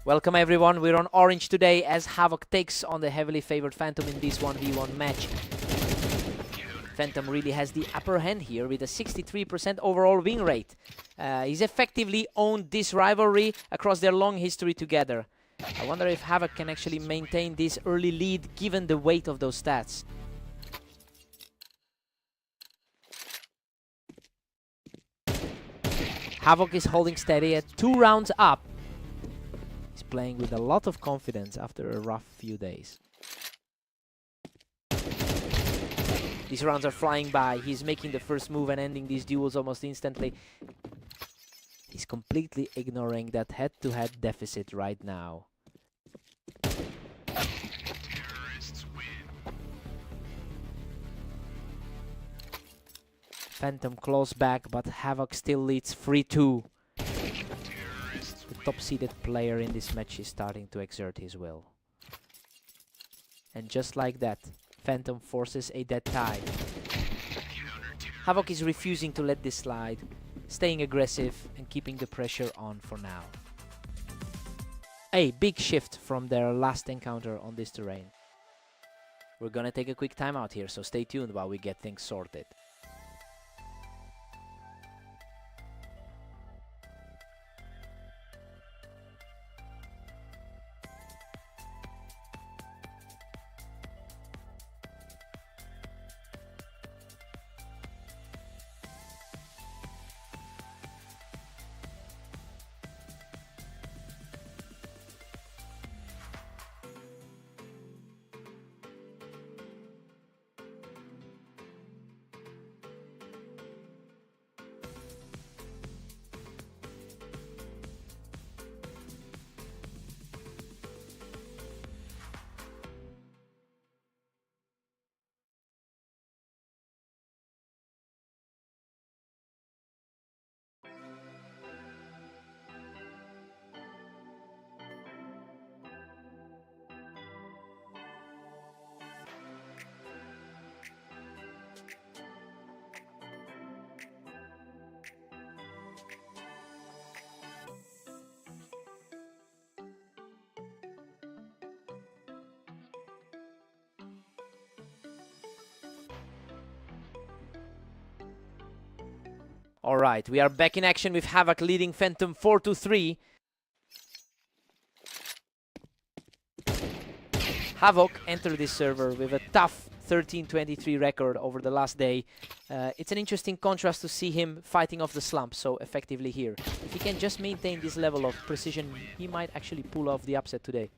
Welcome everyone, we're on orange today as Havoc takes on the heavily favored Phantom in this 1v1 match. Phantom really has the upper hand here with a 63% overall win rate. He's effectively owned this rivalry across their long history together. I wonder if Havoc can actually maintain this early lead given the weight of those stats. Havoc is holding steady at 2 rounds up. He's playing with a lot of confidence after a rough few days. These rounds are flying by. He's making the first move and ending these duels almost instantly. He's completely ignoring that head-to-head deficit right now. Phantom claws back, but Havoc still leads 3-2. The top-seeded player in this match is starting to exert his will. And just like that, Phantom forces a dead tie. Havoc is refusing to let this slide, staying aggressive and keeping the pressure on for now. A big shift from their last encounter on this terrain. We're gonna take a quick timeout here, so stay tuned while we get things sorted. All right, we are back in action with Havoc leading Phantom 4-3. Havoc entered this server with a tough 13-23 record over the last day. It's an interesting contrast to see him fighting off the slump so effectively here. If he can just maintain this level of precision, he might actually pull off the upset today.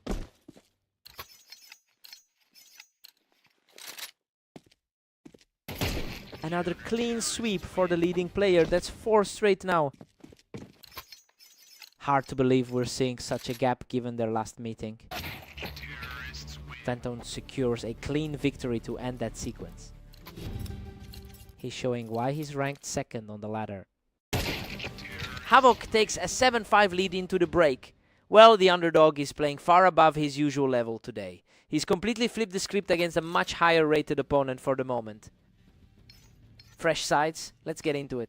Another clean sweep for the leading player. That's 4 straight now. Hard to believe we're seeing such a gap given their last meeting. Phantom secures a clean victory to end that sequence. He's showing why he's ranked second on the ladder. Havoc takes a 7-5 lead into the break. Well, the underdog is playing far above his usual level today. He's completely flipped the script against a much higher rated opponent for the moment. Fresh sides, let's get into it.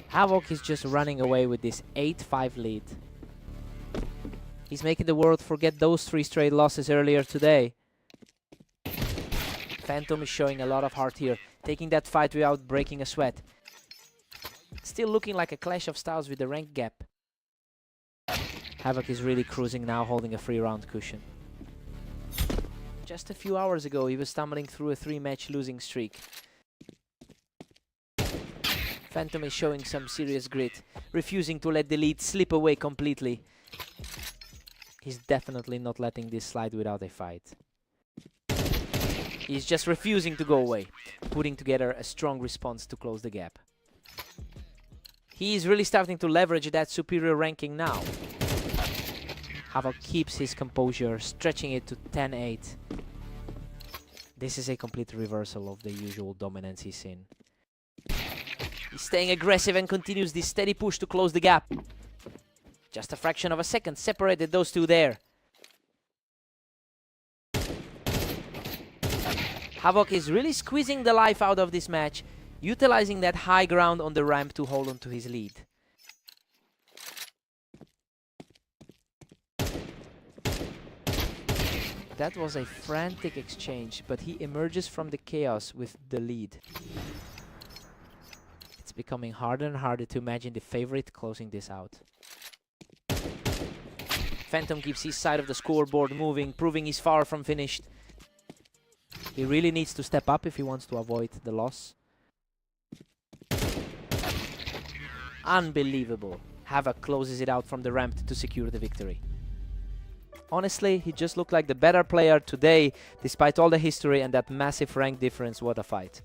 Havoc is just running away with this 8-5 lead. He's making the world forget those 3 straight losses earlier today. Phantom is showing a lot of heart here, taking that fight without breaking a sweat. Still looking like a clash of styles with the rank gap. Havoc is really cruising now, holding a 3-round cushion. Just a few hours ago, he was stumbling through a 3-match losing streak. Phantom is showing some serious grit, refusing to let the lead slip away completely. He's definitely not letting this slide without a fight. He's just refusing to go away, putting together a strong response to close the gap. He is really starting to leverage that superior ranking now. Havoc keeps his composure, stretching it to 10-8. This is a complete reversal of the usual dominance he's seen. He's staying aggressive and continues this steady push to close the gap. Just a fraction of a second separated those two there. Havoc is really squeezing the life out of this match, utilizing that high ground on the ramp to hold on to his lead. That was a frantic exchange, but he emerges from the chaos with the lead. It's becoming harder and harder to imagine the favorite closing this out. Phantom keeps his side of the scoreboard moving, proving he's far from finished. He really needs to step up if he wants to avoid the loss. Unbelievable. Havoc closes it out from the ramp to secure the victory. Honestly, he just looked like the better player today, despite all the history and that massive rank difference. What a fight.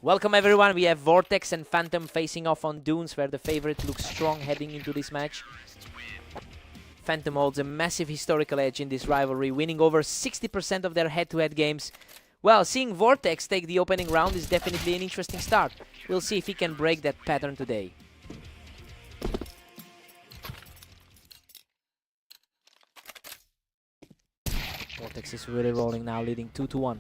Welcome everyone, we have Vortex and Phantom facing off on Dunes, where the favorite looks strong heading into this match. Phantom holds a massive historical edge in this rivalry, winning over 60% of their head-to-head games. Well, seeing Vortex take the opening round is definitely an interesting start. We'll see if he can break that pattern today. Vortex is really rolling now, leading 2-1.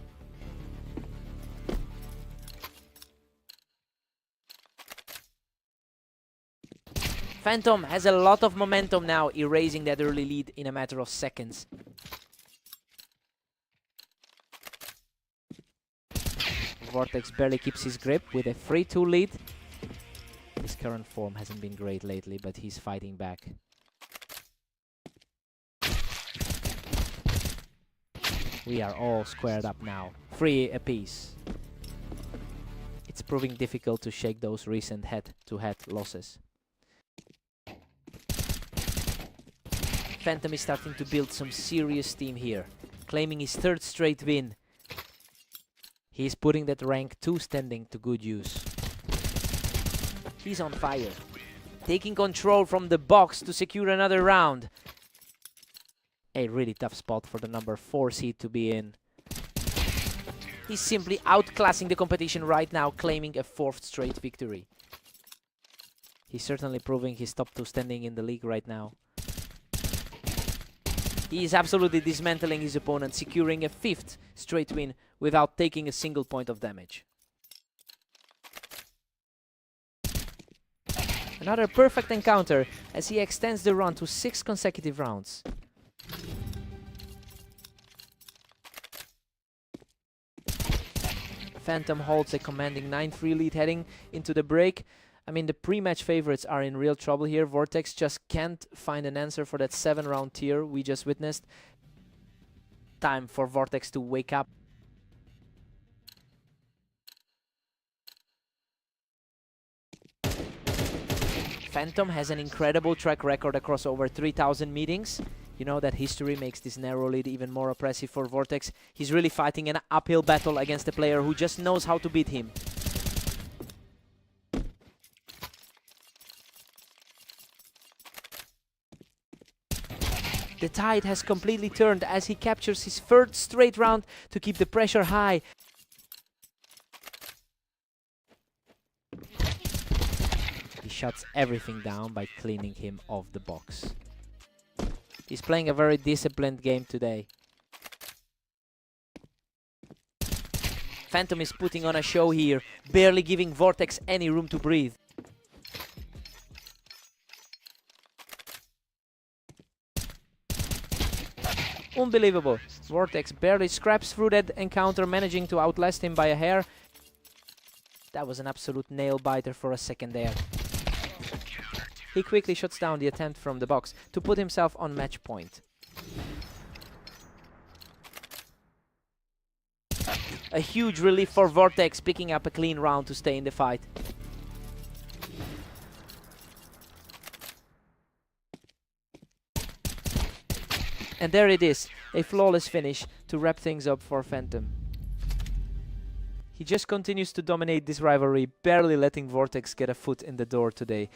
Phantom has a lot of momentum now, erasing that early lead in a matter of seconds. Vortex barely keeps his grip with a 3-2 lead. His current form hasn't been great lately, but he's fighting back. We are all squared up now, 3 apiece. It's proving difficult to shake those recent head-to-head losses. Phantom is starting to build some serious steam here, claiming his 3rd straight win. He is putting that rank 2 standing to good use. He's on fire, taking control from the box to secure another round. A really tough spot for the number 4 seed to be in. He's simply outclassing the competition right now, claiming a 4th straight victory. He's certainly proving his top 2 standing in the league right now. He is absolutely dismantling his opponent, securing a 5th straight win without taking a single point of damage. Another perfect encounter as he extends the run to 6 consecutive rounds. Phantom holds a commanding 9-3 lead heading into the break. I mean, the pre-match favorites are in real trouble here. Vortex just can't find an answer for that 7-round tier we just witnessed. Time for Vortex to wake up. Phantom has an incredible track record across over 3,000 meetings. You know that history makes this narrow lead even more oppressive for Vortex. He's really fighting an uphill battle against a player who just knows how to beat him. The tide has completely turned as he captures his 3rd straight round to keep the pressure high. He shuts everything down by cleaning him off the box. He's playing a very disciplined game today. Phantom is putting on a show here, barely giving Vortex any room to breathe. Unbelievable. Vortex barely scraps through that encounter, managing to outlast him by a hair. That was an absolute nail-biter for a second there. He quickly shuts down the attempt from the box to put himself on match point. A huge relief for Vortex, picking up a clean round to stay in the fight. And there it is, a flawless finish to wrap things up for Phantom. He just continues to dominate this rivalry, barely letting Vortex get a foot in the door today.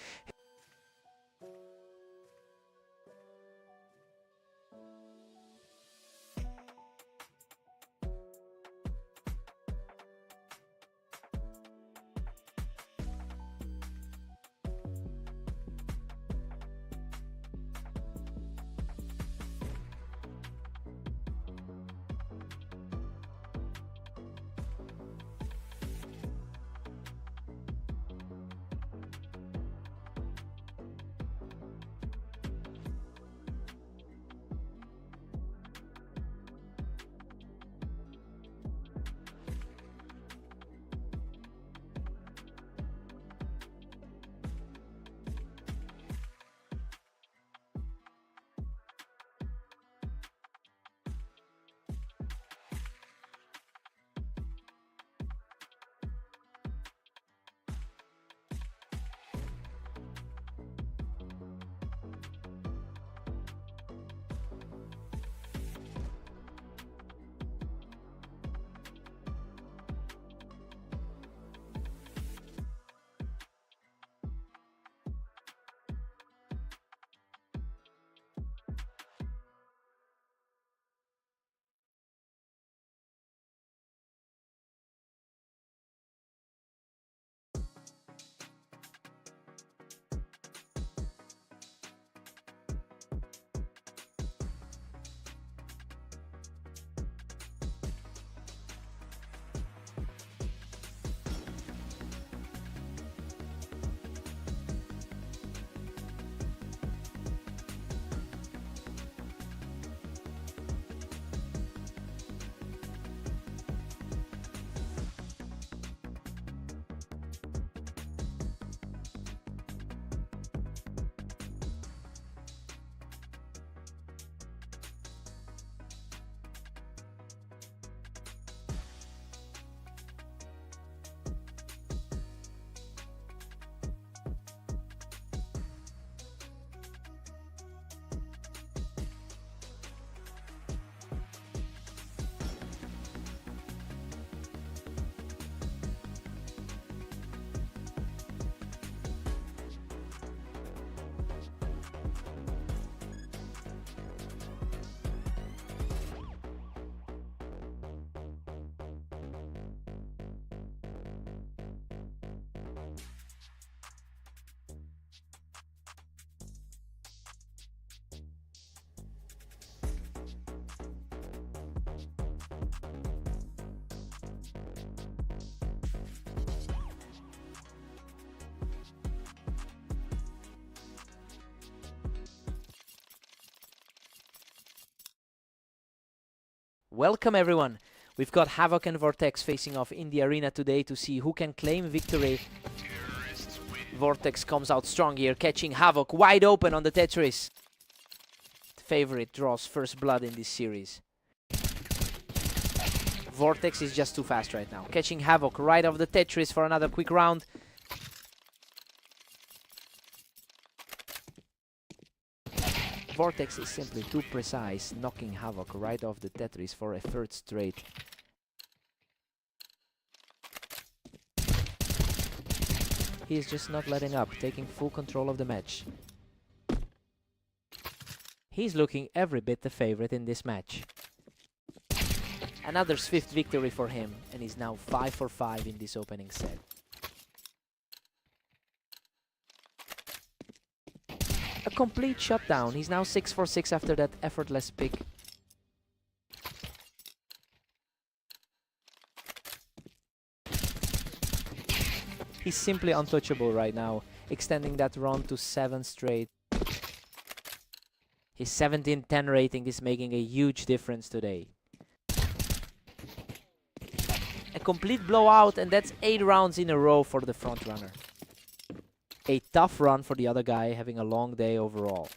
Welcome everyone. We've got Havoc and Vortex facing off in the arena today to see who can claim victory. Vortex comes out strong here, catching Havoc wide open on the Tetris. The favorite draws first blood in this series. Vortex is just too fast right now, catching Havoc right off the Tetris for another quick round. Vortex is simply too precise, knocking Havoc right off the Tetris for a third straight. He is just not letting up, taking full control of the match. He's looking every bit the favorite in this match. Another swift victory for him, and he's now 5 for 5 in this opening set. A complete shutdown. He's now 6 for 6 after that effortless pick. He's simply untouchable right now, extending that run to 7 straight. His 17-10 rating is making a huge difference today. A complete blowout, and that's 8 rounds in a row for the frontrunner. A tough run for the other guy, having a long day overall.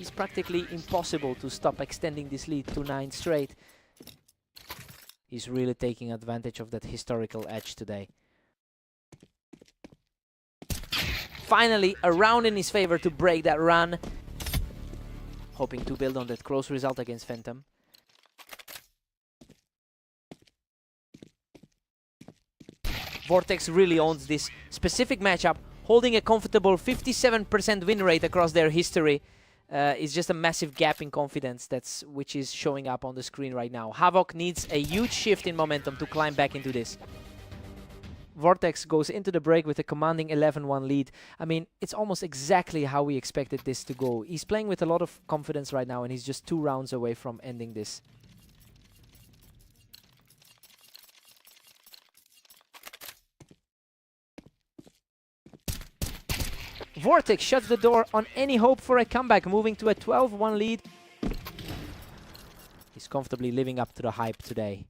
It's practically impossible to stop extending this lead to 9 straight. He's really taking advantage of that historical edge today. Finally, a round in his favor to break that run. Hoping to build on that close result against Phantom. Vortex really owns this specific matchup, holding a comfortable 57% win rate across their history. It's just a massive gap in confidence which is showing up on the screen right now. Havoc needs a huge shift in momentum to climb back into this. Vortex goes into the break with a commanding 11-1 lead. I mean, it's almost exactly how we expected this to go. He's playing with a lot of confidence right now, and he's just 2 rounds away from ending this. Vortex shuts the door on any hope for a comeback, moving to a 12-1 lead. He's comfortably living up to the hype today.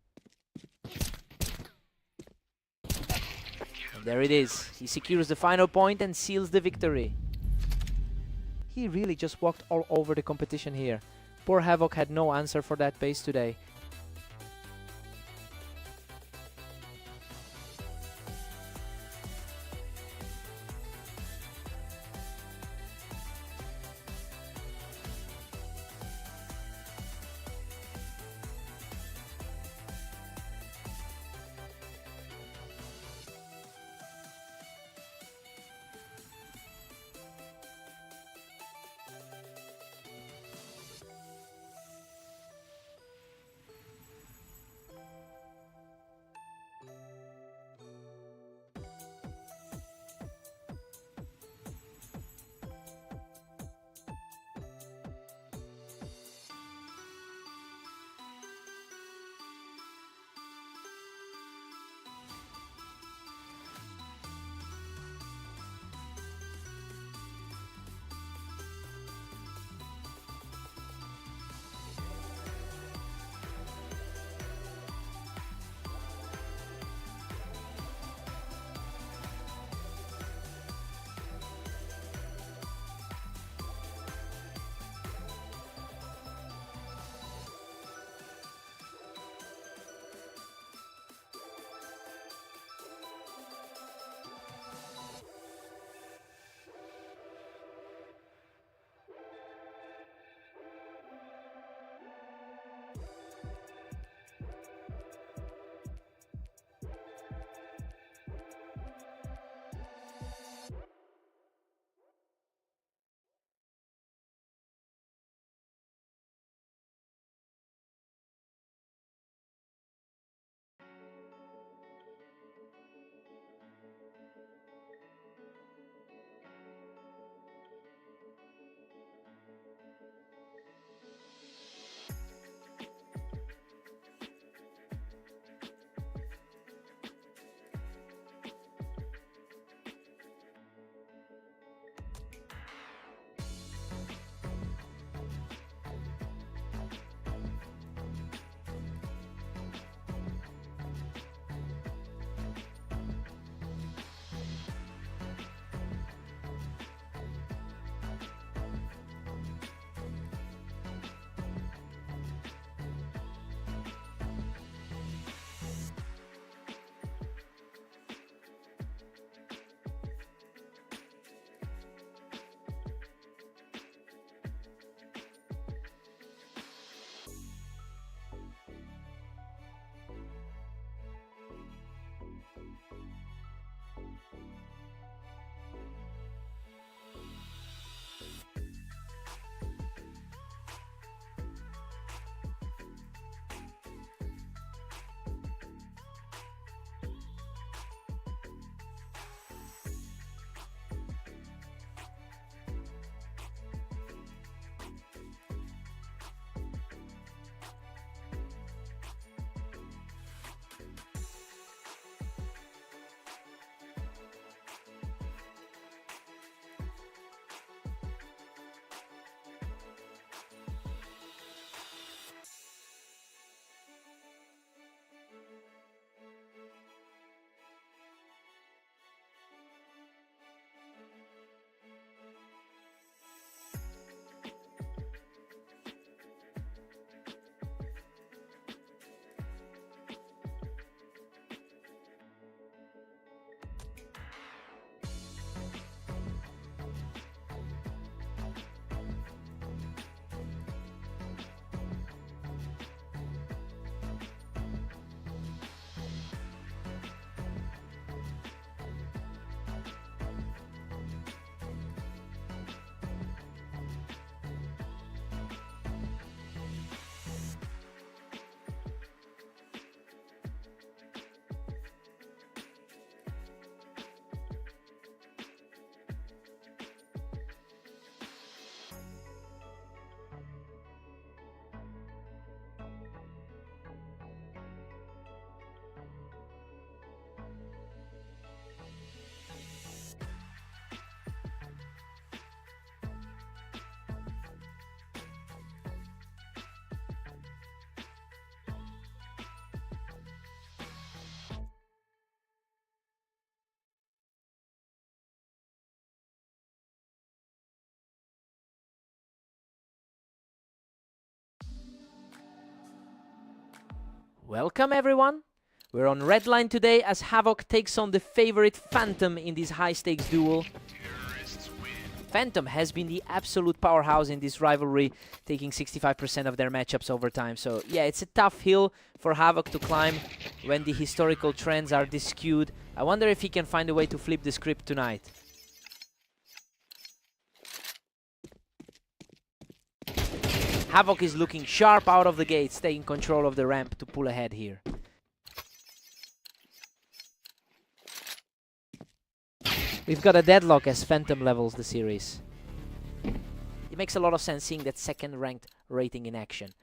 And there it is. He secures the final point and seals the victory. He really just walked all over the competition here. Poor Havoc had no answer for that pace today. Welcome everyone! We're on red line today as Havoc takes on the favorite Phantom in this high-stakes duel. Phantom has been the absolute powerhouse in this rivalry, taking 65% of their matchups over time. So yeah, it's a tough hill for Havoc to climb when the historical trends are this skewed. I wonder if he can find a way to flip the script tonight. Havoc is looking sharp out of the gates, taking control of the ramp to pull ahead here. We've got a deadlock as Phantom levels the series. It makes a lot of sense seeing that second ranked rating in action.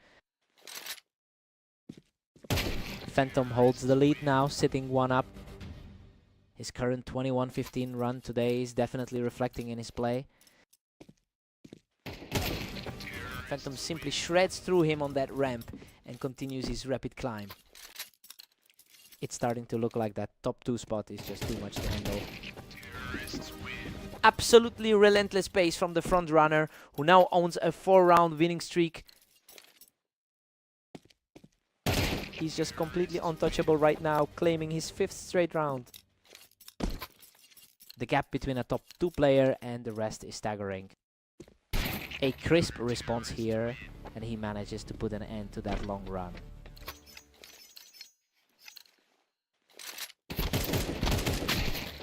Phantom holds the lead now, sitting one up. His current 21-15 run today is definitely reflecting in his play. Phantom simply shreds through him on that ramp and continues his rapid climb. It's starting to look like that top 2 spot is just too much to handle. Absolutely relentless pace from the front runner, who now owns a 4-round winning streak. He's just completely untouchable right now, claiming his 5th straight round. The gap between a top 2 player and the rest is staggering. A crisp response here, and he manages to put an end to that long run.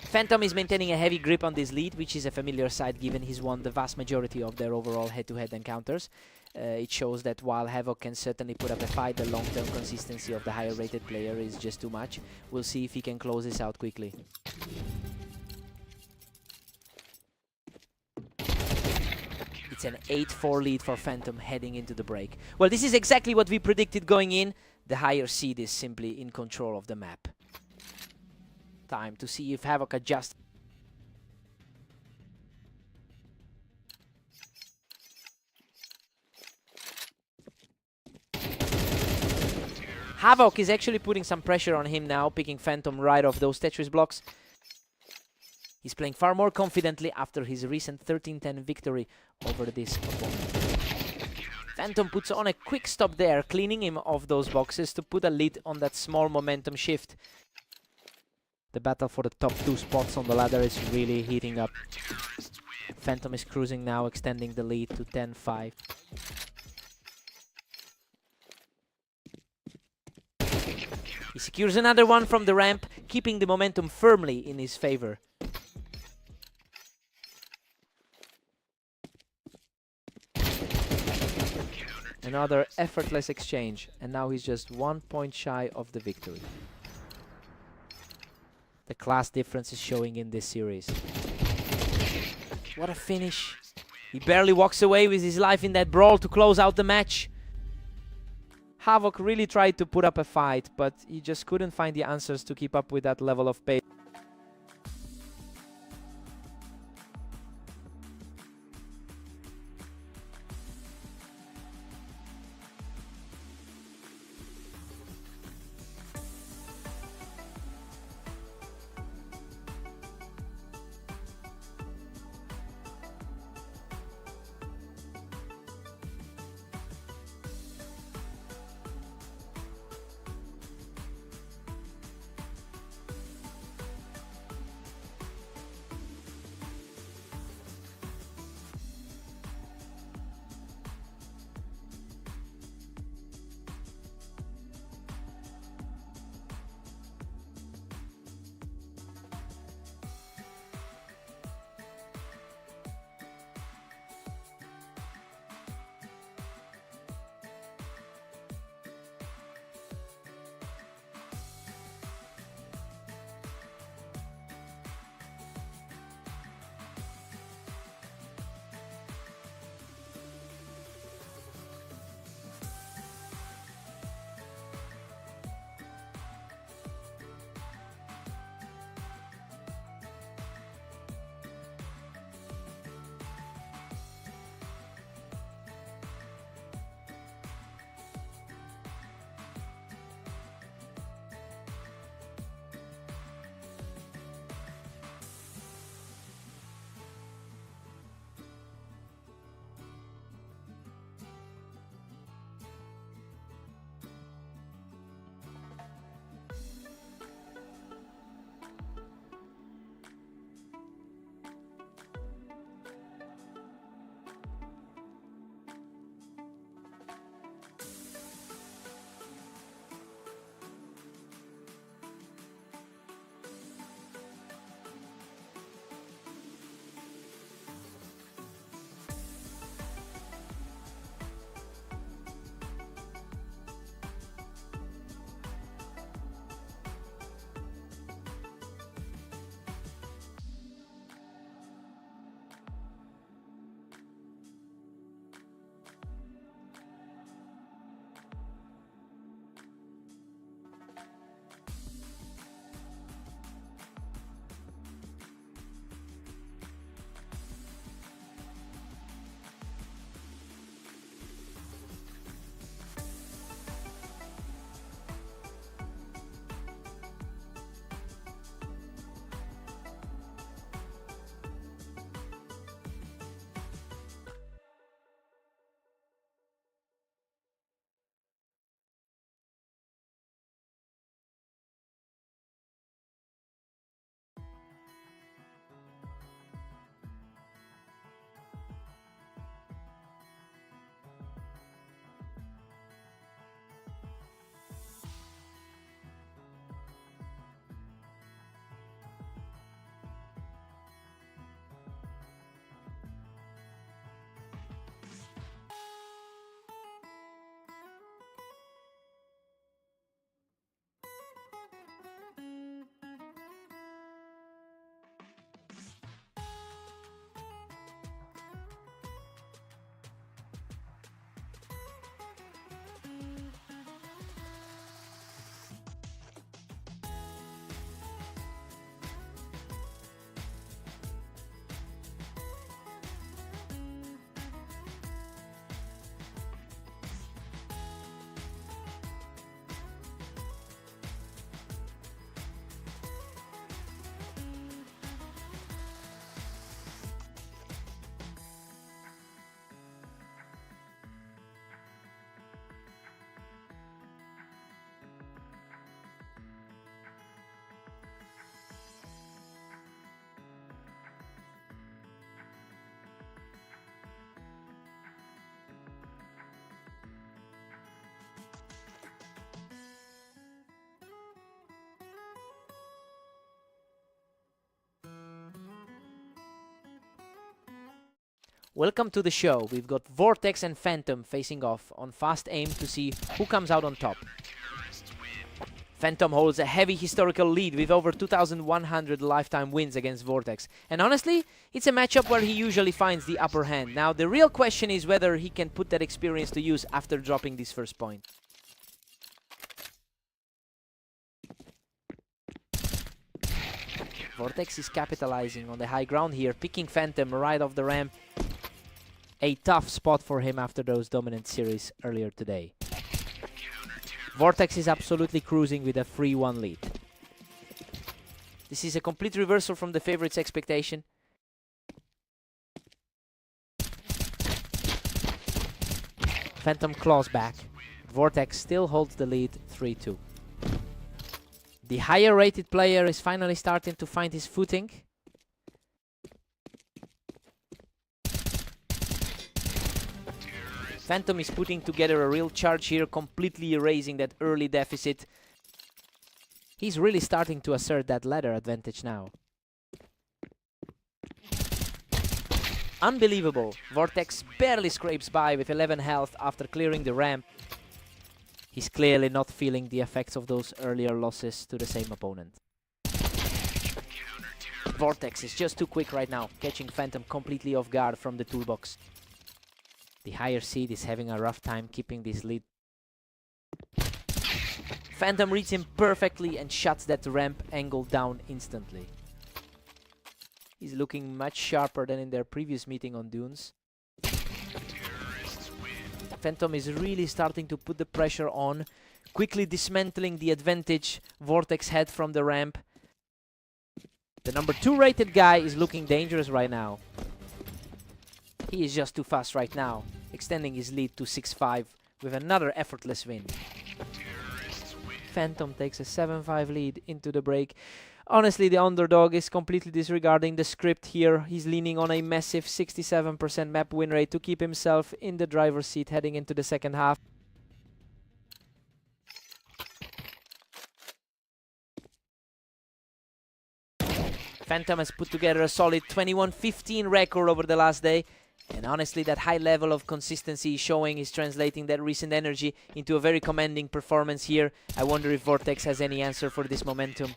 Phantom is maintaining a heavy grip on this lead, which is a familiar sight given he's won the vast majority of their overall head-to-head encounters. It shows that while Havoc can certainly put up a fight, the long-term consistency of the higher-rated player is just too much. We'll see if he can close this out quickly. It's an 8-4 lead for Phantom heading into the break. Well, this is exactly what we predicted going in. The higher seed is simply in control of the map. Time to see if Havoc adjusts. Havoc is actually putting some pressure on him now, picking Phantom right off those Tetris blocks. He's playing far more confidently after his recent 13-10 victory over this opponent. Phantom puts on a quick stop there, cleaning him off those boxes to put a lid on that small momentum shift. The battle for the top 2 spots on the ladder is really heating up. Phantom is cruising now, extending the lead to 10-5. He secures another one from the ramp, keeping the momentum firmly in his favor. Another effortless exchange, and now he's just 1 point shy of the victory. The class difference is showing in this series. What a finish. He barely walks away with his life in that brawl to close out the match. Havoc really tried to put up a fight, but he just couldn't find the answers to keep up with that level of pace. Welcome to the show. We've got Vortex and Phantom facing off on fast aim to see who comes out on top. Phantom holds a heavy historical lead with over 2,100 lifetime wins against Vortex. And honestly, it's a matchup where he usually finds the upper hand. Now, the real question is whether he can put that experience to use after dropping this first point. Vortex is capitalizing on the high ground here, picking Phantom right off the ramp. A tough spot for him after those dominant series earlier today. Vortex is absolutely cruising with a 3-1 lead. This is a complete reversal from the favorites' expectation. Phantom claws back. Vortex still holds the lead 3-2. The higher rated player is finally starting to find his footing. Phantom is putting together a real charge here, completely erasing that early deficit. He's really starting to assert that ladder advantage now. Unbelievable. Vortex barely scrapes by with 11 health after clearing the ramp. He's clearly not feeling the effects of those earlier losses to the same opponent. Vortex is just too quick right now, catching Phantom completely off guard from the toolbox. The higher seed is having a rough time keeping this lead. Phantom reads him perfectly and shuts that ramp angle down instantly. He's looking much sharper than in their previous meeting on Dunes. Phantom is really starting to put the pressure on, quickly dismantling the advantage Vortex had from the ramp. The number 2 rated guy is looking dangerous right now. He is just too fast right now, extending his lead to 6-5 with another effortless win. Phantom takes a 7-5 lead into the break. Honestly, the underdog is completely disregarding the script here. He's leaning on a massive 67% map win rate to keep himself in the driver's seat heading into the second half. Phantom has put together a solid 21-15 record over the last day. And honestly, that high level of consistency he's showing is translating that recent energy into a very commanding performance here. I wonder if Vortex has any answer for this momentum.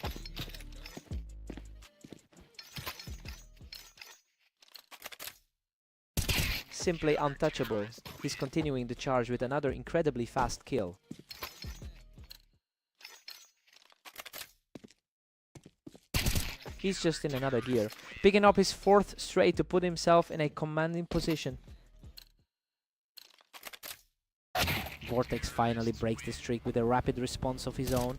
Simply untouchable. He's continuing the charge with another incredibly fast kill. He's just in another gear, picking up his 4th straight to put himself in a commanding position. Vortex finally breaks the streak with a rapid response of his own.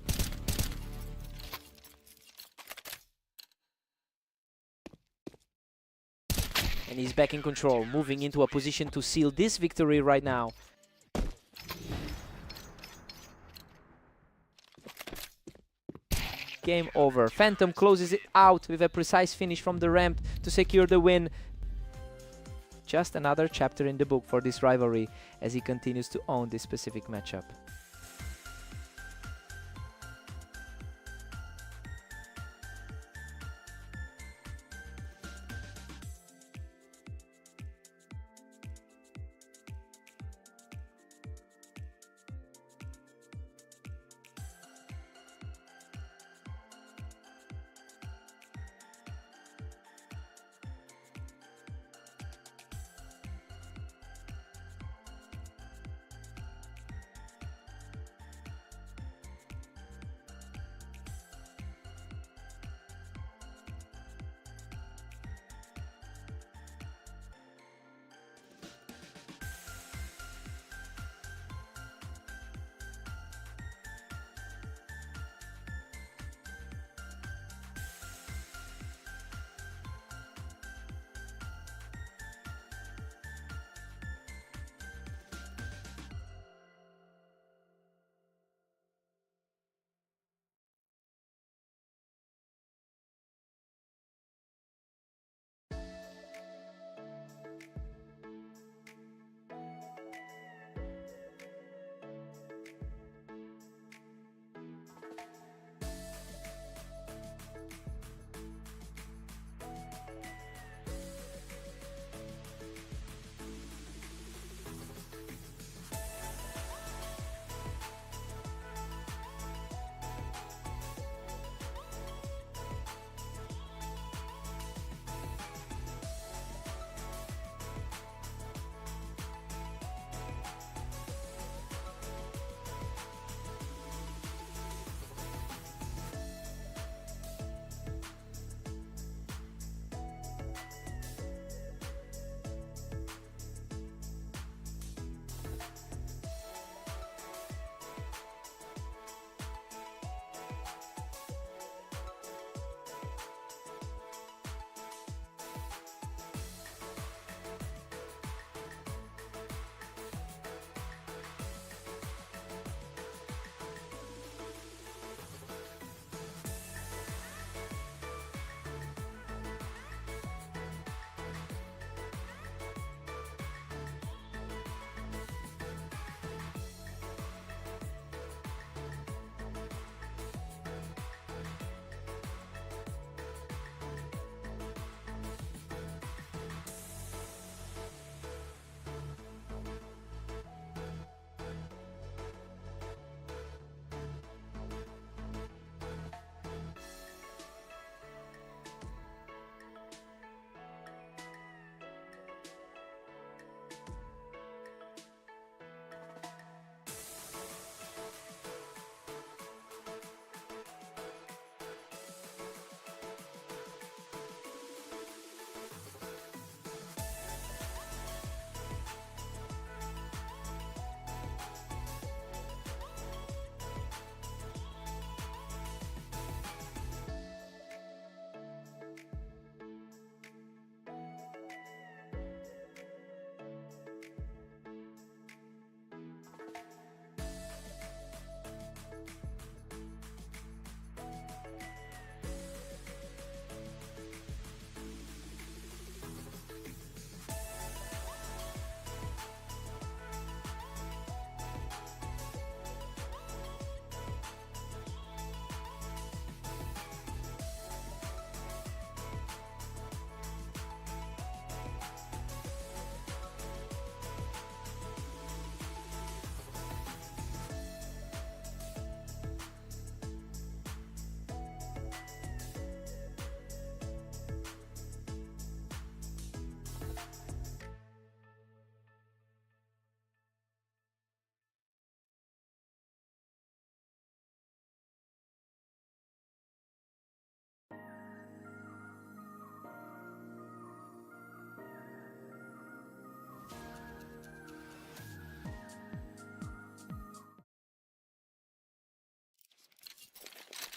And he's back in control, moving into a position to seal this victory right now. Game over. Phantom closes it out with a precise finish from the ramp to secure the win. Just another chapter in the book for this rivalry as he continues to own this specific matchup.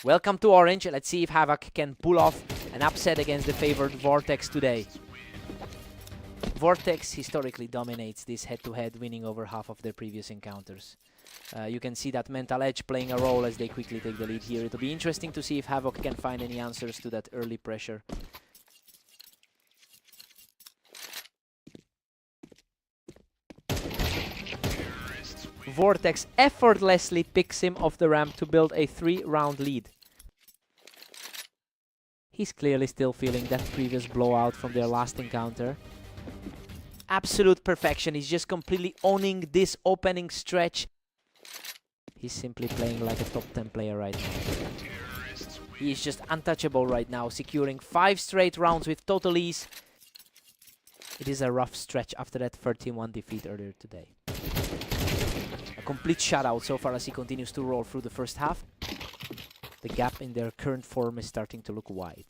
Welcome to Orange. Let's see if Havoc can pull off an upset against the favored Vortex today. Vortex historically dominates this head-to-head, winning over half of their previous encounters. You can see that mental edge playing a role as they quickly take the lead here. It'll be interesting to see if Havoc can find any answers to that early pressure. Vortex effortlessly picks him off the ramp to build a 3-round lead. He's clearly still feeling that previous blowout from their last encounter. Absolute perfection. He's just completely owning this opening stretch. He's simply playing like a top 10 player right now. He is just untouchable right now, securing 5 straight rounds with total ease. It is a rough stretch after that 13-1 defeat earlier today. A complete shutout so far as he continues to roll through the first half. The gap in their current form is starting to look wide.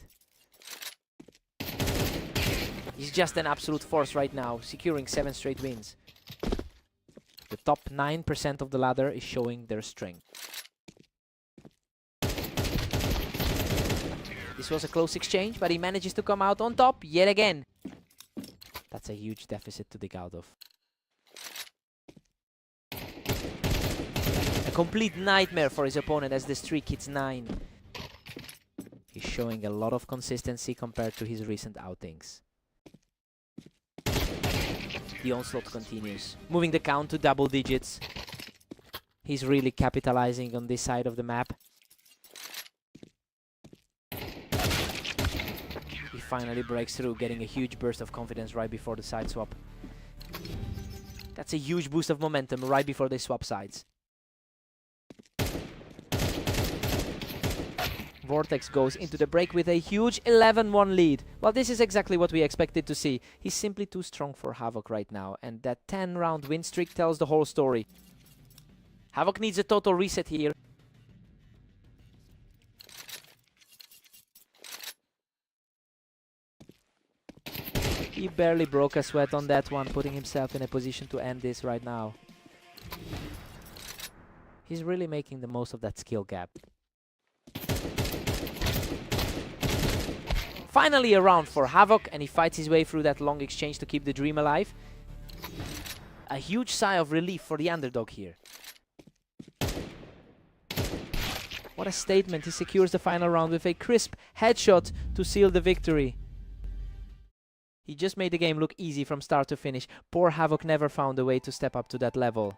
He's just an absolute force right now, securing 7 straight wins. The top 9% of the ladder is showing their strength. This was a close exchange, but he manages to come out on top yet again. That's a huge deficit to dig out of. A complete nightmare for his opponent as the streak hits 9. He's showing a lot of consistency compared to his recent outings. The onslaught continues, moving the count to double digits. He's really capitalizing on this side of the map. He finally breaks through, getting a huge burst of confidence right before the side swap. That's a huge boost of momentum right before they swap sides. Vortex goes into the break with a huge 11-1 lead. Well, this is exactly what we expected to see. He's simply too strong for Havoc right now, and that 10-round win streak tells the whole story. Havoc needs a total reset here. He barely broke a sweat on that one, putting himself in a position to end this right now. He's really making the most of that skill gap. Finally a round for Havoc, and he fights his way through that long exchange to keep the dream alive. A huge sigh of relief for the underdog here. What a statement. He secures the final round with a crisp headshot to seal the victory. He just made the game look easy from start to finish. Poor Havoc never found a way to step up to that level.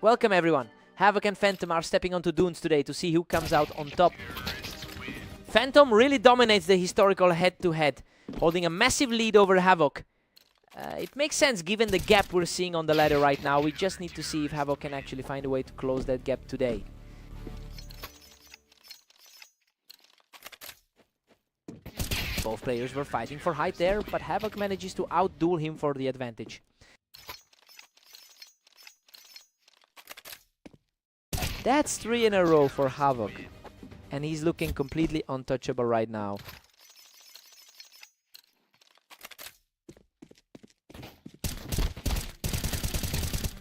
Welcome everyone. Havoc and Phantom are stepping onto Dunes today to see who comes out on top. Phantom really dominates the historical head-to-head, holding a massive lead over Havoc. It makes sense given the gap we're seeing on the ladder right now. We just need to see if Havoc can actually find a way to close that gap today. Both players were fighting for height there, but Havoc manages to outduel him for the advantage. That's 3 in a row for Havoc, and he's looking completely untouchable right now.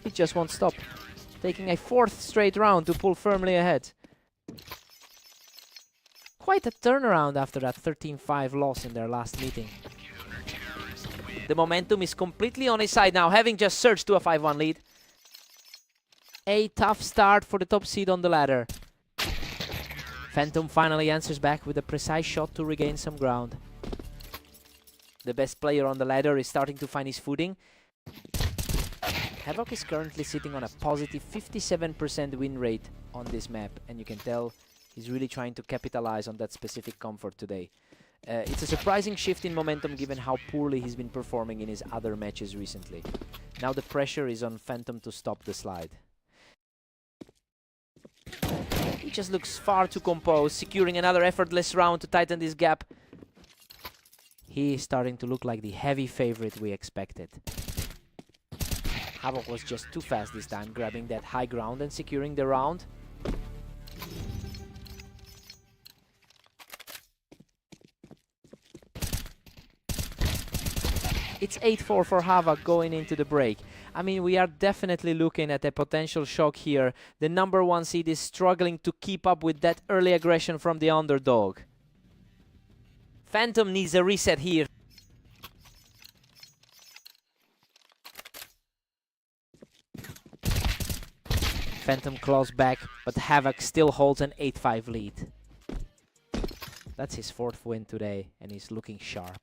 He just won't stop, taking a 4th straight round to pull firmly ahead. Quite a turnaround after that 13-5 loss in their last meeting. The momentum is completely on his side now, having just surged to a 5-1 lead. A tough start for the top seed on the ladder. Phantom finally answers back with a precise shot to regain some ground. The best player on the ladder is starting to find his footing. Havoc is currently sitting on a positive 57% win rate on this map, and you can tell he's really trying to capitalize on that specific comfort today. It's a surprising shift in momentum given how poorly he's been performing in his other matches recently. Now the pressure is on Phantom to stop the slide. He just looks far too composed, securing another effortless round to tighten this gap. He is starting to look like the heavy favorite we expected. Havoc was just too fast this time, grabbing that high ground and securing the round. It's 8-4 for Havoc going into the break. I mean, we are definitely looking at a potential shock here. The number 1 seed is struggling to keep up with that early aggression from the underdog. Phantom needs a reset here. Phantom claws back, but Havoc still holds an 8-5 lead. That's his 4th win today, and he's looking sharp.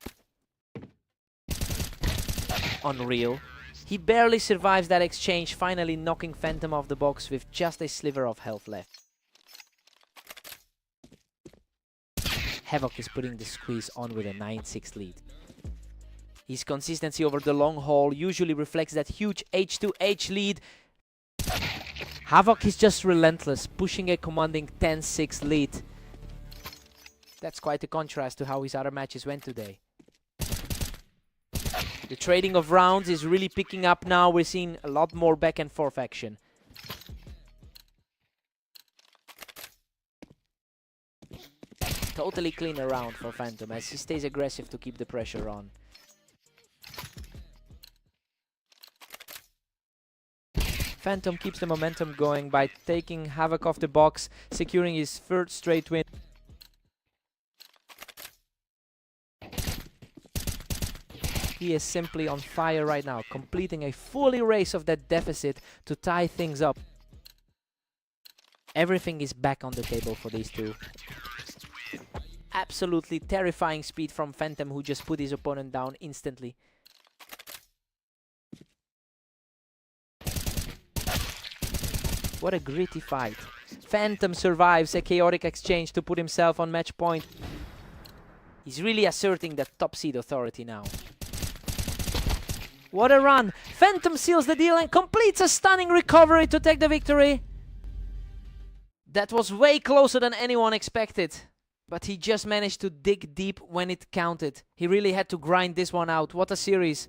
Unreal. He barely survives that exchange, finally knocking Phantom off the box with just a sliver of health left. Havoc is putting the squeeze on with a 9-6 lead. His consistency over the long haul usually reflects that huge H2H lead. Havoc is just relentless, pushing a commanding 10-6 lead. That's quite a contrast to how his other matches went today. The trading of rounds is really picking up now. We're seeing a lot more back and forth action. Totally clean round for Phantom as he stays aggressive to keep the pressure on. Phantom keeps the momentum going by taking Havoc off the box, securing his 3rd straight win. He is simply on fire right now, completing a full erase of that deficit to tie things up. Everything is back on the table for these two. Absolutely terrifying speed from Phantom, who just put his opponent down instantly. What a gritty fight. Phantom survives a chaotic exchange to put himself on match point. He's really asserting that top seed authority now. What a run! Phantom seals the deal and completes a stunning recovery to take the victory. That was way closer than anyone expected. But he just managed to dig deep when it counted. He really had to grind this one out. What a series.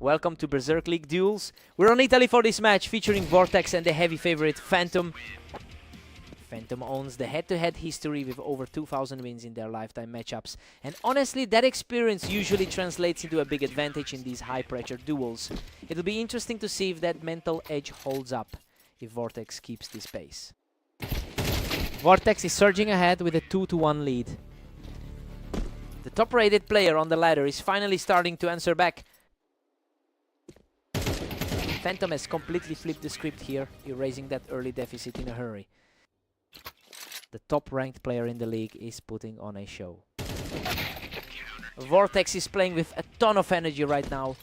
Welcome to Berserk League Duels. We're on Italy for this match, featuring Vortex and the heavy favorite Phantom. Phantom owns the head-to-head history with over 2,000 wins in their lifetime matchups. And honestly, that experience usually translates into a big advantage in these high-pressure duels. It'll be interesting to see if that mental edge holds up, if Vortex keeps this pace. Vortex is surging ahead with a 2-1 lead. The top-rated player on the ladder is finally starting to answer back. Phantom has completely flipped the script here, erasing that early deficit in a hurry. The top-ranked player in the league is putting on a show. Vortex is playing with a ton of energy right now,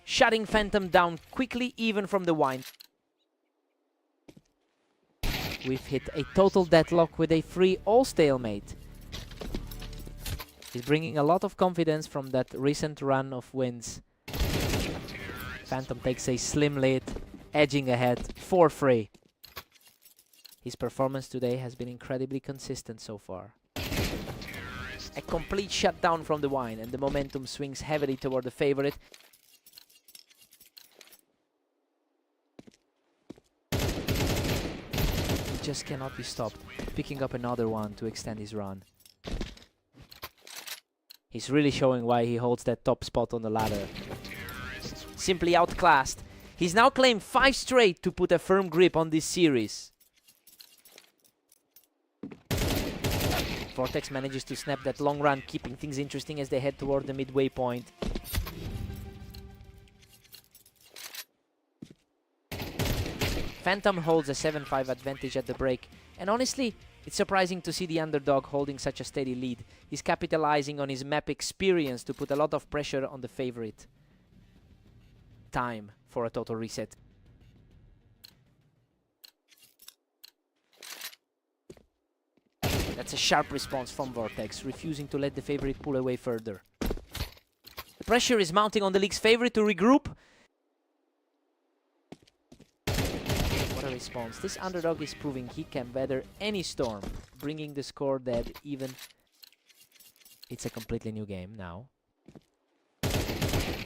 shutting Phantom down quickly even from the wine. We've hit a total deadlock with a free all stalemate. He's bringing a lot of confidence from that recent run of wins. Phantom takes a slim lead, edging ahead 4-3. His performance today has been incredibly consistent so far. A complete shutdown from the wine, and the momentum swings heavily toward the favorite. He just cannot be stopped, picking up another one to extend his run. He's really showing why he holds that top spot on the ladder. Simply outclassed. He's now claimed 5 straight to put a firm grip on this series. Vortex manages to snap that long run, keeping things interesting as they head toward the midway point. Phantom holds a 7-5 advantage at the break, and honestly, it's surprising to see the underdog holding such a steady lead. He's capitalizing on his map experience to put a lot of pressure on the favorite. Time for a total reset. That's a sharp response from Vortex, refusing to let the favorite pull away further. The pressure is mounting on the league's favorite to regroup. What a response. This underdog is proving he can weather any storm, bringing the score dead even. It's a completely new game now.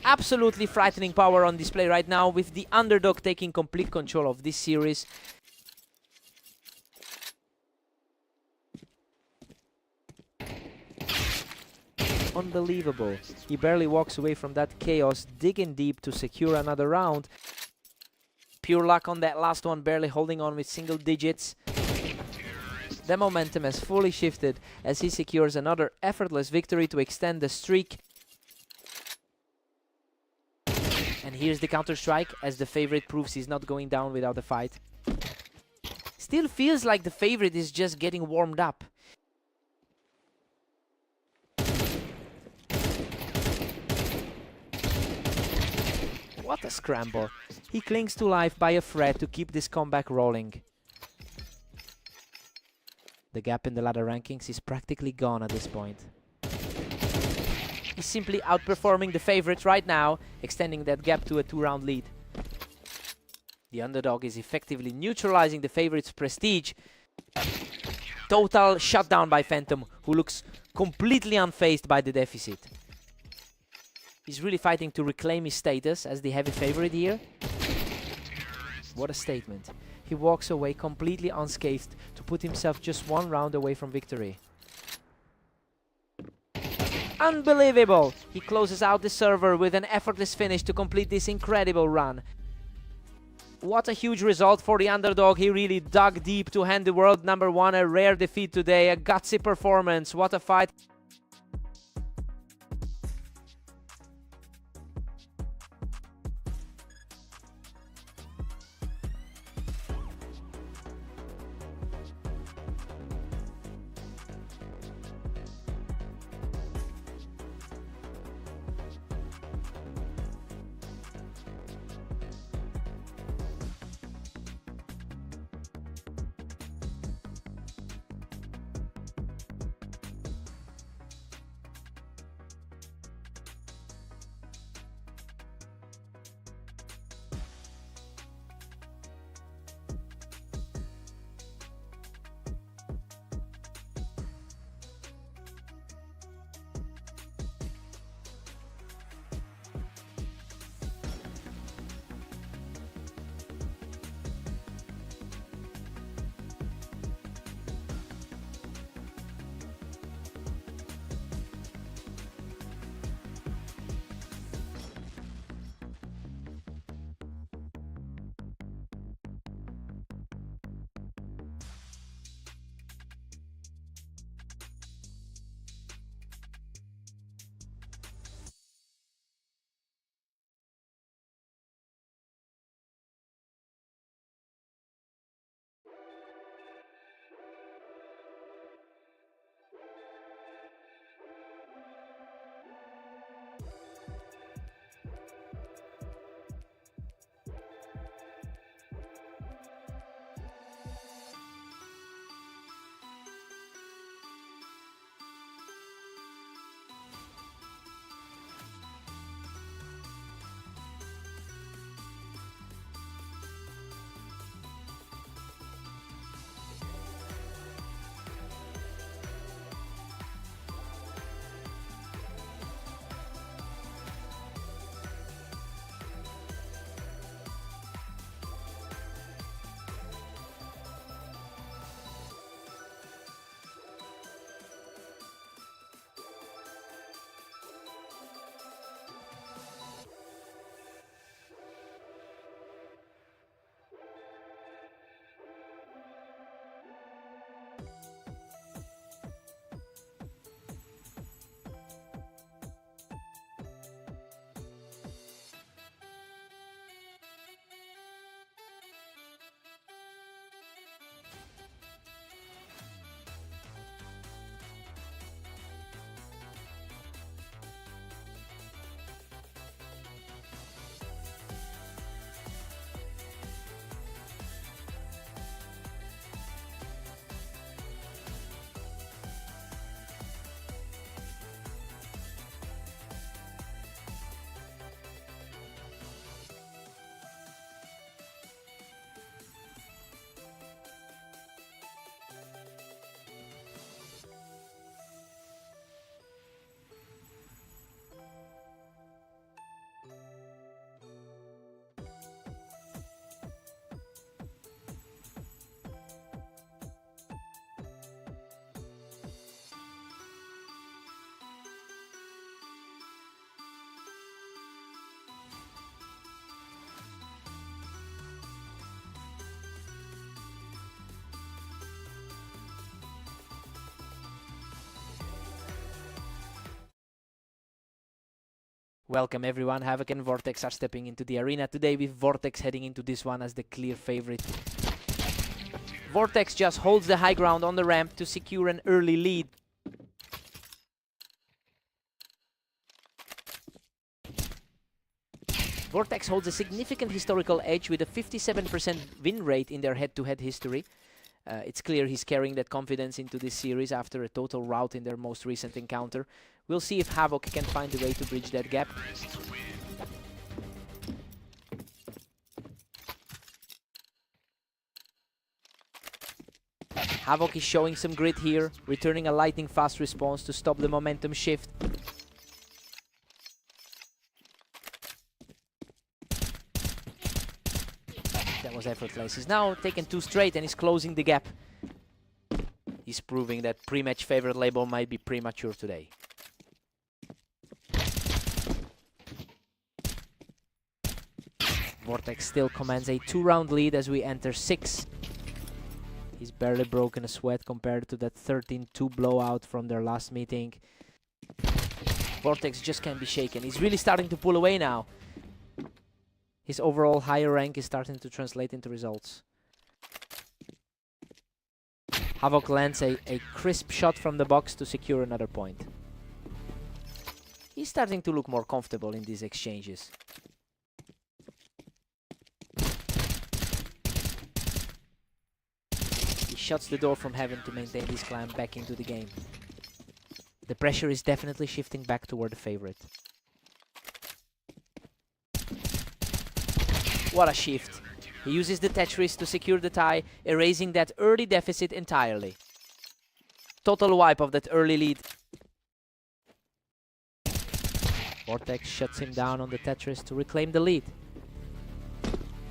Absolutely frightening power on display right now, with the underdog taking complete control of this series. Unbelievable. He barely walks away from that chaos, digging deep to secure another round. Pure luck on that last one, barely holding on with single digits. The momentum has fully shifted as he secures another effortless victory to extend the streak. And here's the counter-strike as the favorite proves he's not going down without a fight. Still feels like the favorite is just getting warmed up. What a scramble. He clings to life by a thread to keep this comeback rolling. The gap in the ladder rankings is practically gone at this point. He's simply outperforming the favorite right now, extending that gap to a 2-round lead. The underdog is effectively neutralizing the favorite's prestige. Total shutdown by Phantom, who looks completely unfazed by the deficit. He's really fighting to reclaim his status as the heavy favorite here. What a statement. He walks away completely unscathed to put himself just 1 round away from victory. Unbelievable! He closes out the server with an effortless finish to complete this incredible run. What a huge result for the underdog. He really dug deep to hand the world number 1 a rare defeat today. A gutsy performance. What a fight. Welcome everyone, Havoc and Vortex are stepping into the arena today with Vortex heading into this one as the clear favorite. Vortex just holds the high ground on the ramp to secure an early lead. Vortex holds a significant historical edge with a 57% win rate in their head-to-head history. It's clear he's carrying that confidence into this series after a total rout in their most recent encounter. We'll see if Havoc can find a way to bridge that gap. Havoc is showing some grit here, returning a lightning fast response to stop the momentum shift. That was effortless. He's now taken 2 straight and he's closing the gap. He's proving that pre-match favorite label might be premature today. Vortex still commands a 2-round lead as we enter 6. He's barely broken a sweat compared to that 13-2 blowout from their last meeting. Vortex just can't be shaken. He's really starting to pull away now. His overall higher rank is starting to translate into results. Havoc lands a crisp shot from the box to secure another point. He's starting to look more comfortable in these exchanges. He shuts the door from heaven to maintain his climb back into the game. The pressure is definitely shifting back toward the favorite. What a shift. He uses the Tetris to secure the tie, erasing that early deficit entirely. Total wipe of that early lead. Vortex shuts him down on the Tetris to reclaim the lead.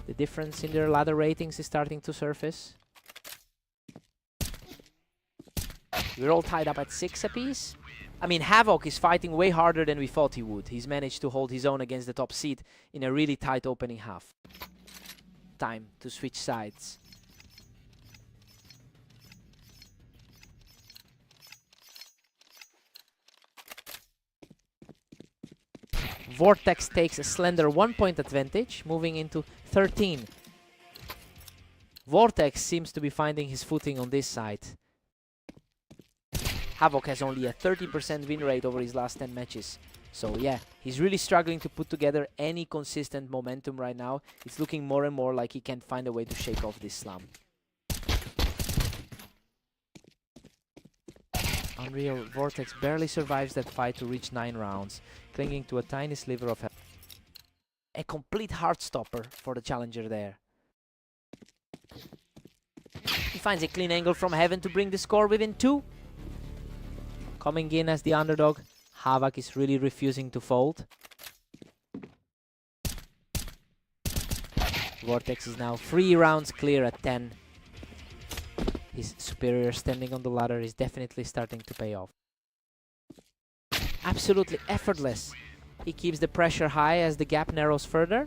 The difference in their ladder ratings is starting to surface. We're all tied up at 6 apiece. I mean, Havoc is fighting way harder than we thought he would. He's managed to hold his own against the top seed in a really tight opening half. Time to switch sides. Vortex takes a slender 1-point advantage, moving into 13. Vortex seems to be finding his footing on this side. Havoc has only a 30% win rate over his last 10 matches. So yeah, he's really struggling to put together any consistent momentum right now. It's looking more and more like he can't find a way to shake off this slump. Unreal, Vortex barely survives that fight to reach 9 rounds, clinging to a tiny sliver of health. A complete heart stopper for the challenger there. He finds a clean angle from heaven to bring the score within 2. Coming in as the underdog, Havoc is really refusing to fold. Vortex is now 3 rounds clear at 10. His superior standing on the ladder is definitely starting to pay off. Absolutely effortless. He keeps the pressure high as the gap narrows further.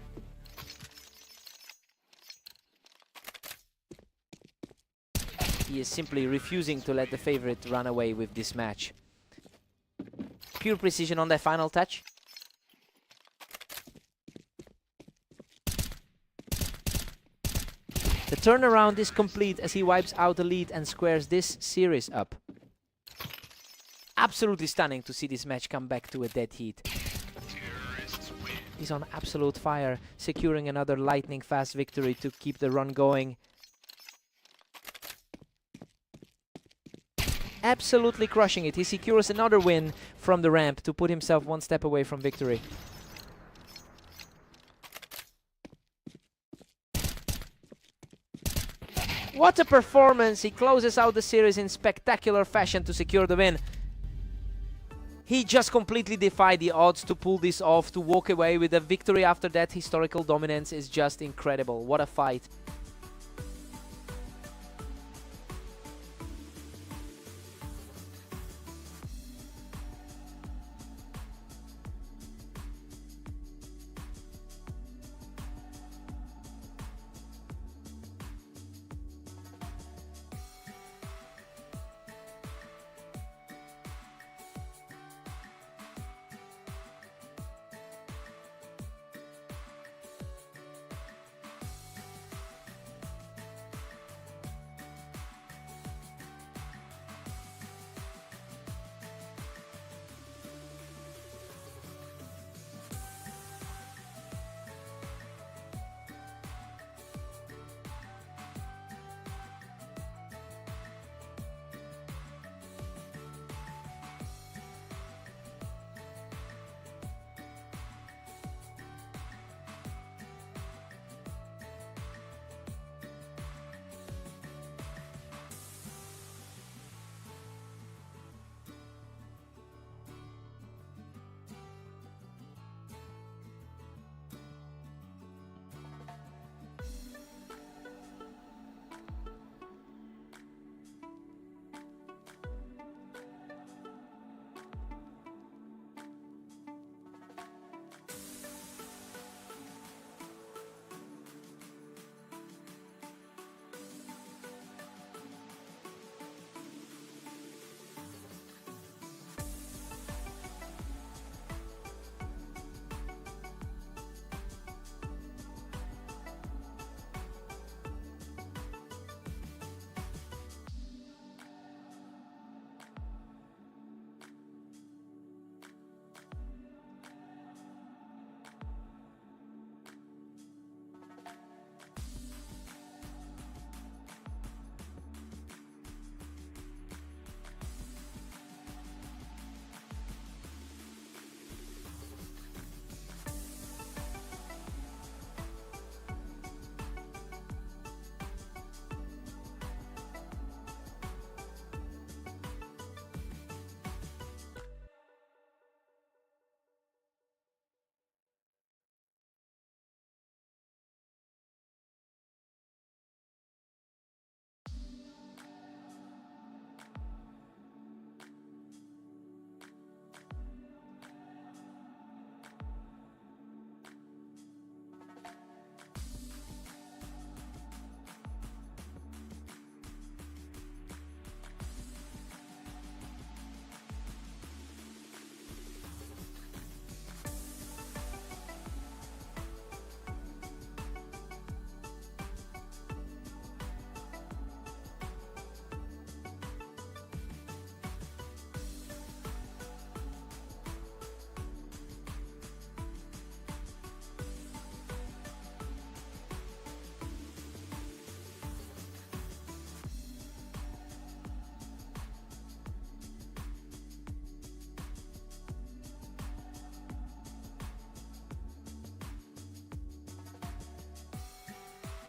He is simply refusing to let the favorite run away with this match. Pure precision on that final touch. The turnaround is complete as he wipes out the lead and squares this series up. Absolutely stunning to see this match come back to a dead heat. He's on absolute fire, securing another lightning fast victory to keep the run going. Absolutely crushing it. He secures another win from the ramp to put himself 1 step away from victory. What a performance! He closes out the series in spectacular fashion to secure the win. He just completely defied the odds to pull this off, to walk away with a victory after that historical dominance is just incredible. What a fight.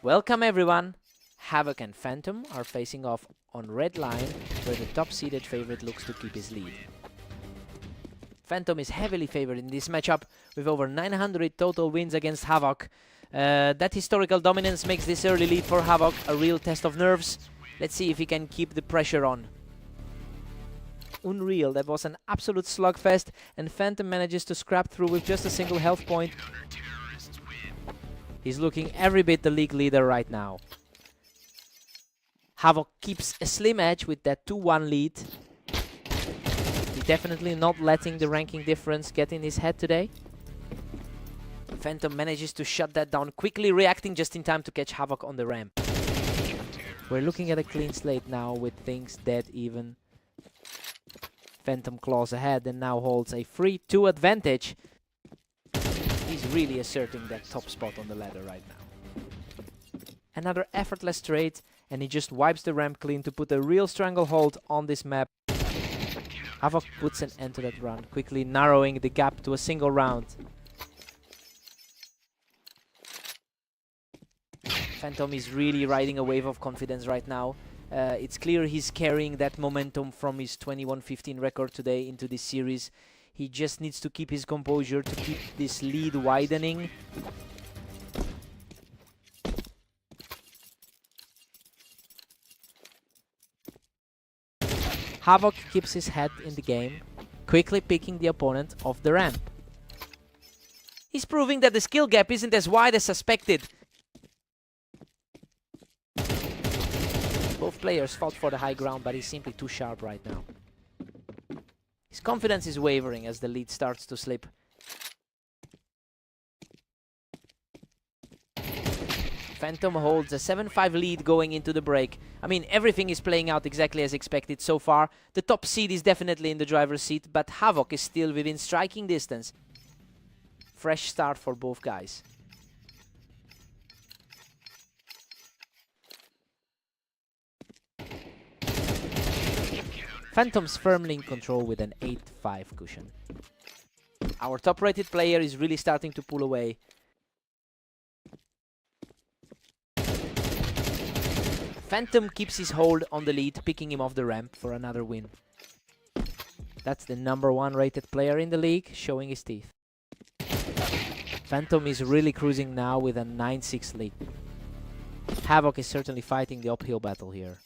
Welcome everyone! Havoc and Phantom are facing off on red line, where the top-seeded favorite looks to keep his lead. Phantom is heavily favored in this matchup, with over 900 total wins against Havoc. That historical dominance makes this early lead for Havoc a real test of nerves. Let's see if he can keep the pressure on. Unreal, that was an absolute slugfest, and Phantom manages to scrap through with just a single health point. He's looking every bit the league leader right now. Havoc keeps a slim edge with that 2-1 lead. He's definitely not letting the ranking difference get in his head today. Phantom manages to shut that down, quickly reacting just in time to catch Havoc on the ramp. We're looking at a clean slate now with things dead even. Phantom claws ahead and now holds a 3-2 advantage. He's really asserting that top spot on the ladder right now. Another effortless trade, and he just wipes the ramp clean to put a real stranglehold on this map. Havoc puts an end to that run, quickly narrowing the gap to a single round. Phantom is really riding a wave of confidence right now. It's clear he's carrying that momentum from his 21-15 record today into this series. He just needs to keep his composure to keep this lead widening. Havoc keeps his head in the game, quickly picking the opponent off the ramp. He's proving that the skill gap isn't as wide as suspected. Both players fought for the high ground, but he's simply too sharp right now. His confidence is wavering as the lead starts to slip. Phantom holds a 7-5 lead going into the break. I mean, everything is playing out exactly as expected so far. The top seed is definitely in the driver's seat, but Havoc is still within striking distance. Fresh start for both guys. Phantom's firmly in control with an 8-5 cushion. Our top-rated player is really starting to pull away. Phantom keeps his hold on the lead, picking him off the ramp for another win. That's the #1 rated player in the league, showing his teeth. Phantom is really cruising now with a 9-6 lead. Havoc is certainly fighting the uphill battle here.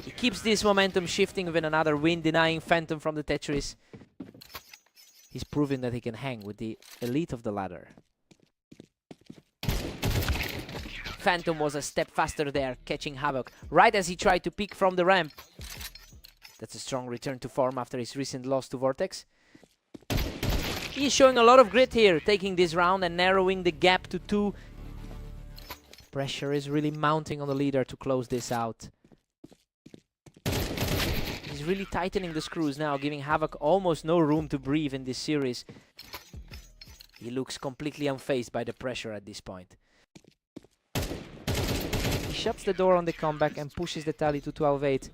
He keeps this momentum shifting with another win, denying Phantom from the Tetris. He's proving that he can hang with the elite of the ladder. Phantom was a step faster there, catching Havoc right as he tried to peek from the ramp. That's a strong return to form after his recent loss to Vortex. He's showing a lot of grit here, taking this round and narrowing the gap to 2. Pressure is really mounting on the leader to close this out. He's really tightening the screws now, giving Havoc almost no room to breathe in this series. He looks completely unfazed by the pressure at this point. He shuts the door on the comeback and pushes the tally to 12-8.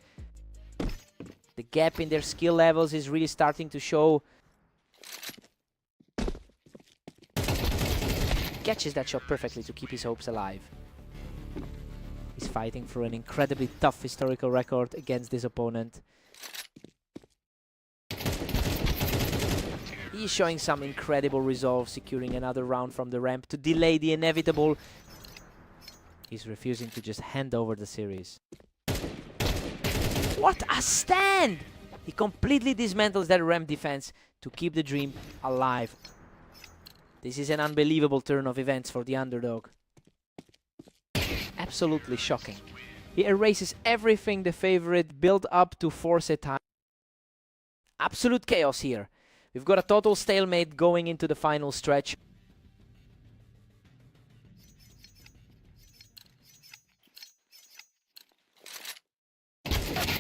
The gap in their skill levels is really starting to show. Catches that shot perfectly to keep his hopes alive. He's fighting for an incredibly tough historical record against this opponent. He's showing some incredible resolve, securing another round from the ramp to delay the inevitable. He's refusing to just hand over the series. What a stand! He completely dismantles that ramp defense to keep the dream alive. This is an unbelievable turn of events for the underdog. Absolutely shocking. He erases everything the favorite built up to force a tie. Absolute chaos here. We've got a total stalemate going into the final stretch.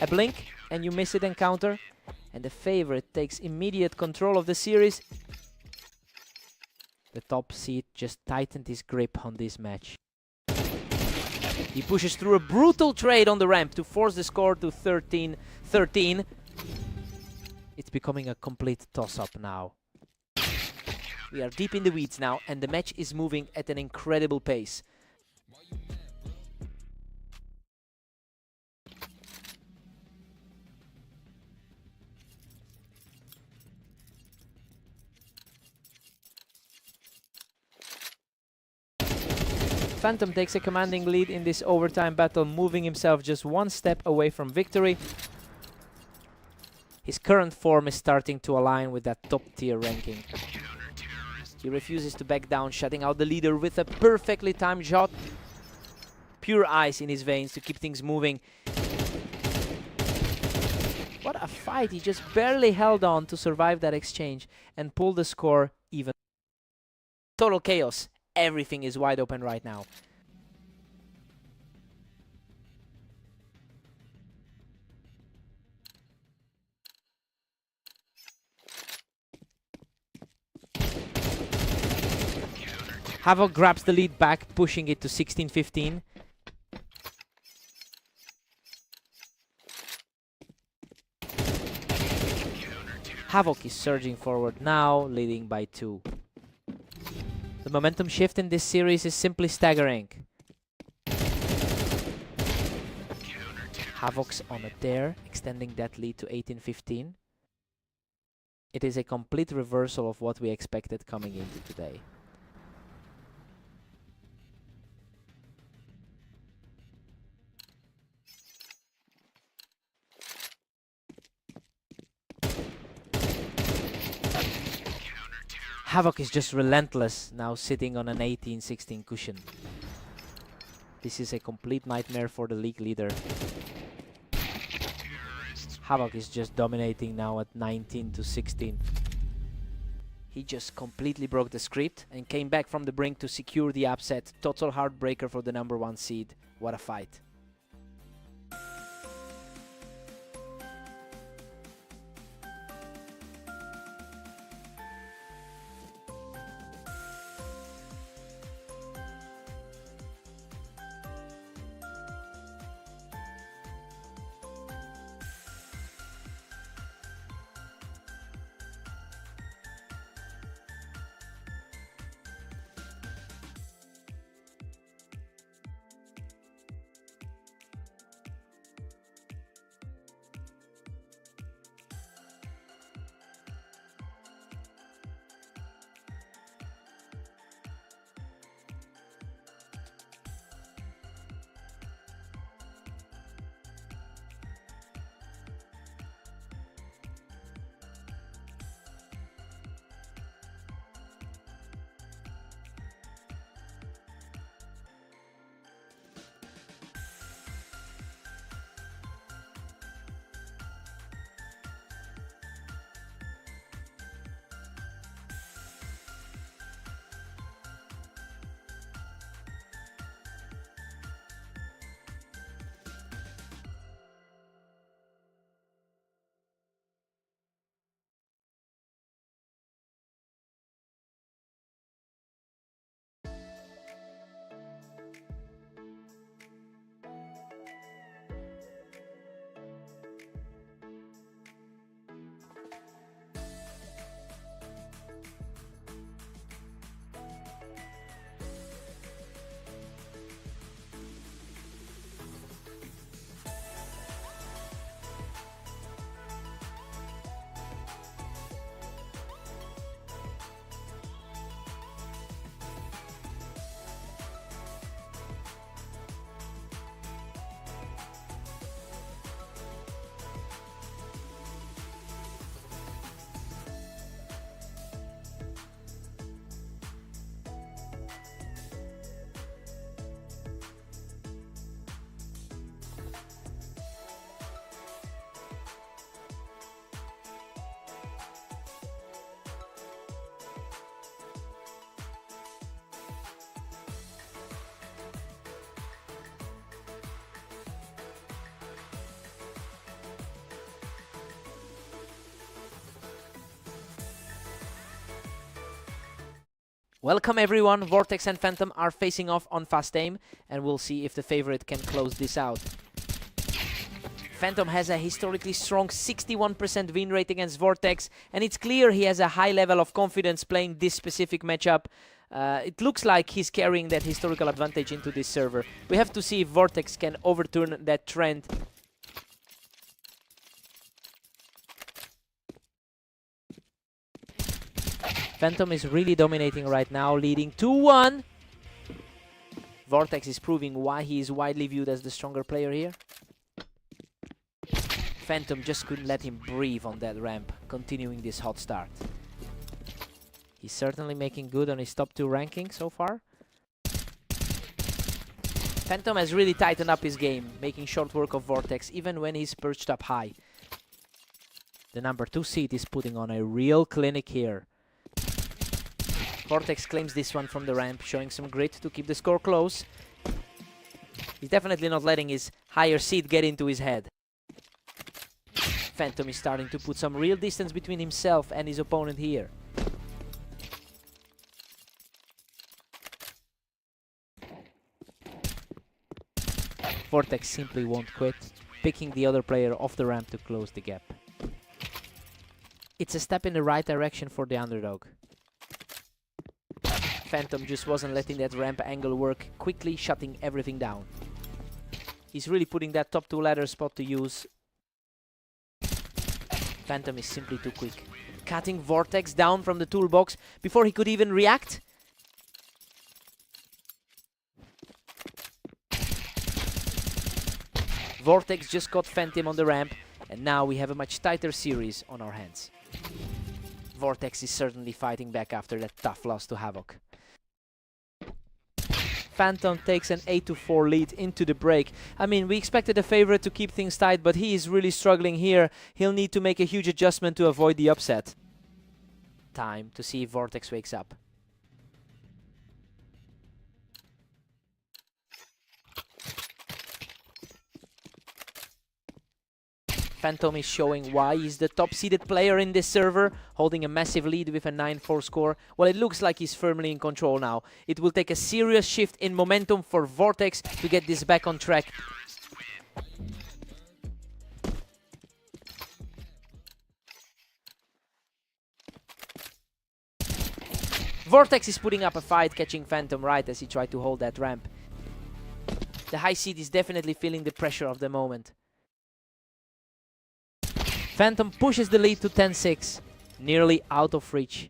A blink and you miss it encounter, and the favorite takes immediate control of the series. The top seed just tightened his grip on this match. He pushes through a brutal trade on the ramp to force the score to 13-13. It's becoming a complete toss-up now. We are deep in the weeds now, and the match is moving at an incredible pace. Phantom takes a commanding lead in this overtime battle, moving himself just one step away from victory. His current form is starting to align with that top-tier ranking. He refuses to back down, shutting out the leader with a perfectly timed shot. Pure ice in his veins to keep things moving. What a fight! He just barely held on to survive that exchange and pull the score even. Total chaos. Everything is wide open right now. Havoc grabs the lead back, pushing it to 16-15. Havoc is surging forward now, leading by 2. The momentum shift in this series is simply staggering. Havoc's on a tear, extending that lead to 18-15. It is a complete reversal of what we expected coming into today. Havoc is just relentless, now sitting on an 18-16 cushion. This is a complete nightmare for the league leader. Havoc is just dominating now at 19-16. He just completely broke the script and came back from the brink to secure the upset. Total heartbreaker for the #1 seed. What a fight. Welcome everyone, Vortex and Phantom are facing off on fast aim, and we'll see if the favorite can close this out. Phantom has a historically strong 61% win rate against Vortex, and it's clear he has a high level of confidence playing this specific matchup. It looks like he's carrying that historical advantage into this server. We have to see if Vortex can overturn that trend. Phantom is really dominating right now, leading 2-1. Vortex is proving why he is widely viewed as the stronger player here. Phantom just couldn't let him breathe on that ramp, continuing this hot start. He's certainly making good on his top 2 ranking so far. Phantom has really tightened up his game, making short work of Vortex even when he's perched up high. The number 2 seed is putting on a real clinic here. Vortex claims this one from the ramp, showing some grit to keep the score close. He's definitely not letting his higher seed get into his head. Phantom is starting to put some real distance between himself and his opponent here. Vortex simply won't quit, picking the other player off the ramp to close the gap. It's a step in the right direction for the underdog. Phantom just wasn't letting that ramp angle work, quickly shutting everything down. He's really putting that top 2 ladder spot to use. Phantom is simply too quick, cutting Vortex down from the toolbox before he could even react. Vortex just got Phantom on the ramp, and now we have a much tighter series on our hands. Vortex is certainly fighting back after that tough loss to Havoc. Phantom takes an 8-4 lead into the break. I mean, we expected the favorite to keep things tight, but he is really struggling here. He'll need to make a huge adjustment to avoid the upset. Time to see if Vortex wakes up. Phantom is showing why he's the top-seeded player in this server, holding a massive lead with a 9-4 score. Well, it looks like he's firmly in control now. It will take a serious shift in momentum for Vortex to get this back on track. Vortex is putting up a fight, catching Phantom right as he tried to hold that ramp. The high seed is definitely feeling the pressure of the moment. Phantom pushes the lead to 10-6, nearly out of reach.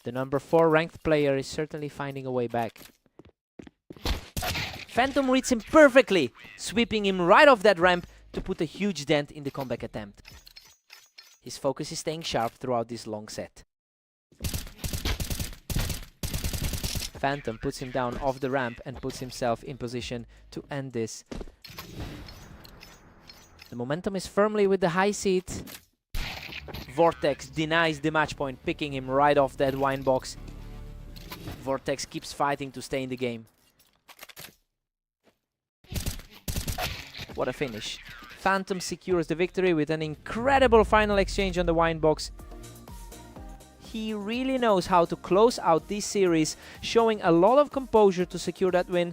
The number 4 ranked player is certainly finding a way back. Phantom reads him perfectly, sweeping him right off that ramp to put a huge dent in the comeback attempt. His focus is staying sharp throughout this long set. Phantom puts him down off the ramp and puts himself in position to end this. The momentum is firmly with the high seed. Vortex denies the match point, picking him right off that wine box. Vortex keeps fighting to stay in the game. What a finish. Phantom secures the victory with an incredible final exchange on the wine box. He really knows how to close out this series, showing a lot of composure to secure that win.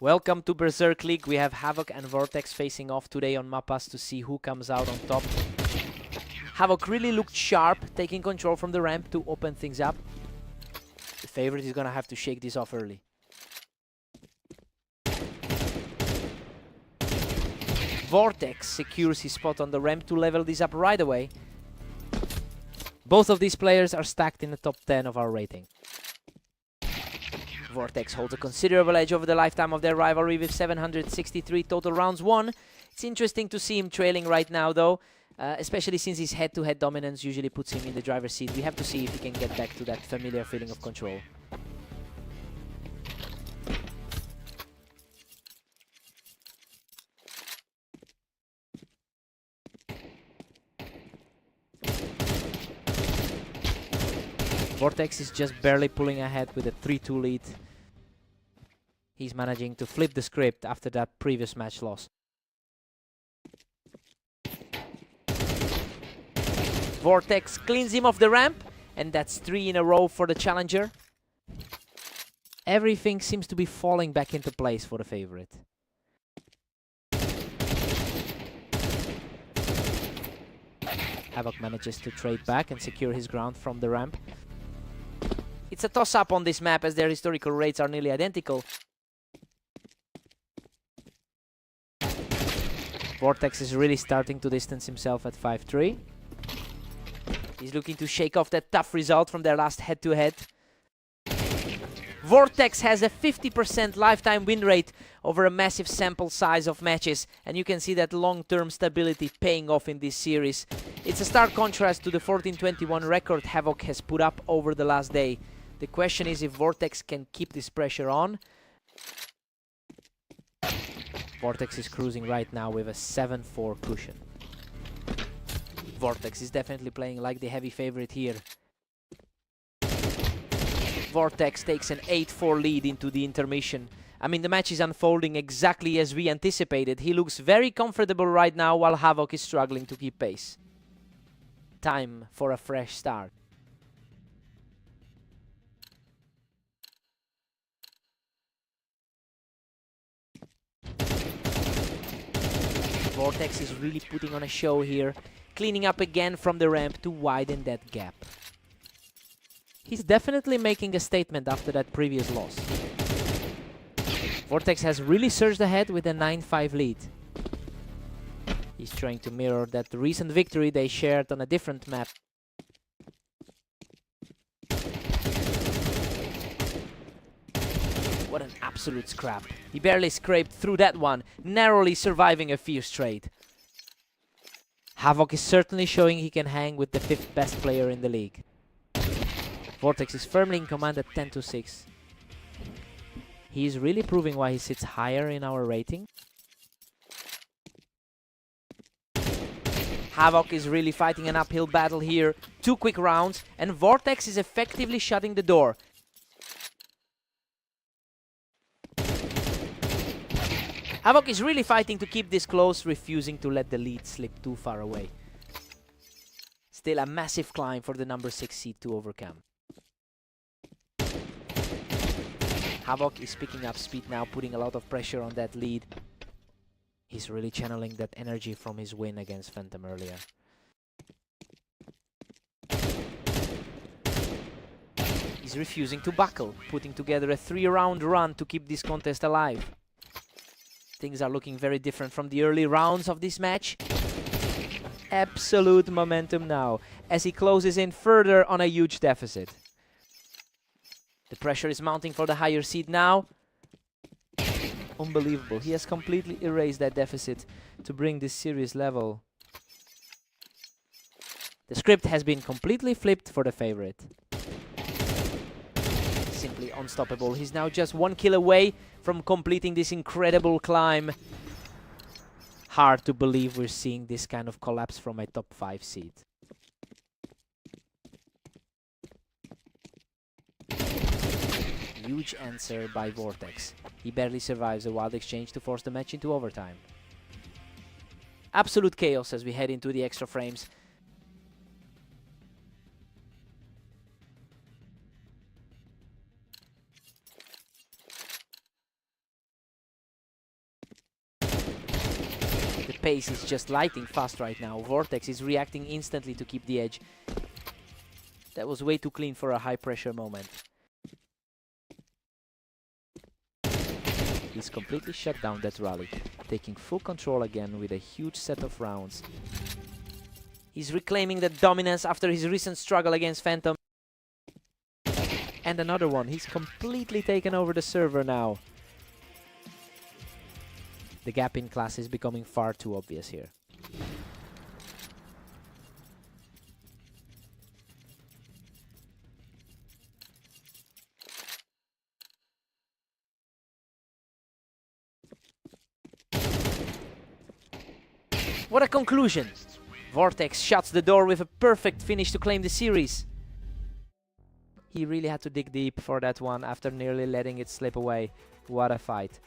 Welcome to Berserk League. We have Havoc and Vortex facing off today on Mapas to see who comes out on top. Havoc really looked sharp, taking control from the ramp to open things up. The favorite is gonna have to shake this off early. Vortex secures his spot on the ramp to level this up right away. Both of these players are stacked in the top 10 of our rating. Vortex holds a considerable edge over the lifetime of their rivalry with 763 total rounds won. It's interesting to see him trailing right now though, especially since his head-to-head dominance usually puts him in the driver's seat. We have to see if he can get back to that familiar feeling of control. Vortex is just barely pulling ahead with a 3-2 lead. He's managing to flip the script after that previous match loss. Vortex cleans him off the ramp, and that's 3 in a row for the challenger. Everything seems to be falling back into place for the favorite. Havoc manages to trade back and secure his ground from the ramp. It's a toss-up on this map as their historical rates are nearly identical. Vortex is really starting to distance himself at 5-3. He's looking to shake off that tough result from their last head-to-head. Vortex has a 50% lifetime win rate over a massive sample size of matches, and you can see that long-term stability paying off in this series. It's a stark contrast to the 14-21 record Havoc has put up over the last day. The question is if Vortex can keep this pressure on. Vortex is cruising right now with a 7-4 cushion. Vortex is definitely playing like the heavy favorite here. Vortex takes an 8-4 lead into the intermission. I mean, the match is unfolding exactly as we anticipated. He looks very comfortable right now while Havoc is struggling to keep pace. Time for a fresh start. Vortex is really putting on a show here, cleaning up again from the ramp to widen that gap. He's definitely making a statement after that previous loss. Vortex has really surged ahead with a 9-5 lead. He's trying to mirror that recent victory they shared on a different map. What an absolute scrap. He barely scraped through that one, narrowly surviving a fierce trade. Havoc is certainly showing he can hang with the 5th best player in the league. Vortex is firmly in command at 10-6. He is really proving why he sits higher in our rating. Havoc is really fighting an uphill battle here. 2 quick rounds, and Vortex is effectively shutting the door. Havoc is really fighting to keep this close, refusing to let the lead slip too far away. Still a massive climb for the number 6 seed to overcome. Havoc is picking up speed now, putting a lot of pressure on that lead. He's really channeling that energy from his win against Phantom earlier. He's refusing to buckle, putting together a 3-round run to keep this contest alive. Things are looking very different from the early rounds of this match. Absolute momentum now, as he closes in further on a huge deficit. The pressure is mounting for the higher seed now. Unbelievable. He has completely erased that deficit to bring this series level. The script has been completely flipped for the favorite. Simply unstoppable. He's now just 1 kill away from completing this incredible climb. Hard to believe we're seeing this kind of collapse from a top 5 seed. Huge answer by Vortex. He barely survives a wild exchange to force the match into overtime. Absolute chaos as we head into the extra frames. pace is just lighting fast right now. Vortex is reacting instantly to keep the edge. That was way too clean for a high-pressure moment. He's completely shut down that rally, taking full control again with a huge set of rounds. He's reclaiming the dominance after his recent struggle against Phantom. And another one. He's completely taken over the server now. The gap in class is becoming far too obvious here. What a conclusion! Vortex shuts the door with a perfect finish to claim the series. He really had to dig deep for that one after nearly letting it slip away. What a fight.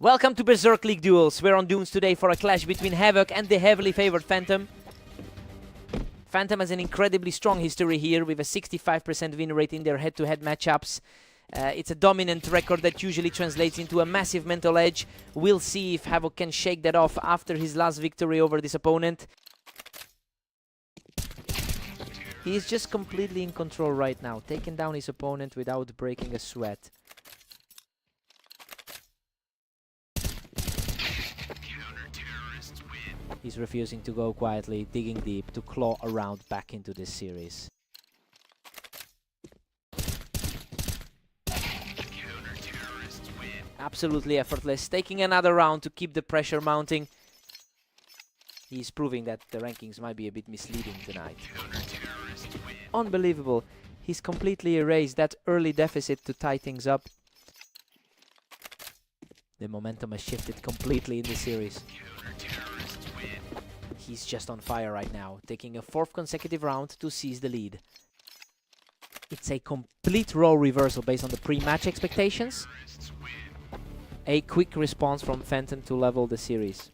Welcome to Berserk League Duels. We're on Dunes today for a clash between Havoc and the heavily favored Phantom. Phantom has an incredibly strong history here with a 65% win rate in their head-to-head matchups. It's a dominant record that usually translates into a massive mental edge. We'll see if Havoc can shake that off after his last victory over this opponent. He is just completely in control right now, taking down his opponent without breaking a sweat. He's refusing to go quietly, digging deep to claw around back into this series. Absolutely effortless, taking another round to keep the pressure mounting. He's proving that the rankings might be a bit misleading tonight. Unbelievable. He's completely erased that early deficit to tie things up. The momentum has shifted completely in the series. He's just on fire right now, taking a 4th consecutive round to seize the lead. It's a complete role reversal based on the pre-match expectations. A quick response from Phantom to level the series.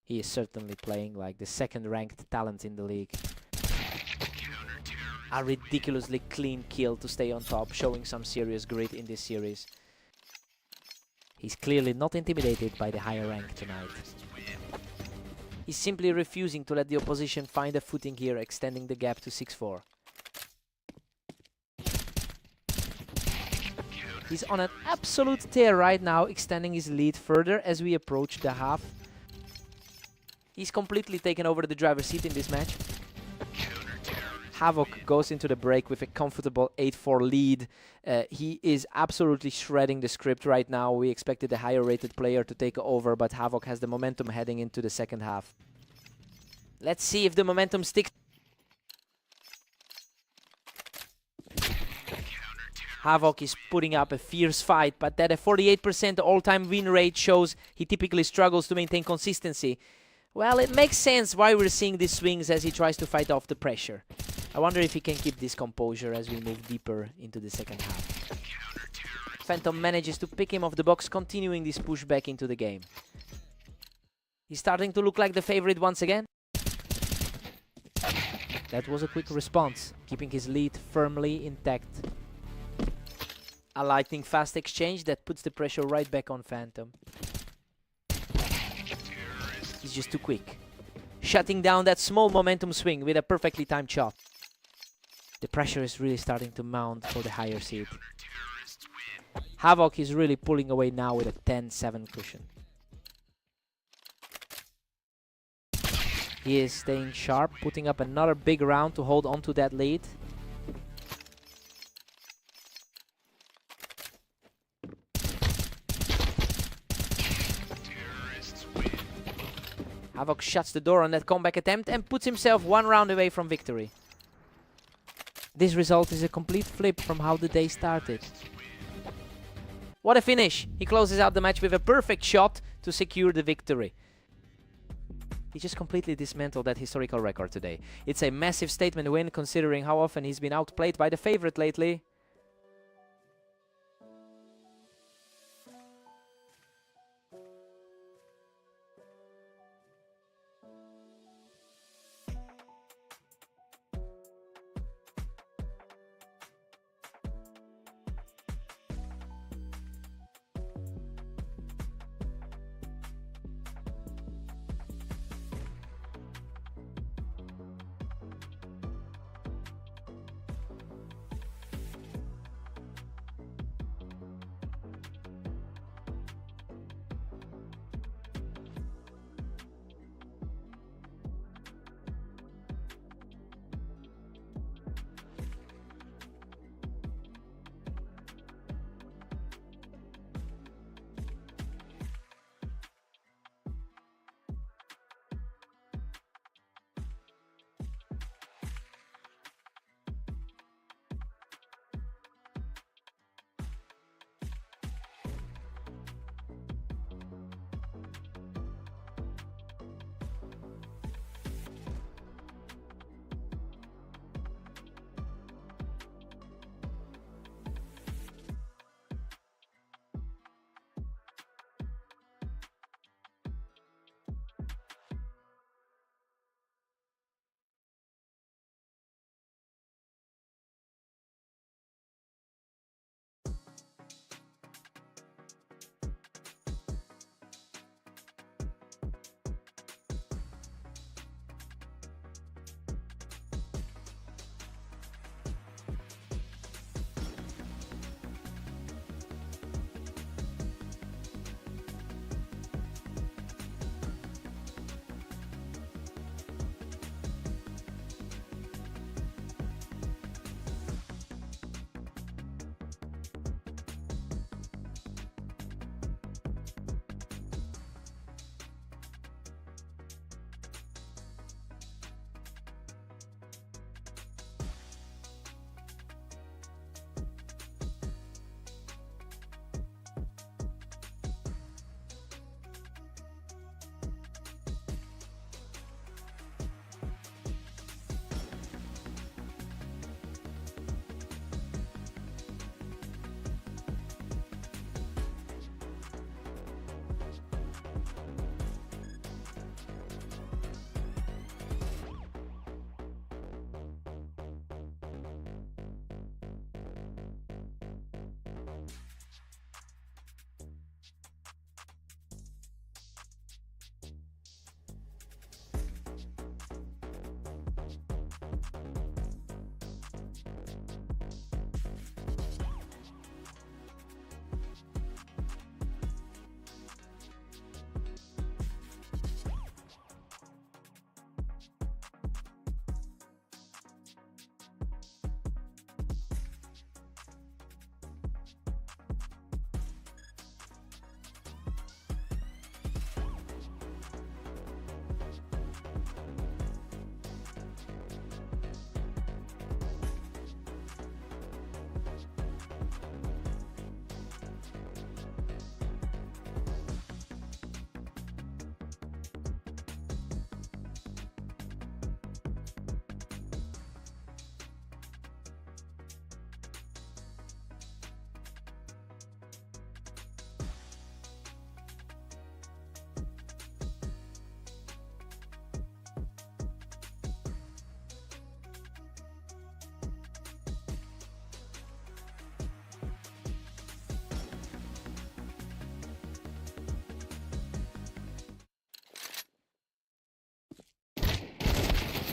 He is certainly playing like the 2nd ranked talent in the league. A ridiculously clean kill to stay on top, showing some serious grit in this series. He's clearly not intimidated by the higher rank tonight. He's simply refusing to let the opposition find a footing here, extending the gap to 6-4. He's on an absolute tear right now, extending his lead further as we approach the half. He's completely taken over the driver's seat in this match. Havoc goes into the break with a comfortable 8-4 lead. He is absolutely shredding the script right now. We expected a higher rated player to take over, but Havoc has the momentum heading into the 2nd half. Let's see if the momentum sticks. Havoc is putting up a fierce fight, but that a 48% all-time win rate shows he typically struggles to maintain consistency. Well, it makes sense why we're seeing these swings as he tries to fight off the pressure. I wonder if he can keep this composure as we move deeper into the 2nd half. Phantom manages to pick him off the box, continuing this push back into the game. He's starting to look like the favorite once again. That was a quick response, keeping his lead firmly intact. A lightning fast exchange that puts the pressure right back on Phantom. He's just too quick, shutting down that small momentum swing with a perfectly timed shot. The pressure is really starting to mount for the higher seed. Havoc is really pulling away now with a 10-7 cushion. He is staying sharp, putting up another big round to hold on to that lead. Havoc shuts the door on that comeback attempt and puts himself 1 round away from victory. This result is a complete flip from how the day started. What a finish! He closes out the match with a perfect shot to secure the victory. He just completely dismantled that historical record today. It's a massive statement win considering how often he's been outplayed by the favorite lately.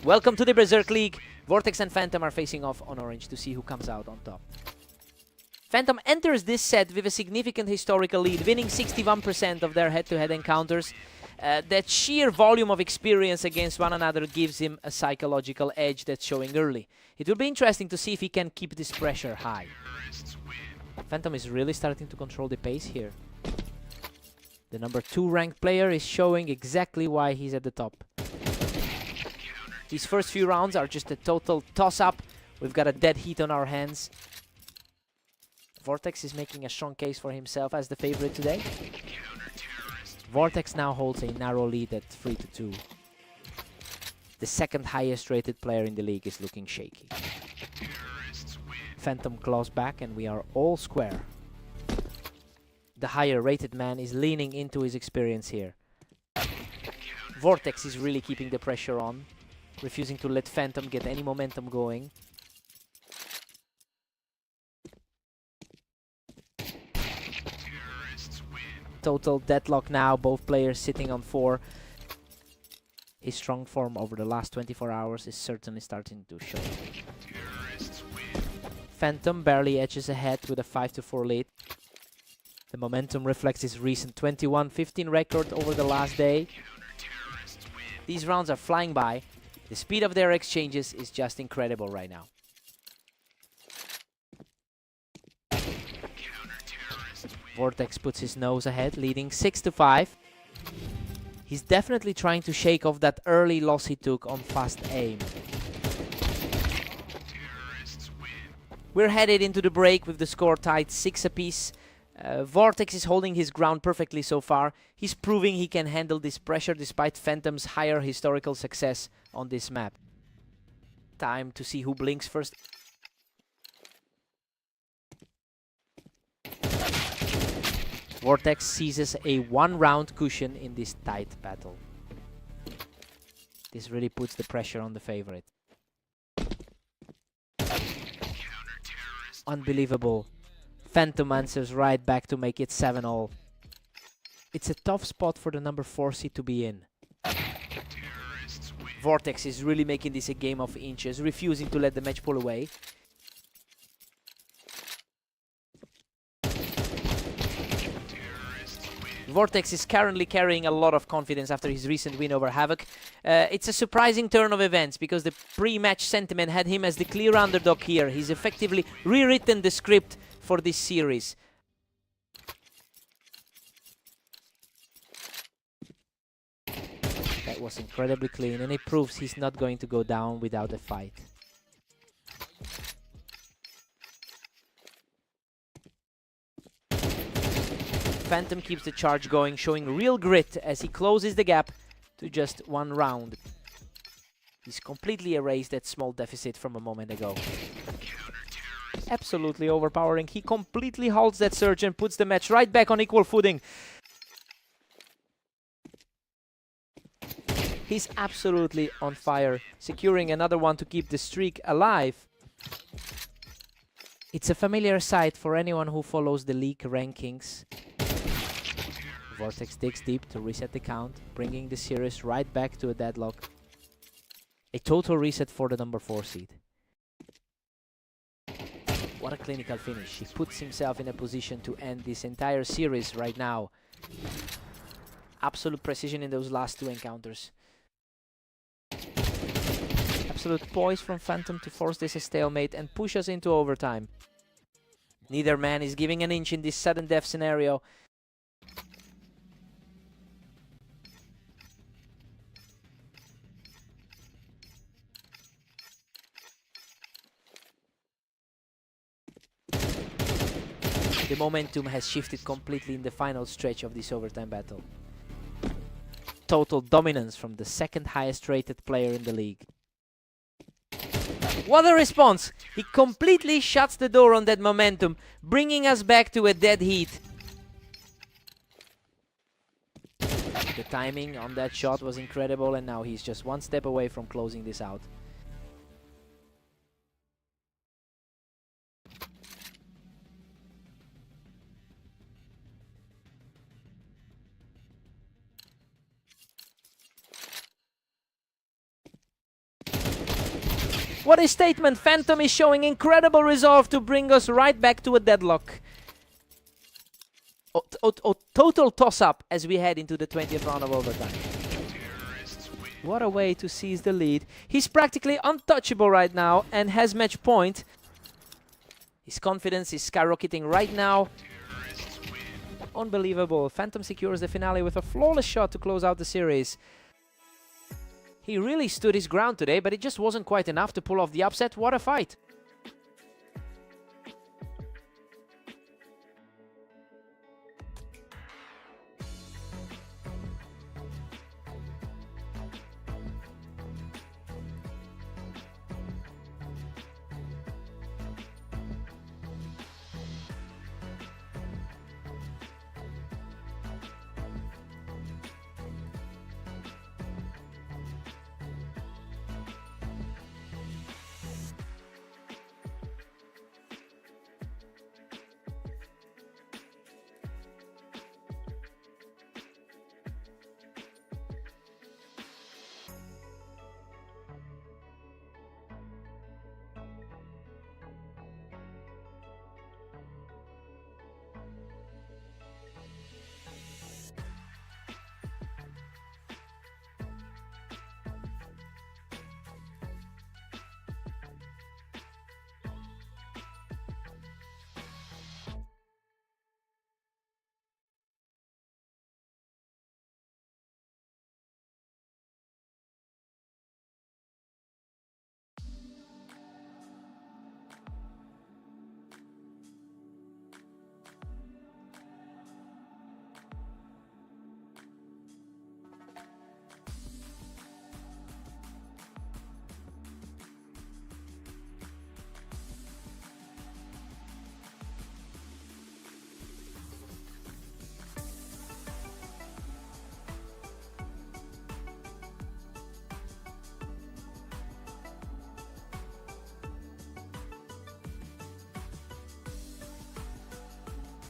Welcome to the Berserk League. Vortex and Phantom are facing off on orange to see who comes out on top. Phantom enters this set with a significant historical lead, winning 61% of their head-to-head encounters. That sheer volume of experience against one another gives him a psychological edge that's showing early. It will be interesting to see if he can keep this pressure high. Phantom is really starting to control the pace here. The number 2 ranked player is showing exactly why he's at the top. These first few rounds are just a total toss-up. We've got a dead heat on our hands. Vortex is making a strong case for himself as the favorite today. Vortex now holds a narrow lead at 3-2. The second highest rated player in the league is looking shaky. Phantom claws back and we are all square. The higher rated man is leaning into his experience here. Vortex is really keeping the pressure on, refusing to let Phantom get any momentum going. Total deadlock now, both players sitting on 4. His strong form over the last 24 hours is certainly starting to show. Phantom barely edges ahead with a 5-4 lead. The momentum reflects his recent 21-15 record over the last day. These rounds are flying by. The speed of their exchanges is just incredible right now. Vortex puts his nose ahead, leading 6-5. He's definitely trying to shake off that early loss he took on fast aim. We're headed into the break with the score tied 6 apiece. Vortex is holding his ground perfectly so far. He's proving he can handle this pressure despite Phantom's higher historical success on this map. Time to see who blinks first. Vortex seizes a 1-round cushion in this tight battle. This really puts the pressure on the favorite. Unbelievable. Phantom answers right back to make it 7-all. It's a tough spot for the number 4 seed to be in. Vortex is really making this a game of inches, refusing to let the match pull away. Vortex is currently carrying a lot of confidence after his recent win over Havoc. It's a surprising turn of events because the pre-match sentiment had him as the clear underdog here. He's effectively rewritten the script for this series. That was incredibly clean, and it proves he's not going to go down without a fight. Phantom keeps the charge going, showing real grit as he closes the gap to just 1 round. He's completely erased that small deficit from a moment ago. Absolutely overpowering. He completely halts that surge and puts the match right back on equal footing. He's absolutely on fire, securing another one to keep the streak alive. It's a familiar sight for anyone who follows the league rankings. Vortex digs deep to reset the count, bringing the series right back to a deadlock. A total reset for the number 4 seed. What a clinical finish. He puts himself in a position to end this entire series right now. Absolute precision in those last two encounters. Absolute poise from Phantom to force this a stalemate and push us into overtime. Neither man is giving an inch in this sudden death scenario. The momentum has shifted completely in the final stretch of this overtime battle. Total dominance from the second highest rated player in the league. What a response! He completely shuts the door on that momentum, bringing us back to a dead heat. The timing on that shot was incredible, and now he's just one step away from closing this out. What a statement! Phantom is showing incredible resolve to bring us right back to a deadlock. Total toss-up as we head into the 20th round of overtime. What a way to seize the lead. He's practically untouchable right now and has match point. His confidence is skyrocketing right now. Unbelievable. Phantom secures the finale with a flawless shot to close out the series. He really stood his ground today, but it just wasn't quite enough to pull off the upset. What a fight!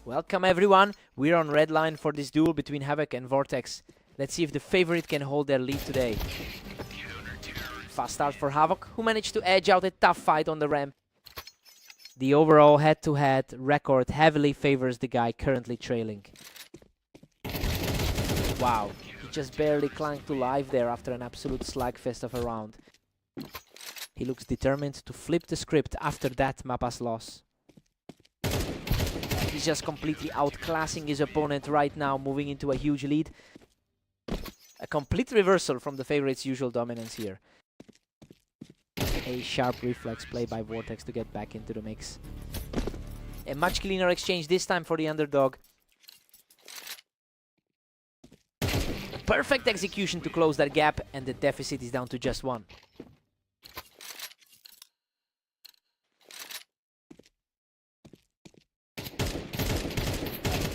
Welcome everyone, we're on red line for this duel between Havoc and Vortex. Let's see if the favorite can hold their lead today. Fast start for Havoc, who managed to edge out a tough fight on the ramp. The overall head-to-head record heavily favors the guy currently trailing. Wow, he just barely clung to life there after an absolute slugfest of a round. He looks determined to flip the script after that Mappa's loss. He's just completely outclassing his opponent right now, moving into a huge lead. A complete reversal from the favorite's usual dominance here. A sharp reflex play by Vortex to get back into the mix. A much cleaner exchange this time for the underdog. Perfect execution to close that gap, and the deficit is down to just one.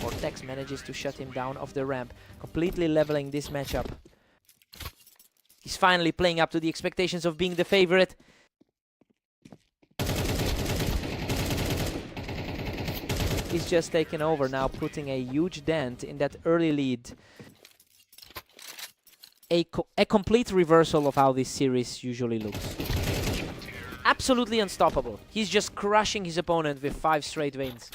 Vortex manages to shut him down off the ramp, completely leveling this matchup. He's finally playing up to the expectations of being the favorite. He's just taken over now, putting a huge dent in that early lead. A complete reversal of how this series usually looks. absolutely unstoppable. He's just crushing his opponent with 5 straight wins.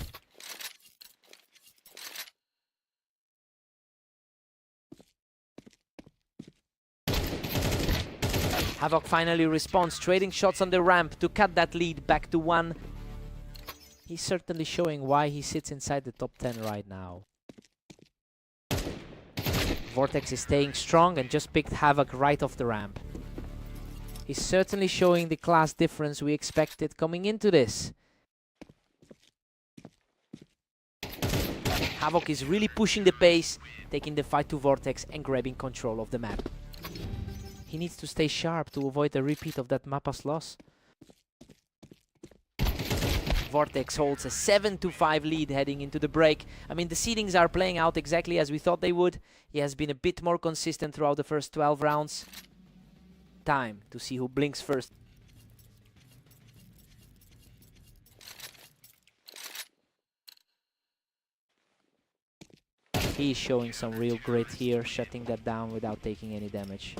Havoc finally responds, trading shots on the ramp to cut that lead back to 1. He's certainly showing why he sits inside the top 10 right now. Vortex is staying strong and just picked Havoc right off the ramp. He's certainly showing the class difference we expected coming into this. Havoc is really pushing the pace, taking the fight to Vortex and grabbing control of the map. He needs to stay sharp to avoid a repeat of that Mappa's loss. Vortex holds a 7-5 lead heading into the break. I mean, the seedings are playing out exactly as we thought they would. He has been a bit more consistent throughout the first 12 rounds. Time to see who blinks first. He's showing some real grit here, shutting that down without taking any damage.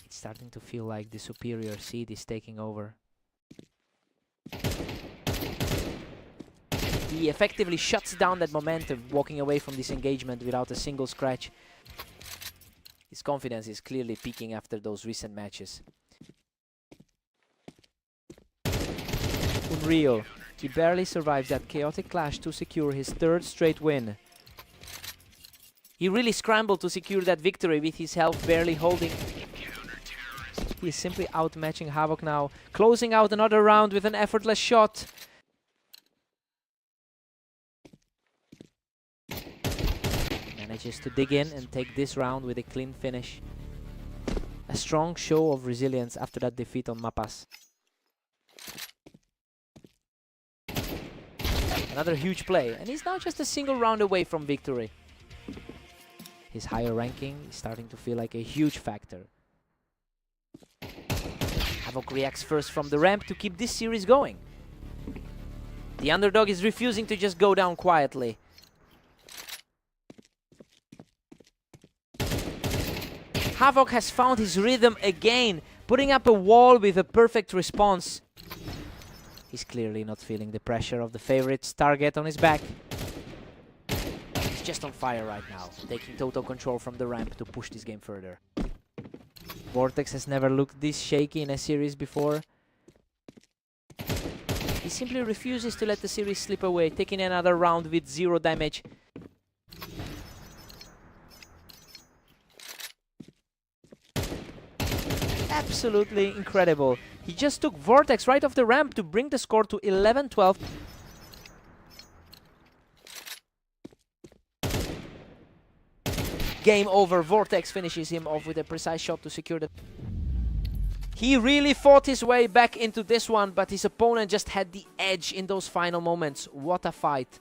It's starting to feel like the superior seed is taking over. He effectively shuts down that momentum, walking away from this engagement without a single scratch. His confidence is clearly peaking after those recent matches. Unreal. He barely survives that chaotic clash to secure his 3rd straight win. He really scrambled to secure that victory with his health barely holding. He is simply outmatching Havoc now, closing out another round with an effortless shot. Manages to dig in and take this round with a clean finish. A strong show of resilience after that defeat on Mappas. Another huge play, and he's now just a single round away from victory. His higher ranking is starting to feel like a huge factor. Havoc reacts first from the ramp to keep this series going. The underdog is refusing to just go down quietly. Havoc has found his rhythm again, putting up a wall with a perfect response. He's clearly not feeling the pressure of the favorite's target on his back. He's just on fire right now, taking total control from the ramp to push this game further. Vortex has never looked this shaky in a series before. He simply refuses to let the series slip away, taking another round with 0 damage. Absolutely incredible. He just took Vortex right off the ramp to bring the score to 11-12. Game over. Vortex finishes him off with a precise shot to secure the... He really fought his way back into this one, but his opponent just had the edge in those final moments. What a fight.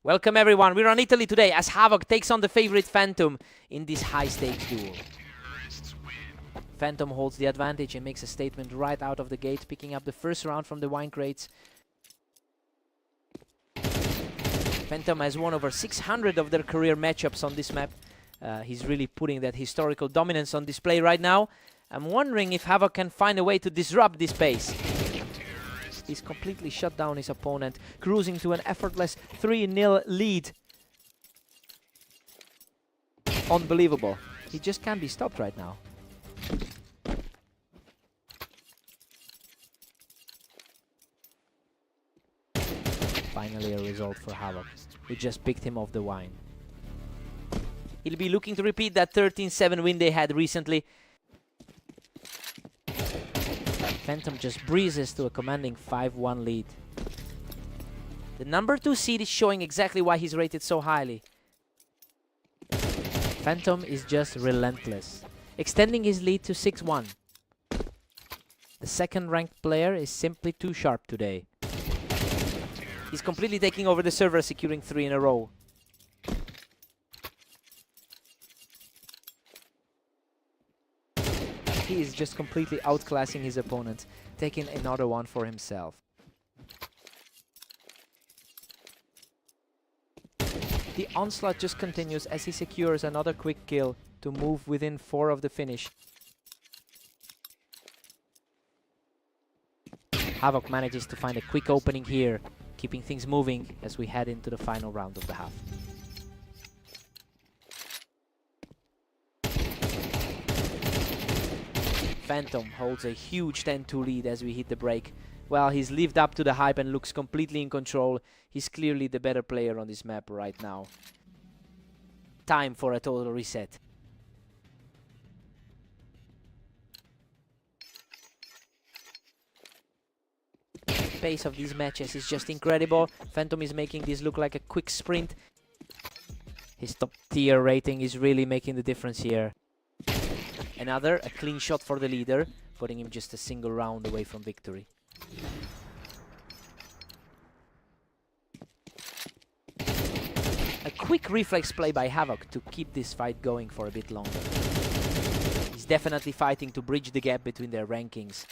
Welcome everyone, we're on Italy today as Havoc takes on the favorite Phantom in this high-stakes duel. Phantom holds the advantage and makes a statement right out of the gate, picking up the first round from the wine crates. Phantom has won over 600 of their career matchups on this map. He's really putting that historical dominance on display right now. I'm wondering if Havoc can find a way to disrupt this pace. He's completely shut down his opponent, cruising to an effortless 3-0 lead. Unbelievable. He just can't be stopped right now. Finally a result for Havoc, who just picked him off the wine. He'll be looking to repeat that 13-7 win they had recently. Phantom just breezes to a commanding 5-1 lead. The number 2 seed is showing exactly why he's rated so highly. Phantom is just relentless, extending his lead to 6-1. The second ranked player is simply too sharp today. He's completely taking over the server, securing 3 in a row. He is just completely outclassing his opponent, taking another one for himself. The onslaught just continues as he secures another quick kill to move within 4 of the finish. Havoc manages to find a quick opening here, keeping things moving as we head into the final round of the half. Phantom holds a huge 10-2 lead as we hit the break. Well, he's lived up to the hype and looks completely in control. He's clearly the better player on this map right now. Time for a total reset. Pace of these matches is just incredible. Phantom is making this look like a quick sprint. His top tier rating is really making the difference here. A clean shot for the leader, putting him just a single round away from victory. A quick reflex play by Havoc to keep this fight going for a bit longer. He's definitely fighting to bridge the gap between their rankings.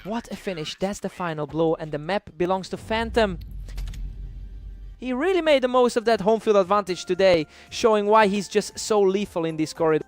What a finish, that's the final blow, and the map belongs to Phantom. He really made the most of that home field advantage today, showing why he's just so lethal in this corridor.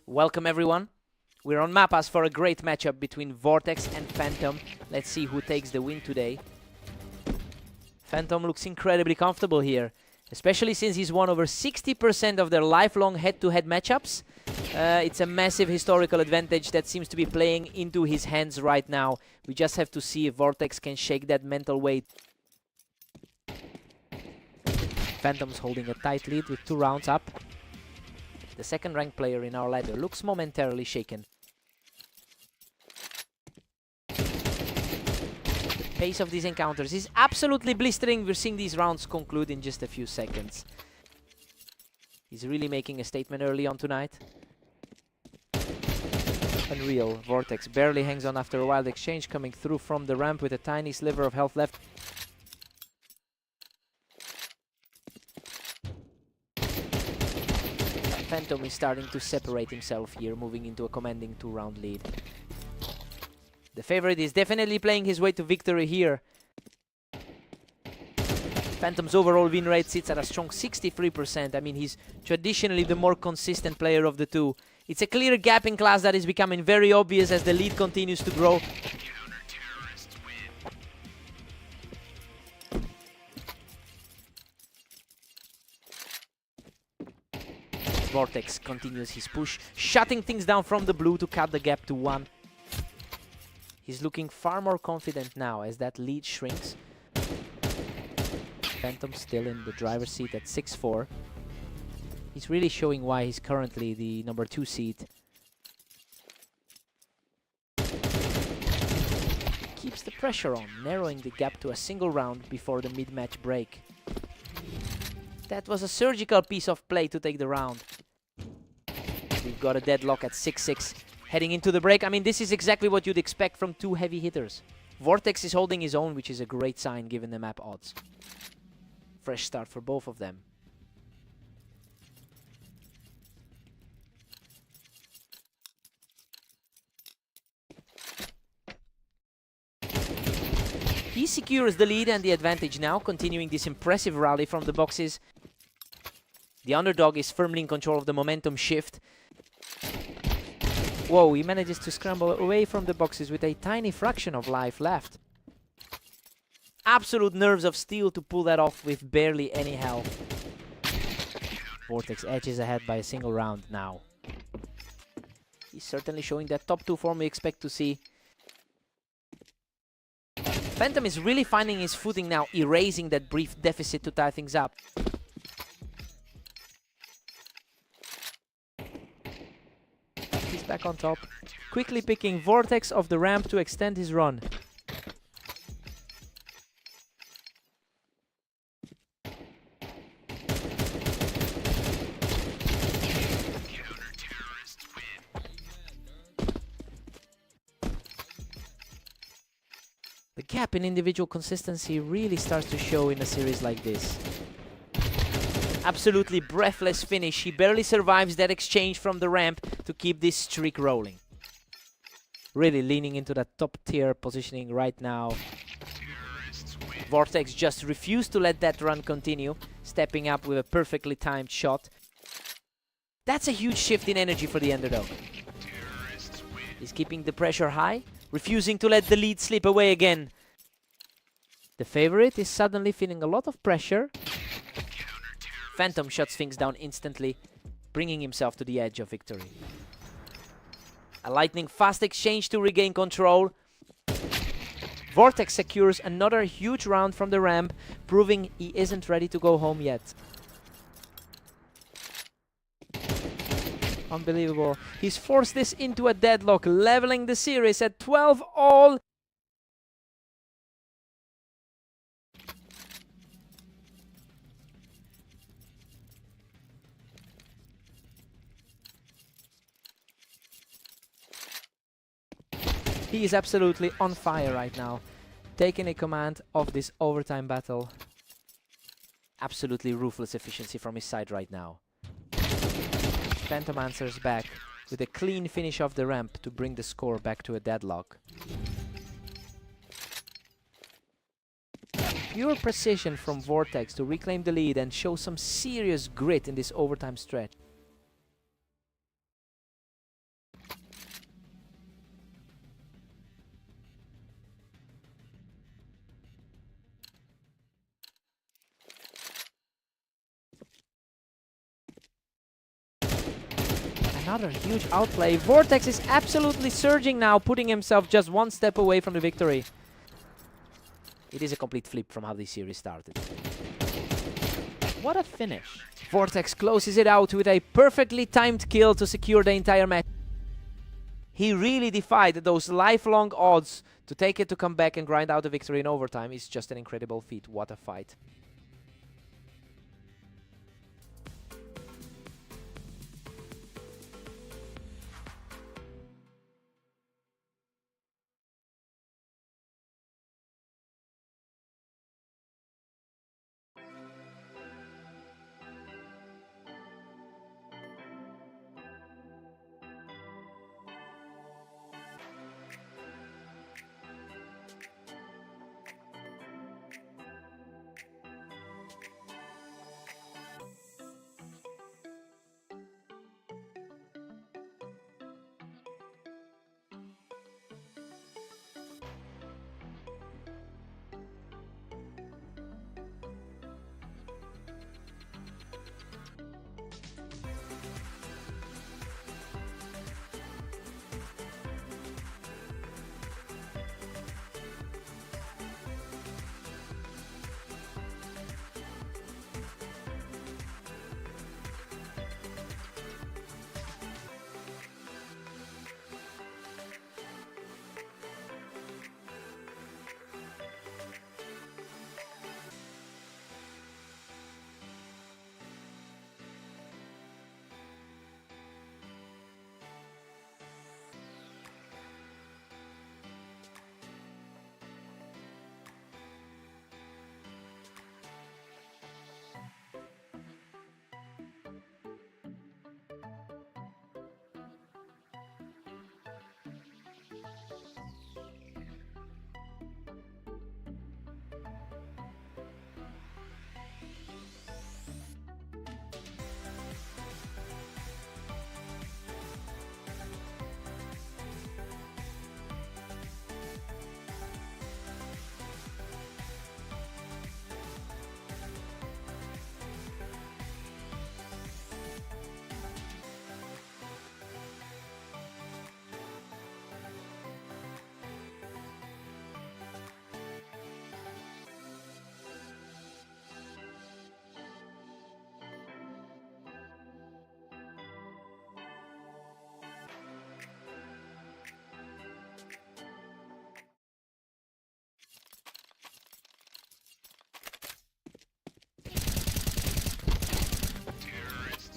Welcome everyone. We're on Mapas for a great matchup between Vortex and Phantom. Let's see who takes the win today. Phantom looks incredibly comfortable here, especially since he's won over 60% of their lifelong head-to-head matchups. It's a massive historical advantage that seems to be playing into his hands right now. We just have to see if Vortex can shake that mental weight. Phantom's holding a tight lead with 2 rounds up. The second ranked player in our ladder looks momentarily shaken. The pace of these encounters is absolutely blistering. We're seeing these rounds conclude in just a few seconds. He's really making a statement early on tonight. Unreal. Vortex barely hangs on after a wild exchange coming through from the ramp with a tiny sliver of health left. Phantom is starting to separate himself here, moving into a commanding 2-round lead. The favorite is definitely playing his way to victory here. Phantom's overall win rate sits at a strong 63%. I mean, he's traditionally the more consistent player of the two. It's a clear gap in class that is becoming very obvious as the lead continues to grow. Vortex continues his push, shutting things down from the blue to cut the gap to 1. He's looking far more confident now as that lead shrinks. Phantom still in the driver's seat at 6-4. He's really showing why he's currently the number 2 seed. Keeps the pressure on, narrowing the gap to a single round before the mid-match break. That was a surgical piece of play to take the round. We've got a deadlock at 6-6. Heading into the break, I mean, this is exactly what you'd expect from 2 heavy hitters. Vortex is holding his own, which is a great sign given the map odds. Fresh start for both of them. He secures the lead and the advantage now, continuing this impressive rally from the boxes. The underdog is firmly in control of the momentum shift. Whoa, he manages to scramble away from the boxes with a tiny fraction of life left. Absolute nerves of steel to pull that off with barely any health. Vortex edges ahead by a single round now. He's certainly showing that top 2 form we expect to see. Phantom is really finding his footing now, erasing that brief deficit to tie things up. He's back on top, quickly picking Vortex off the ramp to extend his run. The gap in individual consistency really starts to show in a series like this. Absolutely breathless finish. He barely survives that exchange from the ramp to keep this streak rolling. Really leaning into that top tier positioning right now. Vortex just refused to let that run continue, stepping up with a perfectly timed shot. That's a huge shift in energy for the underdog. He's keeping the pressure high, refusing to let the lead slip away again. The favorite is suddenly feeling a lot of pressure. Phantom shuts things down instantly, bringing himself to the edge of victory. A lightning fast exchange to regain control. Vortex secures another huge round from the ramp, proving he isn't ready to go home yet. Unbelievable. He's forced this into a deadlock, leveling the series at 12-all. He is absolutely on fire right now, taking a command of this overtime battle. Absolutely ruthless efficiency from his side right now. Phantom answers back with a clean finish off the ramp to bring the score back to a deadlock. Pure precision from Vortex to reclaim the lead and show some serious grit in this overtime stretch. Another huge outplay. Vortex is absolutely surging now, putting himself just one step away from the victory. It is a complete flip from how this series started. What a finish. Vortex closes it out with a perfectly timed kill to secure the entire match. He really defied those lifelong odds. To take it to come back and grind out a victory in overtime is just an incredible feat. What a fight.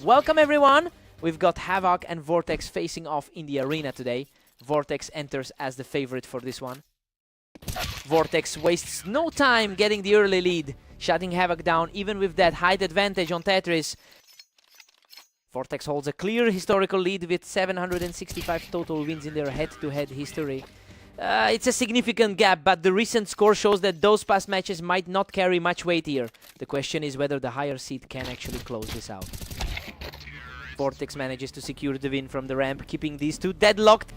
Welcome everyone! We've got Havoc and Vortex facing off in the arena today. Vortex enters as the favorite for this one. Vortex wastes no time getting the early lead, shutting Havoc down even with that height advantage on Tetris. Vortex holds a clear historical lead with 765 total wins in their head-to-head history. It's a significant gap, but the recent score shows that those past matches might not carry much weight here. The question is whether the higher seed can actually close this out. Vortex manages to secure the win from the ramp, keeping these two deadlocked.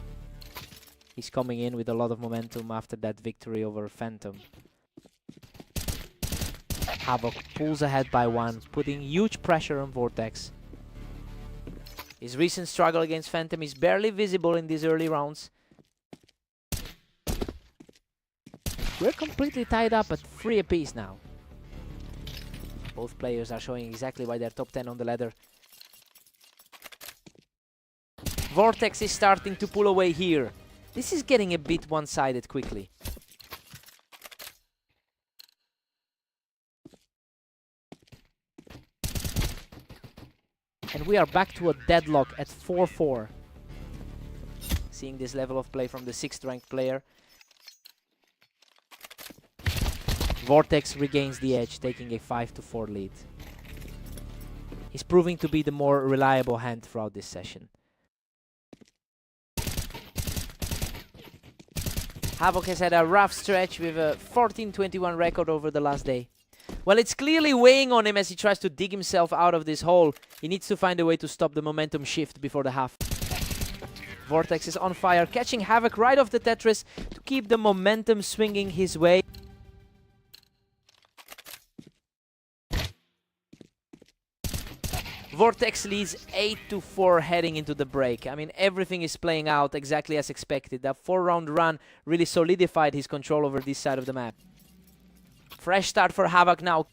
He's coming in with a lot of momentum after that victory over Phantom. Havoc pulls ahead by one, putting huge pressure on Vortex. His recent struggle against Phantom is barely visible in these early rounds. We're completely tied up at 3 apiece now. Both players are showing exactly why they're top 10 on the ladder. Vortex is starting to pull away here. This is getting a bit one-sided quickly. And we are back to a deadlock at 4-4. Seeing this level of play from the 6th ranked player. Vortex regains the edge, taking a 5-4 lead. He's proving to be the more reliable hand throughout this session. Havoc has had a rough stretch with a 14-21 record over the last day. Well, it's clearly weighing on him as he tries to dig himself out of this hole. He needs to find a way to stop the momentum shift before the half. Vortex is on fire, catching Havoc right off the Tetris to keep the momentum swinging his way. Vortex leads 8-4 heading into the break. I mean, everything is playing out exactly as expected. That 4-round run really solidified his control over this side of the map. Fresh start for Havoc now.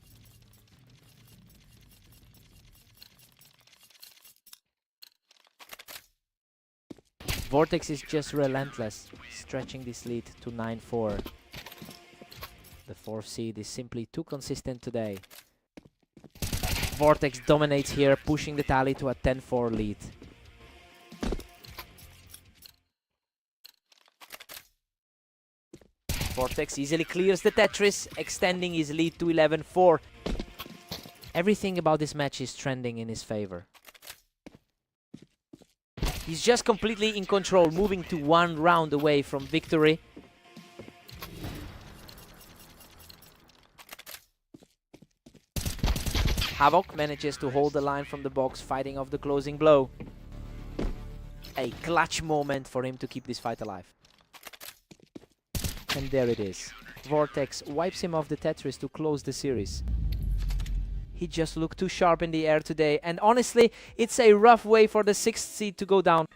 Vortex is just relentless, stretching this lead to 9-4. The 4th seed is simply too consistent today. Vortex dominates here, pushing the tally to a 10-4 lead. Vortex easily clears the Tetris, extending his lead to 11-4. Everything about this match is trending in his favor. He's just completely in control, moving to 1 round away from victory. Havoc manages to hold the line from the box, fighting off the closing blow. A clutch moment for him to keep this fight alive. And there it is. Vortex wipes him off the Tetris to close the series. He just looked too sharp in the air today, and honestly, it's a rough way for the 6th seed to go down.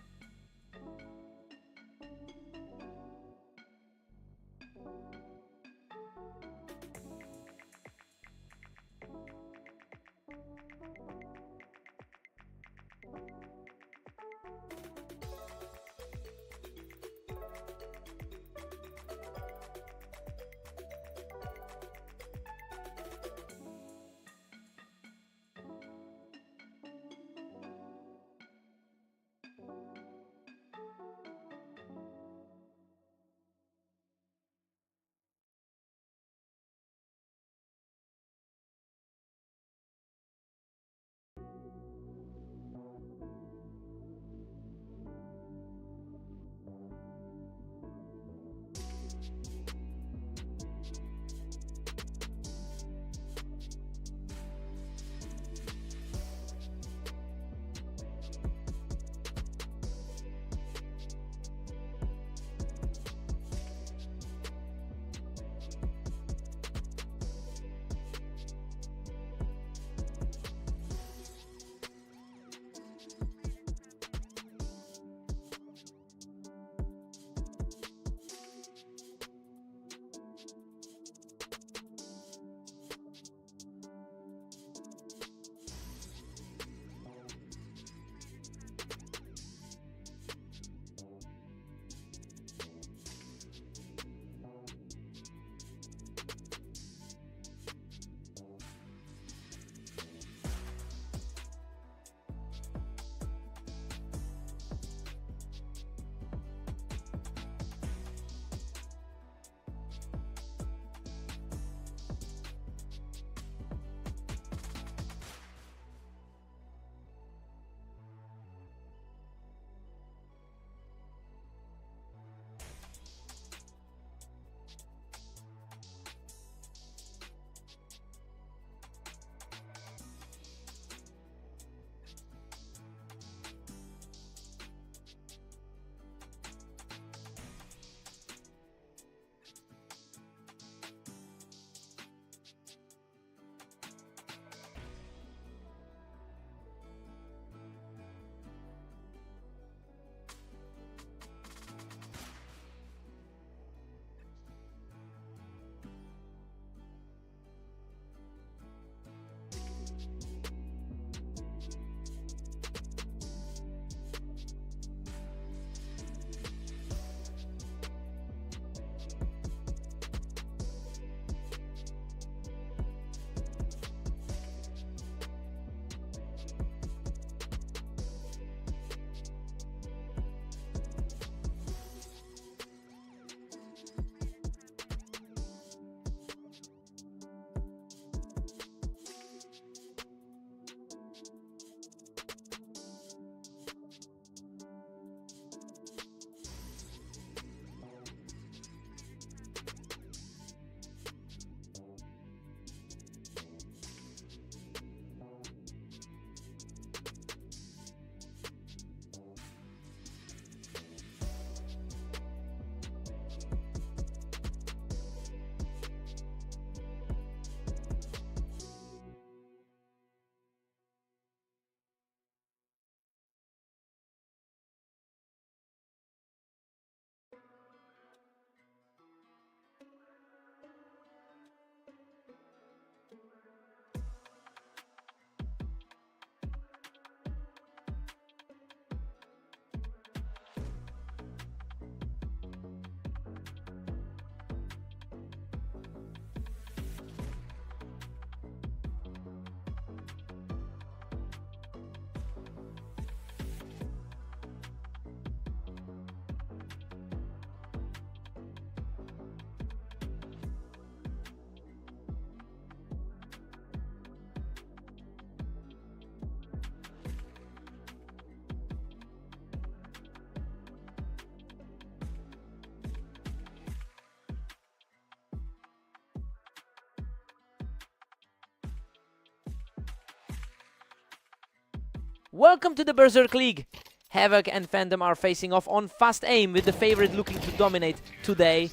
Welcome to the Berserk League! Havoc and Phantom are facing off on fast aim, with the favorite looking to dominate today.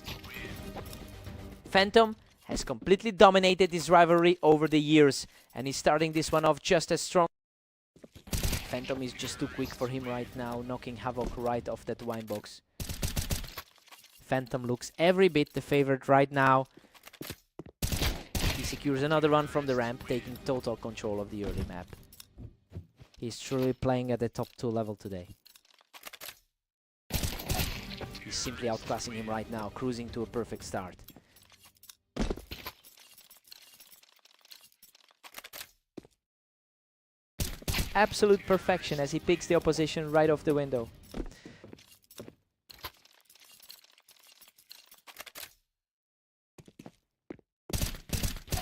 Phantom has completely dominated this rivalry over the years, and he's starting this one off just as strong. Phantom is just too quick for him right now, knocking Havoc right off that wine box. Phantom looks every bit the favorite right now. He secures another one from the ramp, taking total control of the early map. He's truly playing at the top 2 level today. He's simply outclassing him right now, cruising to a perfect start. Absolute perfection as he picks the opposition right off the window.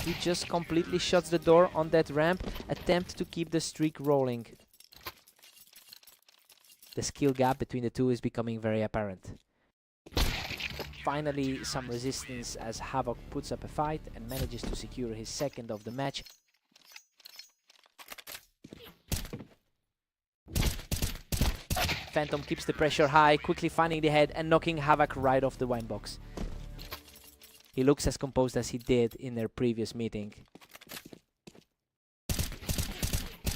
He just completely shuts the door on that ramp, attempt to keep the streak rolling. The skill gap between the two is becoming very apparent. Finally, some resistance as Havoc puts up a fight and manages to secure his second of the match. Phantom keeps the pressure high, quickly finding the head and knocking Havoc right off the wine box. He looks as composed as he did in their previous meeting.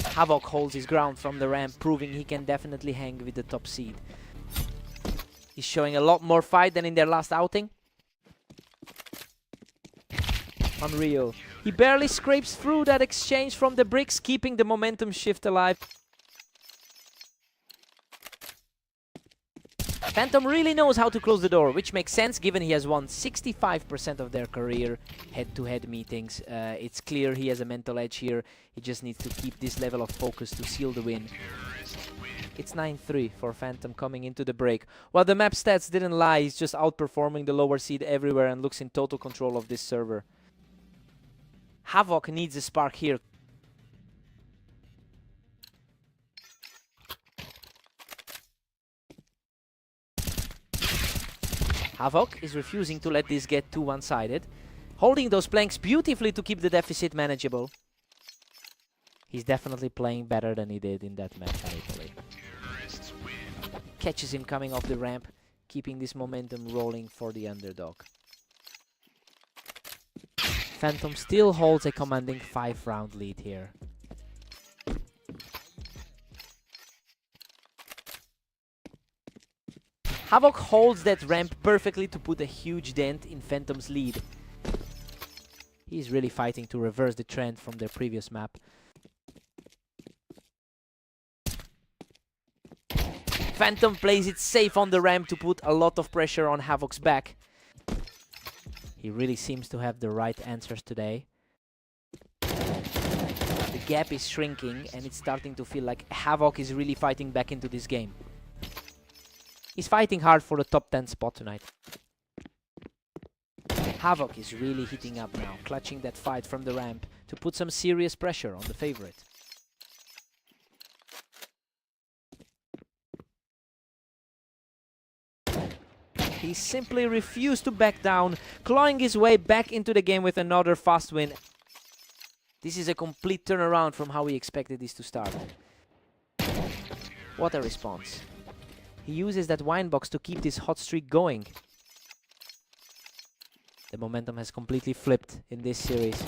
Havoc holds his ground from the ramp, proving he can definitely hang with the top seed. He's showing a lot more fight than in their last outing. Unreal. He barely scrapes through that exchange from the bricks, keeping the momentum shift alive. Phantom really knows how to close the door, which makes sense given he has won 65% of their career head-to-head meetings. It's clear he has a mental edge here. He just needs to keep this level of focus to seal the win. It's 9-3 for Phantom coming into the break. While the map stats didn't lie, he's just outperforming the lower seed everywhere and looks in total control of this server. Havoc needs a spark here. Havoc is refusing to let this get too one-sided, holding those planks beautifully to keep the deficit manageable. He's definitely playing better than he did in that match in Italy. Catches him coming off the ramp, keeping this momentum rolling for the underdog. Phantom still holds a commanding 5-round lead here. Havoc holds that ramp perfectly to put a huge dent in Phantom's lead. He's really fighting to reverse the trend from their previous map. Phantom plays it safe on the ramp to put a lot of pressure on Havoc's back. He really seems to have the right answers today. The gap is shrinking and it's starting to feel like Havoc is really fighting back into this game. He's fighting hard for the top 10 spot tonight. Havoc is really heating up now, clutching that fight from the ramp to put some serious pressure on the favorite. He simply refused to back down, clawing his way back into the game with another fast win. This is a complete turnaround from how we expected this to start. What a response. He uses that wine box to keep this hot streak going. The momentum has completely flipped in this series.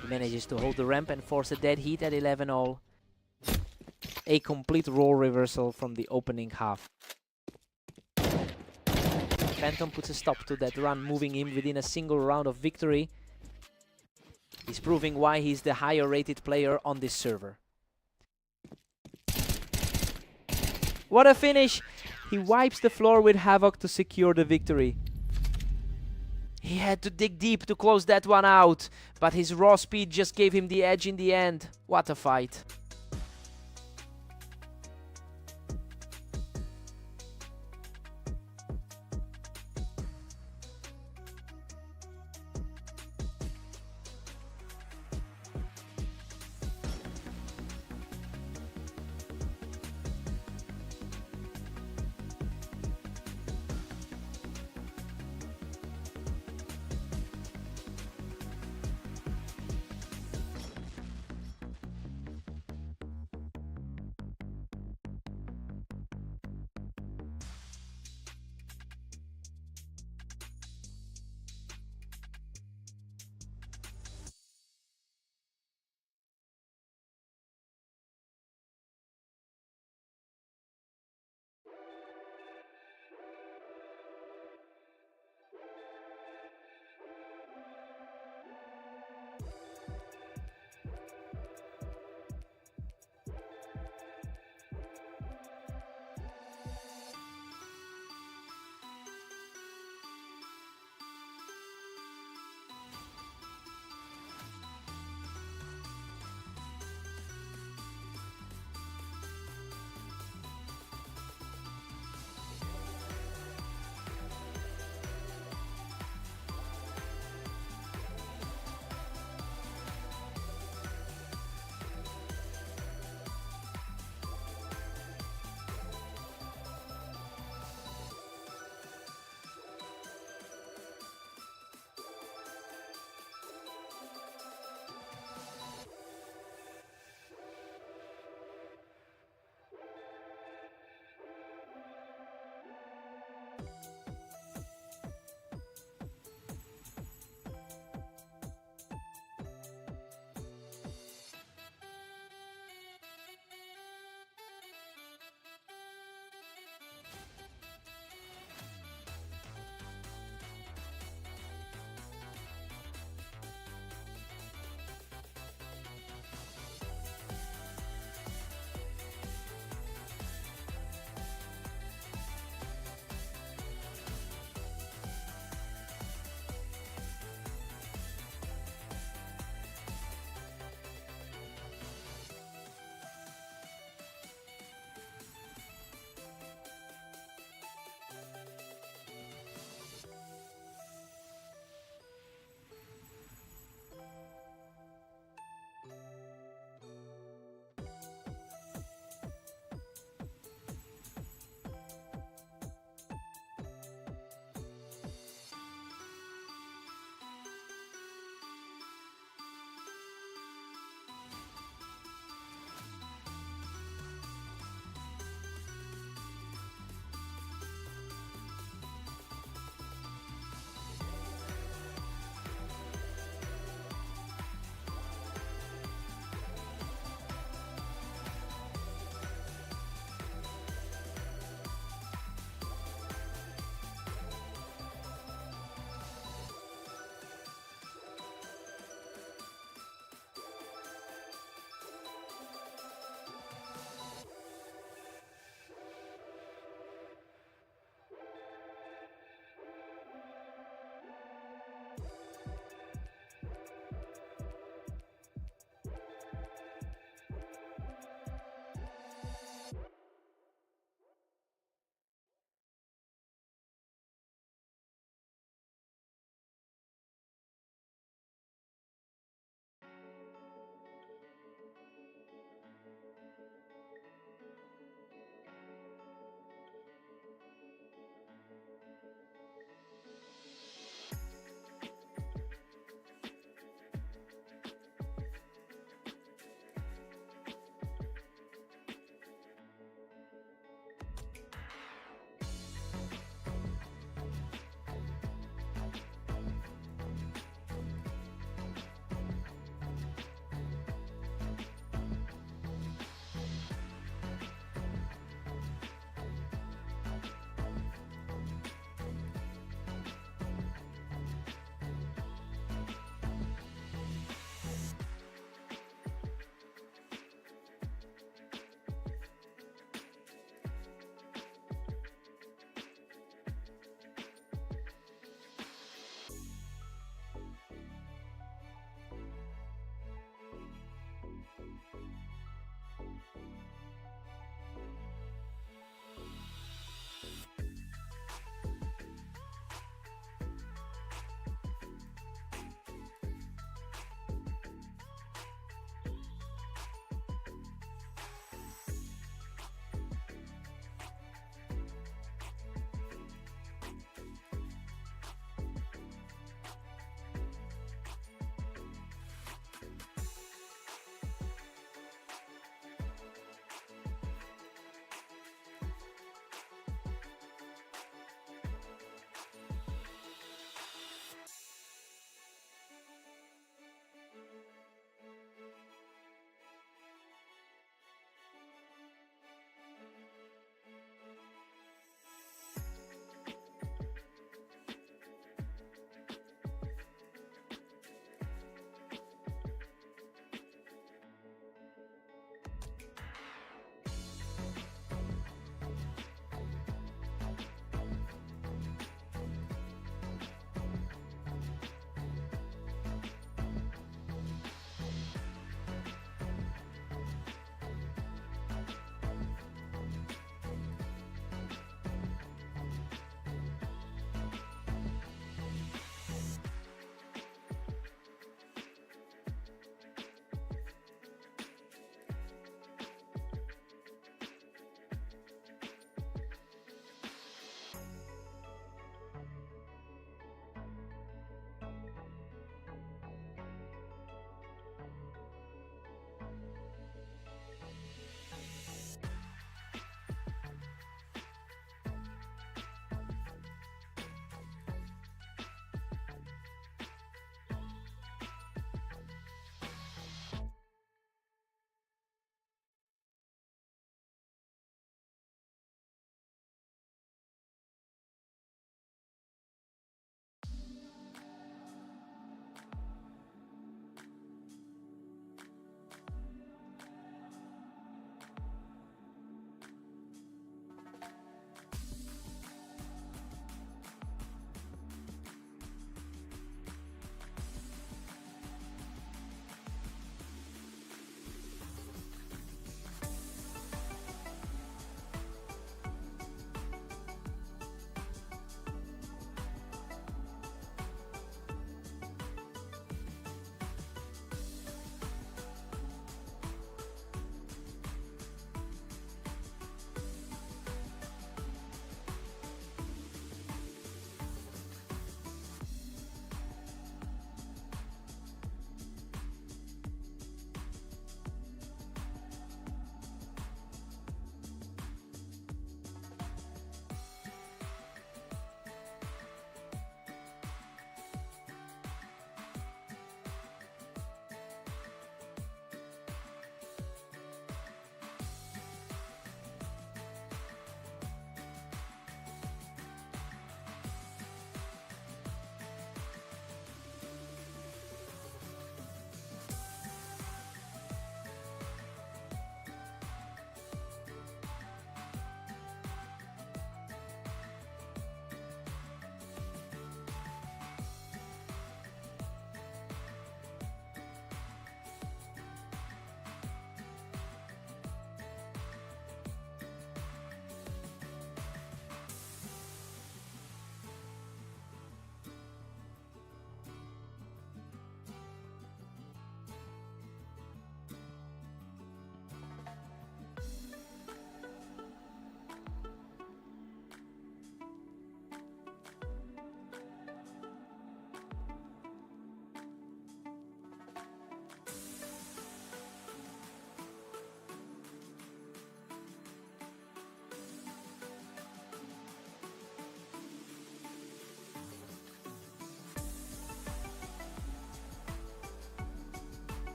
He manages to hold the ramp and force a dead heat at 11-all. A complete role reversal from the opening half. Phantom puts a stop to that run, moving him within a single round of victory. He's proving why he's the higher rated player on this server. What a finish! He wipes the floor with Havoc to secure the victory. He had to dig deep to close that one out, but his raw speed just gave him the edge in the end. What a fight.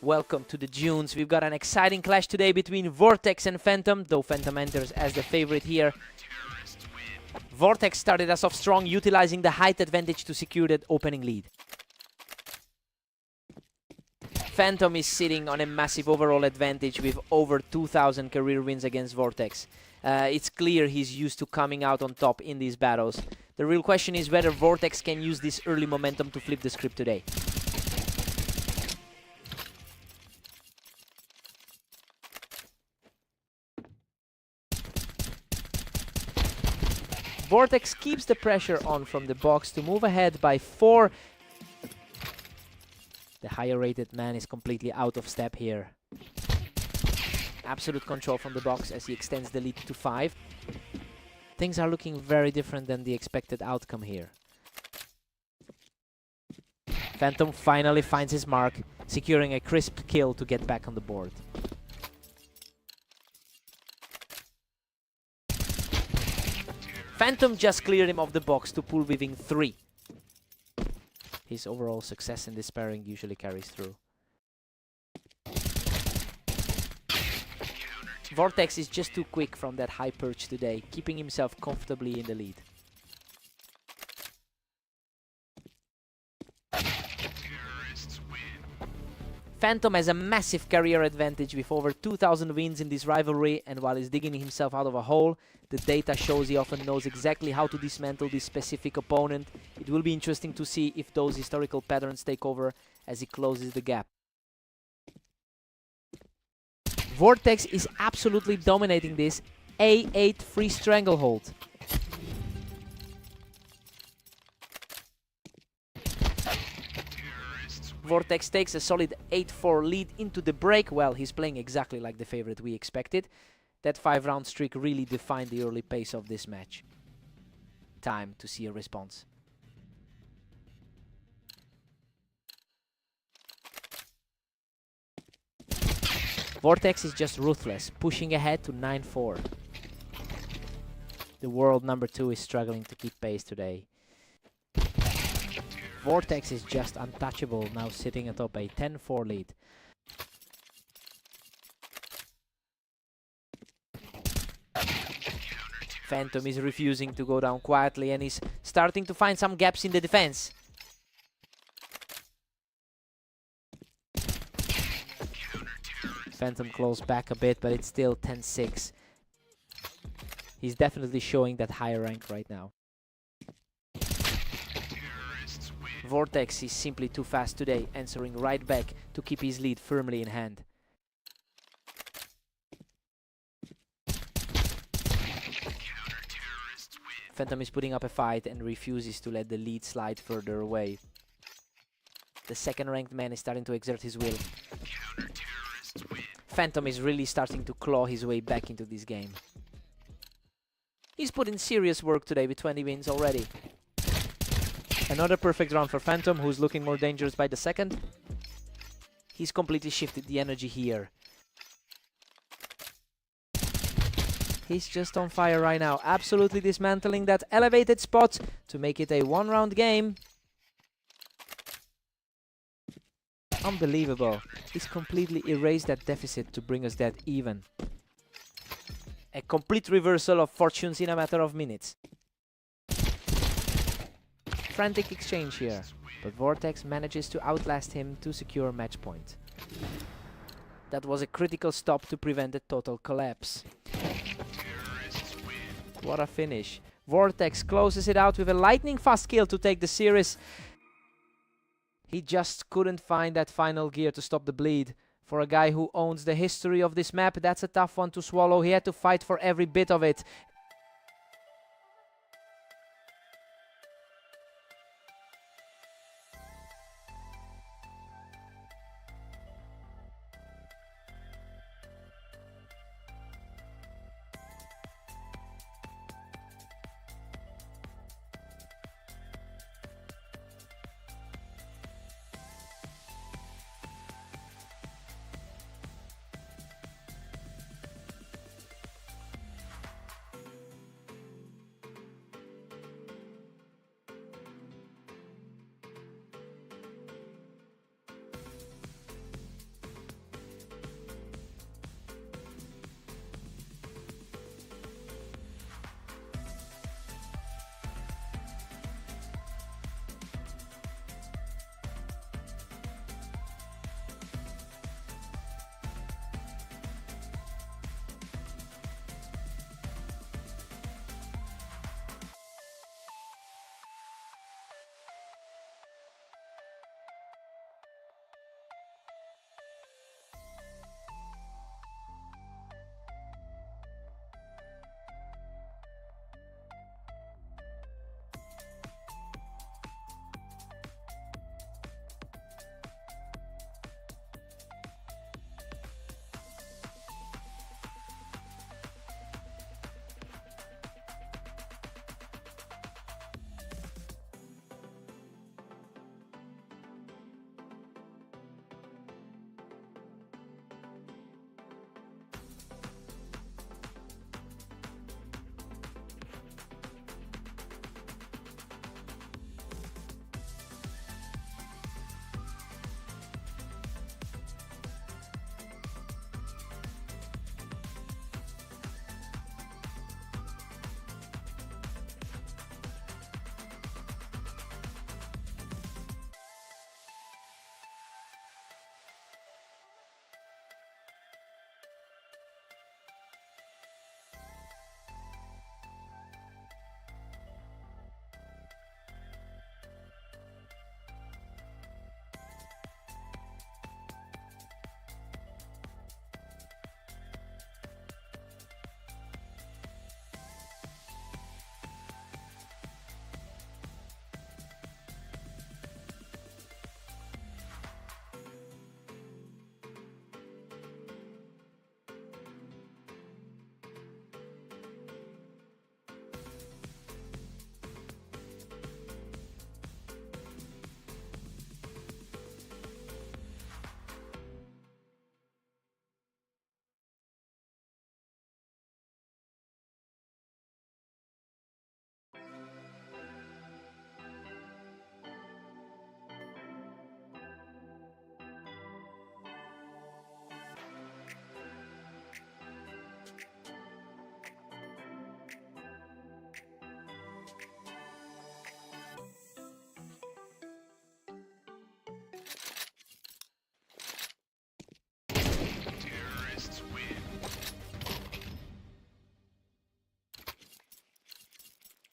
Welcome to the Dunes. We've got an exciting clash today between Vortex and Phantom, though Phantom enters as the favorite here. Vortex started us off strong, utilizing the height advantage to secure that opening lead. Phantom is sitting on a massive overall advantage with over 2,000 career wins against Vortex. It's clear he's used to coming out on top in these battles. The real question is whether Vortex can use this early momentum to flip the script today. Vortex keeps the pressure on from the box to move ahead by 4. The higher rated man is completely out of step here. Absolute control from the box as he extends the lead to 5. Things are looking very different than the expected outcome here. Phantom finally finds his mark, securing a crisp kill to get back on the board. Phantom just cleared him off the box to pull within 3. His overall success in this pairing usually carries through. Vortex is just too quick from that high perch today, keeping himself comfortably in the lead. Phantom has a massive career advantage with over 2,000 wins in this rivalry, and while he's digging himself out of a hole, the data shows he often knows exactly how to dismantle this specific opponent. It will be interesting to see if those historical patterns take over as he closes the gap. Vortex is absolutely dominating this A8 free stranglehold. Vortex takes a solid 8-4 lead into the break. Well, he's playing exactly like the favorite we expected. That 5-round streak really defined the early pace of this match. Time to see a response. Vortex is just ruthless, pushing ahead to 9-4. The world number 2 is struggling to keep pace today. Vortex is just untouchable, now sitting atop a 10-4 lead. Phantom is refusing to go down quietly and is starting to find some gaps in the defense. Phantom closed back a bit, but it's still 10-6. He's definitely showing that higher rank right now. Vortex is simply too fast today, answering right back to keep his lead firmly in hand. Phantom is putting up a fight and refuses to let the lead slide further away. The second-ranked man is starting to exert his will. Phantom is really starting to claw his way back into this game. He's put in serious work today with 20 wins already. Another perfect round for Phantom, who's looking more dangerous by the second. He's completely shifted the energy here. He's just on fire right now, absolutely dismantling that elevated spot to make it a 1-round game. Unbelievable. He's completely erased that deficit to bring us that even. A complete reversal of fortunes in a matter of minutes. Frantic exchange here, but Vortex manages to outlast him to secure match point. That was a critical stop to prevent a total collapse. What a finish. Vortex closes it out with a lightning fast kill to take the series. He just couldn't find that final gear to stop the bleed. For a guy who owns the history of this map, that's a tough one to swallow. He had to fight for every bit of it.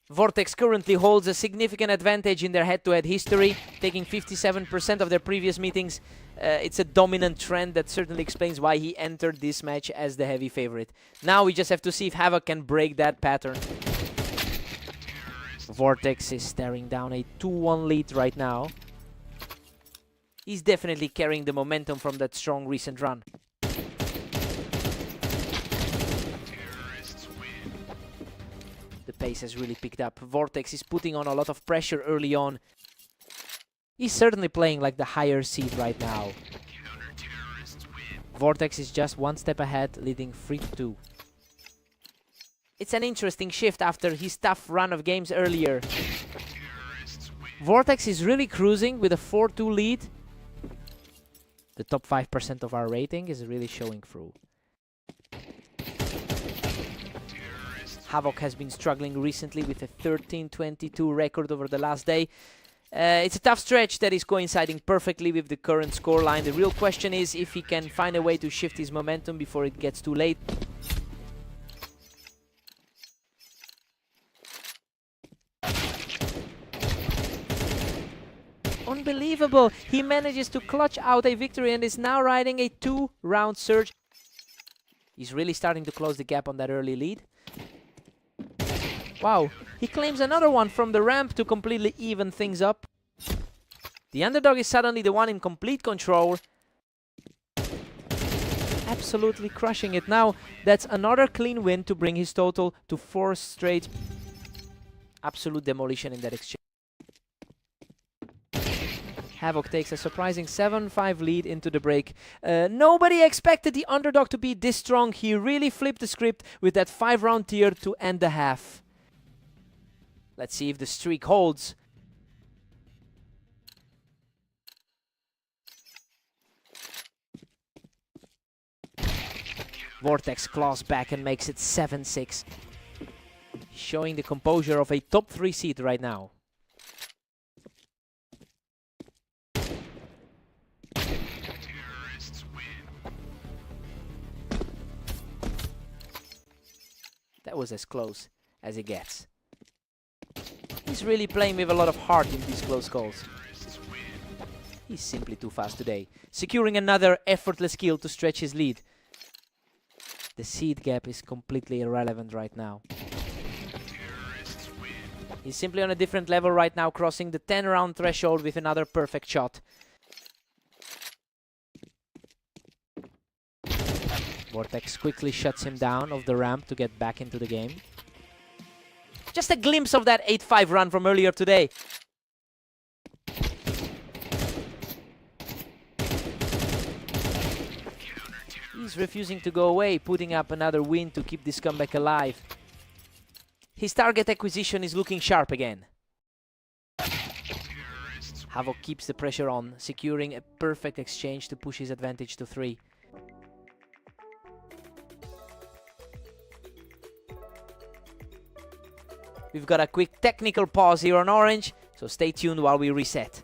Vortex currently holds a significant advantage in their head-to-head history, taking 57% of their previous meetings. It's a dominant trend that certainly explains why he entered this match as the heavy favorite. Now we just have to see if Havoc can break that pattern. Vortex is staring down a 2-1 lead right now. He's definitely carrying the momentum from that strong recent run. The pace has really picked up. Vortex is putting on a lot of pressure early on. He's certainly playing like the higher seed right now. Vortex is just one step ahead, leading 3-2. It's an interesting shift after his tough run of games earlier. Vortex is really cruising with a 4-2 lead. The top 5% of our rating is really showing through. Havoc has been struggling recently with a 13-22 record over the last day. It's a tough stretch that is coinciding perfectly with the current scoreline. The real question is if he can find a way to shift his momentum before it gets too late. Unbelievable! He manages to clutch out a victory and is now riding a 2-round surge. He's really starting to close the gap on that early lead. Wow, he claims another one from the ramp to completely even things up. The underdog is suddenly the one in complete control. Absolutely crushing it. Now, that's another clean win to bring his total to 4 straight. Absolute demolition in that exchange. Havoc takes a surprising 7-5 lead into the break. Nobody expected the underdog to be this strong. He really flipped the script with that 5-round tier to end the half. Let's see if the streak holds. Vortex claws back and makes it 7-6. Showing the composure of a top 3 seed right now. That was as close as it gets. He's really playing with a lot of heart in these close calls. He's simply too fast today, securing another effortless kill to stretch his lead. The seed gap is completely irrelevant right now. He's simply on a different level right now, crossing the 10-round threshold with another perfect shot. Vortex quickly shuts him down off the ramp to get back into the game. Just a glimpse of that 8-5 run from earlier today. He's refusing to go away, putting up another win to keep this comeback alive. His target acquisition is looking sharp again. Havoc keeps the pressure on, securing a perfect exchange to push his advantage to 3. We've got a quick technical pause here on Orange, so stay tuned while we reset.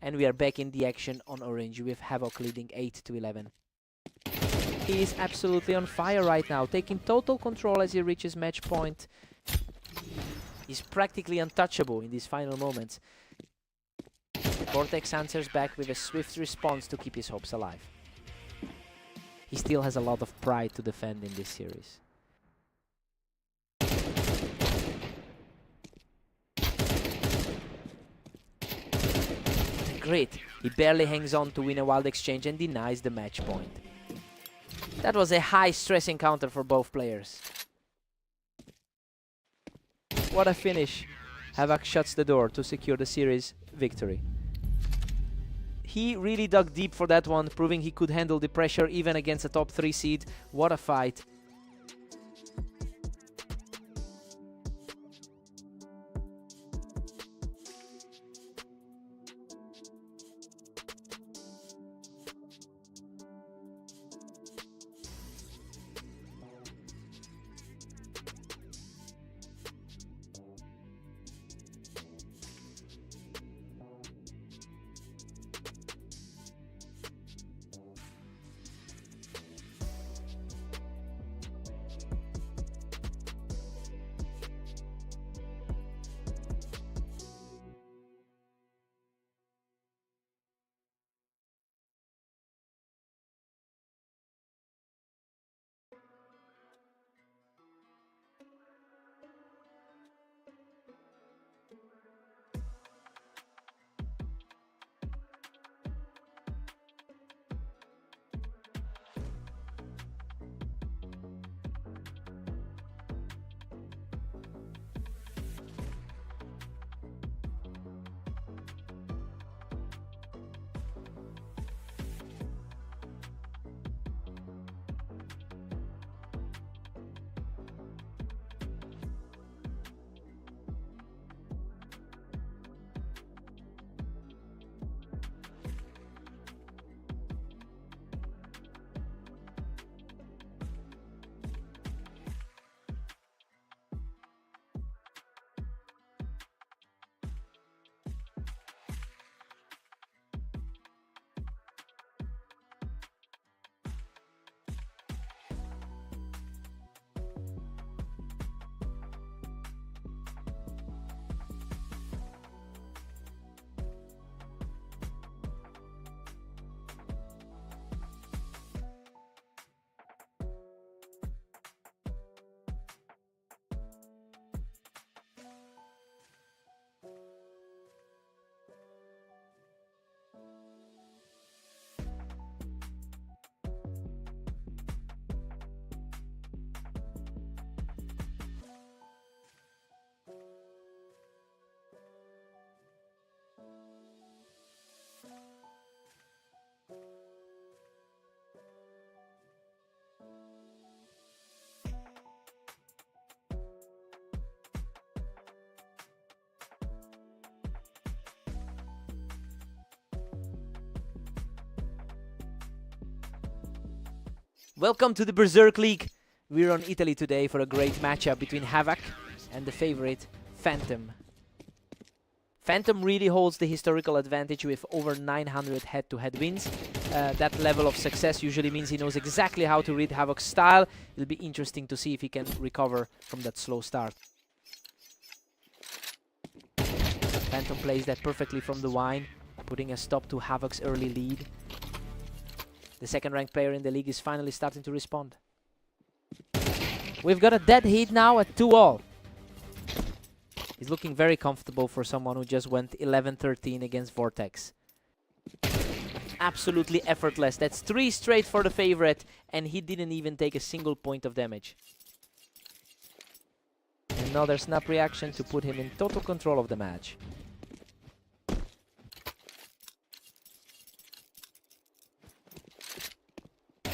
And we are back in the action on orange with Havoc leading 8-11. He is absolutely on fire right now, taking total control as he reaches match point. He's practically untouchable in these final moments. Vortex answers back with a swift response to keep his hopes alive. He still has a lot of pride to defend in this series. Great, he barely hangs on to win a wild exchange and denies the match point. That was a high-stress encounter for both players. What a finish. Havoc shuts the door to secure the series victory. He really dug deep for that one, proving he could handle the pressure even against a top 3 seed. What a fight. Welcome to the Berserk League. We're on Italy today for a great matchup between Havoc and the favorite, Phantom. Phantom really holds the historical advantage with over 900 head-to-head wins. That level of success usually means he knows exactly how to read Havoc's style. It'll be interesting to see if he can recover from that slow start. Phantom plays that perfectly from the wine, putting a stop to Havoc's early lead. The second-ranked player in the league is finally starting to respond. We've got a dead heat now at 2-all. He's looking very comfortable for someone who just went 11-13 against Vortex. Absolutely effortless. That's 3 straight for the favorite, and he didn't even take a single point of damage. Another snap reaction to put him in total control of the match.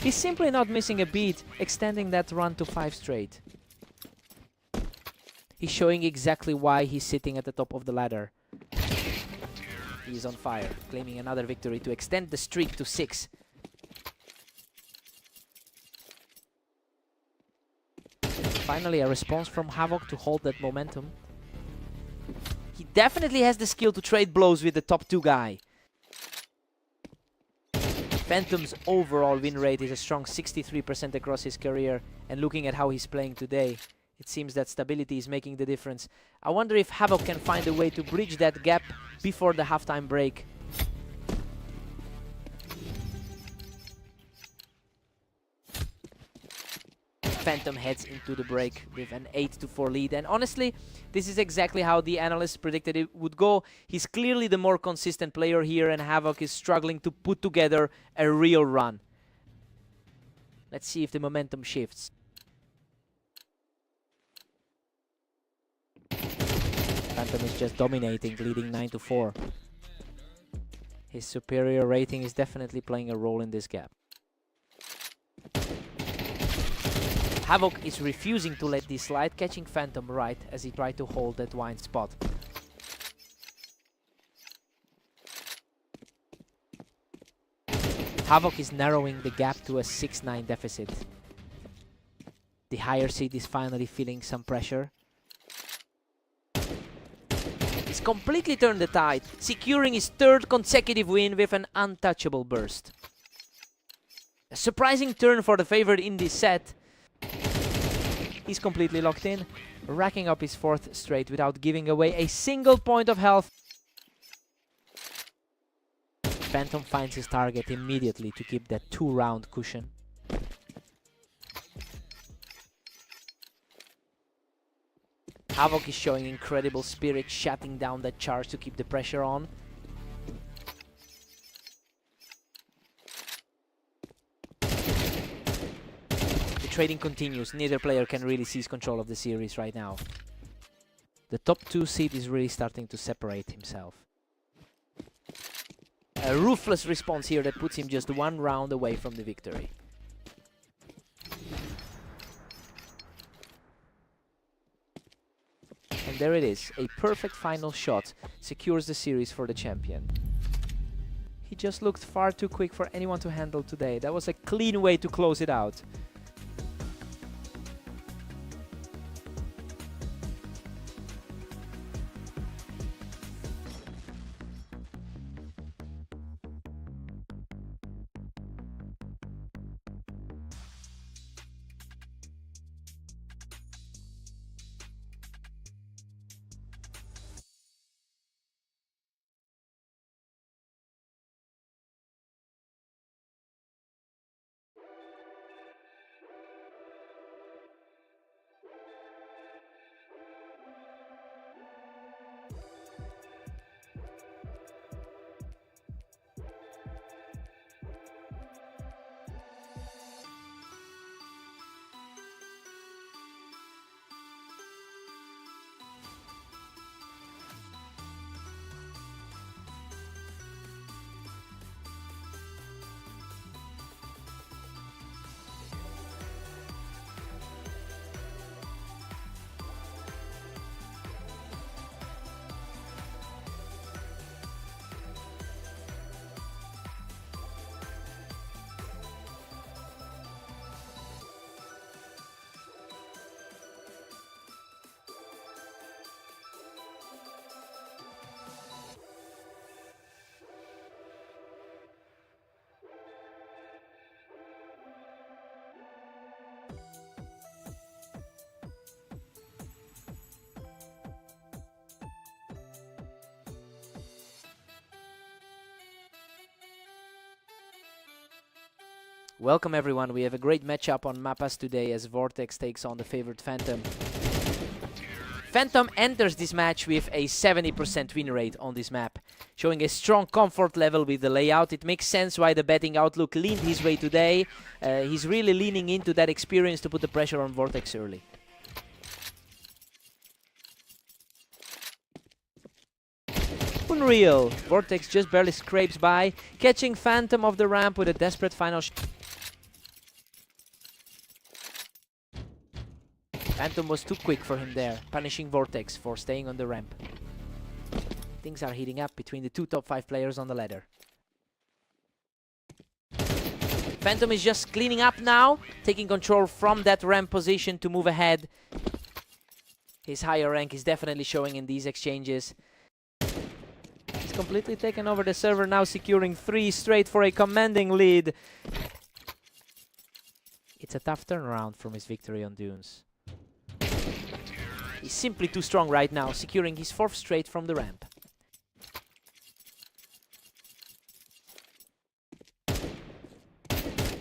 He's simply not missing a beat, extending that run to 5 straight. He's showing exactly why he's sitting at the top of the ladder. He's on fire, claiming another victory to extend the streak to 6. Finally, a response from Havoc to hold that momentum. He definitely has the skill to trade blows with the top 2 guy. Phantom's overall win rate is a strong 63% across his career, and looking at how he's playing today, it seems that stability is making the difference. I wonder if Havoc can find a way to bridge that gap before the halftime break. Phantom heads into the break with an 8-4 lead, and honestly, this is exactly how the analysts predicted it would go. He's clearly the more consistent player here, and Havoc is struggling to put together a real run. Let's see if the momentum shifts. Phantom is just dominating, leading 9-4. His superior rating is definitely playing a role in this gap. Havoc is refusing to let this slide, catching Phantom right as he tried to hold that wine spot. Havoc is narrowing the gap to a 6-9 deficit. The higher seed is finally feeling some pressure. He's completely turned the tide, securing his 3rd consecutive win with an untouchable burst. A surprising turn for the favorite in this set. He's completely locked in, racking up his 4th straight without giving away a single point of health. Phantom finds his target immediately to keep that 2-round cushion. Havoc is showing incredible spirit, shutting down that charge to keep the pressure on. Trading continues. Neither player can really seize control of the series right now. The top 2 seed is really starting to separate himself. A ruthless response here that puts him just 1 round away from the victory. And there it is. A perfect final shot secures the series for the champion. He just looked far too quick for anyone to handle today. That was a clean way to close it out. Welcome everyone, we have a great matchup on Mapas today as Vortex takes on the favorite Phantom. Phantom enters this match with a 70% win rate on this map, showing a strong comfort level with the layout. It makes sense why the betting outlook leaned his way today. He's really leaning into that experience to put the pressure on Vortex early. Unreal! Vortex just barely scrapes by, catching Phantom off the ramp with a desperate final shot. Phantom was too quick for him there, punishing Vortex for staying on the ramp. Things are heating up between the two top 5 players on the ladder. Phantom is just cleaning up now, taking control from that ramp position to move ahead. His higher rank is definitely showing in these exchanges. He's completely taken over the server now, securing 3 straight for a commanding lead. It's a tough turnaround from his victory on Dunes. He's simply too strong right now, securing his 4th straight from the ramp.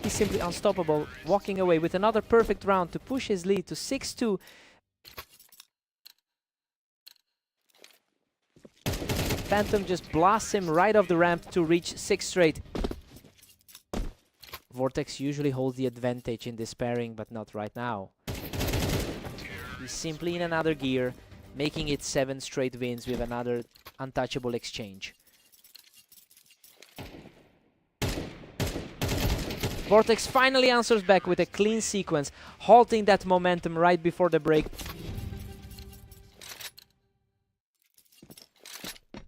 He's simply unstoppable, walking away with another perfect round to push his lead to 6-2. Phantom just blasts him right off the ramp to reach 6 straight. Vortex usually holds the advantage in this pairing, but not right now. He's simply in another gear, making it 7 straight wins with another untouchable exchange. Vortex finally answers back with a clean sequence, halting that momentum right before the break.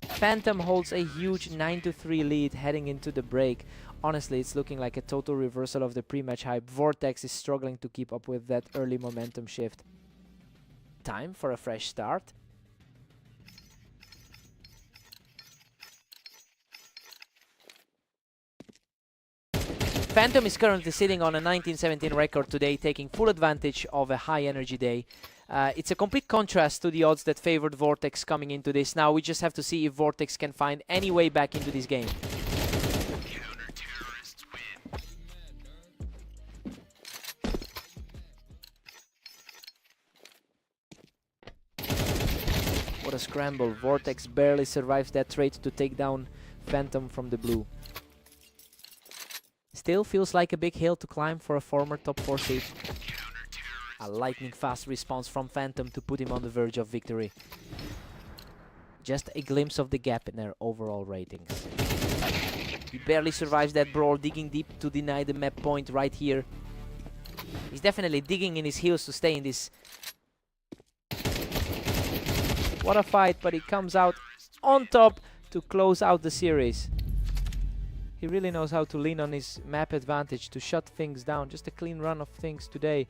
Phantom holds a huge 9-3 lead heading into the break. Honestly, it's looking like a total reversal of the pre-match hype. Vortex is struggling to keep up with that early momentum shift. Time for a fresh start. Phantom is currently sitting on a 1917 record today, taking full advantage of a high energy day. It's a complete contrast to the odds that favored Vortex coming into this. Now we just have to see if Vortex can find any way back into this game. What a scramble. Vortex barely survives that trade to take down Phantom from the blue. Still feels like a big hill to climb for a former top 4 seed. A lightning fast response from Phantom to put him on the verge of victory. Just a glimpse of the gap in their overall ratings. He barely survives that brawl, digging deep to deny the map point right here. He's definitely digging in his heels to stay in this. What a fight, but he comes out on top to close out the series. He really knows how to lean on his map advantage to shut things down. Just a clean run of things today.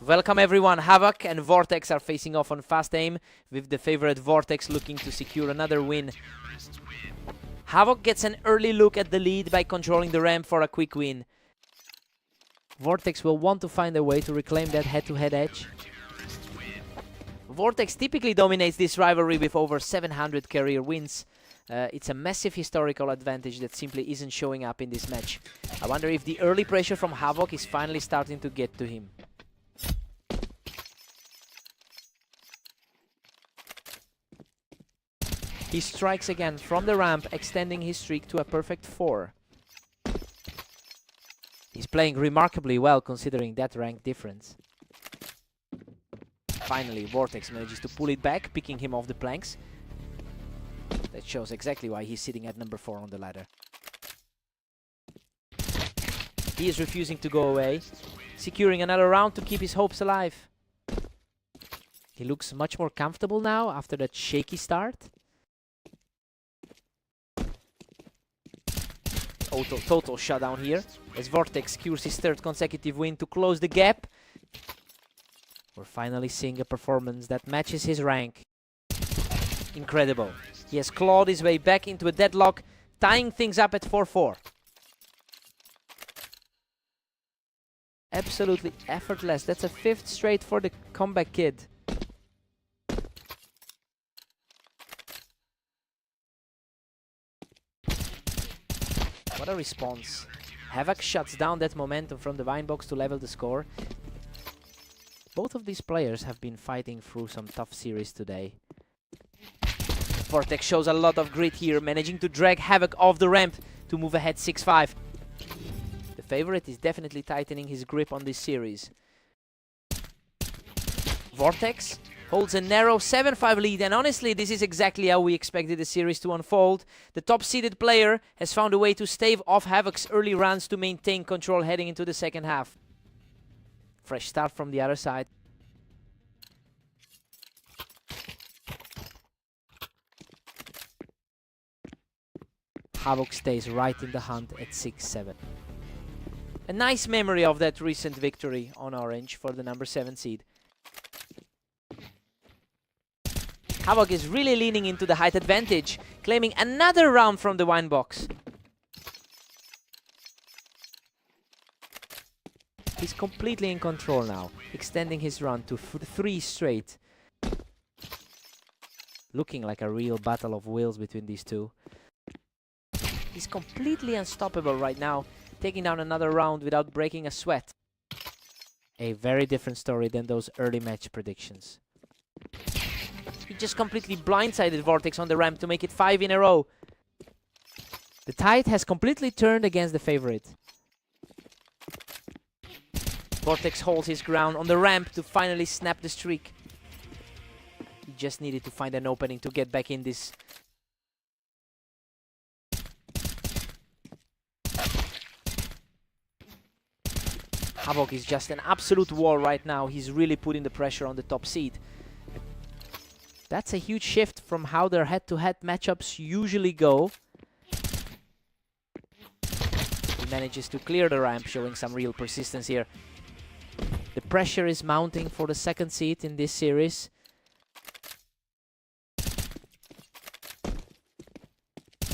Welcome everyone, Havoc and Vortex are facing off on fast aim, with the favorite Vortex looking to secure another win. Havoc gets an early look at the lead by controlling the ramp for a quick win. Vortex will want to find a way to reclaim that head-to-head edge. Vortex typically dominates this rivalry with over 700 career wins. It's a massive historical advantage that simply isn't showing up in this match. I wonder if the early pressure from Havoc is finally starting to get to him. He strikes again from the ramp, extending his streak to a perfect 4. He's playing remarkably well considering that rank difference. Finally, Vortex manages to pull it back, picking him off the planks. That shows exactly why he's sitting at number 4 on the ladder. He is refusing to go away, securing another round to keep his hopes alive. He looks much more comfortable now after that shaky start. Total shutdown here, as Vortex secures his 3rd consecutive win to close the gap. We're finally seeing a performance that matches his rank. Incredible. He has clawed his way back into a deadlock, tying things up at 4-4. Absolutely effortless. That's a 5th straight for the comeback kid. What a response. Havoc shuts down that momentum from the vine box to level the score. Both of these players have been fighting through some tough series today. Vortex shows a lot of grit here, managing to drag Havoc off the ramp to move ahead 6-5. The favorite is definitely tightening his grip on this series. Vortex holds a narrow 7-5 lead, and honestly, this is exactly how we expected the series to unfold. The top-seeded player has found a way to stave off Havoc's early runs to maintain control heading into the second half. Fresh start from the other side. Havoc stays right in the hunt at 6-7. A nice memory of that recent victory on Orange for the number 7 seed. Havoc is really leaning into the height advantage, claiming another round from the wine box. He's completely in control now, extending his run to 3 straight. Looking like a real battle of wills between these two. He's completely unstoppable right now, taking down another round without breaking a sweat. A very different story than those early match predictions. He just completely blindsided Vortex on the ramp to make it 5 in a row. The tide has completely turned against the favorite. Vortex holds his ground on the ramp to finally snap the streak. He just needed to find an opening to get back in this. Havoc is just an absolute wall right now. He's really putting the pressure on the top seed. That's a huge shift from how their head-to-head matchups usually go. He manages to clear the ramp, showing some real persistence here. The pressure is mounting for the 2nd seed in this series.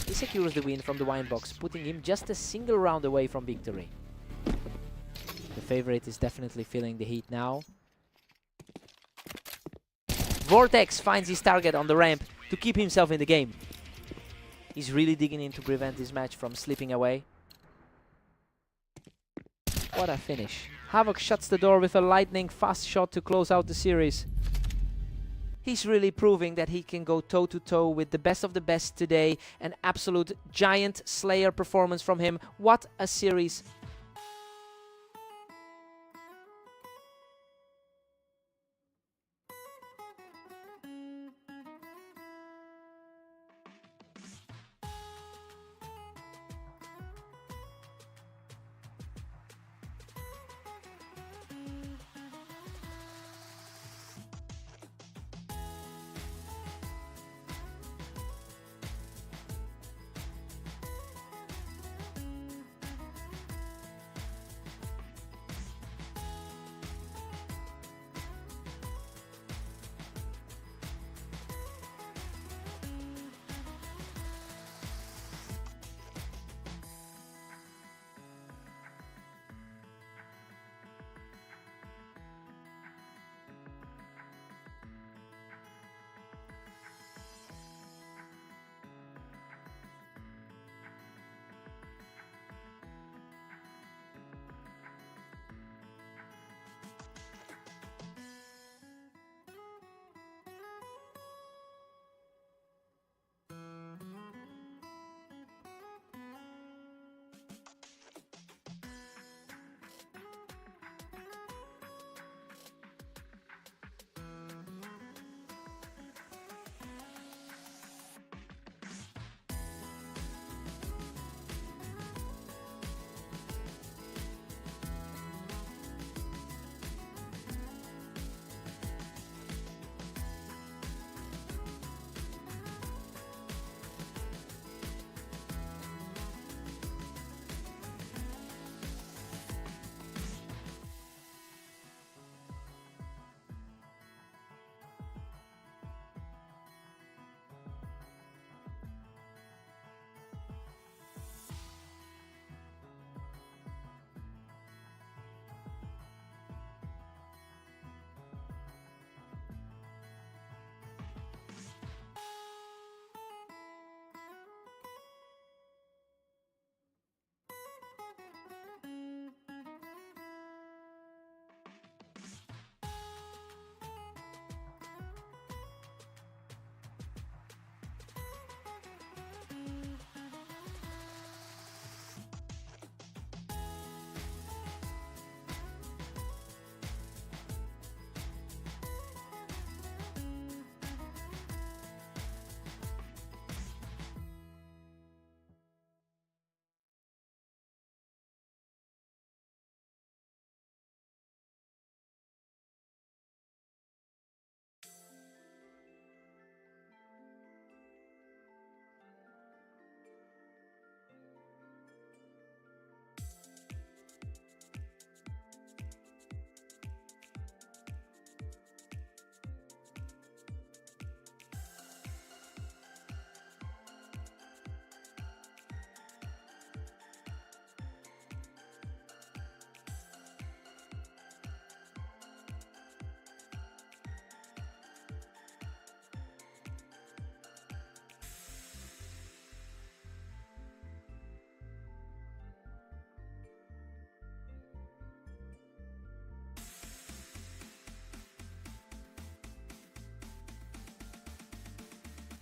He secures the win from the wine box, putting him just a single round away from victory. The favorite is definitely feeling the heat now. Vortex finds his target on the ramp to keep himself in the game. He's really digging in to prevent this match from slipping away. What a finish. Havoc shuts the door with a lightning fast shot to close out the series. He's really proving that he can go toe-to-toe with the best of the best today. An absolute giant slayer performance from him. What a series.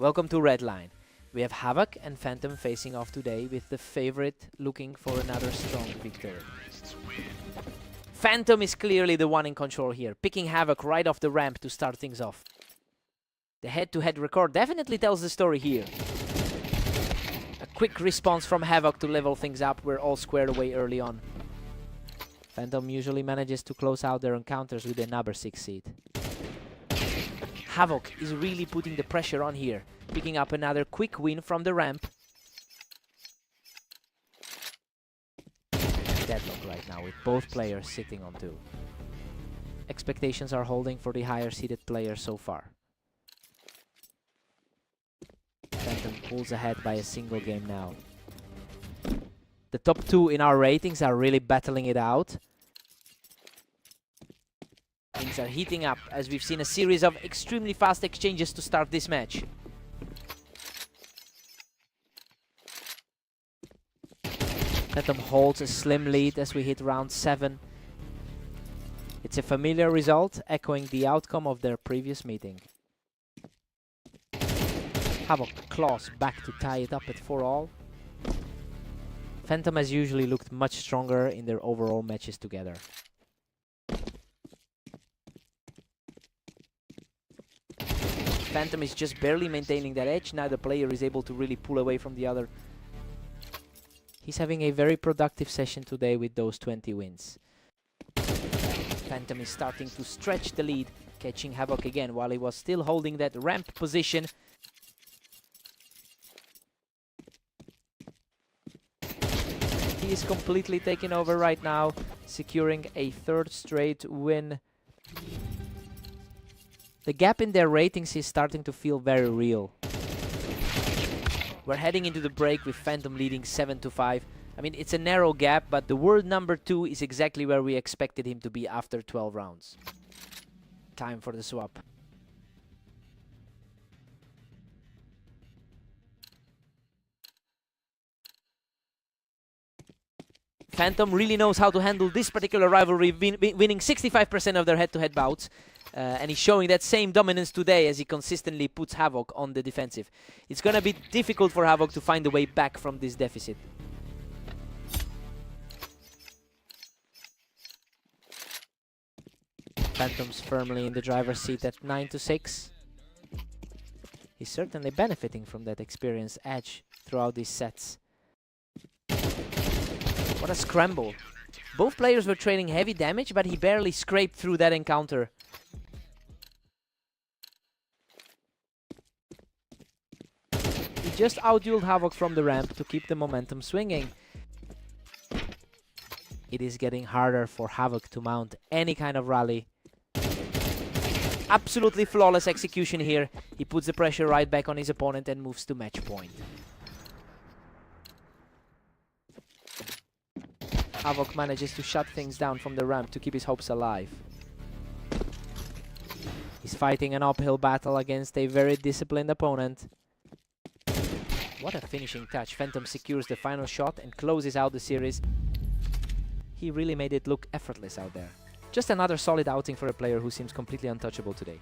Welcome to Redline. We have Havoc and Phantom facing off today, with the favorite looking for another strong victory. Phantom is clearly the one in control here, picking Havoc right off the ramp to start things off. The head-to-head record definitely tells the story here. A quick response from Havoc to level things up. We're all squared away early on. Phantom usually manages to close out their encounters with a number 6 seed. Havoc is really putting the pressure on here, picking up another quick win from the ramp. Deadlock right now with both players sitting on 2. Expectations are holding for the higher seeded players so far. Phantom pulls ahead by a single game now. The top 2 in our ratings are really battling it out. Things are heating up as we've seen a series of extremely fast exchanges to start this match. Phantom holds a slim lead as we hit round 7. It's a familiar result, echoing the outcome of their previous meeting. Havoc claws back to tie it up at 4-all. Phantom has usually looked much stronger in their overall matches together. Phantom is just barely maintaining that edge. Now the player is able to really pull away from the other. He's having a very productive session today with those 20 wins. Phantom is starting to stretch the lead, catching Havoc again while he was still holding that ramp position. He is completely taking over right now, securing a 3rd straight win. The gap in their ratings is starting to feel very real. We're heading into the break with Phantom leading 7-5. I mean, it's a narrow gap, but the world number 2 is exactly where we expected him to be after 12 rounds. Time for the swap. Phantom really knows how to handle this particular rivalry, winning 65% of their head-to-head bouts. And he's showing that same dominance today as he consistently puts Havoc on the defensive. It's gonna be difficult for Havoc to find a way back from this deficit. Phantom's firmly in the driver's seat at 9-6. He's certainly benefiting from that experience edge throughout these sets. What a scramble. Both players were trading heavy damage, but he barely scraped through that encounter. He just outdueled Havoc from the ramp to keep the momentum swinging. It is getting harder for Havoc to mount any kind of rally. Absolutely flawless execution here. He puts the pressure right back on his opponent and moves to match point. Havoc manages to shut things down from the ramp to keep his hopes alive. He's fighting an uphill battle against a very disciplined opponent. What a finishing touch. Phantom secures the final shot and closes out the series. He really made it look effortless out there. Just another solid outing for a player who seems completely untouchable today.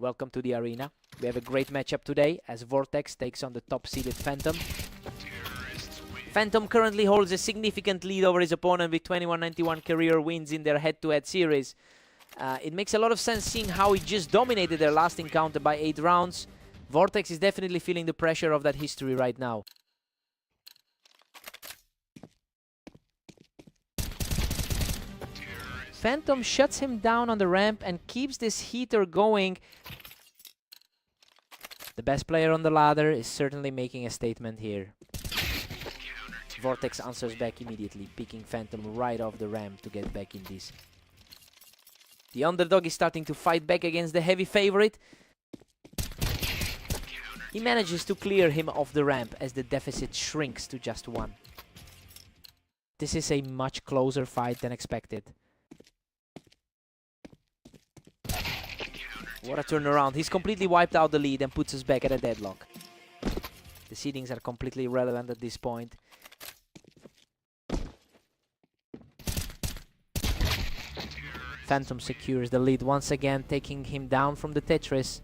Welcome to the arena. We have a great matchup today as Vortex takes on the top-seeded Phantom. Phantom currently holds a significant lead over his opponent with 21-91 career wins in their head-to-head series. It makes a lot of sense seeing how he just dominated their last encounter by 8 rounds. Vortex is definitely feeling the pressure of that history right now. Phantom shuts him down on the ramp and keeps this heater going. The best player on the ladder is certainly making a statement here. Vortex answers back immediately, picking Phantom right off the ramp to get back in this. The underdog is starting to fight back against the heavy favorite. He manages to clear him off the ramp as the deficit shrinks to just 1. This is a much closer fight than expected. What a turnaround. He's completely wiped out the lead and puts us back at a deadlock. The seedings are completely irrelevant at this point. Phantom secures the lead once again, taking him down from the Tetris.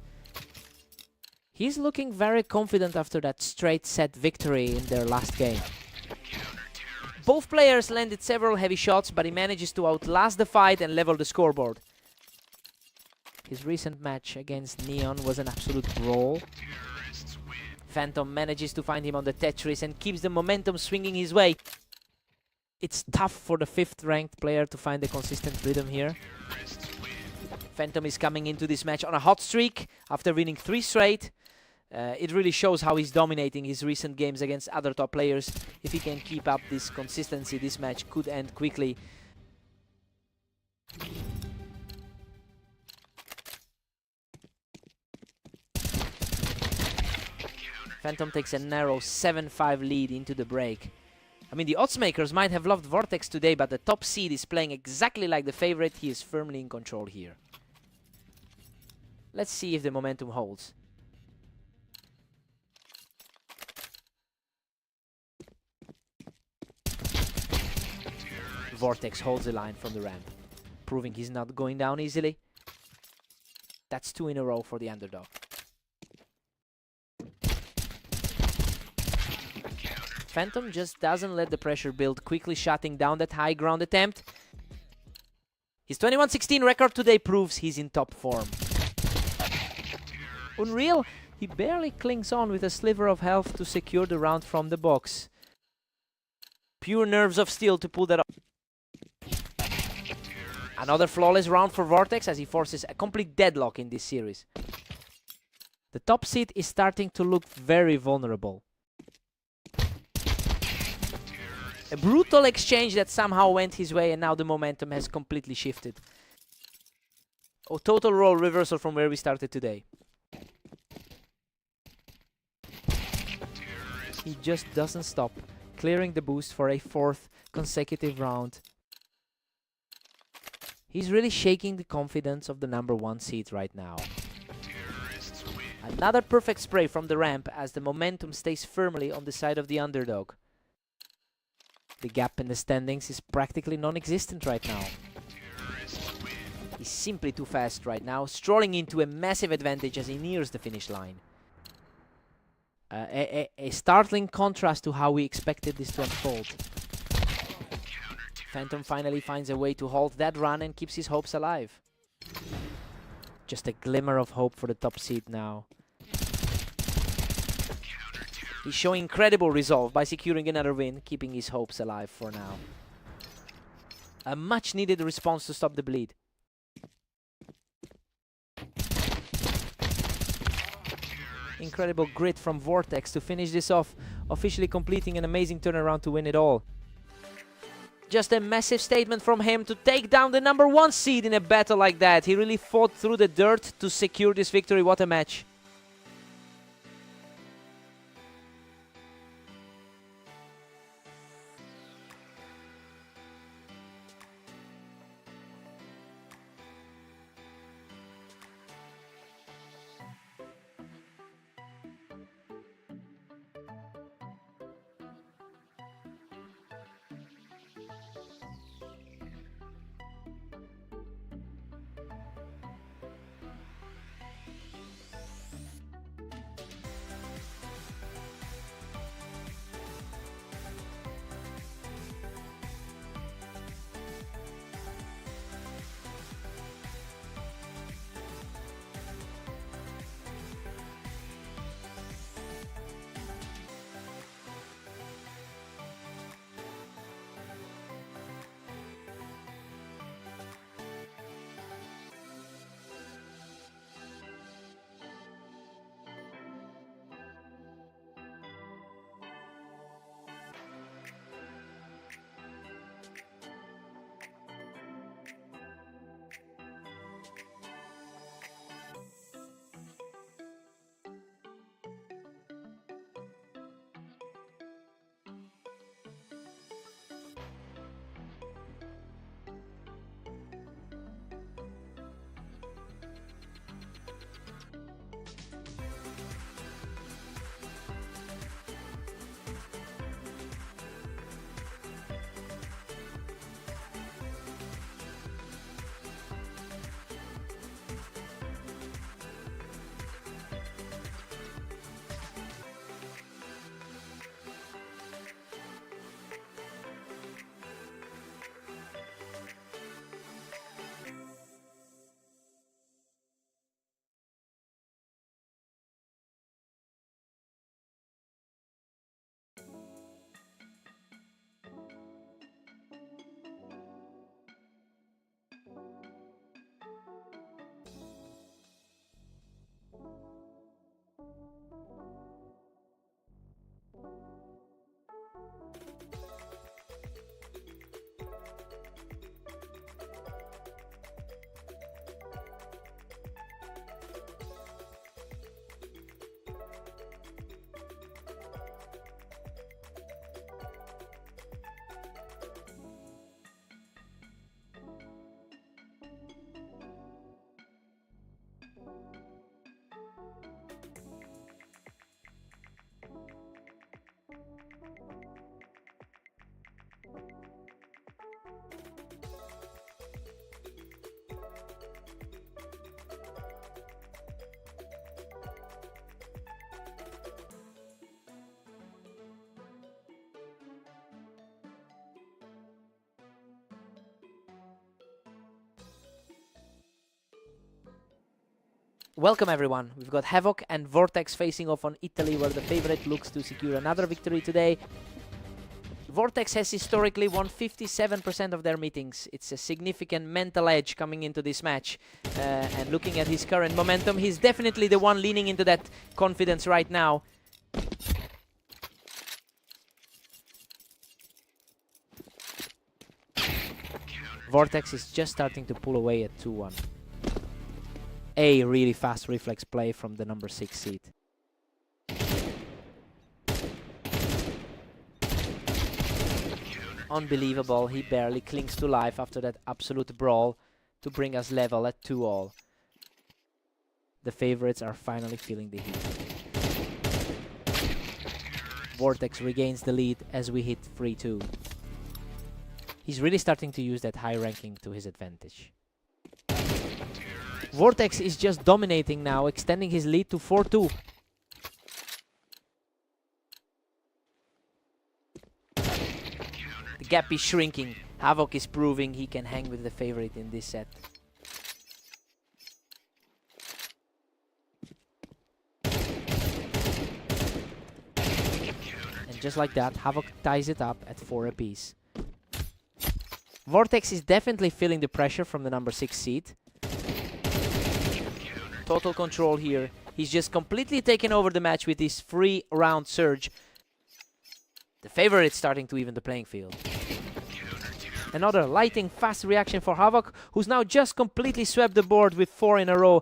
He's looking very confident after that straight set victory in their last game. Both players landed several heavy shots, but he manages to outlast the fight and level the scoreboard. His recent match against Neon was an absolute brawl. Phantom manages to find him on the Tetris and keeps the momentum swinging his way. It's tough for the 5th ranked player to find a consistent rhythm here. Phantom is coming into this match on a hot streak after winning 3 straight. It really shows how he's dominating his recent games against other top players. If he can keep up this consistency, this match could end quickly. Phantom takes a narrow 7-5 lead into the break. I mean, the oddsmakers might have loved Vortex today, but the top seed is playing exactly like the favorite. He is firmly in control here. Let's see if the momentum holds. Vortex holds the line from the ramp, proving he's not going down easily. That's 2 in a row for the underdog. Phantom just doesn't let the pressure build, quickly shutting down that high ground attempt. His 21-16 record today proves he's in top form. Unreal, he barely clings on with a sliver of health to secure the round from the box. Pure nerves of steel to pull that off. Another flawless round for Vortex as he forces a complete deadlock in this series. The top seed is starting to look very vulnerable. A brutal exchange that somehow went his way, and now the momentum has completely shifted. A total role reversal from where we started today. He just doesn't stop, clearing the boost for a 4th consecutive round. He's really shaking the confidence of the #1 seed right now. Another perfect spray from the ramp as the momentum stays firmly on the side of the underdog. The gap in the standings is practically non-existent right now. He's simply too fast right now, strolling into a massive advantage as he nears the finish line. A startling contrast to how we expected this to unfold. Phantom finally finds a way to halt that run and keeps his hopes alive. Just a glimmer of hope for the top seed now. He's showing incredible resolve by securing another win, keeping his hopes alive for now. A much needed response to stop the bleed. Incredible grit from Vortex to finish this off, officially completing an amazing turnaround to win it all. Just a massive statement from him to take down the #1 seed in a battle like that. He really fought through the dirt to secure this victory. What a match. Welcome everyone. We've got Havoc and Vortex facing off on Italy, where the favorite looks to secure another victory today. Vortex has historically won 57% of their meetings. It's a significant mental edge coming into this match. And looking at his current momentum, he's definitely the one leaning into that confidence right now. Vortex is just starting to pull away at 2-1. A really fast reflex play from the number 6 seed. Unbelievable, he barely clings to life after that absolute brawl to bring us level at 2-all. The favorites are finally feeling the heat. Vortex regains the lead as we hit 3-2. He's really starting to use that high ranking to his advantage. Vortex is just dominating now, extending his lead to 4-2. The gap is shrinking. Havoc is proving he can hang with the favorite in this set. And just like that, Havoc ties it up at 4 apiece. Vortex is definitely feeling the pressure from the number 6 seed. Total control here. He's just completely taken over the match with his 3-round surge. The favorite starting to even the playing field. Another lightning fast reaction for Havoc, who's now just completely swept the board with 4 in a row.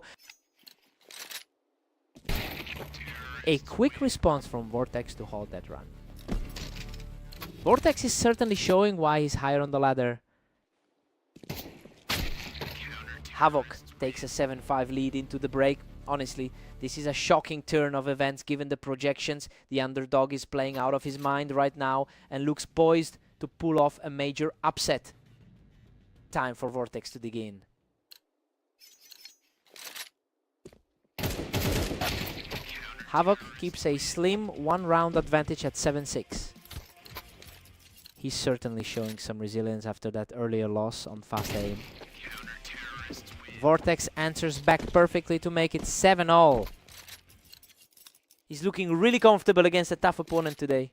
A quick response from Vortex to halt that run. Vortex is certainly showing why he's higher on the ladder. Havoc takes a 7-5 lead into the break. Honestly, this is a shocking turn of events given the projections. The underdog is playing out of his mind right now and looks poised to pull off a major upset. Time for Vortex to dig in. Havoc keeps a slim 1-round advantage at 7-6. He's certainly showing some resilience after that earlier loss on fast aim. Vortex answers back perfectly to make it 7-all. He's looking really comfortable against a tough opponent today.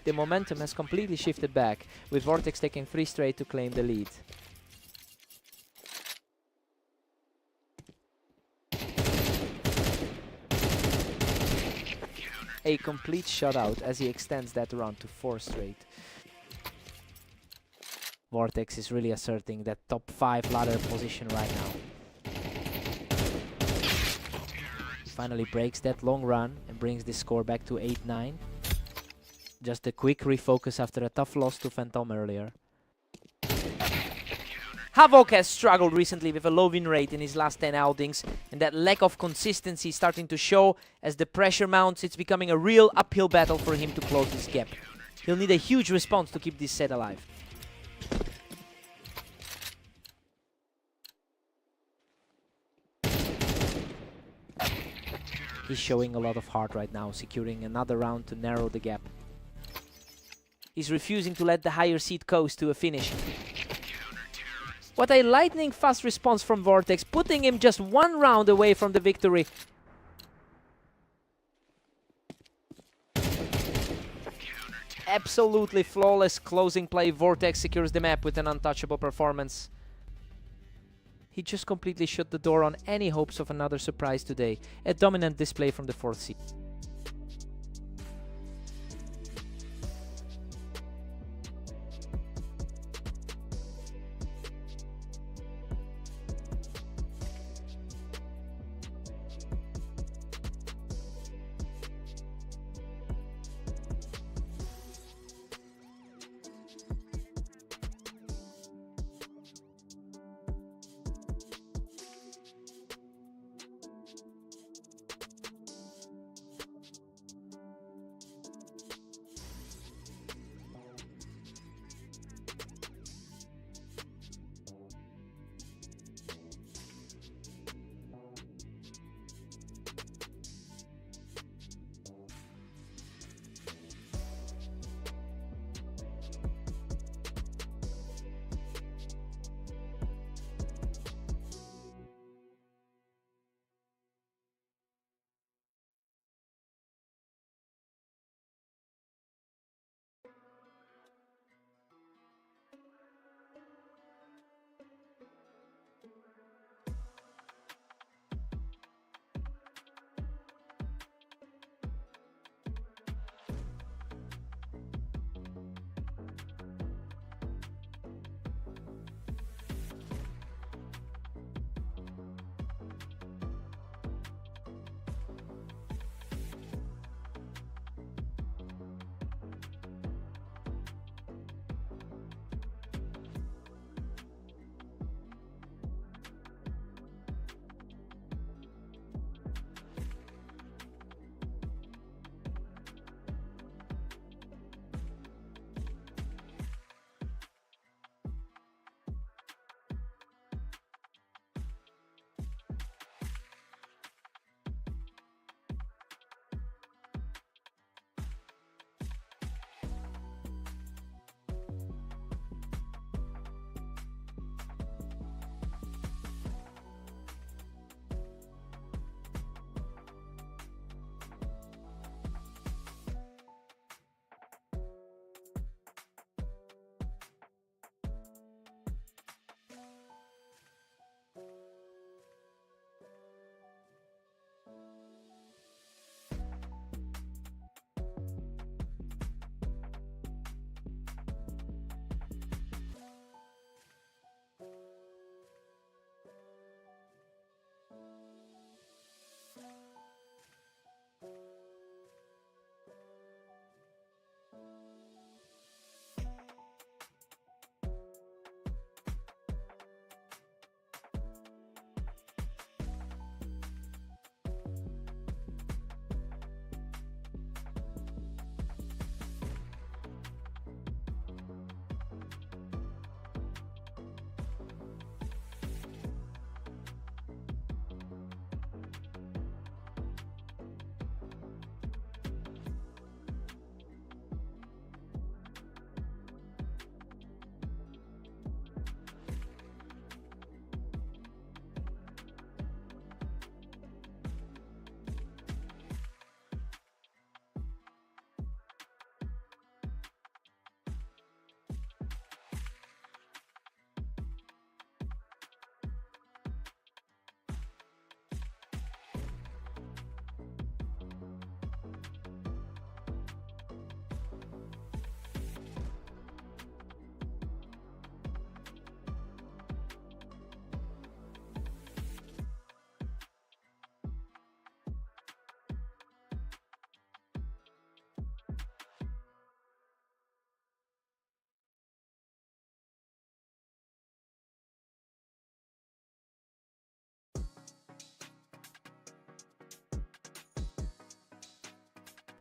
The momentum has completely shifted back, with Vortex taking 3 straight to claim the lead. A complete shutout as he extends that run to 4 straight. Vortex is really asserting that top 5 ladder position right now. Finally breaks that long run and brings the score back to 8-9. Just a quick refocus after a tough loss to Phantom earlier. Havoc has struggled recently with a low win rate in his last 10 outings, and that lack of consistency is starting to show. As the pressure mounts, it's becoming a real uphill battle for him to close this gap. He'll need a huge response to keep this set alive. He's showing a lot of heart right now, securing another round to narrow the gap. He's refusing to let the higher seed coast to a finish. What a lightning fast response from Vortex, putting him just 1 round away from the victory. absolutely flawless closing play. Vortex secures the map with an untouchable performance. He just completely shut the door on any hopes of another surprise today. A dominant display from the 4th seed.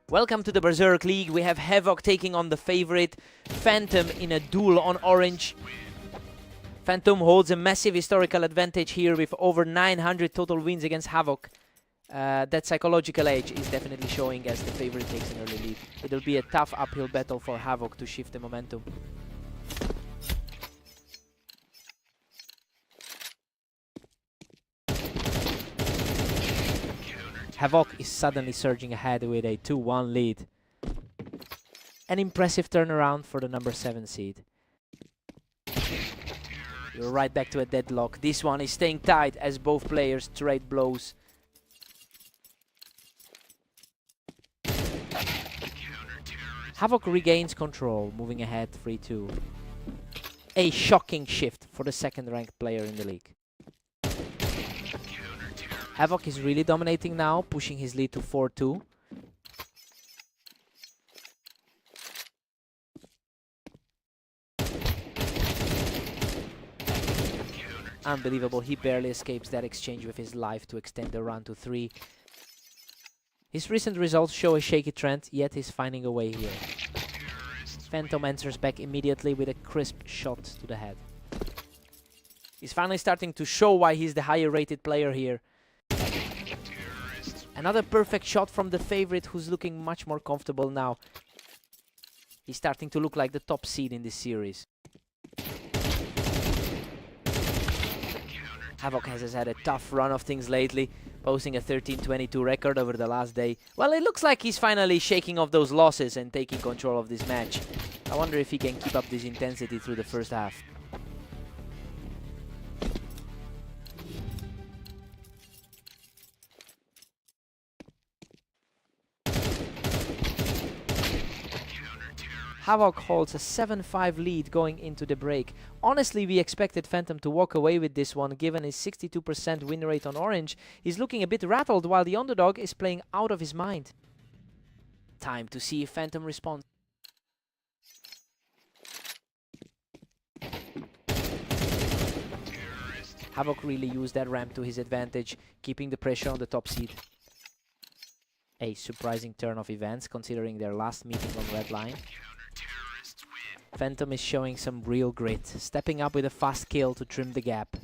Welcome to the Berserk League. We have Havoc taking on the favorite Phantom in a duel on orange. Phantom holds a massive historical advantage here with over 900 total wins against Havoc. That psychological edge is definitely showing as the favorite takes an early lead. It'll be a tough uphill battle for Havoc to shift the momentum. Havoc is suddenly surging ahead with a 2-1 lead. An impressive turnaround for the number 7 seed. You're right back to a deadlock. This one is staying tight as both players trade blows. Havoc regains control, moving ahead 3-2. A shocking shift for the second-ranked player in the league. Havoc is really dominating now, pushing his lead to 4-2. Unbelievable, he barely escapes that exchange with his life to extend the run to 3. His recent results show a shaky trend, yet he's finding a way here. Phantom answers back immediately with a crisp shot to the head. He's finally starting to show why he's the higher rated player here. Another perfect shot from the favorite, who's looking much more comfortable now. He's starting to look like the top seed in this series. Havoc has had a tough run of things lately, posting a 13-22 record over the last day. Well, it looks like he's finally shaking off those losses and taking control of this match. I wonder if he can keep up this intensity through the first half. Havoc holds a 7-5 lead going into the break. Honestly, we expected Phantom to walk away with this one, given his 62% win rate on Orange. He's looking a bit rattled, while the underdog is playing out of his mind. Time to see if Phantom responds. Havoc really used that ramp to his advantage, keeping the pressure on the top seed. A surprising turn of events, considering their last meeting on red line. Phantom is showing some real grit, stepping up with a fast kill to trim the gap.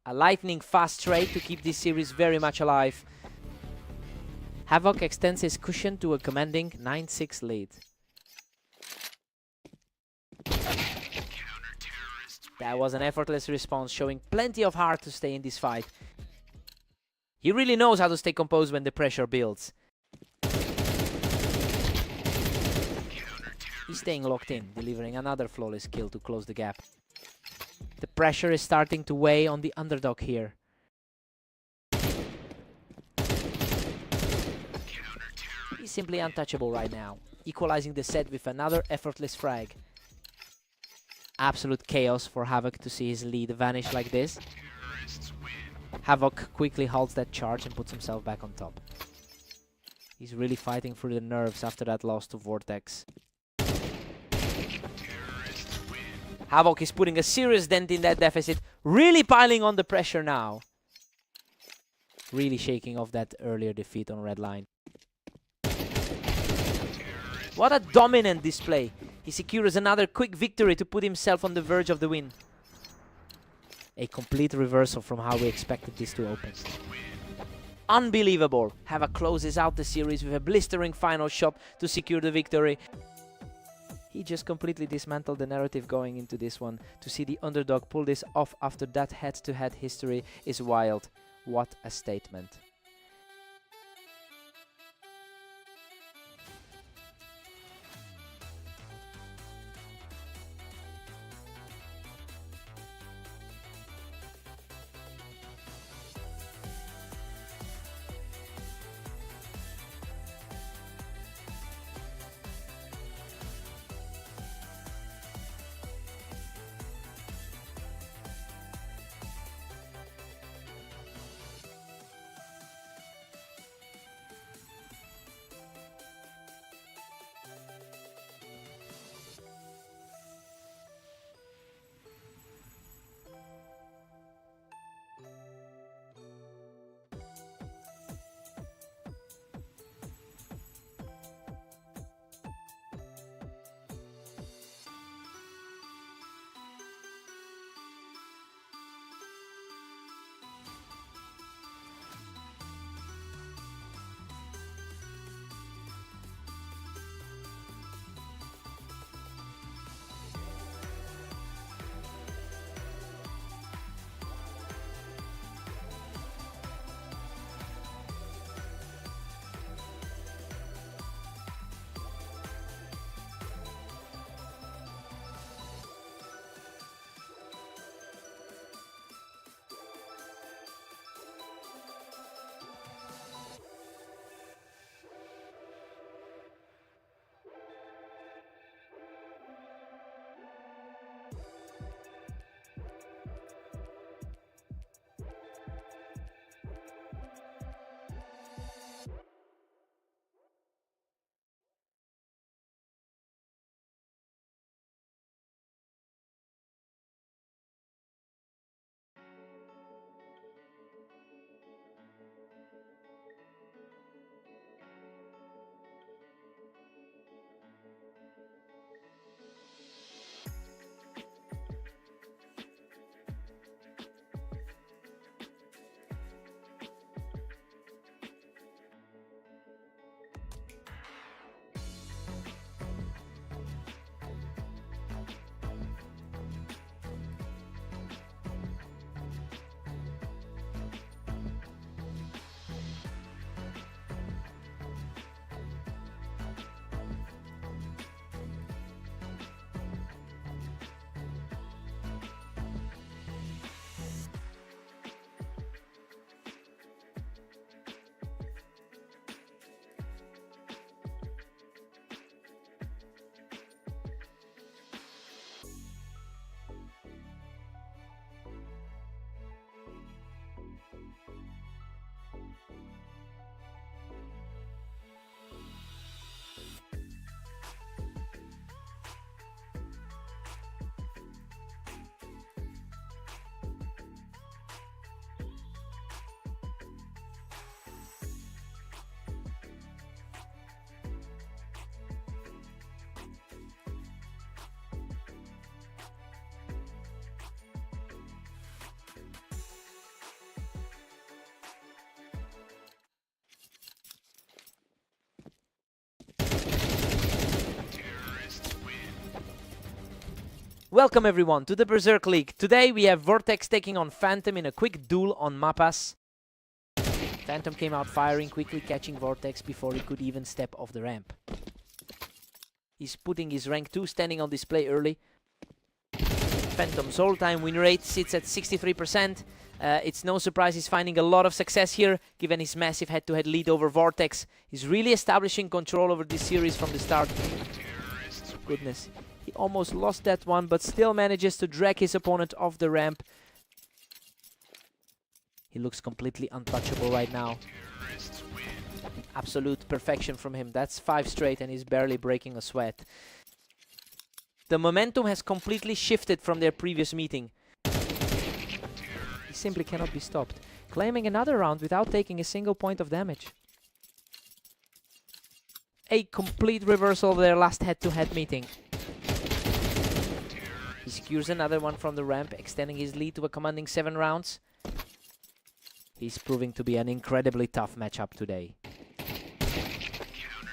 A lightning fast trade to keep this series very much alive. Havoc extends his cushion to a commanding 9-6 lead. That was an effortless response, showing plenty of heart to stay in this fight. He really knows how to stay composed when the pressure builds. He's staying locked in, delivering another flawless kill to close the gap. The pressure is starting to weigh on the underdog here. He's simply untouchable right now, equalizing the set with another effortless frag. Absolute chaos for Havoc to see his lead vanish like this. Havoc quickly halts that charge and puts himself back on top. He's really fighting through the nerves after that loss to Vortex. Havoc is putting a serious dent in that deficit, really piling on the pressure now. Really shaking off that earlier defeat on red line. What a dominant display. He secures another quick victory to put himself on the verge of the win. A complete reversal from how we expected this to open. Unbelievable. Havoc closes out the series with a blistering final shot to secure the victory. He just completely dismantled the narrative going into this one. To see the underdog pull this off after that head-to-head history is wild. What a statement. Welcome everyone to the Berserk League. Today we have Vortex taking on Phantom in a quick duel on Mapas. Phantom came out firing, quickly catching Vortex before he could even step off the ramp. He's putting his rank 2 standing on display early. Phantom's all-time win rate sits at 63%. It's no surprise he's finding a lot of success here, given his massive head-to-head lead over Vortex. He's really establishing control over this series from the start. Goodness. He almost lost that one, but still manages to drag his opponent off the ramp. He looks completely untouchable right now. Absolute perfection from him. That's 5 straight and he's barely breaking a sweat. The momentum has completely shifted from their previous meeting. He simply cannot be stopped, claiming another round without taking a single point of damage. A complete reversal of their last head-to-head meeting. He secures another one from the ramp, extending his lead to a commanding 7 rounds. He's proving to be an incredibly tough matchup today.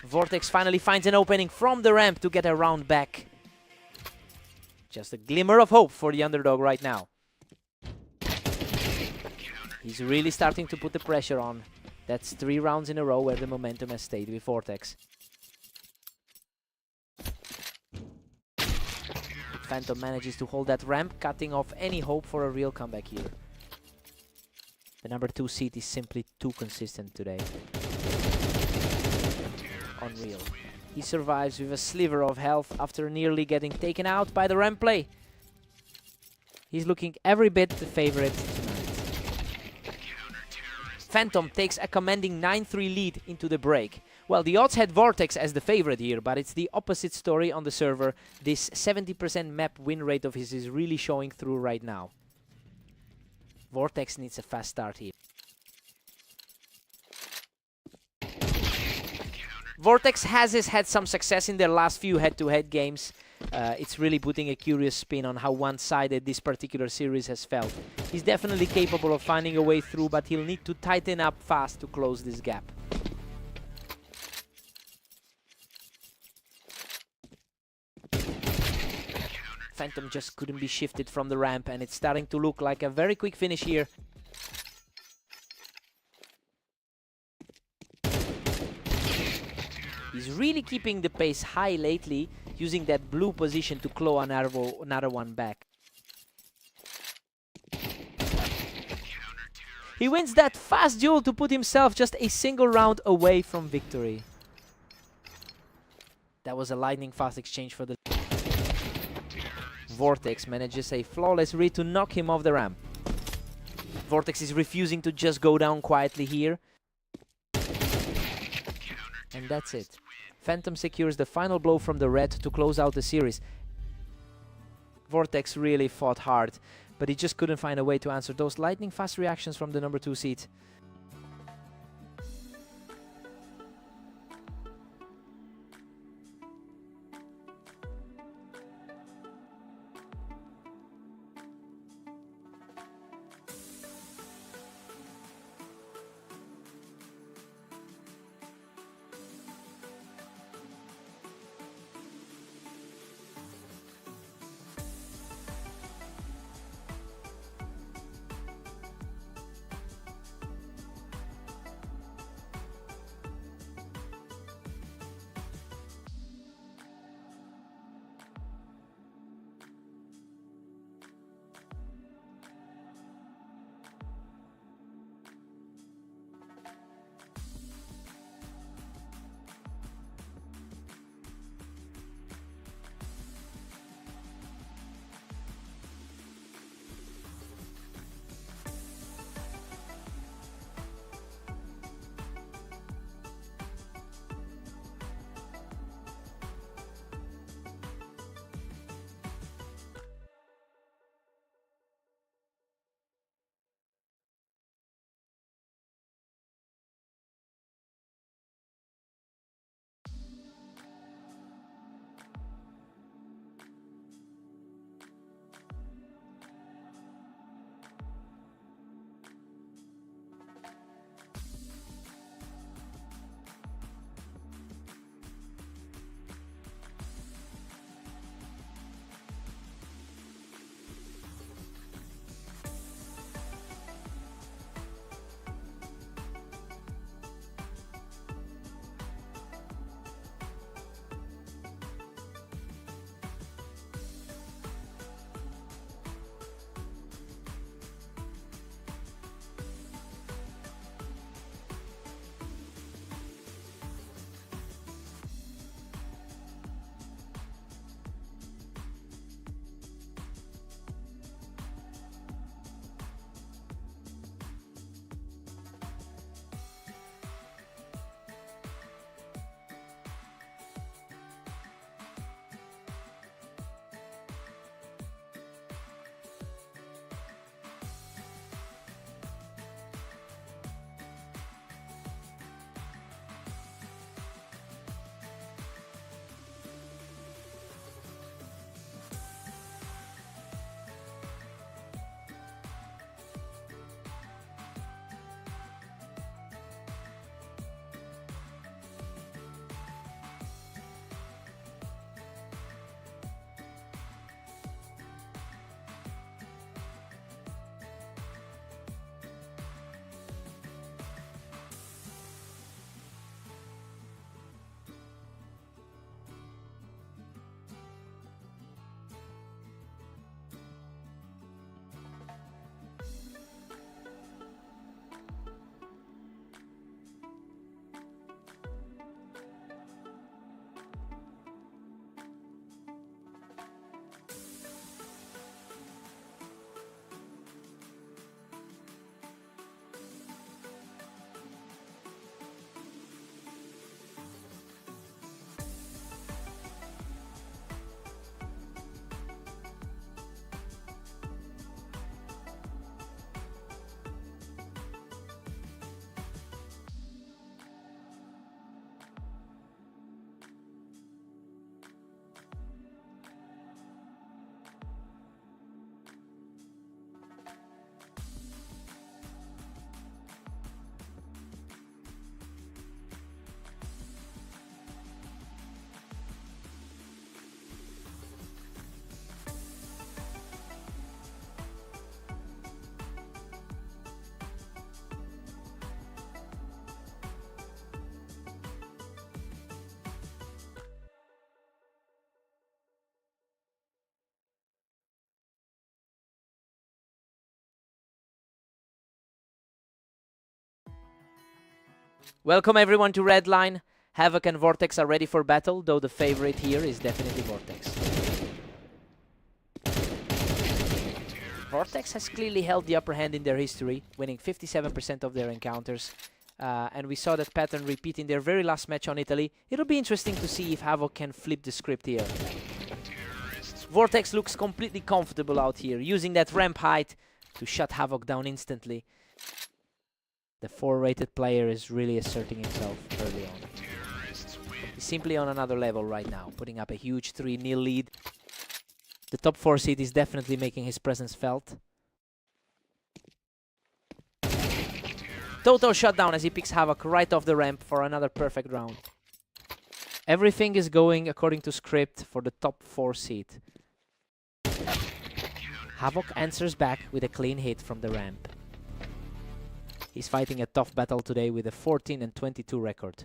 Vortex finally finds an opening from the ramp to get a round back. Just a glimmer of hope for the underdog right now. He's really starting to put the pressure on. That's 3 rounds in a row where the momentum has stayed with Vortex. Phantom manages to hold that ramp, cutting off any hope for a real comeback here. The number 2 seed is simply too consistent today. Unreal. He survives with a sliver of health after nearly getting taken out by the ramp play. He's looking every bit the favorite tonight. Phantom takes a commanding 9-3 lead into the break. Well, the odds had Vortex as the favorite here, but it's the opposite story on the server. This 70% map win rate of his is really showing through right now. Vortex needs a fast start here. Vortex has had some success in their last few head-to-head games. It's really putting a curious spin on how one-sided this particular series has felt. He's definitely capable of finding a way through, but he'll need to tighten up fast to close this gap. Phantom just couldn't be shifted from the ramp, and it's starting to look like a very quick finish here. He's really keeping the pace high lately, using that blue position to claw another one back. He wins that fast duel to put himself just a single round away from victory. That was a lightning fast exchange for the... Vortex manages a flawless read to knock him off the ramp. Vortex is refusing to just go down quietly here. And that's it. Phantom secures the final blow from the red to close out the series. Vortex really fought hard, but he just couldn't find a way to answer those lightning fast reactions from the number 2 seed. Welcome everyone to Redline. Havoc and Vortex are ready for battle, though the favorite here is definitely Vortex. Vortex has clearly held the upper hand in their history, winning 57% of their encounters. And we saw that pattern repeat in their very last match on Italy. It'll be interesting to see if Havoc can flip the script here. Vortex looks completely comfortable out here, using that ramp height to shut Havoc down instantly. The 4-rated player is really asserting himself early on. He's simply on another level right now, putting up a huge 3-0 lead. The top 4 seed is definitely making his presence felt. Total shutdown as he picks Havoc right off the ramp for another perfect round. Everything is going according to script for the top 4 seed. Havoc answers back with a clean hit from the ramp. He's fighting a tough battle today with a 14-22 record.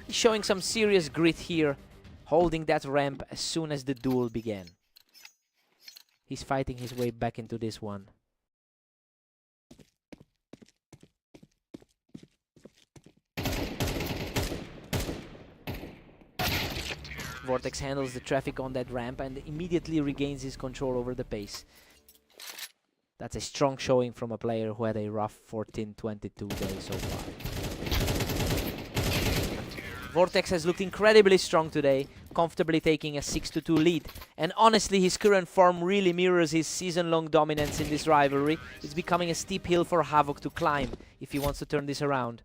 He's showing some serious grit here, holding that ramp as soon as the duel began. He's fighting his way back into this one. Vortex handles the traffic on that ramp and immediately regains his control over the pace. That's a strong showing from a player who had a rough 14-22 day so far. Vortex has looked incredibly strong today, comfortably taking a 6-2 lead. And honestly, his current form really mirrors his season-long dominance in this rivalry. It's becoming a steep hill for Havoc to climb if he wants to turn this around.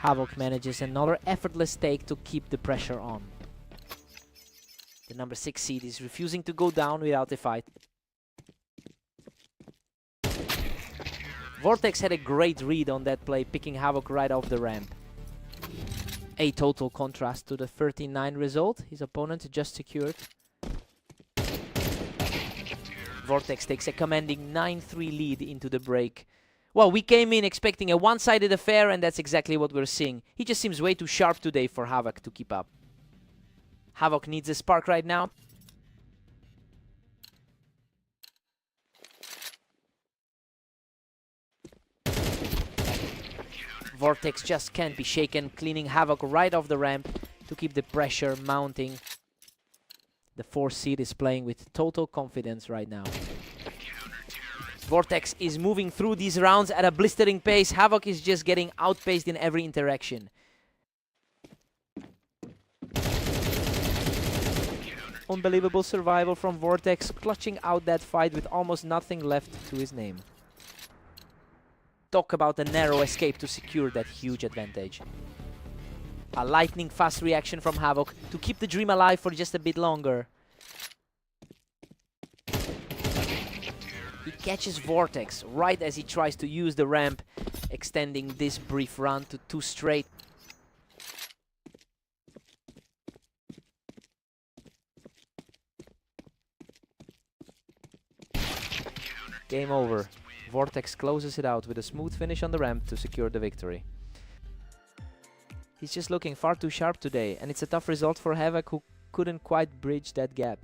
Havoc manages another effortless take to keep the pressure on. The number 6 seed is refusing to go down without a fight. Vortex had a great read on that play, picking Havoc right off the ramp. A total contrast to the 13-9 result his opponent just secured. Vortex takes a commanding 9-3 lead into the break. Well, we came in expecting a one-sided affair, and that's exactly what we're seeing. He just seems way too sharp today for Havoc to keep up. Havoc needs a spark right now. Vortex just can't be shaken, cleaning Havoc right off the ramp to keep the pressure mounting. The 4 seed is playing with total confidence right now. Vortex is moving through these rounds at a blistering pace. Havoc is just getting outpaced in every interaction. Unbelievable survival from Vortex, clutching out that fight with almost nothing left to his name. Talk about a narrow escape to secure that huge advantage. A lightning fast reaction from Havoc to keep the dream alive for just a bit longer. He catches Vortex right as he tries to use the ramp, extending this brief run to 2 straight. Game over. Vortex closes it out with a smooth finish on the ramp to secure the victory. He's just looking far too sharp today, and it's a tough result for Havoc, who couldn't quite bridge that gap.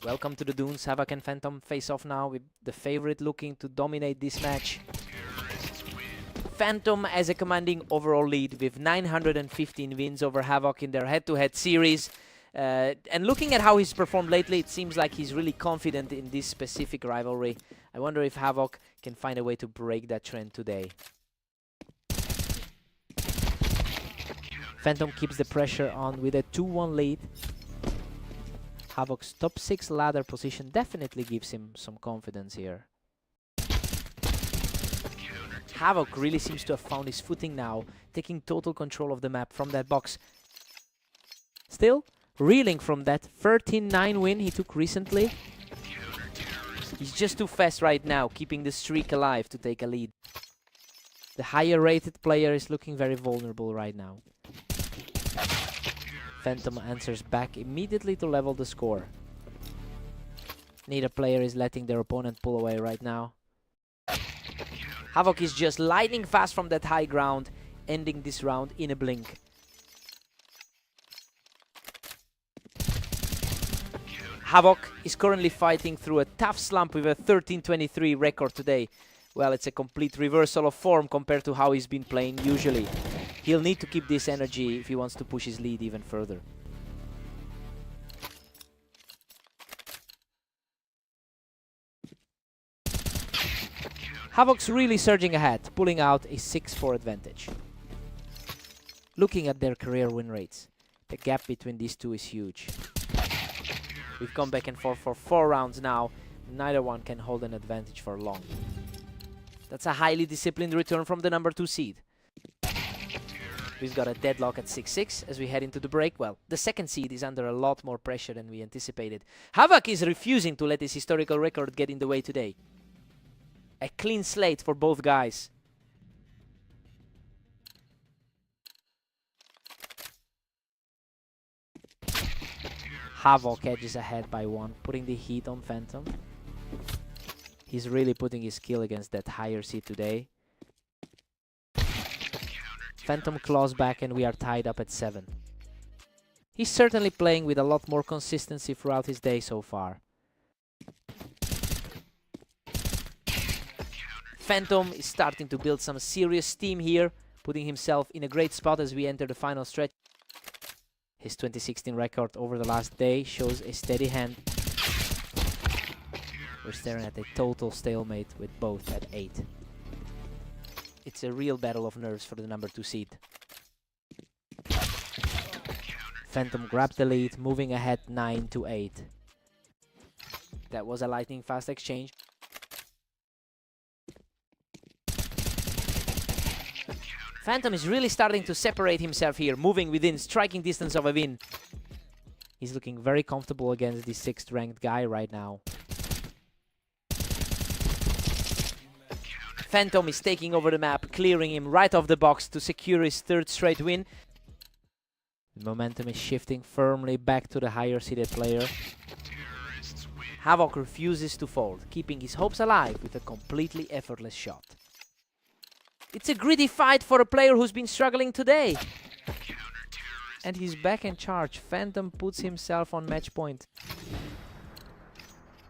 Welcome to the Dunes. Havoc and Phantom face off now with the favorite looking to dominate this match. Phantom has a commanding overall lead with 915 wins over Havoc in their head-to-head series. And looking at how he's performed lately, it seems like he's really confident in this specific rivalry. I wonder if Havoc can find a way to break that trend today. Phantom keeps the pressure on with a 2-1 lead. Havoc's top 6 ladder position definitely gives him some confidence here. Havoc really seems to have found his footing now, taking total control of the map from that box. Still, reeling from that 13-9 win he took recently. He's just too fast right now, keeping the streak alive to take a lead. The higher rated player is looking very vulnerable right now. Phantom answers back immediately to level the score. Neither player is letting their opponent pull away right now. Havoc is just lightning fast from that high ground, ending this round in a blink. Havoc is currently fighting through a tough slump with a 13-23 record today. Well, it's a complete reversal of form compared to how he's been playing usually. He'll need to keep this energy if he wants to push his lead even further. Havoc's really surging ahead, pulling out a 6-4 advantage. Looking at their career win rates, the gap between these two is huge. We've gone back and forth for 4 rounds now. Neither one can hold an advantage for long. That's a highly disciplined return from the number 2 seed. We've got a deadlock at 6-6 as we head into the break. Well, the second seed is under a lot more pressure than we anticipated. Havoc is refusing to let his historical record get in the way today. A clean slate for both guys. Havoc edges ahead by 1, putting the heat on Phantom. He's really putting his skill against that higher seed today. Phantom claws back and we are tied up at 7. He's certainly playing with a lot more consistency throughout his day so far. Phantom is starting to build some serious steam here, putting himself in a great spot as we enter the final stretch. His 2016 record over the last day shows a steady hand. We're staring at a total stalemate with both at 8. It's a real battle of nerves for the number 2 seed. Phantom grabbed the lead, moving ahead 9-8. That was a lightning fast exchange. Phantom is really starting to separate himself here, moving within striking distance of a win. He's looking very comfortable against the 6th ranked guy right now. Phantom is taking over the map, clearing him right off the box to secure his 3rd straight win. The momentum is shifting firmly back to the higher seeded player. Havoc refuses to fold, keeping his hopes alive with a completely effortless shot. It's a gritty fight for a player who's been struggling today. And he's back in charge. Phantom puts himself on match point.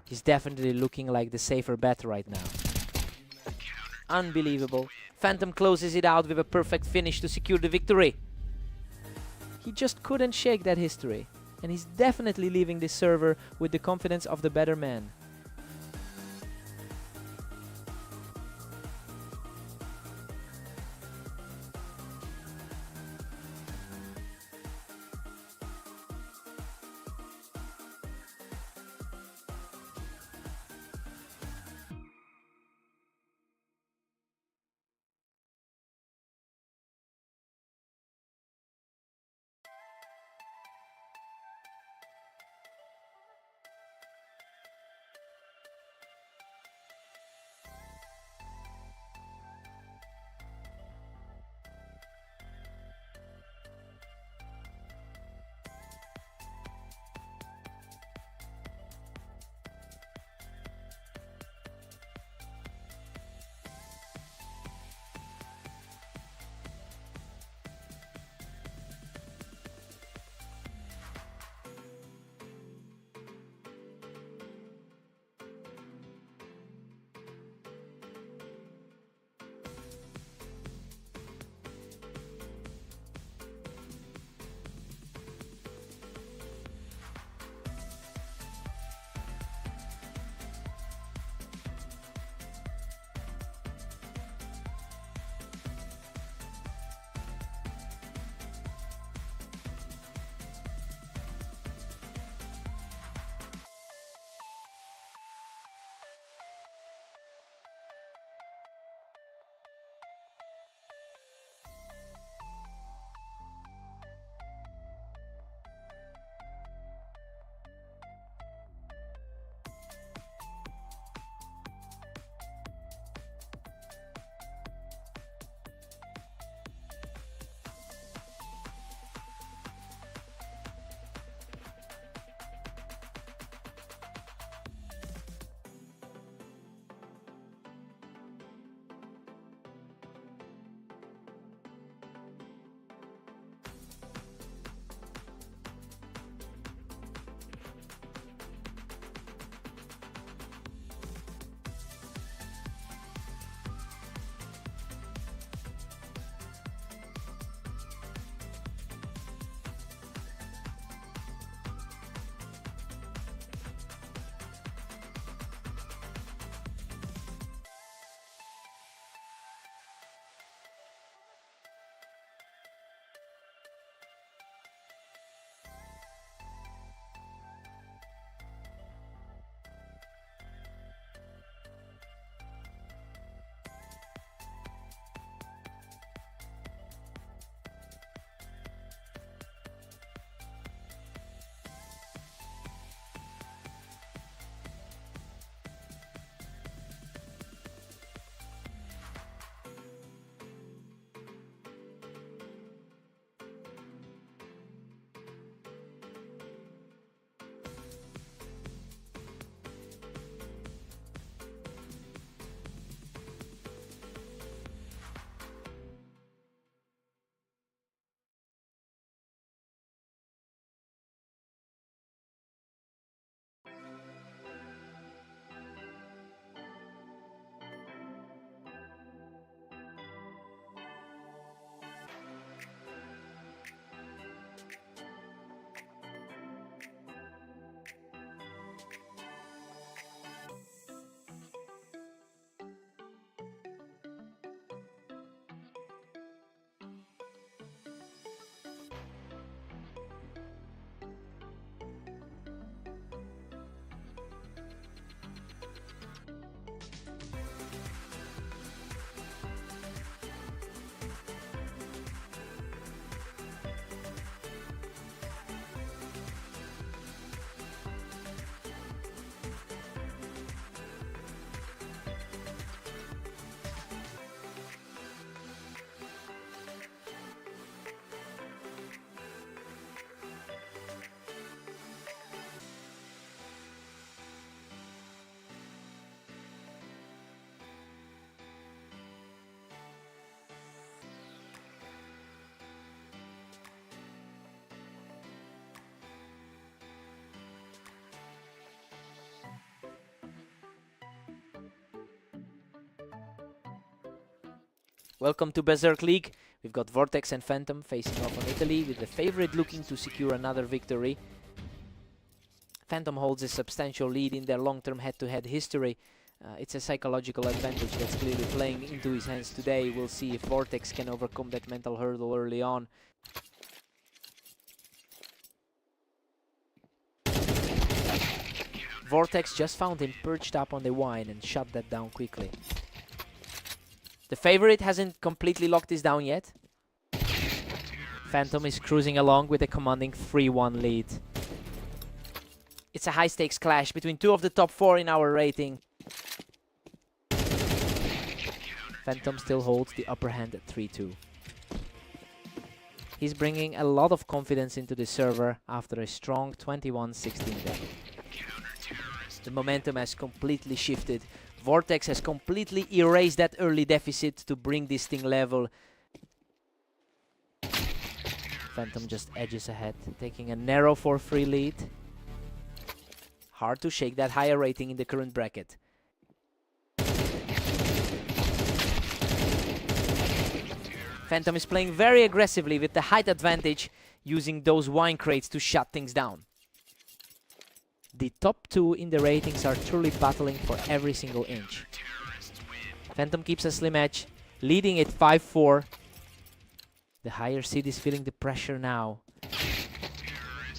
He's definitely looking like the safer bet right now. Unbelievable. Phantom closes it out with a perfect finish to secure the victory. He just couldn't shake that history. And he's definitely leaving this server with the confidence of the better man. Welcome to Berserk League. We've got Vortex and Phantom facing off on Italy, with the favorite looking to secure another victory. Phantom holds a substantial lead in their long-term head-to-head history. It's a psychological advantage that's clearly playing into his hands today. We'll see if Vortex can overcome that mental hurdle early on. Vortex just found him perched up on the wine and shut that down quickly. The favorite hasn't completely locked this down yet. Phantom is cruising along with a commanding 3-1 lead. It's a high-stakes clash between two of the top 4 in our rating. Phantom still holds the upper hand at 3-2. He's bringing a lot of confidence into the server after a strong 21-16 day. The momentum has completely shifted. Vortex has completely erased that early deficit to bring this thing level. Phantom just edges ahead, taking a narrow 4-3 lead. Hard to shake that higher rating in the current bracket. Phantom is playing very aggressively with the height advantage, using those wine crates to shut things down. The top 2 in the ratings are truly battling for every single inch. Phantom keeps a slim edge, leading at 5-4. The higher seed is feeling the pressure now.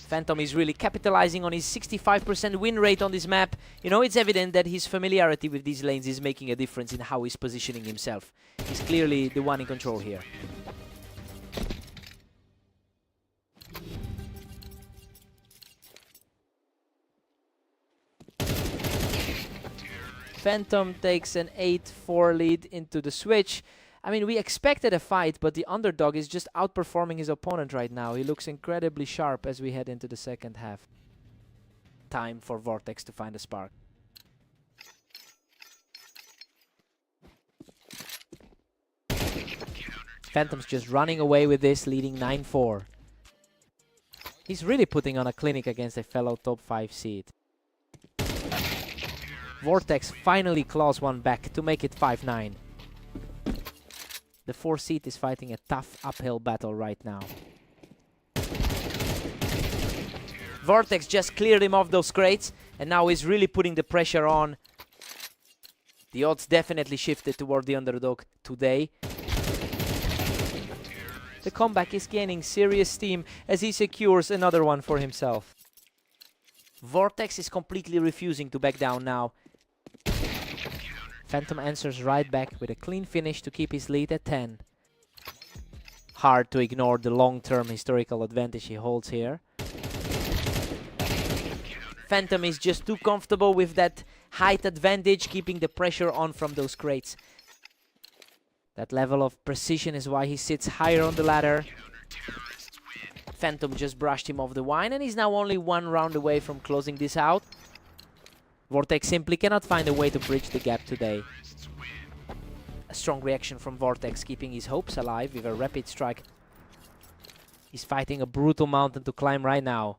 Phantom is really capitalizing on his 65% win rate on this map. You know, it's evident that his familiarity with these lanes is making a difference in how he's positioning himself. He's clearly the one in control here. Phantom takes an 8-4 lead into the switch. I mean, we expected a fight, but the underdog is just outperforming his opponent right now. He looks incredibly sharp as we head into the second half. Time for Vortex to find a spark. Phantom's just running away with this, leading 9-4. He's really putting on a clinic against a fellow top 5 seed. Vortex finally claws one back to make it 5-9. The 4 seed is fighting a tough uphill battle right now. Vortex just cleared him off those crates, and now he's really putting the pressure on. The odds definitely shifted toward the underdog today. The comeback is gaining serious steam as he secures another one for himself. Vortex is completely refusing to back down now. Phantom answers right back with a clean finish to keep his lead at 10. Hard to ignore the long-term historical advantage he holds here. Phantom is just too comfortable with that height advantage, keeping the pressure on from those crates. That level of precision is why he sits higher on the ladder. Phantom just brushed him off the wine, and he's now only 1 round away from closing this out. Vortex simply cannot find a way to bridge the gap today. A strong reaction from Vortex, keeping his hopes alive with a rapid strike. He's fighting a brutal mountain to climb right now.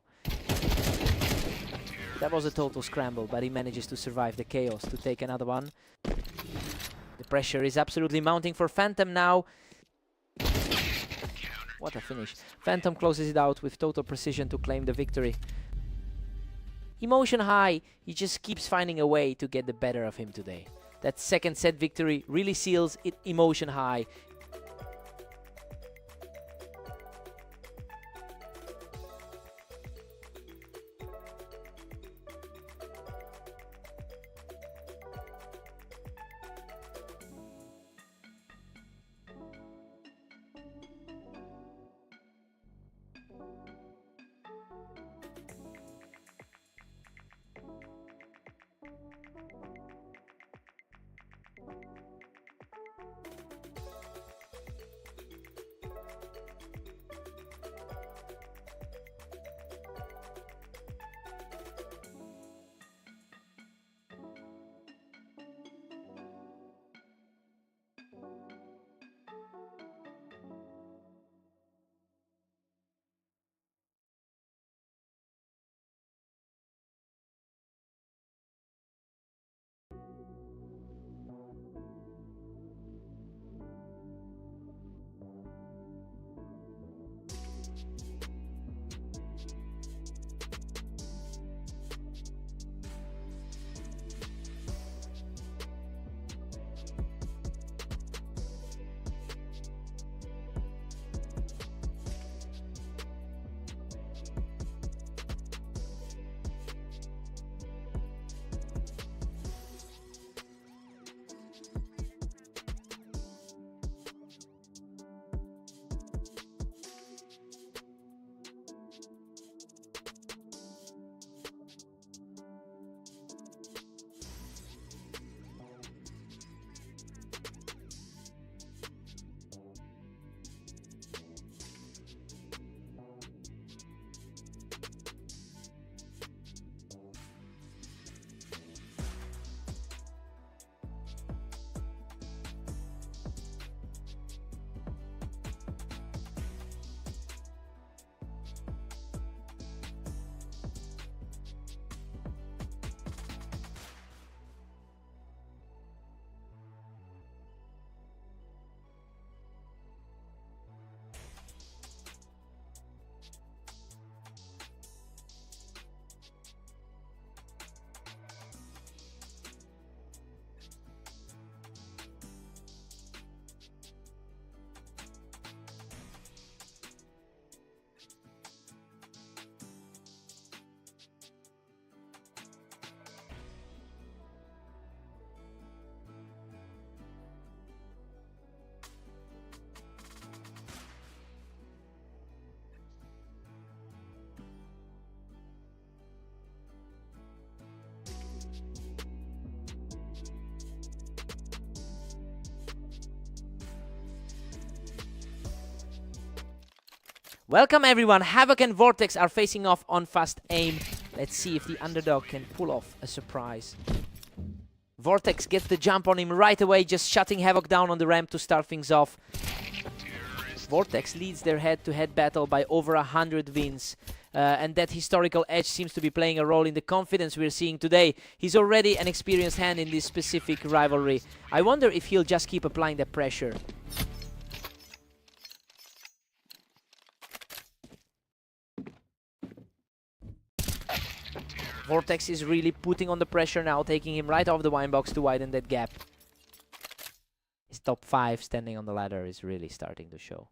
That was a total scramble, but he manages to survive the chaos to take another one. The pressure is absolutely mounting for Phantom now. What a finish. Phantom closes it out with total precision to claim the victory. Emotion high, he just keeps finding a way to get the better of him today. That second set victory really seals it emotion high. Welcome everyone, Havoc and Vortex are facing off on Fast Aim. Let's see if the underdog can pull off a surprise. Vortex gets the jump on him right away, just shutting Havoc down on the ramp to start things off. Vortex leads their head-to-head battle by over 100 wins. And that historical edge seems to be playing a role in the confidence we're seeing today. He's already an experienced hand in this specific rivalry. I wonder if he'll just keep applying that pressure. Vortex is really putting on the pressure now, taking him right off the wine box to widen that gap. His top 5 standing on the ladder is really starting to show.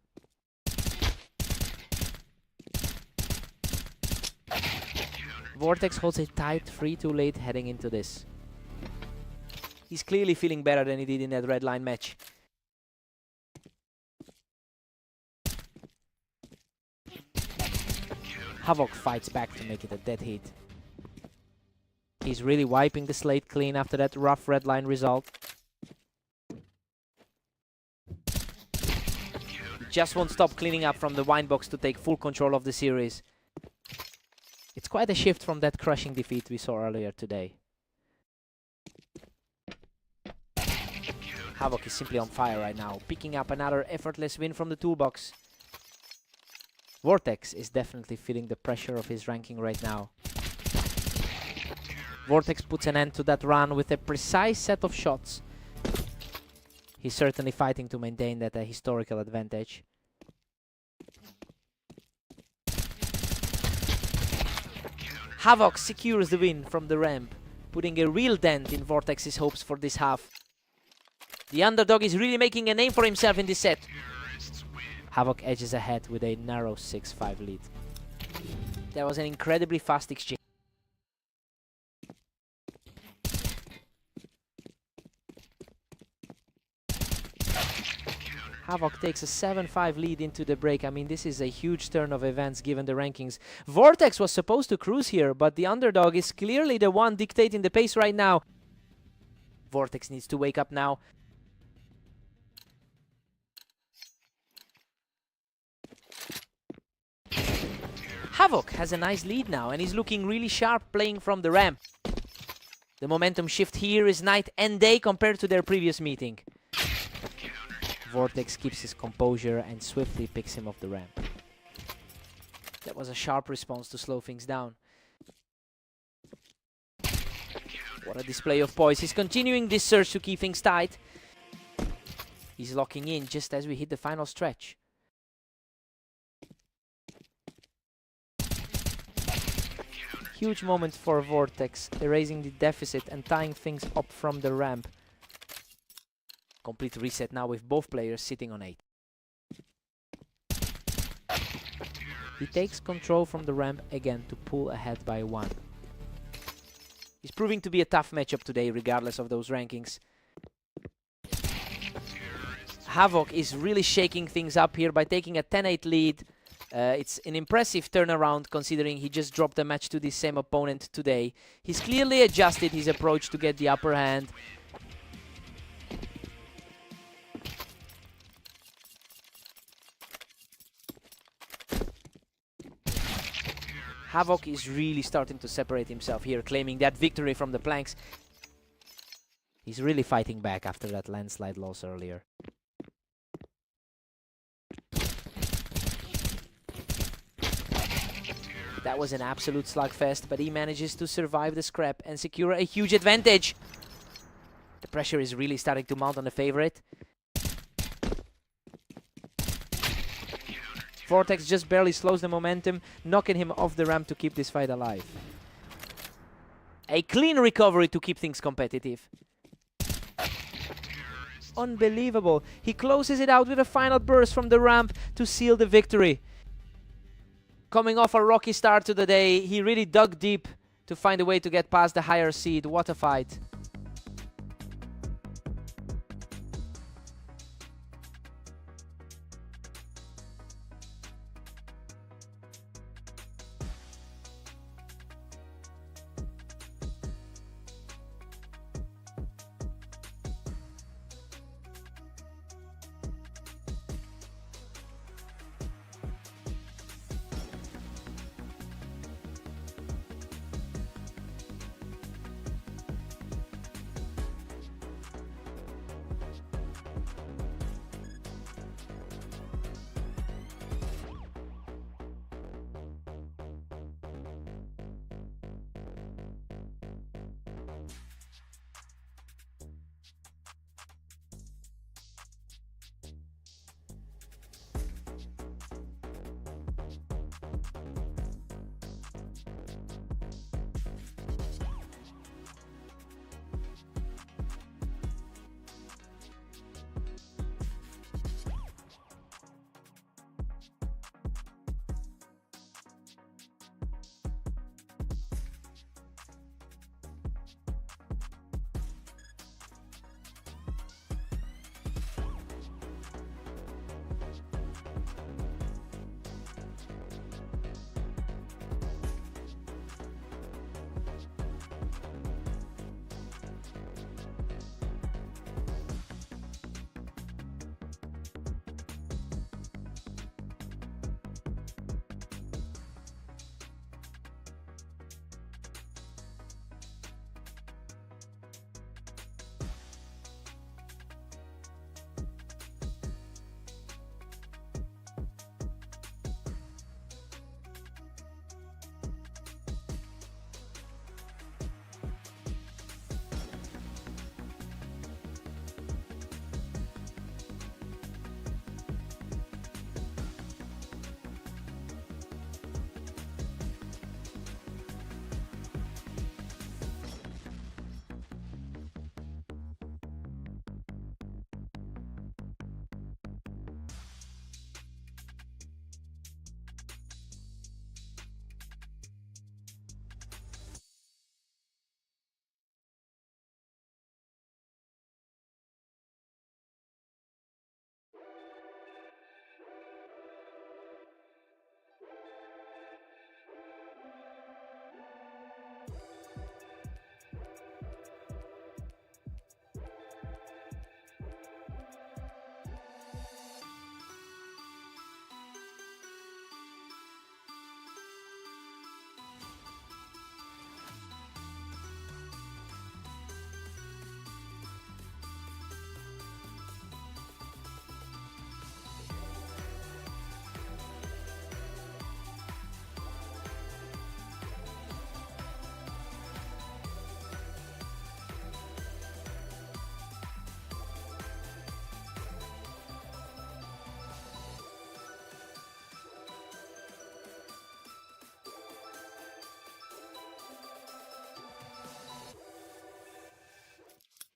Vortex holds it tight, 3-2 late heading into this. He's clearly feeling better than he did in that red line match. Havoc fights back to make it a dead heat. He's really wiping the slate clean after that rough red line result. He just won't stop cleaning up from the wine box to take full control of the series. It's quite a shift from that crushing defeat we saw earlier today. Havoc is simply on fire right now, picking up another effortless win from the toolbox. Vortex is definitely feeling the pressure of his ranking right now. Vortex puts an end to that run with a precise set of shots. He's certainly fighting to maintain that historical advantage. Havoc secures the win from the ramp, putting a real dent in Vortex's hopes for this half. The underdog is really making a name for himself in this set. Havoc edges ahead with a narrow 6-5 lead. That was an incredibly fast exchange. Havoc takes a 7-5 lead into the break. I mean, this is a huge turn of events given the rankings. Vortex was supposed to cruise here, but the underdog is clearly the one dictating the pace right now. Vortex needs to wake up now. Havoc has a nice lead now, and he's looking really sharp playing from the ramp. The momentum shift here is night and day compared to their previous meeting. Vortex keeps his composure and swiftly picks him off the ramp. That was a sharp response to slow things down. What a display of poise. He's continuing this search to keep things tight. He's locking in just as we hit the final stretch. Huge moment for Vortex, erasing the deficit and tying things up from the ramp. Complete reset now with both players sitting on 8. He takes control from the ramp again to pull ahead by 1. He's proving to be a tough matchup today regardless of those rankings. Havoc is really shaking things up here by taking a 10-8 lead. It's an impressive turnaround considering he just dropped a match to the same opponent today. He's clearly adjusted his approach to get the upper hand. Havoc is really starting to separate himself here, claiming that victory from the planks. He's really fighting back after that landslide loss earlier. That was an absolute slugfest, but he manages to survive the scrap and secure a huge advantage. The pressure is really starting to mount on the favorite. Vortex just barely slows the momentum, knocking him off the ramp to keep this fight alive. A clean recovery to keep things competitive. Unbelievable. He closes it out with a final burst from the ramp to seal the victory. Coming off a rocky start to the day, he really dug deep to find a way to get past the higher seed. What a fight.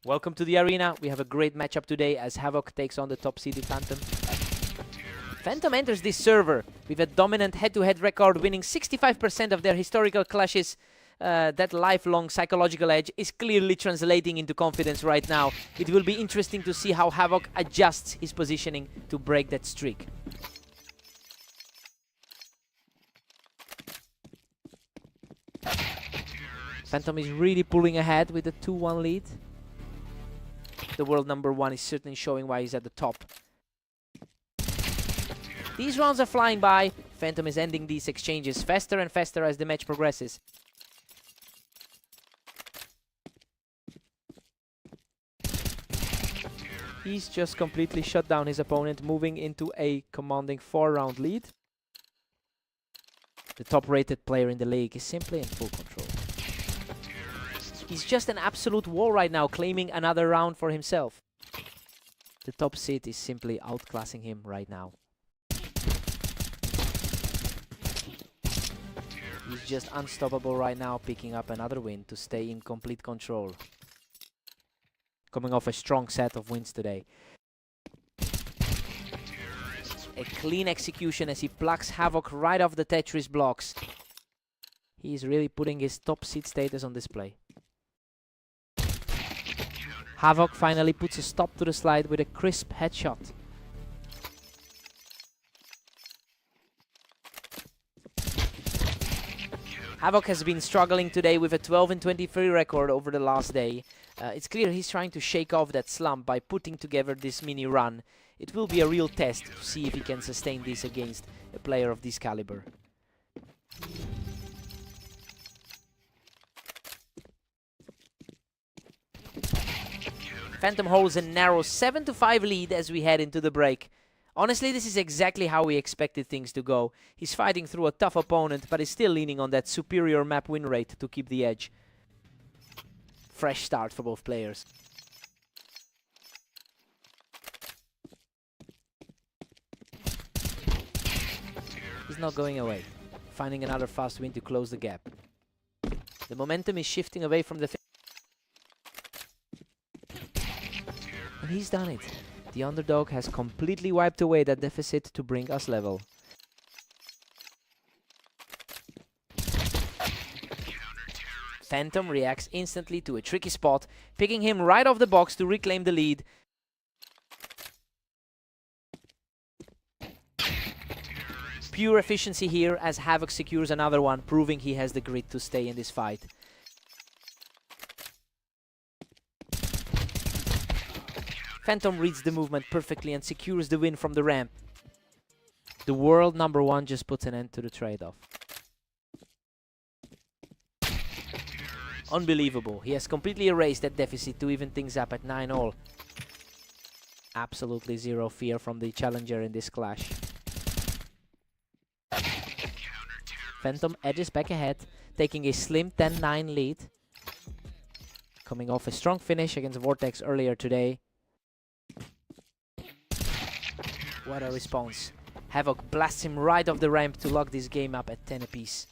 Welcome to the arena. We have a great matchup today as Havoc takes on the top-seeded Phantom. Phantom enters this server with a dominant head-to-head record, winning 65% of their historical clashes. That lifelong psychological edge is clearly translating into confidence right now. It will be interesting to see how Havoc adjusts his positioning to break that streak. Phantom is really pulling ahead with a 2-1 lead. The world #1 is certainly showing why he's at the top. These rounds are flying by. Phantom is ending these exchanges faster and faster as the match progresses. He's just completely shut down his opponent, moving into a commanding 4-round lead. The top-rated player in the league is simply in full control. He's just an absolute wall right now, claiming another round for himself. The top seed is simply outclassing him right now. He's just unstoppable right now, picking up another win to stay in complete control. Coming off a strong set of wins today. A clean execution as he plucks Havoc right off the Tetris blocks. He's really putting his top seed status on display. Havoc finally puts a stop to the slide with a crisp headshot. Havoc has been struggling today with a 12-23 record over the last day. It's clear he's trying to shake off that slump by putting together this mini run. It will be a real test to see if he can sustain this against a player of this caliber. Phantom holds a narrow 7-5 lead as we head into the break. Honestly, this is exactly how we expected things to go. He's fighting through a tough opponent, but is still leaning on that superior map win rate to keep the edge. Fresh start for both players. He's not going away, finding another fast win to close the gap. The momentum is shifting away from the... And he's done it. The underdog has completely wiped away that deficit to bring us level. Phantom reacts instantly to a tricky spot, picking him right off the box to reclaim the lead. Pure efficiency here as Havoc secures another one, proving he has the grit to stay in this fight. Phantom reads the movement perfectly and secures the win from the ramp. The world #1 just puts an end to the trade-off. Unbelievable. He has completely erased that deficit to even things up at 9-all. Absolutely zero fear from the challenger in this clash. Phantom edges back ahead, taking a slim 10-9 lead. Coming off a strong finish against Vortex earlier today. What a response. Havoc blasts him right off the ramp to lock this game up at 10 apiece.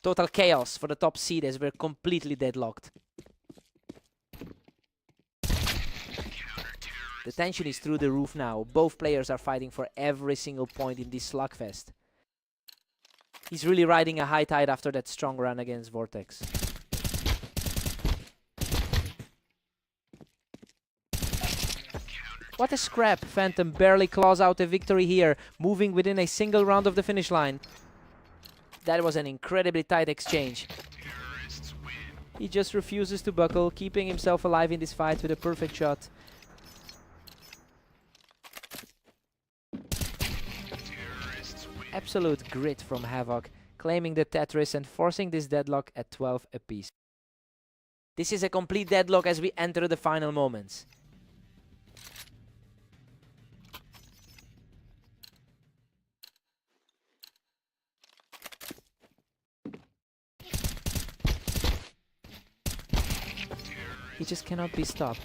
Total chaos for the top seed as we're completely deadlocked. The tension is through the roof now. Both players are fighting for every single point in this slugfest. He's really riding a high tide after that strong run against Vortex. What a scrap. Phantom barely claws out a victory here, moving within a single round of the finish line. That was an incredibly tight exchange. He just refuses to buckle, keeping himself alive in this fight with a perfect shot. Absolute grit from Havoc, claiming the Tetris and forcing this deadlock at 12 apiece. This is a complete deadlock as we enter the final moments. He just cannot be stopped.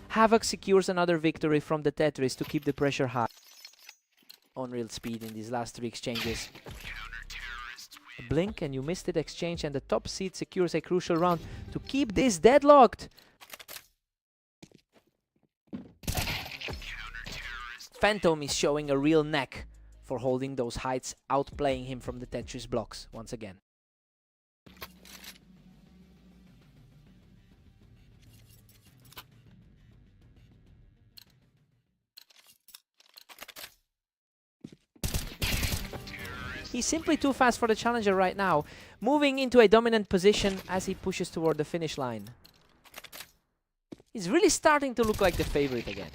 Havoc secures another victory from the Tetris to keep the pressure high. Unreal speed in these last 3 exchanges. A blink and you missed it exchange, and the top seed secures a crucial round to keep this deadlocked. Phantom is showing a real knack for holding those heights, outplaying him from the Tetris blocks once again. He's simply too fast for the challenger right now, moving into a dominant position as he pushes toward the finish line. He's really starting to look like the favorite again.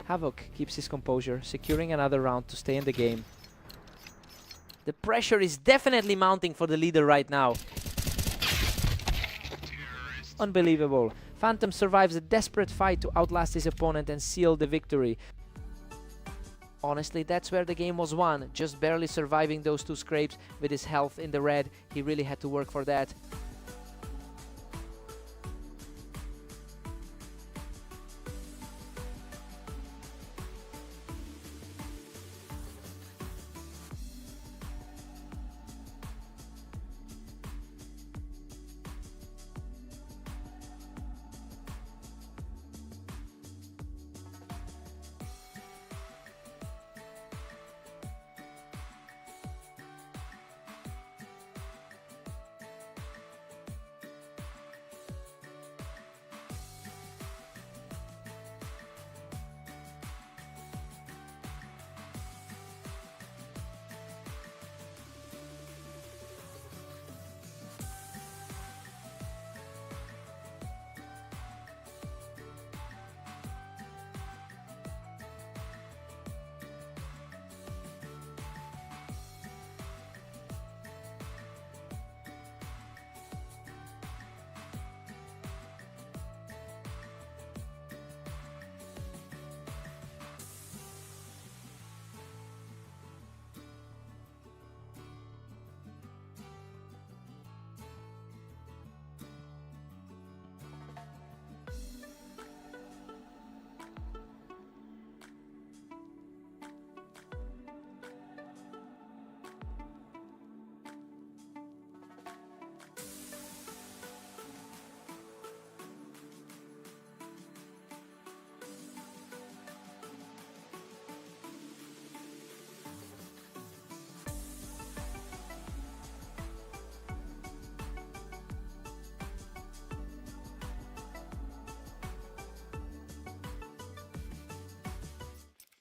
Havoc keeps his composure, securing another round to stay in the game. The pressure is definitely mounting for the leader right now. Unbelievable. Phantom survives a desperate fight to outlast his opponent and seal the victory. Honestly, that's where the game was won, just barely surviving those two scrapes with his health in the red. He really had to work for that.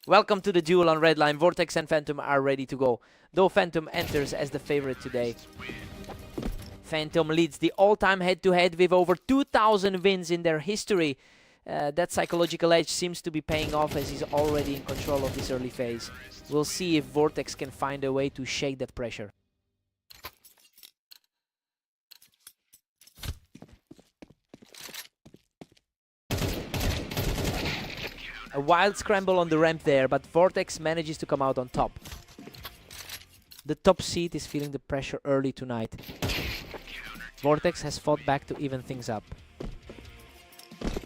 Welcome to the duel on red line. Vortex and Phantom are ready to go, though Phantom enters as the favorite today. Phantom leads the all-time head-to-head with over 2,000 wins in their history. That psychological edge seems to be paying off as he's already in control of this early phase. We'll see if Vortex can find a way to shake that pressure. A wild scramble on the ramp there, but Vortex manages to come out on top. The top seed is feeling the pressure early tonight. Vortex has fought back to even things up.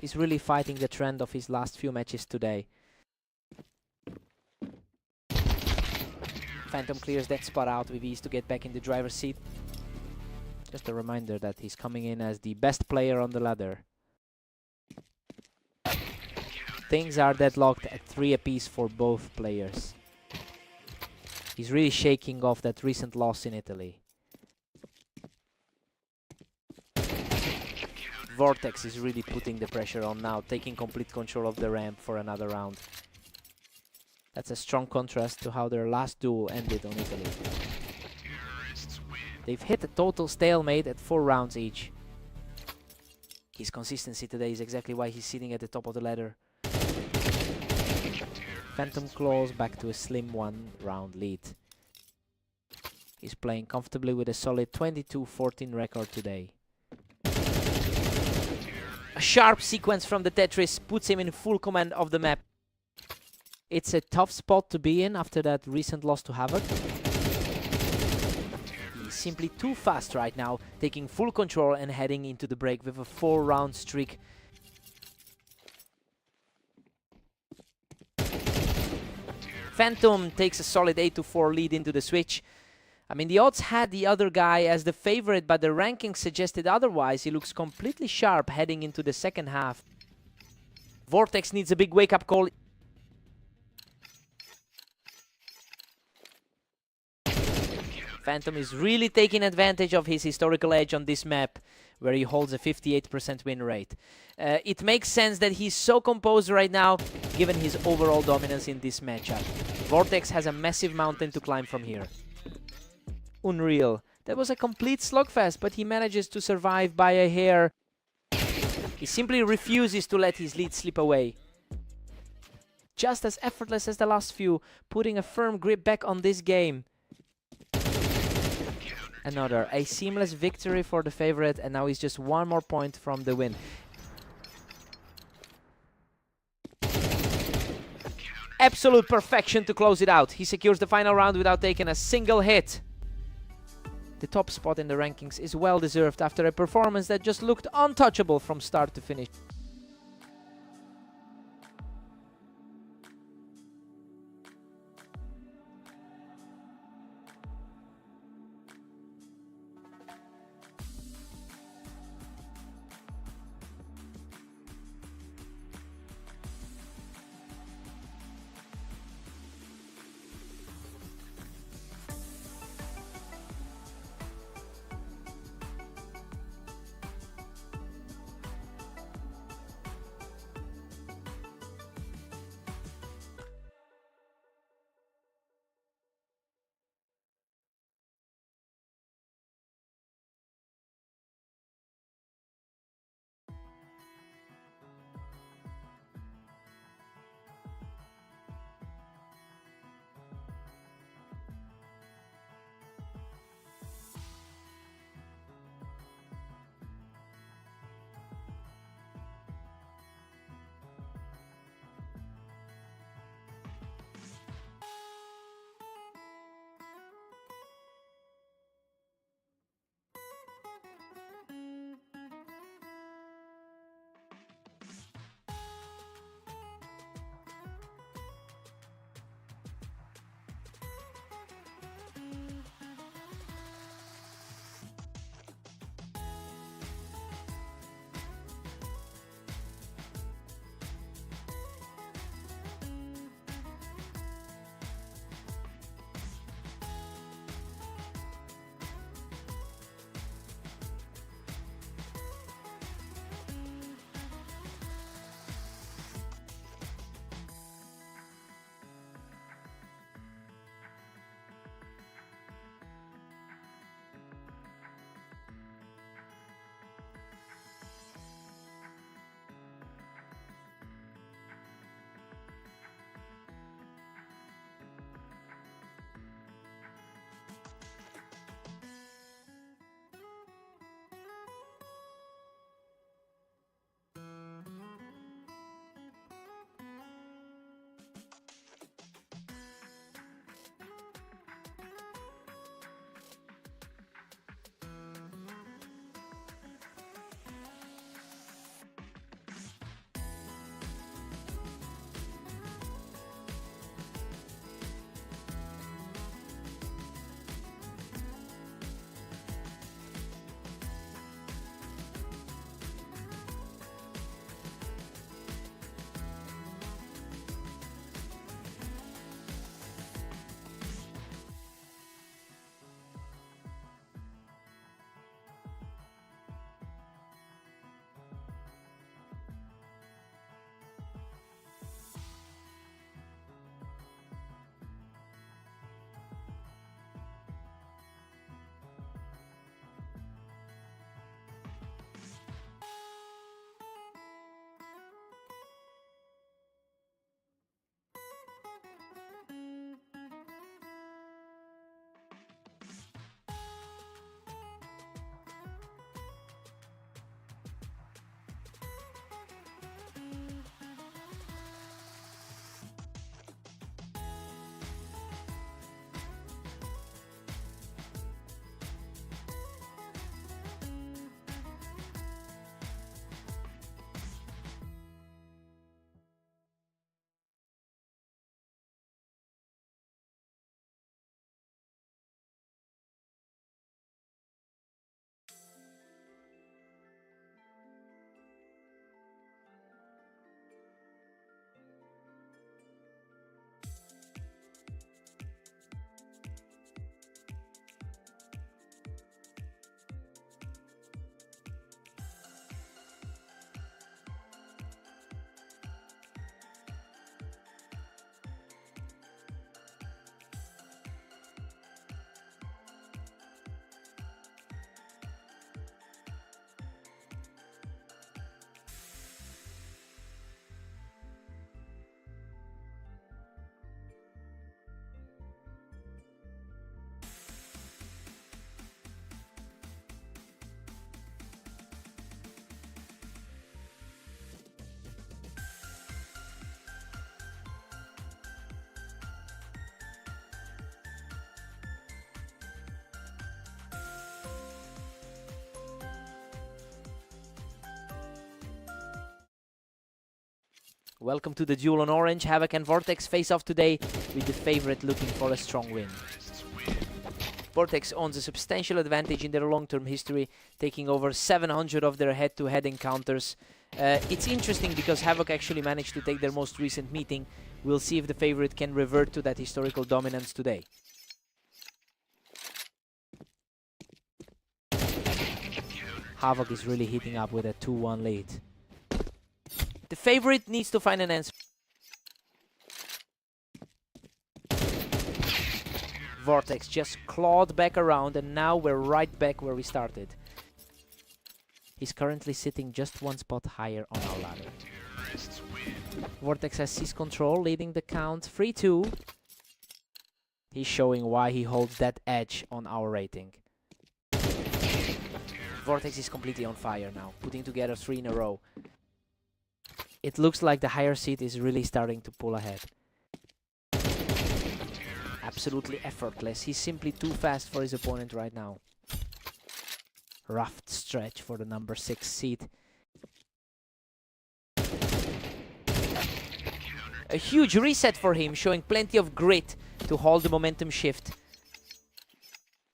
He's really fighting the trend of his last few matches today. Phantom clears that spot out with ease to get back in the driver's seat. Just a reminder that he's coming in as the best player on the ladder. Things are deadlocked at 3 apiece for both players. He's really shaking off that recent loss in Italy. Vortex is really putting the pressure on now, taking complete control of the ramp for another round. That's a strong contrast to how their last duel ended on Italy. They've hit a total stalemate at 4 rounds each. His consistency today is exactly why he's sitting at the top of the ladder. Phantom claws back to a slim 1-round lead. He's playing comfortably with a solid 22-14 record today. A sharp sequence from the Tetris puts him in full command of the map. It's a tough spot to be in after that recent loss to Havoc. He's simply too fast right now, taking full control and heading into the break with a 4-round streak. Phantom takes a solid 8-4 lead into the switch. I mean, the odds had the other guy as the favorite, but the rankings suggested otherwise. He looks completely sharp heading into the second half. Vortex needs a big wake-up call. Phantom is really taking advantage of his historical edge on this map, where he holds a 58% win rate. It makes sense that he's so composed right now, given his overall dominance in this matchup. Vortex has a massive mountain to climb from here. Unreal. That was a complete slugfest, but he manages to survive by a hair. He simply refuses to let his lead slip away. Just as effortless as the last few, putting a firm grip back on this game. Another, a seamless victory for the favorite, and now he's just one more point from the win. Absolute perfection to close it out. He secures the final round without taking a single hit. The top spot in the rankings is well deserved after a performance that just looked untouchable from start to finish. Welcome to the duel on Orange. Havoc and Vortex face off today with the favorite looking for a strong win. Vortex owns a substantial advantage in their long-term history, taking over 700 of their head-to-head encounters. It's interesting because Havoc actually managed to take their most recent meeting. We'll see if the favorite can revert to that historical dominance today. Havoc is really heating up with a 2-1 lead. The favorite needs to find an answer. Vortex just clawed back around, and now we're right back where we started. He's currently sitting just one spot higher on our ladder. Vortex has seized control, leading the count 3-2. He's showing why he holds that edge on our rating. Vortex is completely on fire now, putting together 3 in a row. It looks like the higher seed is really starting to pull ahead. Absolutely effortless. He's simply too fast for his opponent right now. Rough stretch for the number 6 seed. A huge reset for him, showing plenty of grit to hold the momentum shift.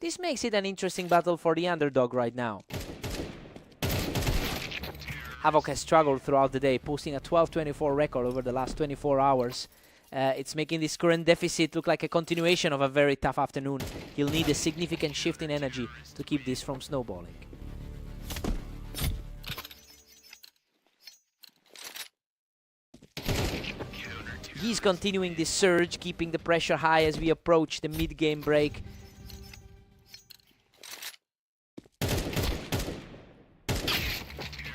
This makes it an interesting battle for the underdog right now. Havoc has struggled throughout the day, posting a 12-24 record over the last 24 hours. It's making this current deficit look like a continuation of a very tough afternoon. He'll need a significant shift in energy to keep this from snowballing. He's continuing this surge, keeping the pressure high as we approach the mid-game break.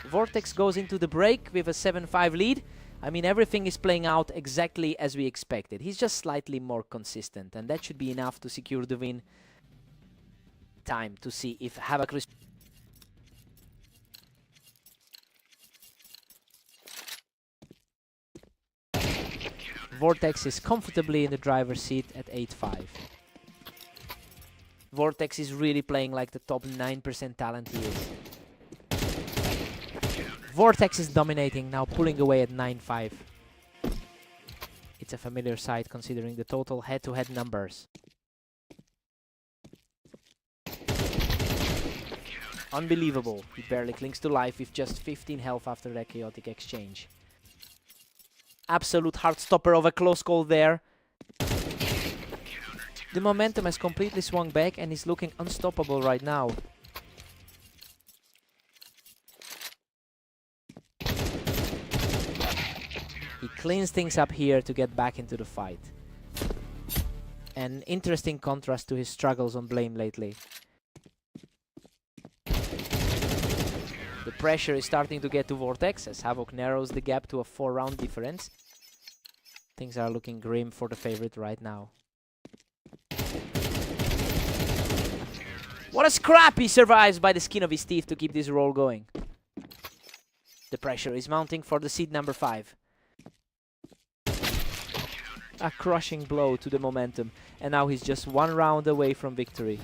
Vortex goes into the break with a 7-5 lead. I mean, everything is playing out exactly as we expected. He's just slightly more consistent, and that should be enough to secure the win. Time to see if Havoc... Vortex is comfortably in the driver's seat at 8-5. Vortex is really playing like the top 9% talent he is. Vortex is dominating, now pulling away at 9-5. It's a familiar sight considering the total head-to-head numbers. Unbelievable. He barely clings to life with just 15 health after that chaotic exchange. Absolute heart stopper of a close call there. The momentum has completely swung back and is looking unstoppable right now. He cleans things up here to get back into the fight. An interesting contrast to his struggles on Blame lately. The pressure is starting to get to Vortex as Havoc narrows the gap to a 4-round difference. Things are looking grim for the favorite right now. What a scrap! He survives by the skin of his teeth to keep this roll going. The pressure is mounting for the seed number 5. A crushing blow to the momentum, and now he's just 1 round away from victory.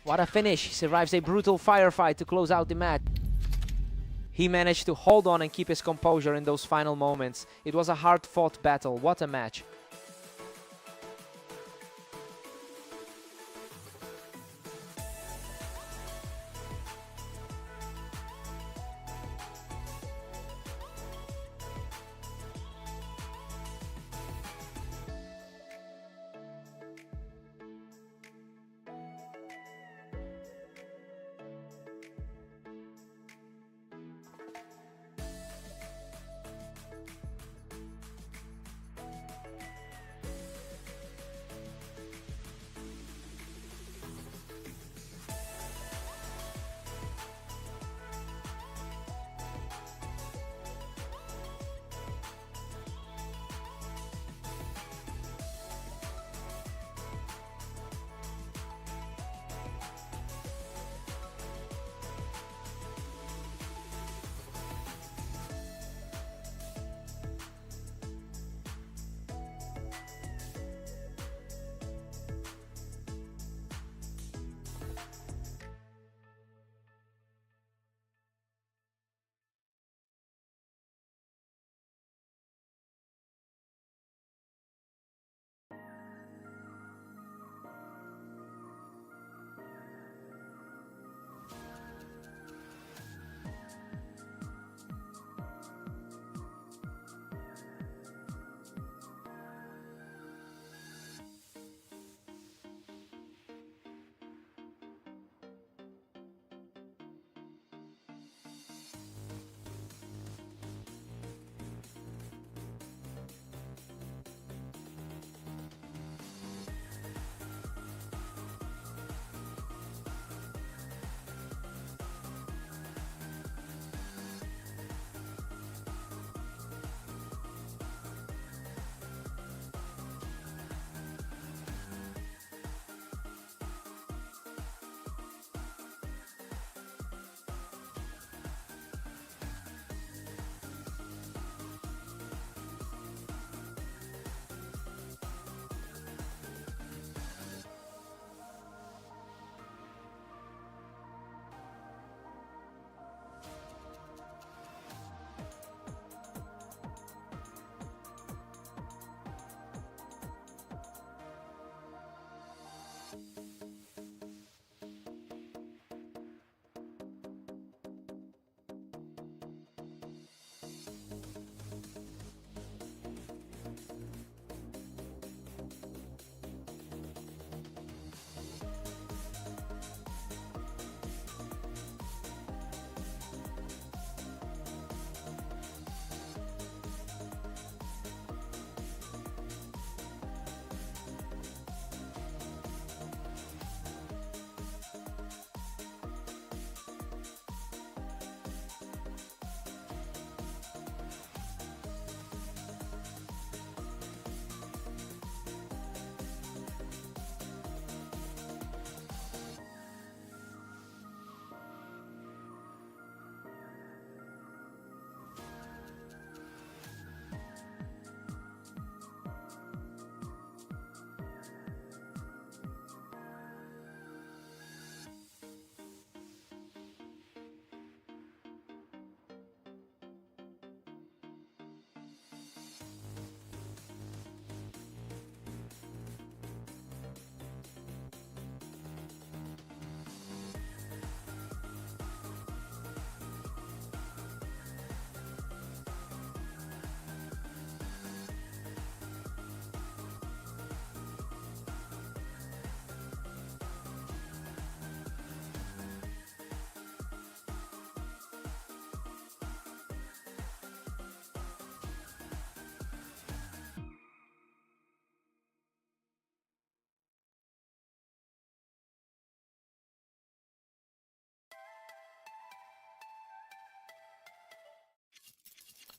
What a finish! He survives a brutal firefight to close out the match. He managed to hold on and keep his composure in those final moments. It was a hard-fought battle. What a match.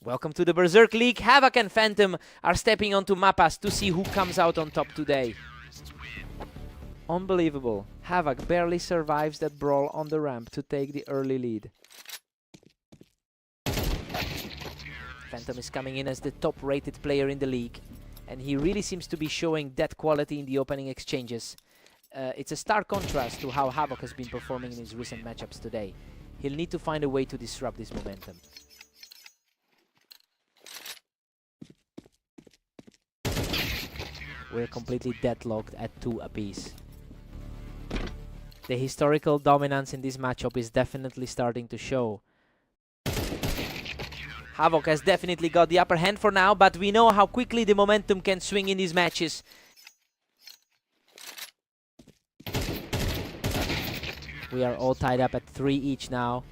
Welcome to the Berserk League. Havoc and Phantom are stepping onto Mapas to see who comes out on top today. Unbelievable. Havoc barely survives that brawl on the ramp to take the early lead. Phantom is coming in as the top-rated player in the league, and he really seems to be showing that quality in the opening exchanges. It's a stark contrast to how Havoc has been performing in his recent matchups today. He'll need to find a way to disrupt this momentum. We're completely deadlocked at 2 apiece. The historical dominance in this matchup is definitely starting to show. Havoc has definitely got the upper hand for now, but we know how quickly the momentum can swing in these matches. We are all tied up at 3 each now.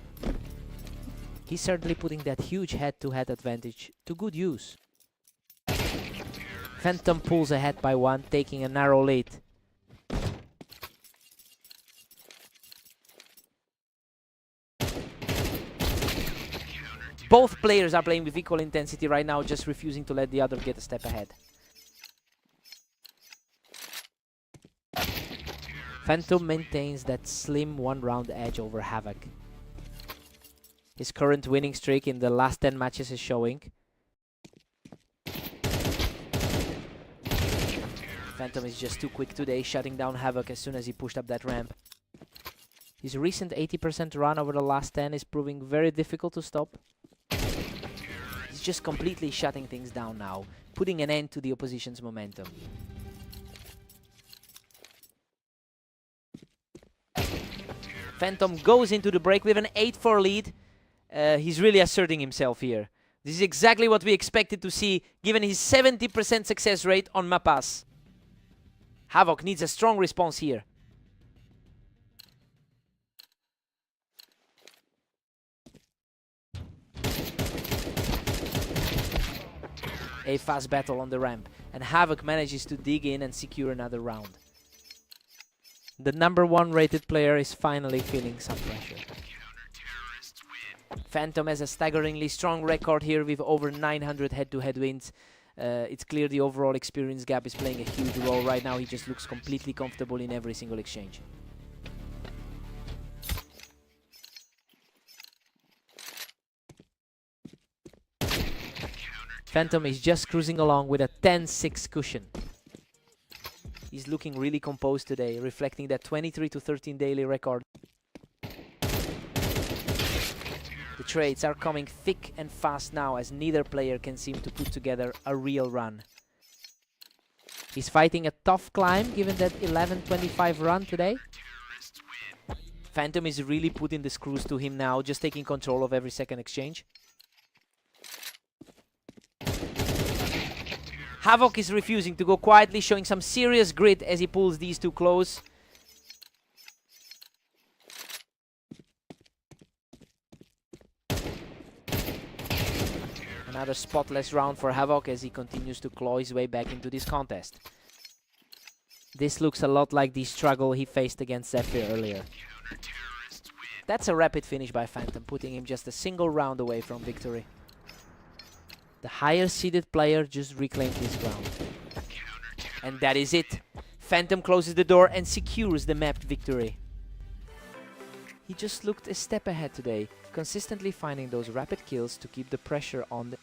He's certainly putting that huge head-to-head advantage to good use. Phantom pulls ahead by 1, taking a narrow lead. Both players are playing with equal intensity right now, just refusing to let the other get a step ahead. Phantom maintains that slim 1-round edge over Havoc. His current winning streak in the last 10 matches is showing. Phantom is just too quick today, shutting down Havoc as soon as he pushed up that ramp. His recent 80% run over the last 10 is proving very difficult to stop. He's just completely shutting things down now, putting an end to the opposition's momentum. Phantom goes into the break with an 8-4 lead. He's really asserting himself here. This is exactly what we expected to see, given his 70% success rate on Mapas. Havoc needs a strong response here. A fast battle on the ramp, and Havoc manages to dig in and secure another round. The #1 rated player is finally feeling some pressure. Phantom has a staggeringly strong record here with over 900 head-to-head wins. It's clear the overall experience gap is playing a huge role right now. He just looks completely comfortable in every single exchange. Phantom is just cruising along with a 10-6 cushion. He's looking really composed today, reflecting that 23-13 daily record. The trades are coming thick and fast now, as neither player can seem to put together a real run. He's fighting a tough climb given that 11-25 run today. Phantom is really putting the screws to him now, just taking control of every second exchange. Havoc is refusing to go quietly, showing some serious grit as he pulls these two close. Another spotless round for Havoc as he continues to claw his way back into this contest. This looks a lot like the struggle he faced against Zephyr earlier. That's a rapid finish by Phantom, putting him just a single round away from victory. The higher seeded player just reclaimed his ground. And that is it. Phantom closes the door and secures the mapped victory. He just looked a step ahead today, consistently finding those rapid kills to keep the pressure on the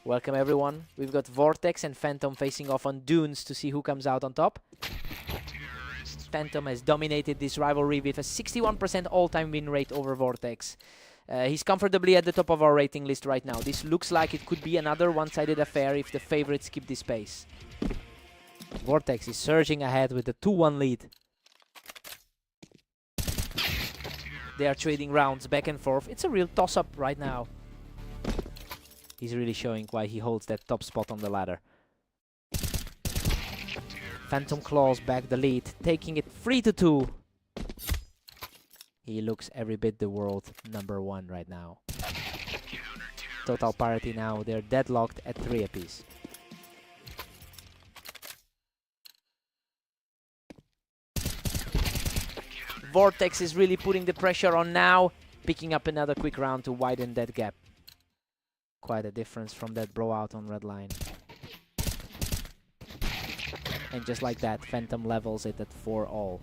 Welcome everyone. We've got Vortex and Phantom facing off on Dunes to see who comes out on top. Phantom has dominated this rivalry with a 61% all-time win rate over Vortex. He's comfortably at the top of our rating list right now. This looks like it could be another one-sided affair if the favorites keep this pace. Vortex is surging ahead with a 2-1 lead. They are trading rounds back and forth. It's a real toss-up right now. He's really showing why he holds that top spot on the ladder. Phantom claws back the lead, taking it 3-2. He looks every bit the world #1 right now. Total parity now, they're deadlocked at 3 apiece. Vortex is really putting the pressure on now, picking up another quick round to widen that gap. Quite a difference from that blowout on red line. And just like that, Phantom levels it at 4-all.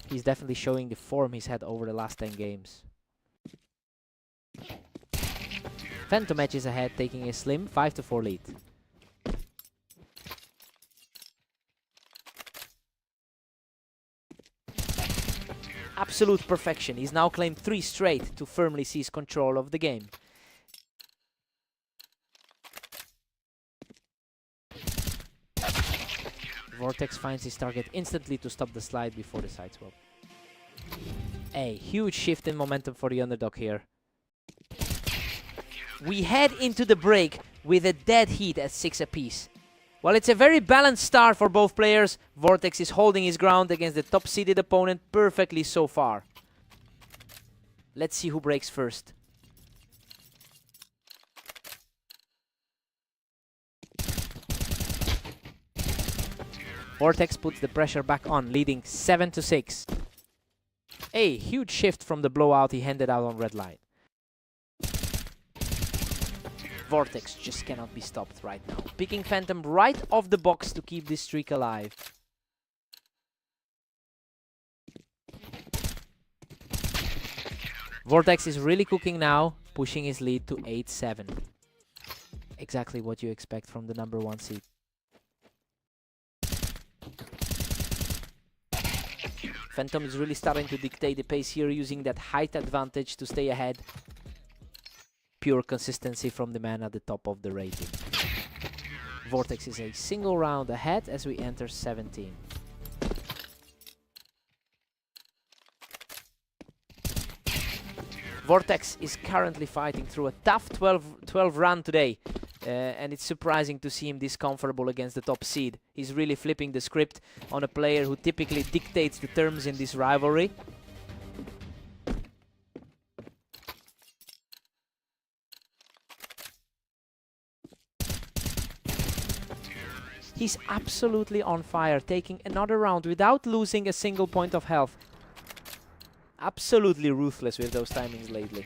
He's definitely showing the form he's had over the last 10 games. Phantom edges ahead, taking a slim 5-4 lead. Absolute perfection. He's now claimed 3 straight to firmly seize control of the game. Vortex finds his target instantly to stop the slide before the side swap. A huge shift in momentum for the underdog here. We head into the break with a dead heat at 6 apiece. While it's a very balanced start for both players, Vortex is holding his ground against the top-seeded opponent perfectly so far. Let's see who breaks first. Vortex puts the pressure back on, leading 7-6. A huge shift from the blowout he handed out on red line. Vortex just cannot be stopped right now, picking Phantom right off the box to keep this streak alive. Vortex is really cooking now, pushing his lead to 8-7. Exactly what you expect from the #1 seed. Phantom is really starting to dictate the pace here, using that height advantage to stay ahead. Pure consistency from the man at the top of the rating. Vortex is a single round ahead as we enter 17. Vortex is currently fighting through a tough 12 run today. And it's surprising to see him this comfortable against the top seed. He's really flipping the script on a player who typically dictates the terms in this rivalry. He's absolutely on fire, taking another round without losing a single point of health. Absolutely ruthless with those timings lately.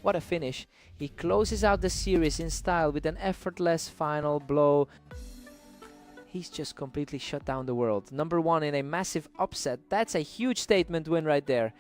What a finish. He closes out the series in style with an effortless final blow. He's just completely shut down the world. #1 in a massive upset. That's a huge statement win right there.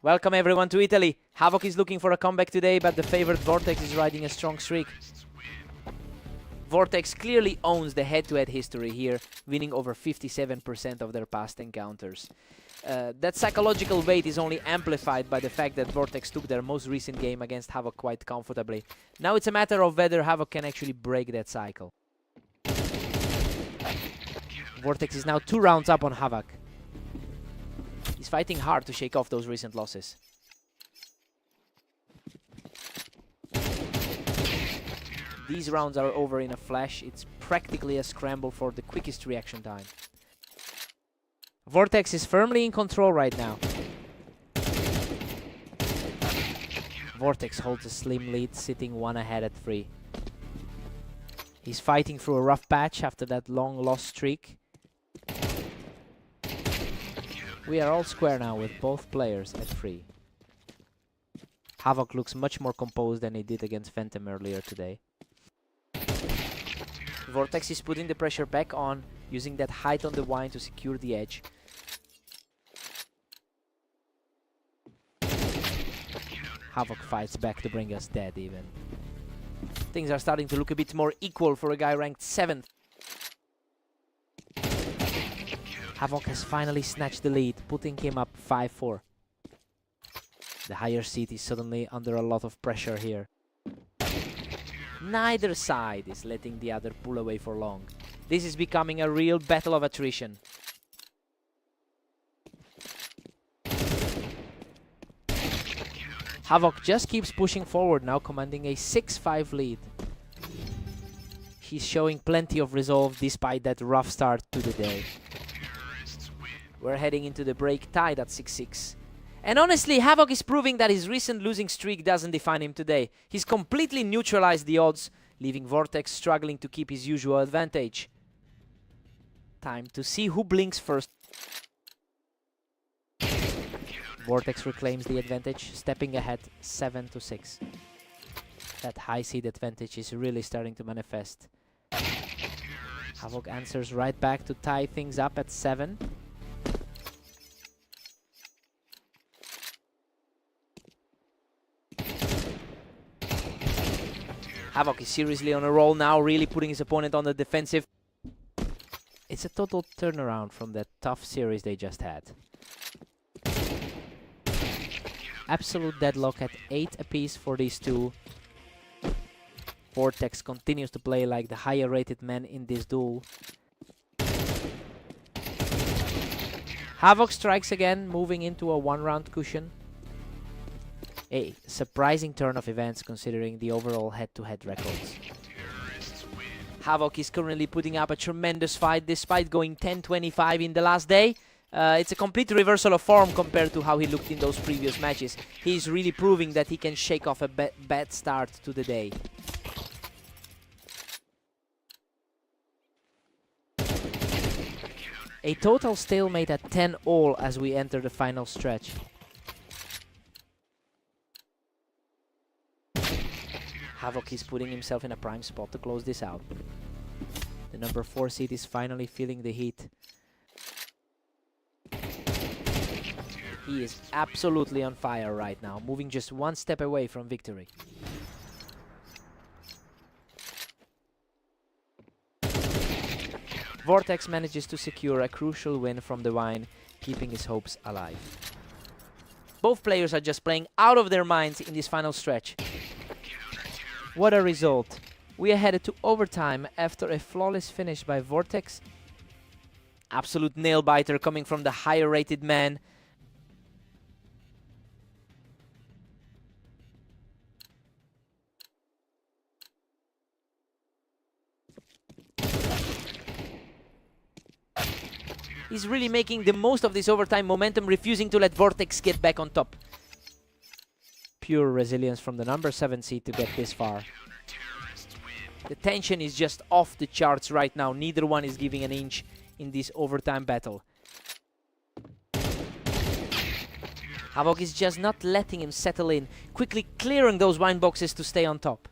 Welcome everyone to Italy. Havoc is looking for a comeback today, but the favored Vortex is riding a strong streak. Vortex clearly owns the head-to-head history here, winning over 57% of their past encounters. That psychological weight is only amplified by the fact that Vortex took their most recent game against Havoc quite comfortably. Now it's a matter of whether Havoc can actually break that cycle. Vortex is now 2 rounds up on Havoc. He's fighting hard to shake off those recent losses. These rounds are over in a flash. It's practically a scramble for the quickest reaction time. Vortex is firmly in control right now. Vortex holds a slim lead, sitting 1 ahead at 3. He's fighting through a rough patch after that long lost streak. We are all square now with both players at 3. Havoc looks much more composed than he did against Phantom earlier today. Vortex is putting the pressure back on, using that height on the wine to secure the edge. Havoc fights back to bring us dead even. Things are starting to look a bit more equal for a guy ranked 7th. Havoc has finally snatched the lead, putting him up 5-4. The higher seed is suddenly under a lot of pressure here. Neither side is letting the other pull away for long. This is becoming a real battle of attrition. Havoc just keeps pushing forward now, commanding a 6-5 lead. He's showing plenty of resolve despite that rough start to the day. We're heading into the break tied at 6-6. And honestly, Havoc is proving that his recent losing streak doesn't define him today. He's completely neutralized the odds, leaving Vortex struggling to keep his usual advantage. Time to see who blinks first. Vortex reclaims the advantage, stepping ahead 7-6. That high seed advantage is really starting to manifest. Havoc answers right back to tie things up at 7. Havoc is seriously on a roll now, really putting his opponent on the defensive. It's a total turnaround from that tough series they just had. Absolute deadlock at 8 apiece for these two. Vortex continues to play like the higher rated man in this duel. Havoc strikes again, moving into a 1-round cushion. A surprising turn of events considering the overall head-to-head records. Havoc is currently putting up a tremendous fight despite going 10-25 in the last day. It's a complete reversal of form compared to how he looked in those previous matches. He's really proving that he can shake off a bad start to the day. A total stalemate at 10-all as we enter the final stretch. Havoc is putting himself in a prime spot to close this out. The number 4 seed is finally feeling the heat. He is absolutely on fire right now, moving just 1 step away from victory. Vortex manages to secure a crucial win from the wine, keeping his hopes alive. Both players are just playing out of their minds in this final stretch. What a result. We are headed to overtime after a flawless finish by Vortex. Absolute nail-biter coming from the higher-rated man. He's really making the most of this overtime momentum, refusing to let Vortex get back on top. Pure resilience from the number 7 seed to get this far. The tension is just off the charts right now. Neither one is giving an inch in this overtime battle. Havoc is just not letting him settle in, quickly clearing those wine boxes to stay on top.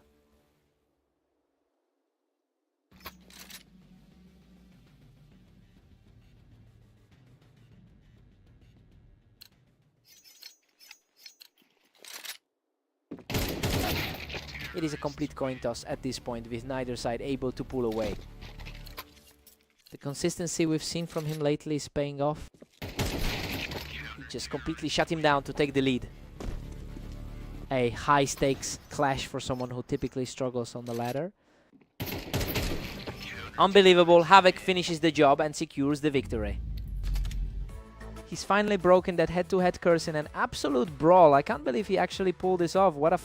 it is a complete coin toss at this point, with neither side able to pull away. The consistency we've seen from him lately is paying off. He just completely shut him down to take the lead. A high-stakes clash for someone who typically struggles on the ladder. Unbelievable, Havoc finishes the job and secures the victory. He's finally broken that head-to-head curse in an absolute brawl. I can't believe he actually pulled this off. What a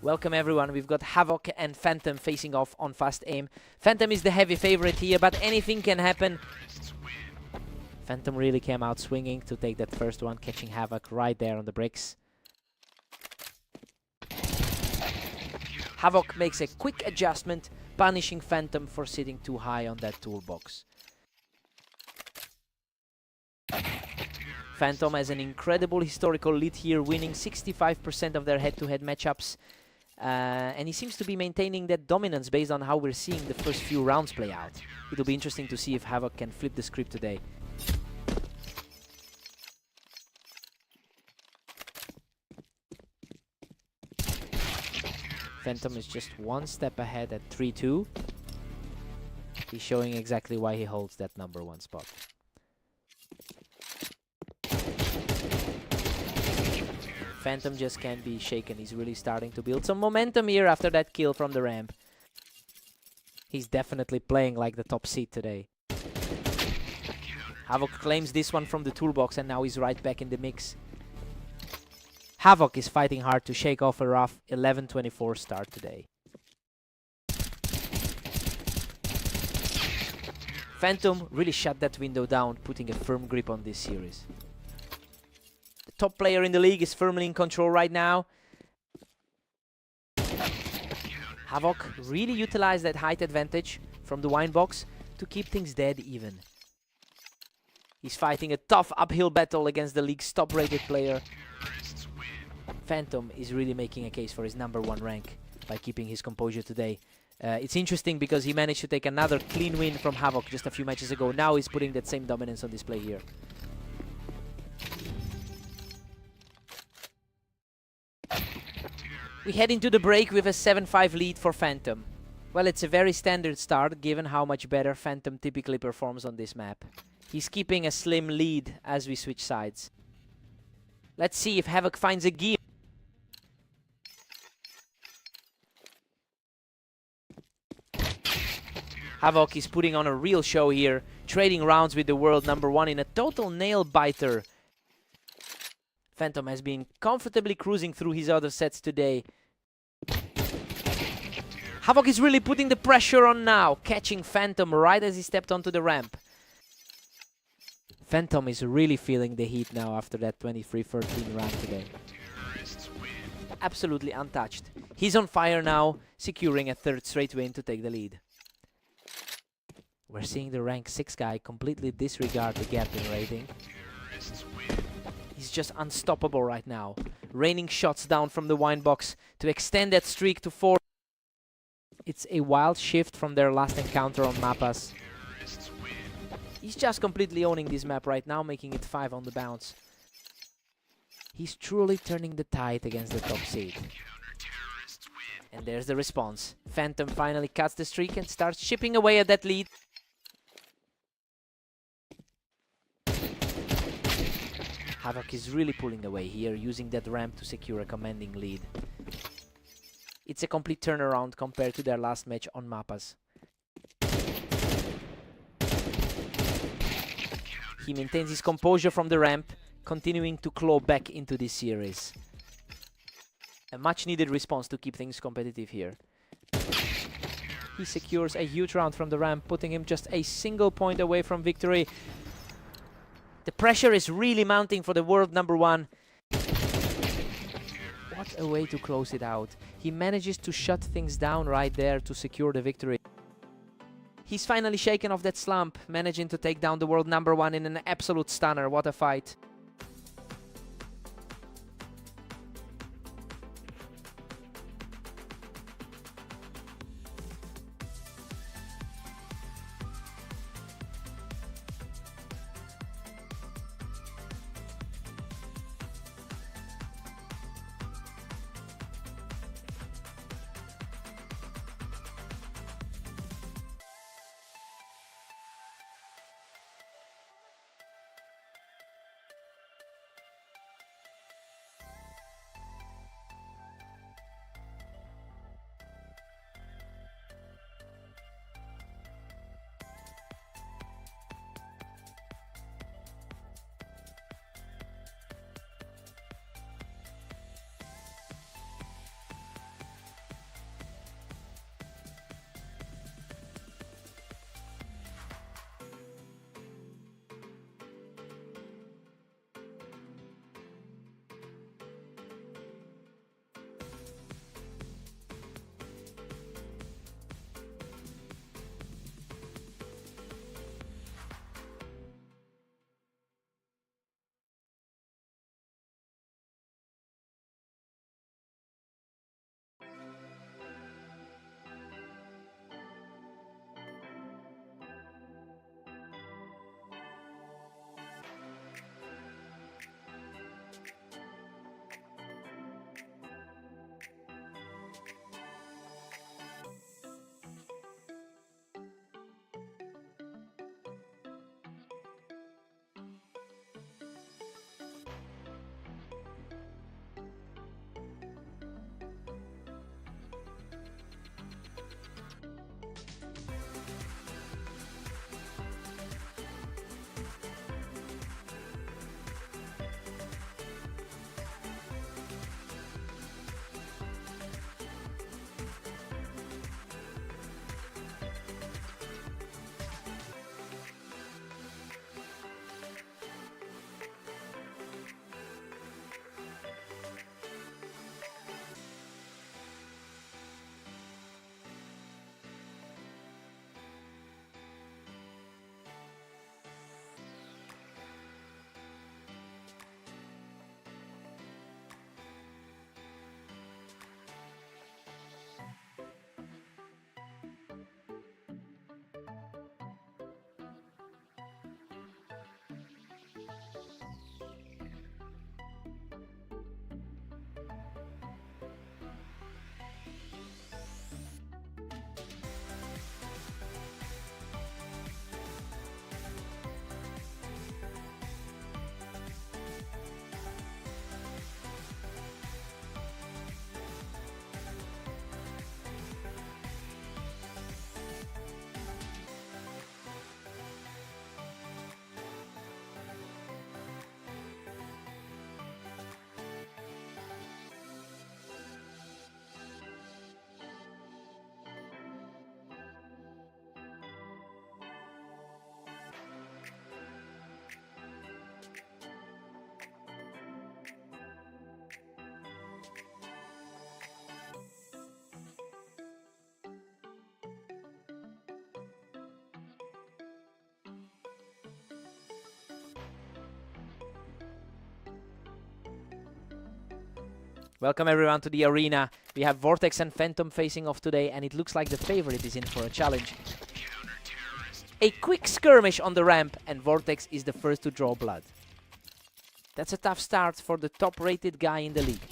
Welcome everyone, we've got Havoc and Phantom facing off on Fast Aim. Phantom is the heavy favorite here, but anything can happen. Phantom really came out swinging to take that first one, catching Havoc right there on the bricks. Havoc makes a quick adjustment, punishing Phantom for sitting too high on that toolbox. Phantom has an incredible historical lead here, winning 65% of their head-to-head matchups. And he seems to be maintaining that dominance based on how we're seeing the first few rounds play out. It'll be interesting to see if Havoc can flip the script today. Phantom is just one step ahead at 3-2. He's showing exactly why he holds that #1 spot. Phantom just can't be shaken. He's really starting to build some momentum here after that kill from the ramp. He's definitely playing like the top seed today. Havoc claims this one from the toolbox and now he's right back in the mix. Havoc is fighting hard to shake off a rough 11-24 start today. Phantom really shut that window down, putting a firm grip on this series. The top player in the league is firmly in control right now. Havoc really utilized that height advantage from the wine box to keep things dead even. He's fighting a tough uphill battle against the league's top-rated player. Phantom is really making a case for his #1 rank by keeping his composure today. It's interesting because he managed to take another clean win from Havoc just a few matches ago. Now he's putting that same dominance on display here. We head into the break with a 7-5 lead for Phantom. Well, it's a very standard start given how much better Phantom typically performs on this map. He's keeping a slim lead as we switch sides. Let's see if Havoc finds a gear. Havoc is putting on a real show here, trading rounds with the world number 1 in a total nail-biter. Phantom has been comfortably cruising through his other sets today. Havoc is really putting the pressure on now, catching Phantom right as he stepped onto the ramp. Phantom is really feeling the heat now after that 23-13 round today. Absolutely untouched. He's on fire now, securing a 3rd straight win to take the lead. We're seeing the rank 6 guy completely disregard the gap in rating. He's just unstoppable right now, raining shots down from the wine box to extend that streak to 4. It's a wild shift from their last encounter on Mappas. He's just completely owning this map right now, making it 5 on the bounce. He's truly turning the tide against the top seed. And there's the response. Phantom finally cuts the streak and starts chipping away at that lead. Havoc is really pulling away here, using that ramp to secure a commanding lead. It's a complete turnaround compared to their last match on Mappas. He maintains his composure from the ramp, continuing to claw back into this series. A much needed response to keep things competitive here. He secures a huge round from the ramp, putting him just a single point away from victory. The pressure is really mounting for the world number 1. What a way to close it out. He manages to shut things down right there to secure the victory. He's finally shaken off that slump, managing to take down the world number 1 in an absolute stunner. What a fight. Welcome everyone to the arena. We have Vortex and Phantom facing off today, and it looks like the favorite is in for a challenge. A quick skirmish on the ramp, and Vortex is the first to draw blood. That's a tough start for the top-rated guy in the league.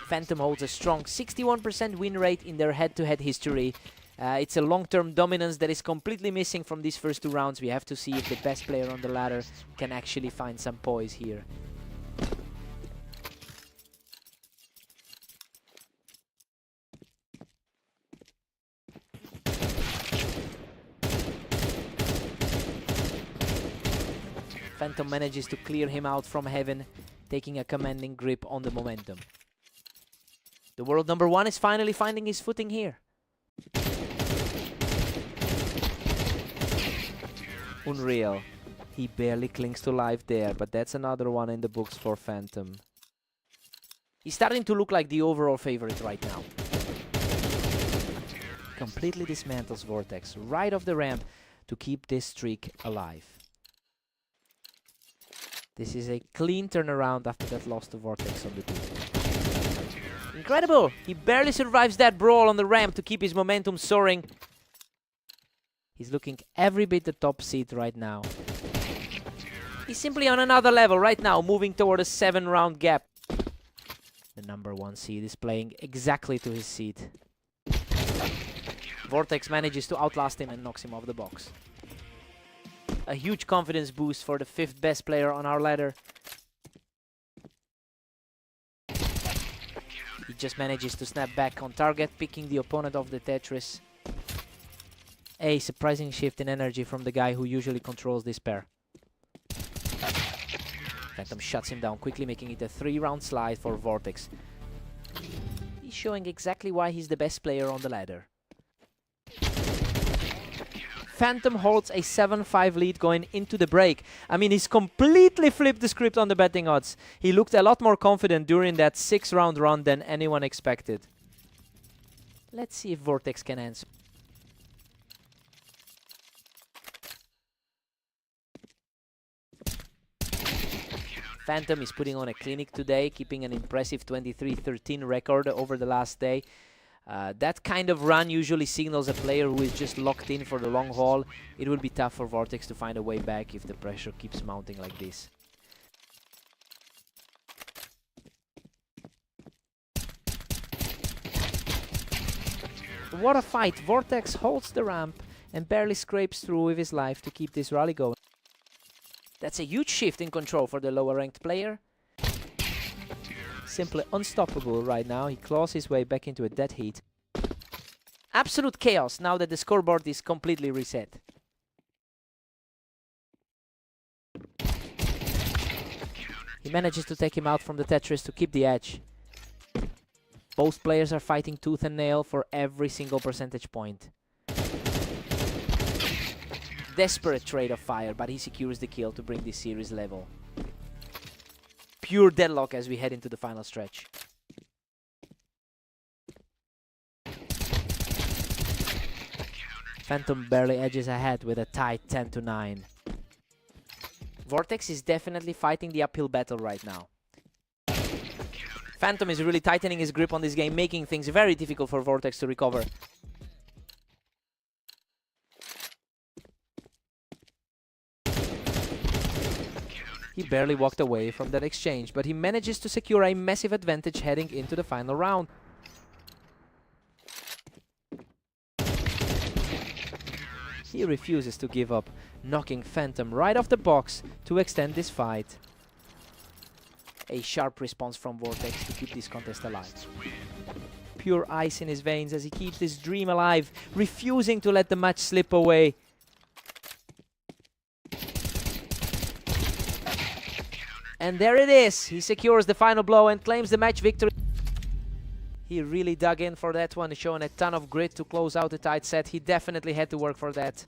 Phantom holds a strong 61% win rate in their head-to-head history. It's a long-term dominance that is completely missing from these first 2 rounds. We have to see if the best player on the ladder can actually find some poise here. Phantom manages to clear him out from heaven, taking a commanding grip on the momentum. The world number 1 is finally finding his footing here. Unreal. He barely clings to life there, but that's another one in the books for Phantom. He's starting to look like the overall favorite right now. Completely dismantles Vortex right off the ramp to keep this streak alive. This is a clean turnaround after that loss to Vortex on the team. Incredible! He barely survives that brawl on the ramp to keep his momentum soaring. He's looking every bit the top seed right now. He's simply on another level right now, moving toward a 7-round gap. The number 1 seed is playing exactly to his seed. Vortex manages to outlast him and knocks him off the box. A huge confidence boost for the 5th best player on our ladder. He just manages to snap back on target, picking the opponent off the Tetris. A surprising shift in energy from the guy who usually controls this pair. Phantom shuts him down quickly, making it a 3-round slide for Vortex. He's showing exactly why he's the best player on the ladder. Phantom holds a 7-5 lead going into the break. I mean, he's completely flipped the script on the betting odds. He looked a lot more confident during that 6-round run than anyone expected. Let's see if Vortex can answer. Phantom is putting on a clinic today, keeping an impressive 23-13 record over the last day. That kind of run usually signals a player who is just locked in for the long haul. It will be tough for Vortex to find a way back if the pressure keeps mounting like this. What a fight! Vortex holds the ramp and barely scrapes through with his life to keep this rally going. That's a huge shift in control for the lower ranked player. Simply unstoppable right now. He claws his way back into a dead heat. Absolute chaos now that the scoreboard is completely reset. He manages to take him out from the Tetris to keep the edge. Both players are fighting tooth and nail for every single percentage point. Desperate trade of fire, but he secures the kill to bring this series level. Pure deadlock as we head into the final stretch. Phantom barely edges ahead with a tight 10-9. Vortex is definitely fighting the uphill battle right now. Phantom is really tightening his grip on this game, making things very difficult for Vortex to recover. He barely walked away from that exchange, but he manages to secure a massive advantage heading into the final round. He refuses to give up, knocking Phantom right off the box to extend this fight. A sharp response from Vortex to keep this contest alive. Pure ice in his veins as he keeps this dream alive, refusing to let the match slip away. And there it is. He secures the final blow and claims the match victory. He really dug in for that one, showing a ton of grit to close out a tight set. He definitely had to work for that.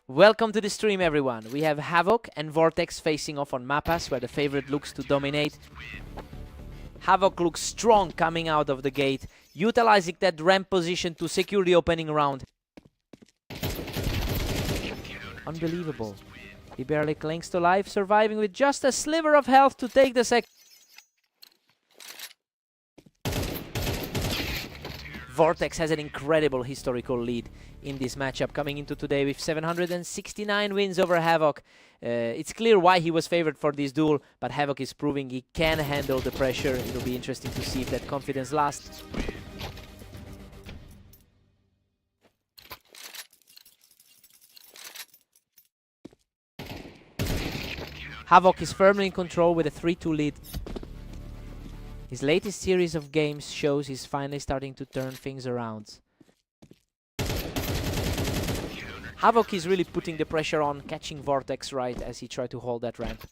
Welcome to the stream, everyone. We have Havoc and Vortex facing off on Mapas, where the favorite looks to dominate. Havoc looks strong coming out of the gate, utilizing that ramp position to secure the opening round. Unbelievable. He barely clings to life, surviving with just a sliver of health to take the second. Vortex has an incredible historical lead in this matchup, coming into today with 769 wins over Havoc. It's clear why he was favored for this duel, but Havoc is proving he can handle the pressure. It'll be interesting to see if that confidence lasts. Havoc is firmly in control with a 3-2 lead. His latest series of games shows he's finally starting to turn things around. Havoc is really putting the pressure on, catching Vortex right as he tried to hold that ramp.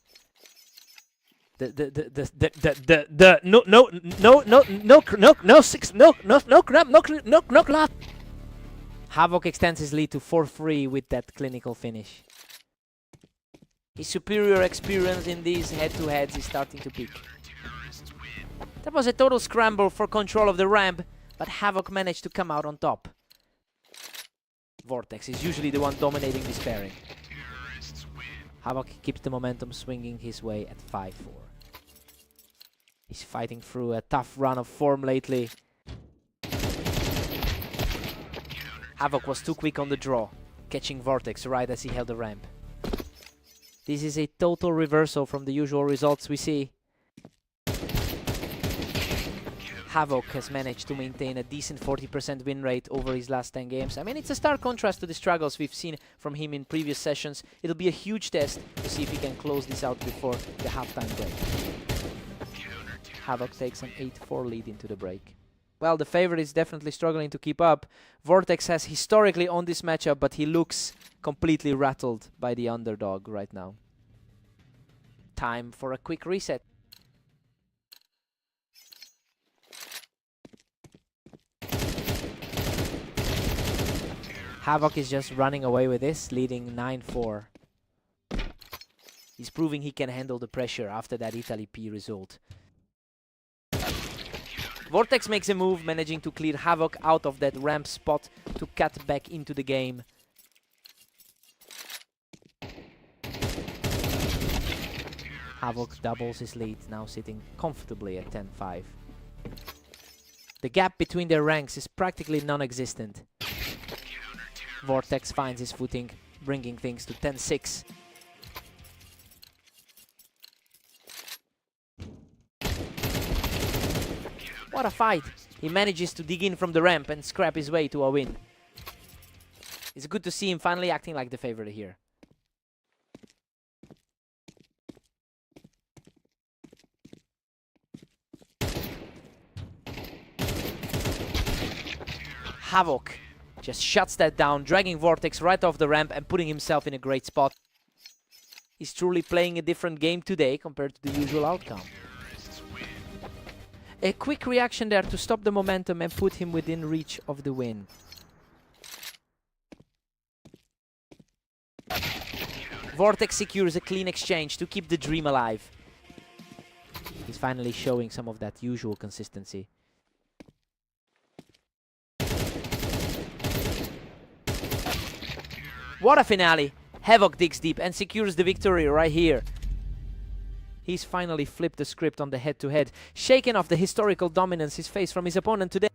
No clap. Havoc extends his lead to 4-3 with that clinical finish. His superior experience in these head-to-heads is starting to peak. That was a total scramble for control of the ramp, but Havoc managed to come out on top. Vortex is usually the one dominating this pairing. Havoc keeps the momentum swinging his way at 5-4. He's fighting through a tough run of form lately. Havoc was too quick on the draw, catching Vortex right as he held the ramp. This is a total reversal from the usual results we see. Havoc has managed to maintain a decent 40% win rate over his last 10 games. I mean, it's a stark contrast to the struggles we've seen from him in previous sessions. It'll be a huge test to see if he can close this out before the halftime break. Havoc takes an 8-4 lead into the break. Well, the favorite is definitely struggling to keep up. Vortex has historically won this matchup, but he looks completely rattled by the underdog right now. Time for a quick reset. Havoc is just running away with this, leading 9-4. He's proving he can handle the pressure after that Italy P result. Vortex makes a move, managing to clear Havoc out of that ramp spot to cut back into the game. Havoc doubles his lead, now sitting comfortably at 10-5. The gap between their ranks is practically non-existent. Vortex finds his footing, bringing things to 10-6. What a fight! He manages to dig in from the ramp and scrap his way to a win. It's good to see him finally acting like the favorite here. Havoc just shuts that down, dragging Vortex right off the ramp and putting himself in a great spot. He's truly playing a different game today compared to the usual outcome. A quick reaction there to stop the momentum and put him within reach of the win. Vortex secures a clean exchange to keep the dream alive. He's finally showing some of that usual consistency. What a finale! Havoc digs deep and secures the victory right here. He's finally flipped the script on the head-to-head, shaken off the historical dominance he's faced from his opponent today.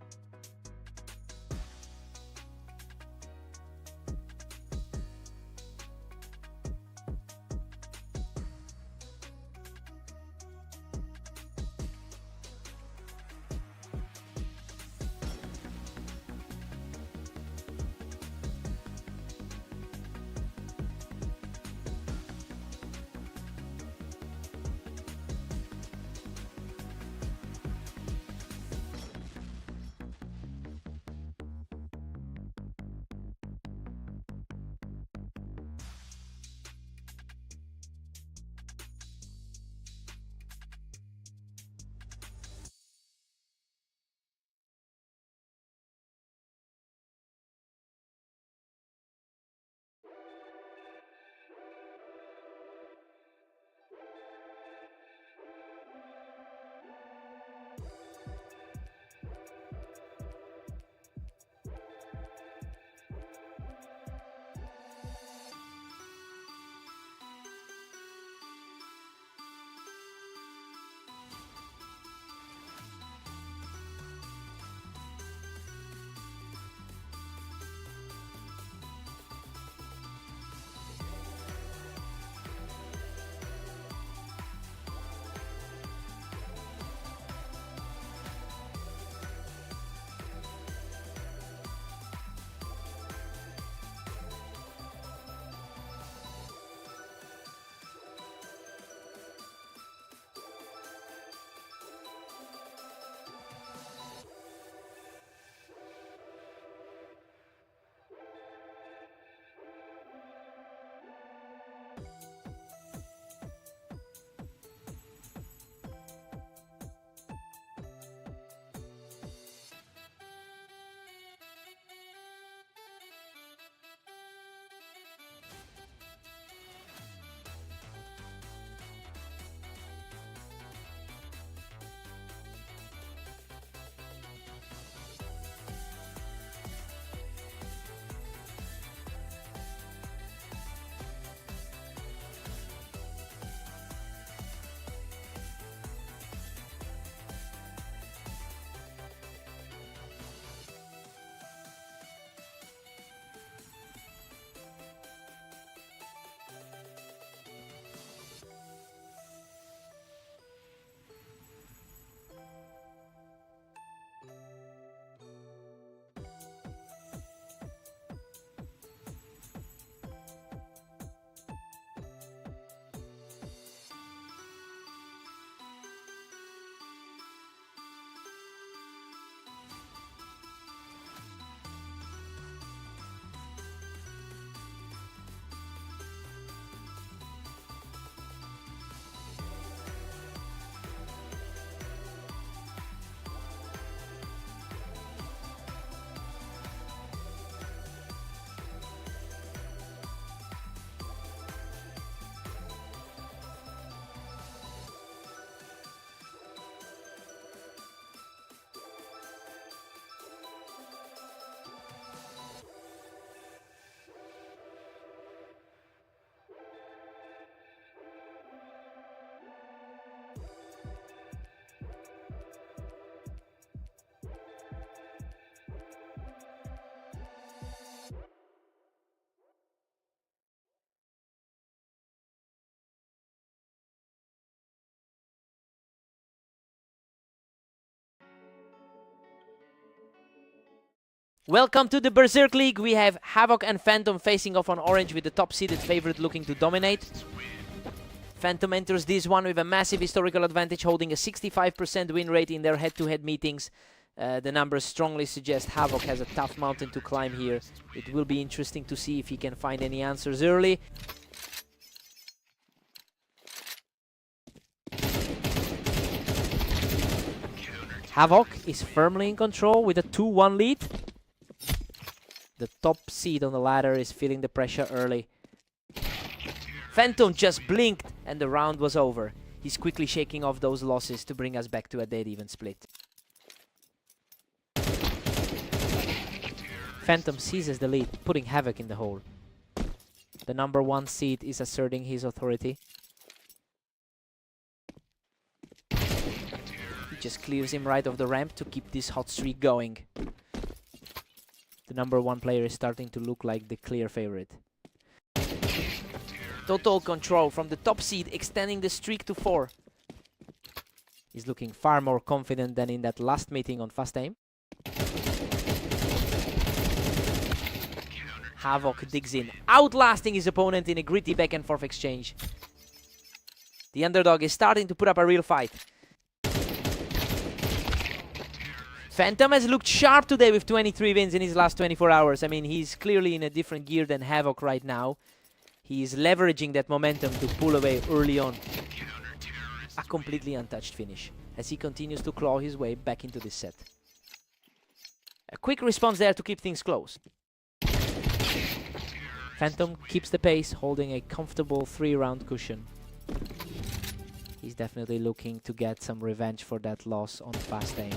Welcome to the Berserk League. We have Havoc and Phantom facing off on orange with the top-seeded favorite looking to dominate. Phantom enters this one with a massive historical advantage, holding a 65% win rate in their head-to-head meetings. The numbers strongly suggest Havoc has a tough mountain to climb here. It will be interesting to see if he can find any answers early. Havoc is firmly in control with a 2-1 lead. The top seed on the ladder is feeling the pressure early. Phantom just blinked and the round was over. He's quickly shaking off those losses to bring us back to a dead-even split. Phantom seizes the lead, putting Havoc in the hole. The number 1 seed is asserting his authority. He just clears him right off the ramp to keep this hot streak going. The number 1 player is starting to look like the clear favorite. Total control from the top seed, extending the streak to 4. He's looking far more confident than in that last meeting on fast aim. Havoc digs in, outlasting his opponent in a gritty back and forth exchange. The underdog is starting to put up a real fight. Phantom has looked sharp today with 23 wins in his last 24 hours. I mean, he's clearly in a different gear than Havoc right now. He is leveraging that momentum to pull away early on. A completely untouched finish as he continues to claw his way back into this set. A quick response there to keep things close. Phantom keeps the pace, holding a comfortable 3-round cushion. He's definitely looking to get some revenge for that loss on fast aim.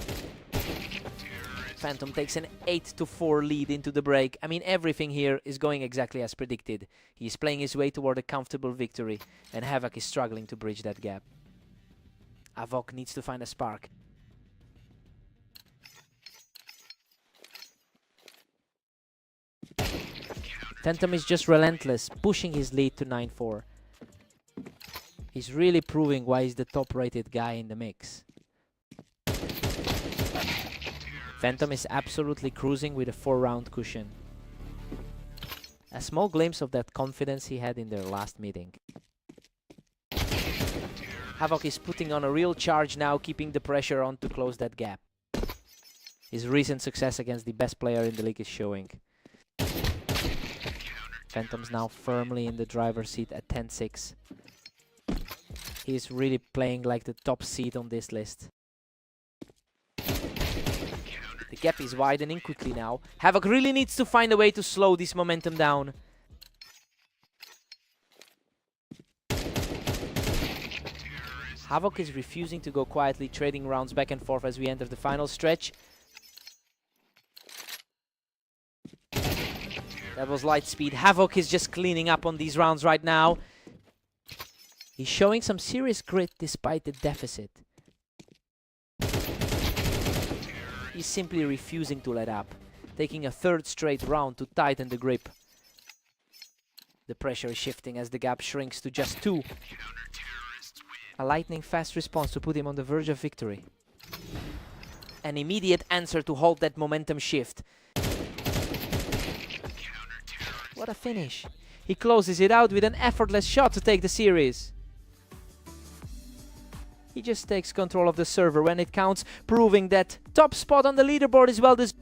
Phantom takes an 8-4 lead into the break. I mean, everything here is going exactly as predicted. He's playing his way toward a comfortable victory, and Havoc is struggling to bridge that gap. Havoc needs to find a spark. Phantom is just relentless, pushing his lead to 9-4. He's really proving why he's the top-rated guy in the mix. Phantom is absolutely cruising with a 4-round cushion. A small glimpse of that confidence he had in their last meeting. Havoc is putting on a real charge now, keeping the pressure on to close that gap. His recent success against the best player in the league is showing. Phantom's now firmly in the driver's seat at 10-6. He's really playing like the top seed on this list. The gap is widening quickly now. Havoc really needs to find a way to slow this momentum down. Havoc is refusing to go quietly, trading rounds back and forth as we enter the final stretch. That was light speed. Havoc is just cleaning up on these rounds right now. He's showing some serious grit despite the deficit. He's simply refusing to let up, taking a 3rd straight round to tighten the grip. The pressure is shifting as the gap shrinks to just 2. A lightning-fast response to put him on the verge of victory. An immediate answer to halt that momentum shift. What a finish! He closes it out with an effortless shot to take the series. He just takes control of the server when it counts, proving that top spot on the leaderboard is well deserved.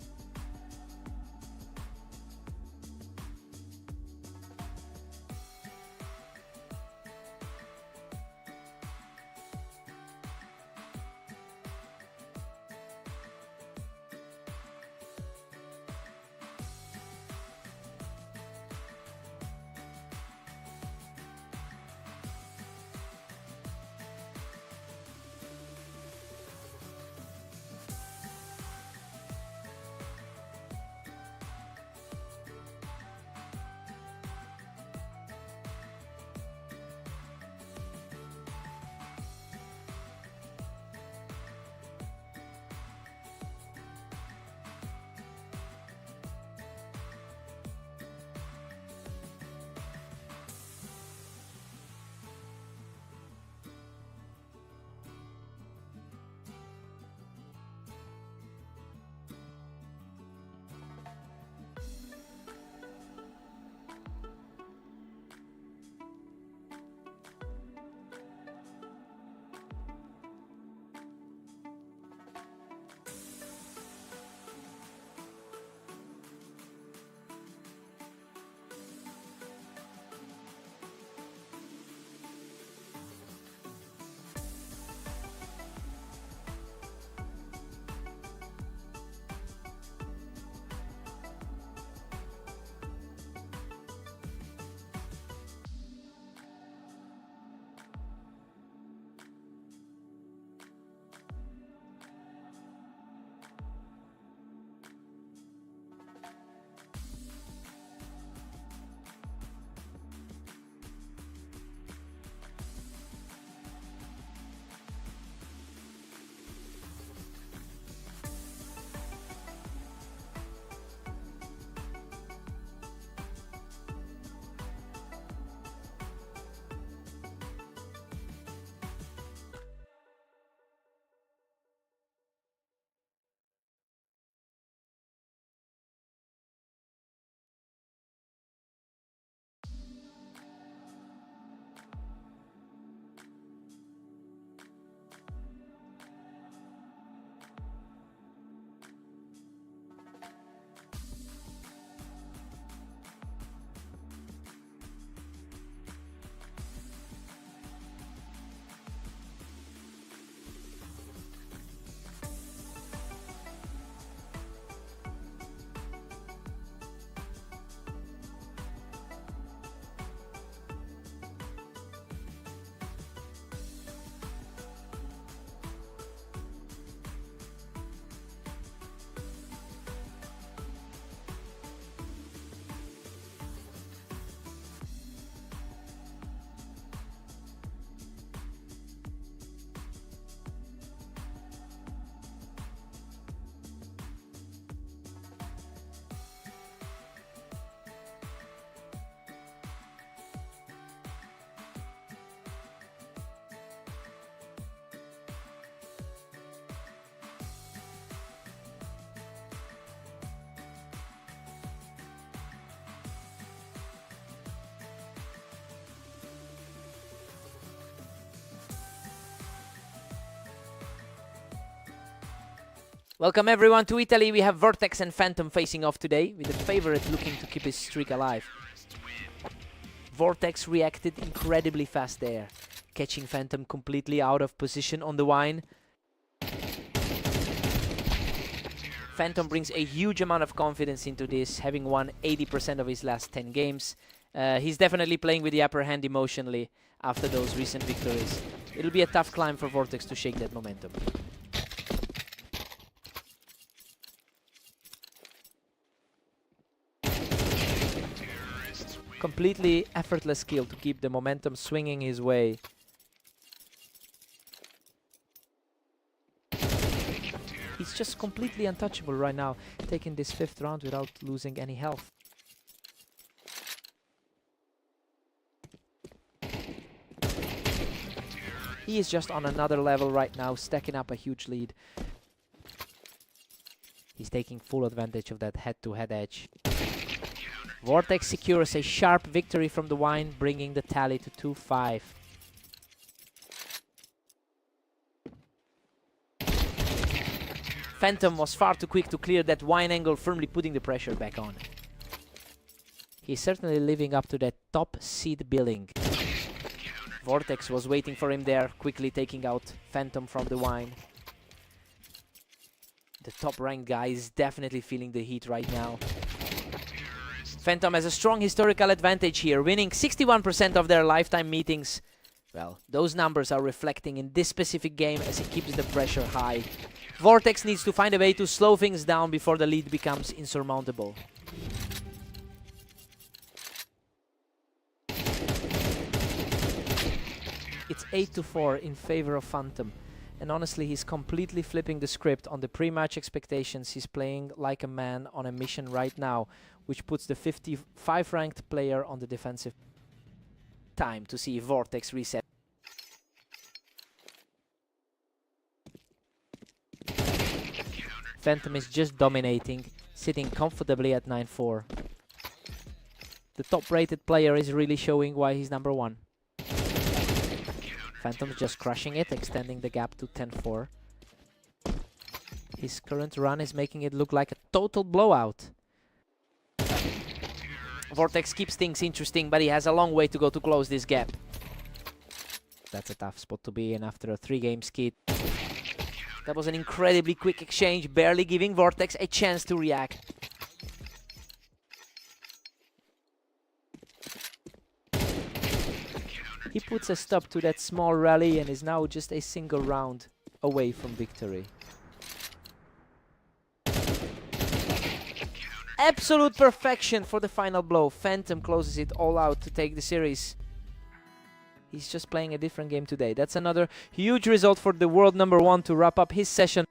Welcome everyone to Italy. We have Vortex and Phantom facing off today, with the favorite looking to keep his streak alive. Vortex reacted incredibly fast there, catching Phantom completely out of position on the wine. Phantom brings a huge amount of confidence into this, having won 80% of his last 10 games. He's definitely playing with the upper hand emotionally after those recent victories. It'll be a tough climb for Vortex to shake that momentum. Completely effortless skill to keep the momentum swinging his way. He's just completely untouchable right now, taking this 5th round without losing any health. He is just on another level right now, stacking up a huge lead. He's taking full advantage of that head-to-head edge. Vortex secures a sharp victory from the wine, bringing the tally to 2-5. Phantom was far too quick to clear that wine angle, firmly putting the pressure back on. He's certainly living up to that top seed billing. Vortex was waiting for him there, quickly taking out Phantom from the wine. The top ranked guy is definitely feeling the heat right now. Phantom has a strong historical advantage here, winning 61% of their lifetime meetings. Well, those numbers are reflecting in this specific game as he keeps the pressure high. Vortex needs to find a way to slow things down before the lead becomes insurmountable. It's 8-4 in favor of Phantom. And honestly, he's completely flipping the script on the pre-match expectations. He's playing like a man on a mission right now, which puts the 55 ranked player on the defensive. Time to see Vortex reset. Phantom is just dominating, sitting comfortably at 9-4. The top rated player is really showing why he's number 1. Phantom's just crushing it, extending the gap to 10-4. His current run is making it look like a total blowout. Vortex keeps things interesting, but he has a long way to go to close this gap. That's a tough spot to be in after a 3-game skid. That was an incredibly quick exchange, barely giving Vortex a chance to react. He puts a stop to that small rally and is now just a single round away from victory. Absolute perfection for the final blow. Phantom closes it all out to take the series. He's just playing a different game today. That's another huge result for the world number 1 to wrap up his session.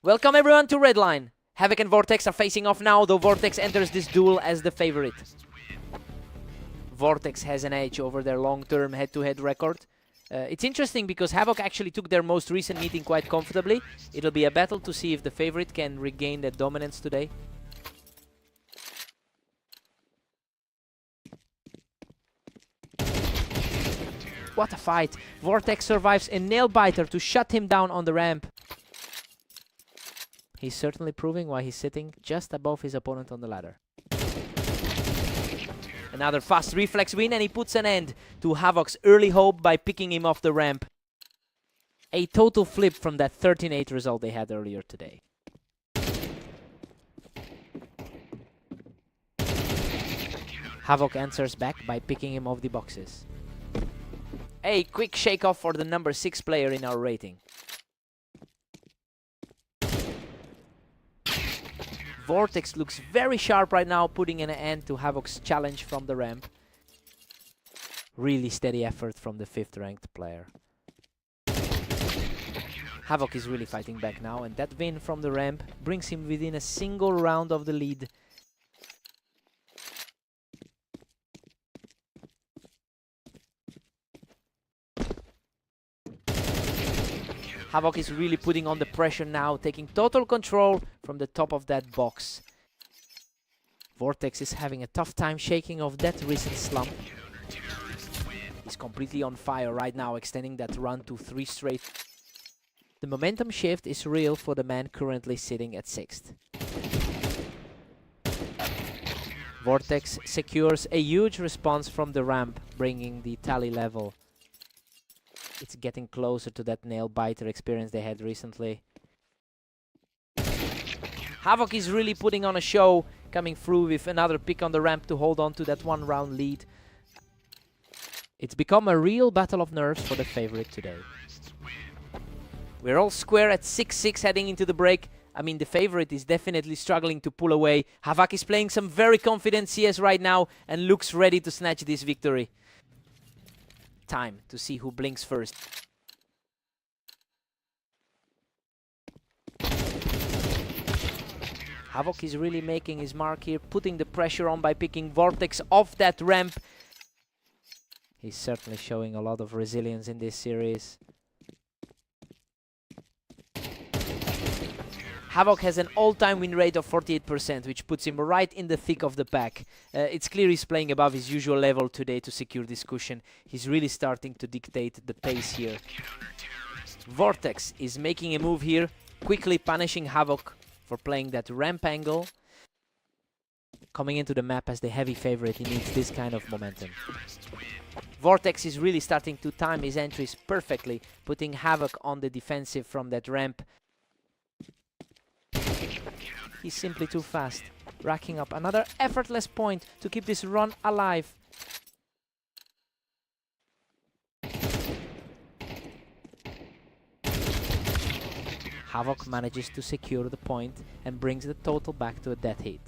Welcome everyone to Redline. Havoc and Vortex are facing off now, though Vortex enters this duel as the favorite. Vortex has an edge over their long-term head-to-head record. It's interesting because Havoc actually took their most recent meeting quite comfortably. It'll be a battle to see if the favorite can regain that dominance today. What a fight! Vortex survives a nail-biter to shut him down on the ramp. He's certainly proving why he's sitting just above his opponent on the ladder. Another fast reflex win, and he puts an end to Havoc's early hope by picking him off the ramp. A total flip from that 13-8 result they had earlier today. Havoc answers back by picking him off the boxes. A quick shake-off for the number 6 player in our rating. Vortex looks very sharp right now, putting an end to Havoc's challenge from the ramp. Really steady effort from the 5th ranked player. Havoc is really fighting back now, and that win from the ramp brings him within a single round of the lead. Havoc is really putting on the pressure now, taking total control from the top of that box. Vortex is having a tough time shaking off that recent slump. He's completely on fire right now, extending that run to 3 straight. The momentum shift is real for the man currently sitting at 6th. Vortex secures a huge response from the ramp, bringing the tally level. It's getting closer to that nail-biter experience they had recently. Havoc is really putting on a show, coming through with another pick on the ramp to hold on to that 1-round lead. It's become a real battle of nerves for the favorite today. We're all square at 6-6 heading into the break. I mean, the favorite is definitely struggling to pull away. Havoc is playing some very confident CS right now and looks ready to snatch this victory. Time to see who blinks first. Havoc is really making his mark here, putting the pressure on by picking Vortex off that ramp. He's certainly showing a lot of resilience in this series. Havoc has an all-time win rate of 48%, which puts him right in the thick of the pack. It's clear he's playing above his usual level today to secure this cushion. He's really starting to dictate the pace here. Vortex is making a move here, quickly punishing Havoc for playing that ramp angle. Coming into the map as the heavy favorite, he needs this kind of momentum. Vortex is really starting to time his entries perfectly, putting Havoc on the defensive from that ramp. He's simply too fast, racking up another effortless point to keep this run alive. Havoc manages to secure the point and brings the total back to a dead heat.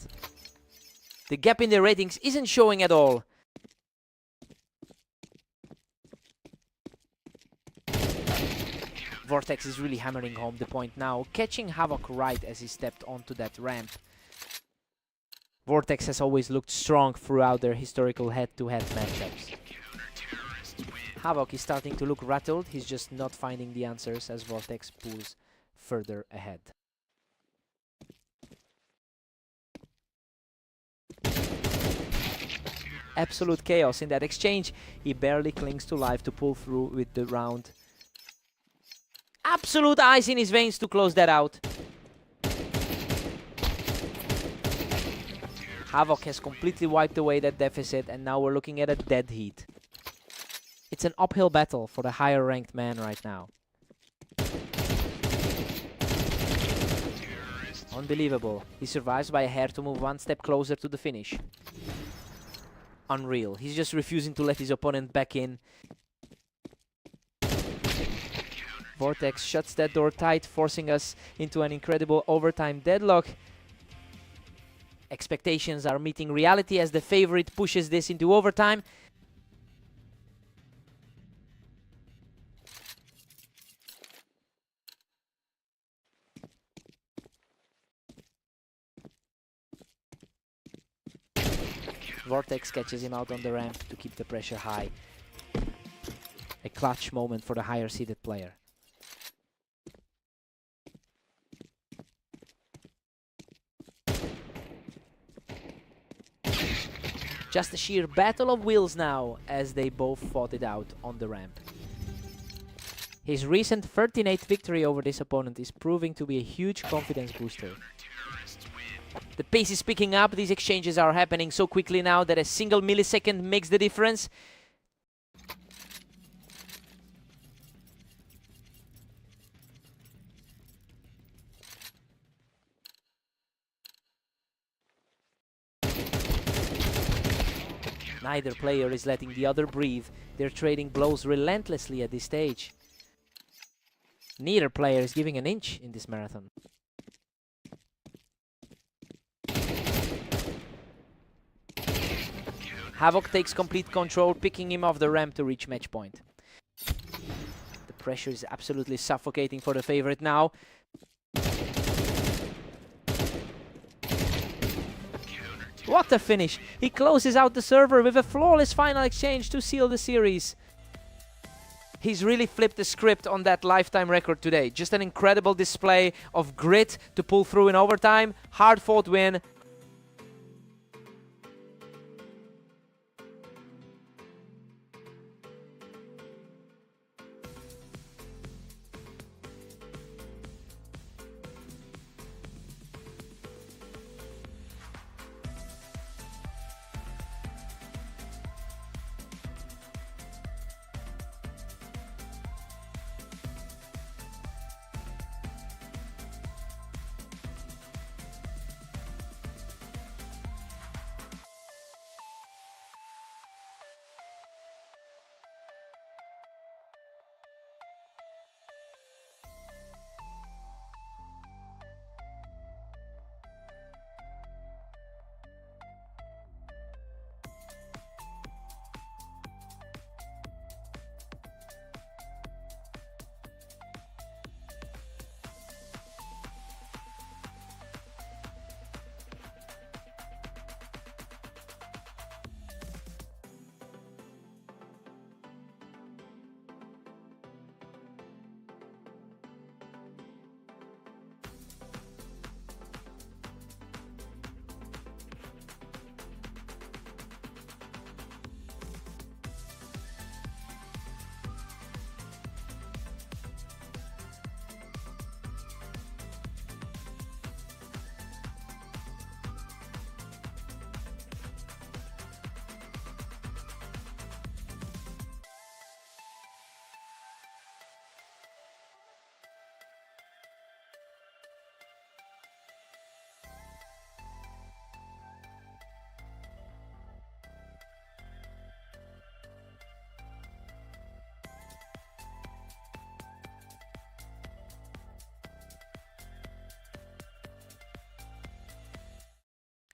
The gap in the ratings isn't showing at all. Vortex is really hammering home the point now, catching Havoc right as he stepped onto that ramp. Vortex has always looked strong throughout their historical head-to-head matchups. Havoc is starting to look rattled, he's just not finding the answers as Vortex pulls further ahead. Absolute chaos in that exchange. He barely clings to life to pull through with the round. Absolute ice in his veins to close that out. Havoc has completely wiped away that deficit, and now we're looking at a dead heat. It's an uphill battle for the higher ranked man right now. Unbelievable. He survives by a hair to move one step closer to the finish. Unreal. He's just refusing to let his opponent back in. Vortex shuts that door tight, forcing us into an incredible overtime deadlock. Expectations are meeting reality as the favorite pushes this into overtime. Vortex catches him out on the ramp to keep the pressure high. A clutch moment for the higher seeded player. Just a sheer battle of wills now as they both fought it out on the ramp. His recent 13-8 victory over this opponent is proving to be a huge confidence booster. The pace is picking up. These exchanges are happening so quickly now that a single millisecond makes the difference. Neither player is letting the other breathe. They're trading blows relentlessly at this stage. Neither player is giving an inch in this marathon. Havoc takes complete control, picking him off the ramp to reach match point. The pressure is absolutely suffocating for the favorite now. What a finish! He closes out the server with a flawless final exchange to seal the series. He's really flipped the script on that lifetime record today. Just an incredible display of grit to pull through in overtime. Hard-fought win.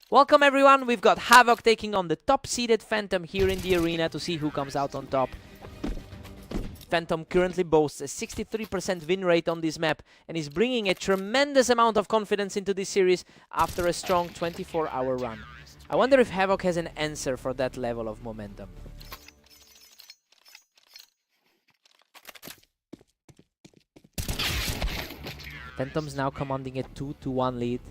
Welcome everyone, we've got Havoc taking on the top-seeded Phantom here in the arena to see who comes out on top. Phantom currently boasts a 63% win rate on this map and is bringing a tremendous amount of confidence into this series after a strong 24-hour run. I wonder if Havoc has an answer for that level of momentum. Phantom's now commanding a 2-1 lead.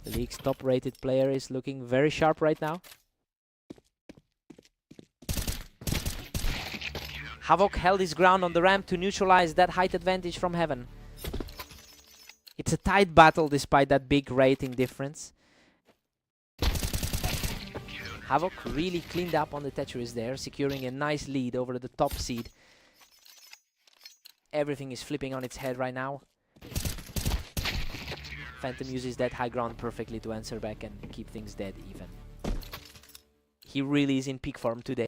The league's top-rated player is looking very sharp right now. Havoc held his ground on the ramp to neutralize that height advantage from Heaven. It's a tight battle despite that big rating difference. Havoc really cleaned up on the Tetris there, securing a nice lead over the top seed. Everything is flipping on its head right now. Phantom uses that high ground perfectly to answer back and keep things dead even. He really is in peak form today.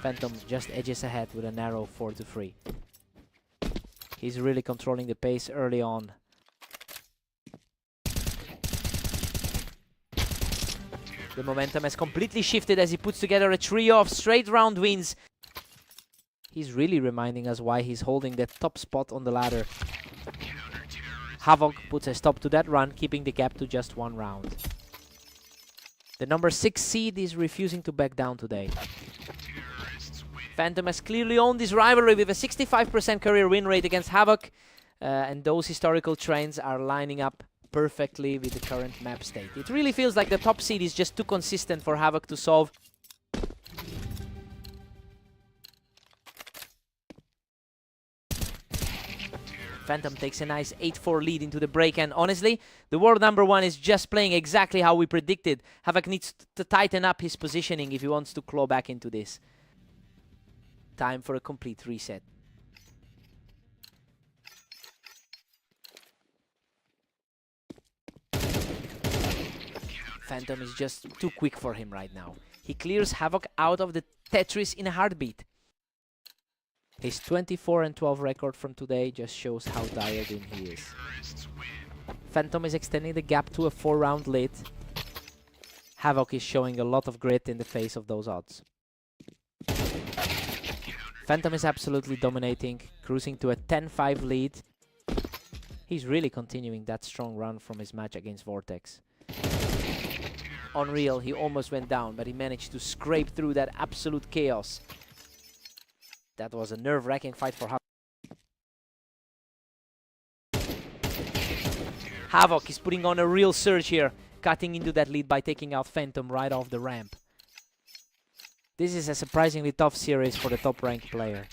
Phantom just edges ahead with a narrow 4-3. He's really controlling the pace early on. The momentum has completely shifted as he puts together a trio of straight round wins. He's really reminding us why he's holding that top spot on the ladder. Havoc puts a stop to that run, keeping the gap to just 1 round. The number 6 seed is refusing to back down today. Phantom has clearly owned this rivalry with a 65% career win rate against Havoc, and those historical trends are lining up perfectly with the current map state. It really feels like the top seed is just too consistent for Havoc to solve. Phantom takes a nice 8-4 lead into the break, and honestly, the world number 1 is just playing exactly how we predicted. Havoc needs to tighten up his positioning if he wants to claw back into this. Time for a complete reset. Phantom is just too quick for him right now. He clears Havoc out of the Tetris in a heartbeat. His 24-12 record from today just shows how dialed in he is. Phantom is extending the gap to a 4-round lead. Havoc is showing a lot of grit in the face of those odds. Phantom is absolutely dominating, cruising to a 10-5 lead. He's really continuing that strong run from his match against Vortex. Unreal, he almost went down, but he managed to scrape through that absolute chaos. That was a nerve-wracking fight for Havoc. Havoc is putting on a real surge here, cutting into that lead by taking out Phantom right off the ramp. This is a surprisingly tough series for the top-ranked player.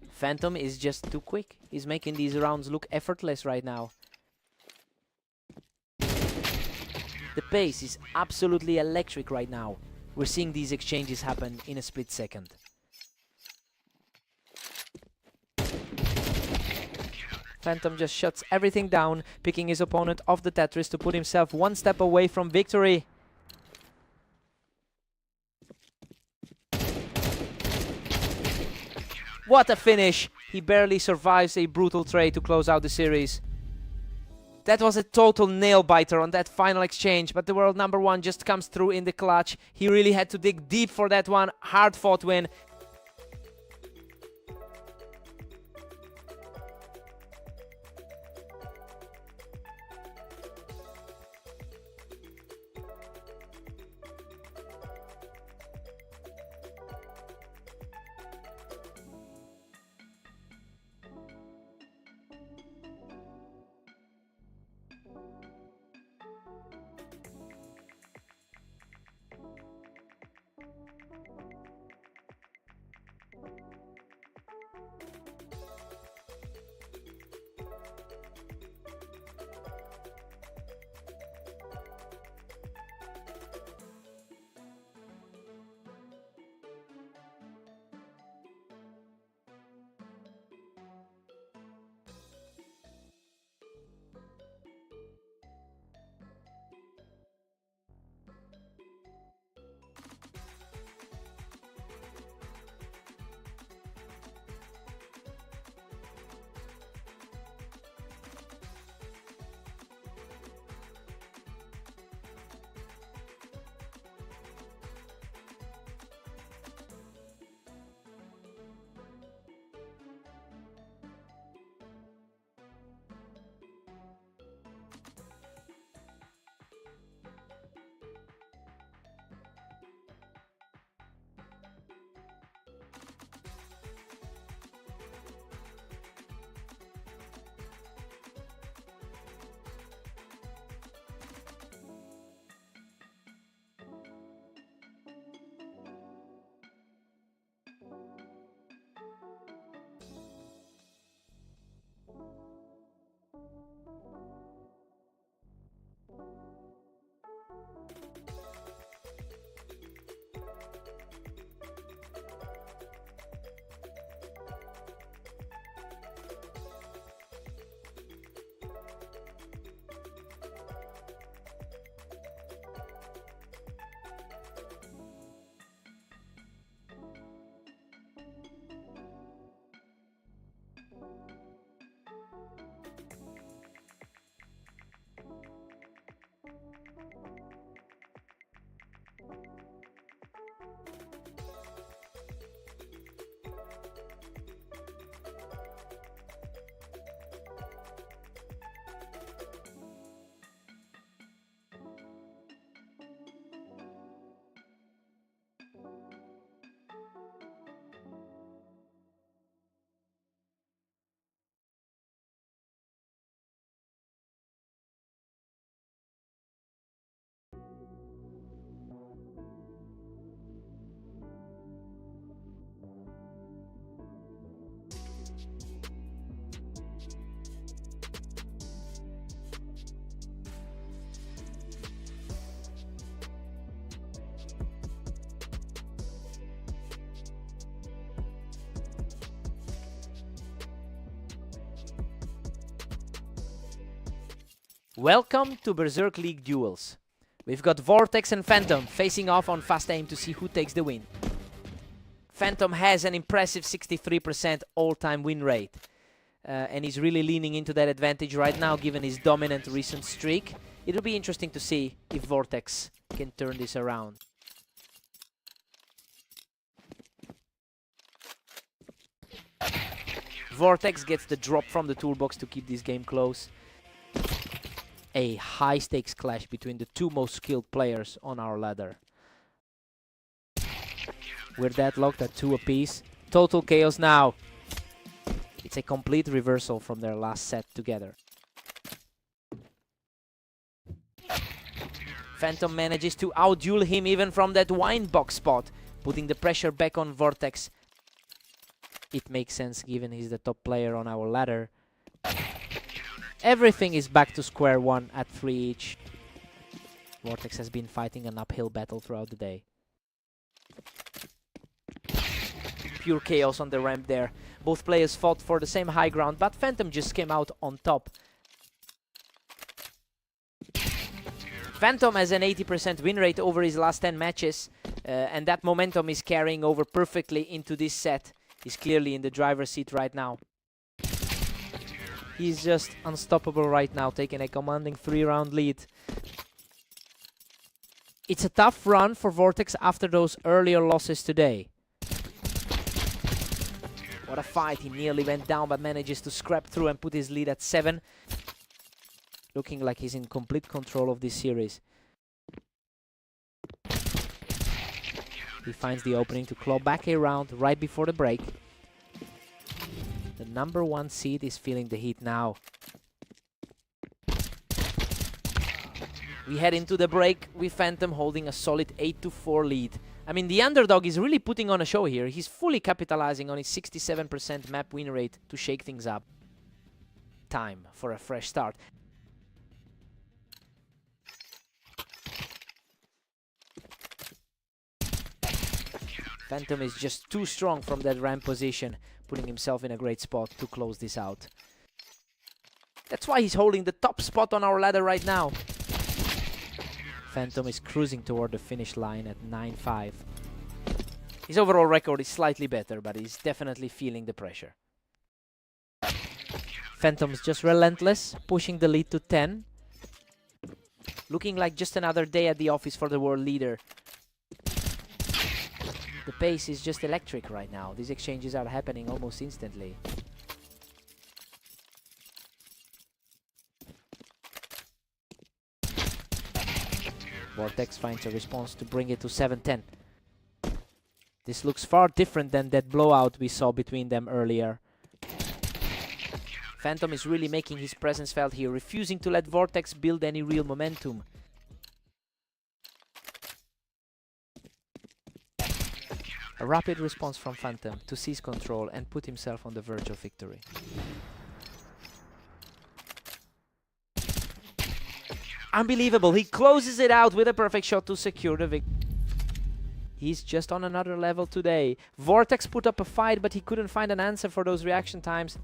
Phantom is just too quick. He's making these rounds look effortless right now. The pace is absolutely electric right now. We're seeing these exchanges happen in a split second. Phantom just shuts everything down, picking his opponent off the Tetris to put himself 1 step away from victory. What a finish! He barely survives a brutal trade to close out the series. That was a total nail-biter on that final exchange, but the world number 1 just comes through in the clutch. He really had to dig deep for that one. Hard-fought win. Welcome to Berserk League Duels. We've got Vortex and Phantom facing off on fast aim to see who takes the win. Phantom has an impressive 63% all-time win rate. And he's really leaning into that advantage right now given his dominant recent streak. It'll be interesting to see if Vortex can turn this around. Vortex gets the drop from the toolbox to keep this game close. A high-stakes clash between the two most skilled players on our ladder. We're deadlocked at 2 apiece. Total chaos now. It's a complete reversal from their last set together. Phantom manages to outduel him even from that wine box spot, putting the pressure back on Vortex. It makes sense given he's the top player on our ladder. Everything is back to square one at 3 each. Vortex has been fighting an uphill battle throughout the day. Pure chaos on the ramp there. Both players fought for the same high ground, but Phantom just came out on top. Phantom has an 80% win rate over his last 10 matches, and that momentum is carrying over perfectly into this set. He's clearly in the driver's seat right now. He's just unstoppable right now, taking a commanding 3-round lead. It's a tough run for Vortex after those earlier losses today. What a fight, he nearly went down but manages to scrap through and put his lead at 7. Looking like he's in complete control of this series. He finds the opening to claw back a round right before the break. The number 1 seed is feeling the heat now. We head into the break with Phantom holding a solid 8-4 lead. I mean, the underdog is really putting on a show here. He's fully capitalizing on his 67% map win rate to shake things up. Time for a fresh start. Phantom is just too strong from that ramp position, putting himself in a great spot to close this out. That's why he's holding the top spot on our ladder right now. Phantom is cruising toward the finish line at 9-5. His overall record is slightly better, but he's definitely feeling the pressure. Phantom's just relentless, pushing the lead to 10. Looking like just another day at the office for the world leader. The pace is just electric right now. These exchanges are happening almost instantly. Vortex finds a response to bring it to 7-10. This looks far different than that blowout we saw between them earlier. Phantom is really making his presence felt here, refusing to let Vortex build any real momentum. A rapid response from Phantom to seize control and put himself on the verge of victory. Unbelievable, he closes it out with a perfect shot to secure the victory. He's just on another level today. Vortex put up a fight, but he couldn't find an answer for those reaction times.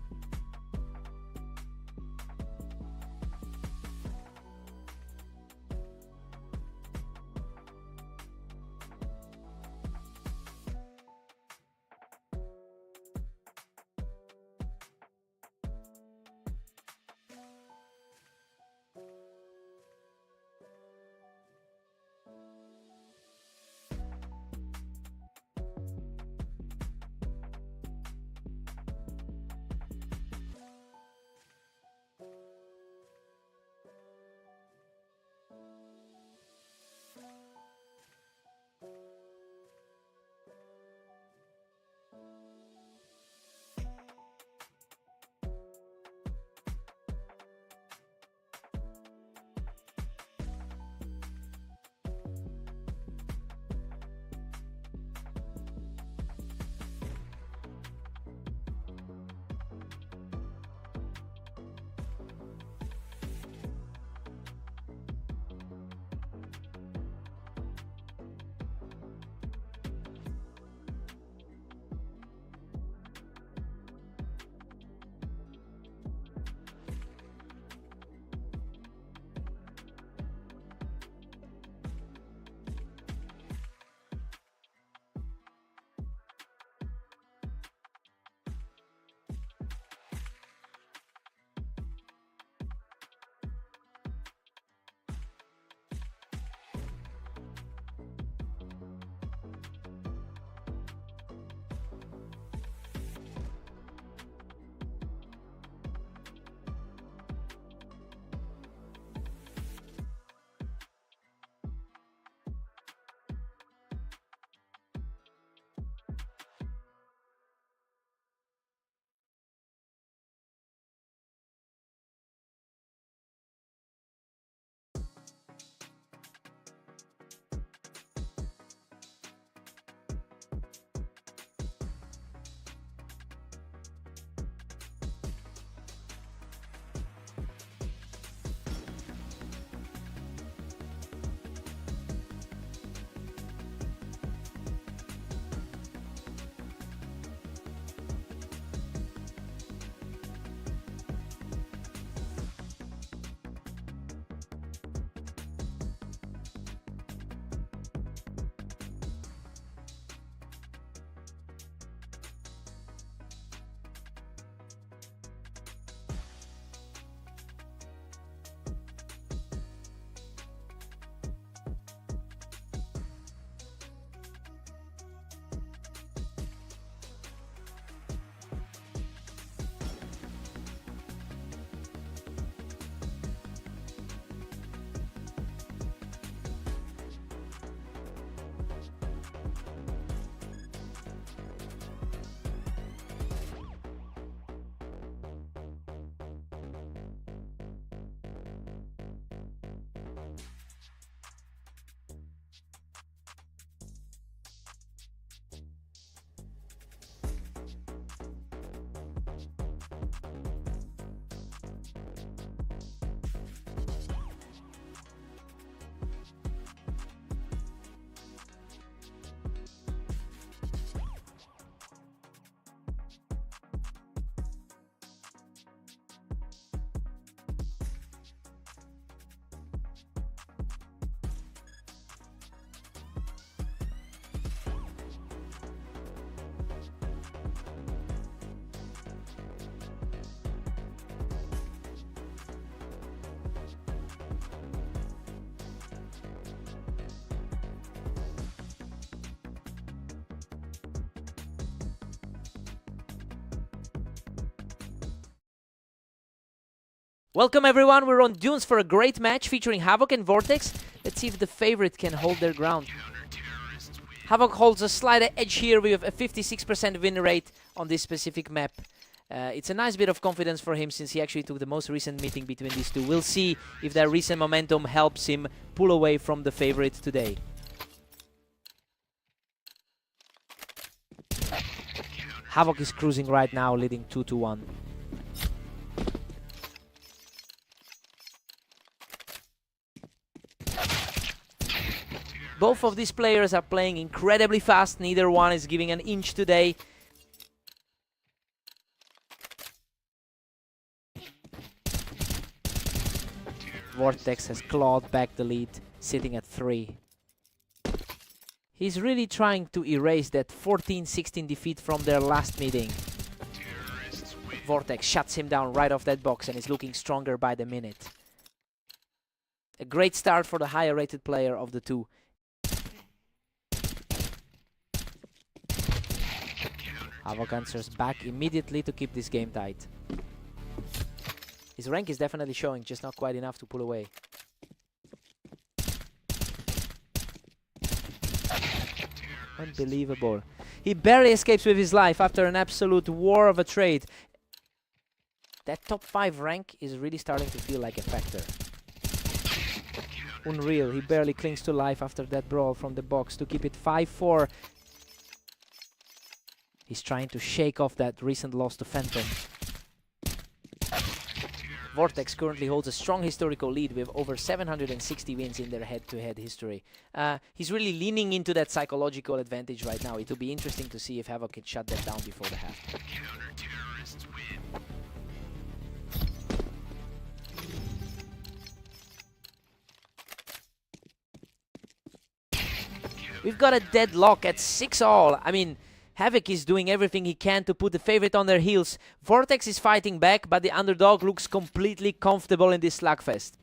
Welcome everyone, we're on Dunes for a great match featuring Havoc and Vortex. Let's see if the favorite can hold their ground. Havoc holds a slight edge here with a 56% win rate on this specific map. It's a nice bit of confidence for him since he actually took the most recent meeting between these two. We'll see if that recent momentum helps him pull away from the favorite today. Havoc is cruising right now, leading 2-1. Both of these players are playing incredibly fast. Neither one is giving an inch today. Vortex has clawed back the lead, sitting at 3. He's really trying to erase that 14-16 defeat from their last meeting. Vortex shuts him down right off that box and is looking stronger by the minute. A great start for the higher rated player of the two. Havoc answers back immediately to keep this game tight. His rank is definitely showing, just not quite enough to pull away. Unbelievable. He barely escapes with his life after an absolute war of a trade. That top 5 rank is really starting to feel like a factor. Unreal, he barely clings to life after that brawl from the box to keep it 5-4. He's trying to shake off that recent loss to Phantom. Vortex currently holds a strong historical lead with over 760 wins in their head-to-head history. He's really leaning into that psychological advantage right now. It will be interesting to see if Havoc can shut that down before the half. We've got a deadlock at 6-all. I mean, Havoc is doing everything he can to put the favorite on their heels. Vortex is fighting back, but the underdog looks completely comfortable in this slugfest.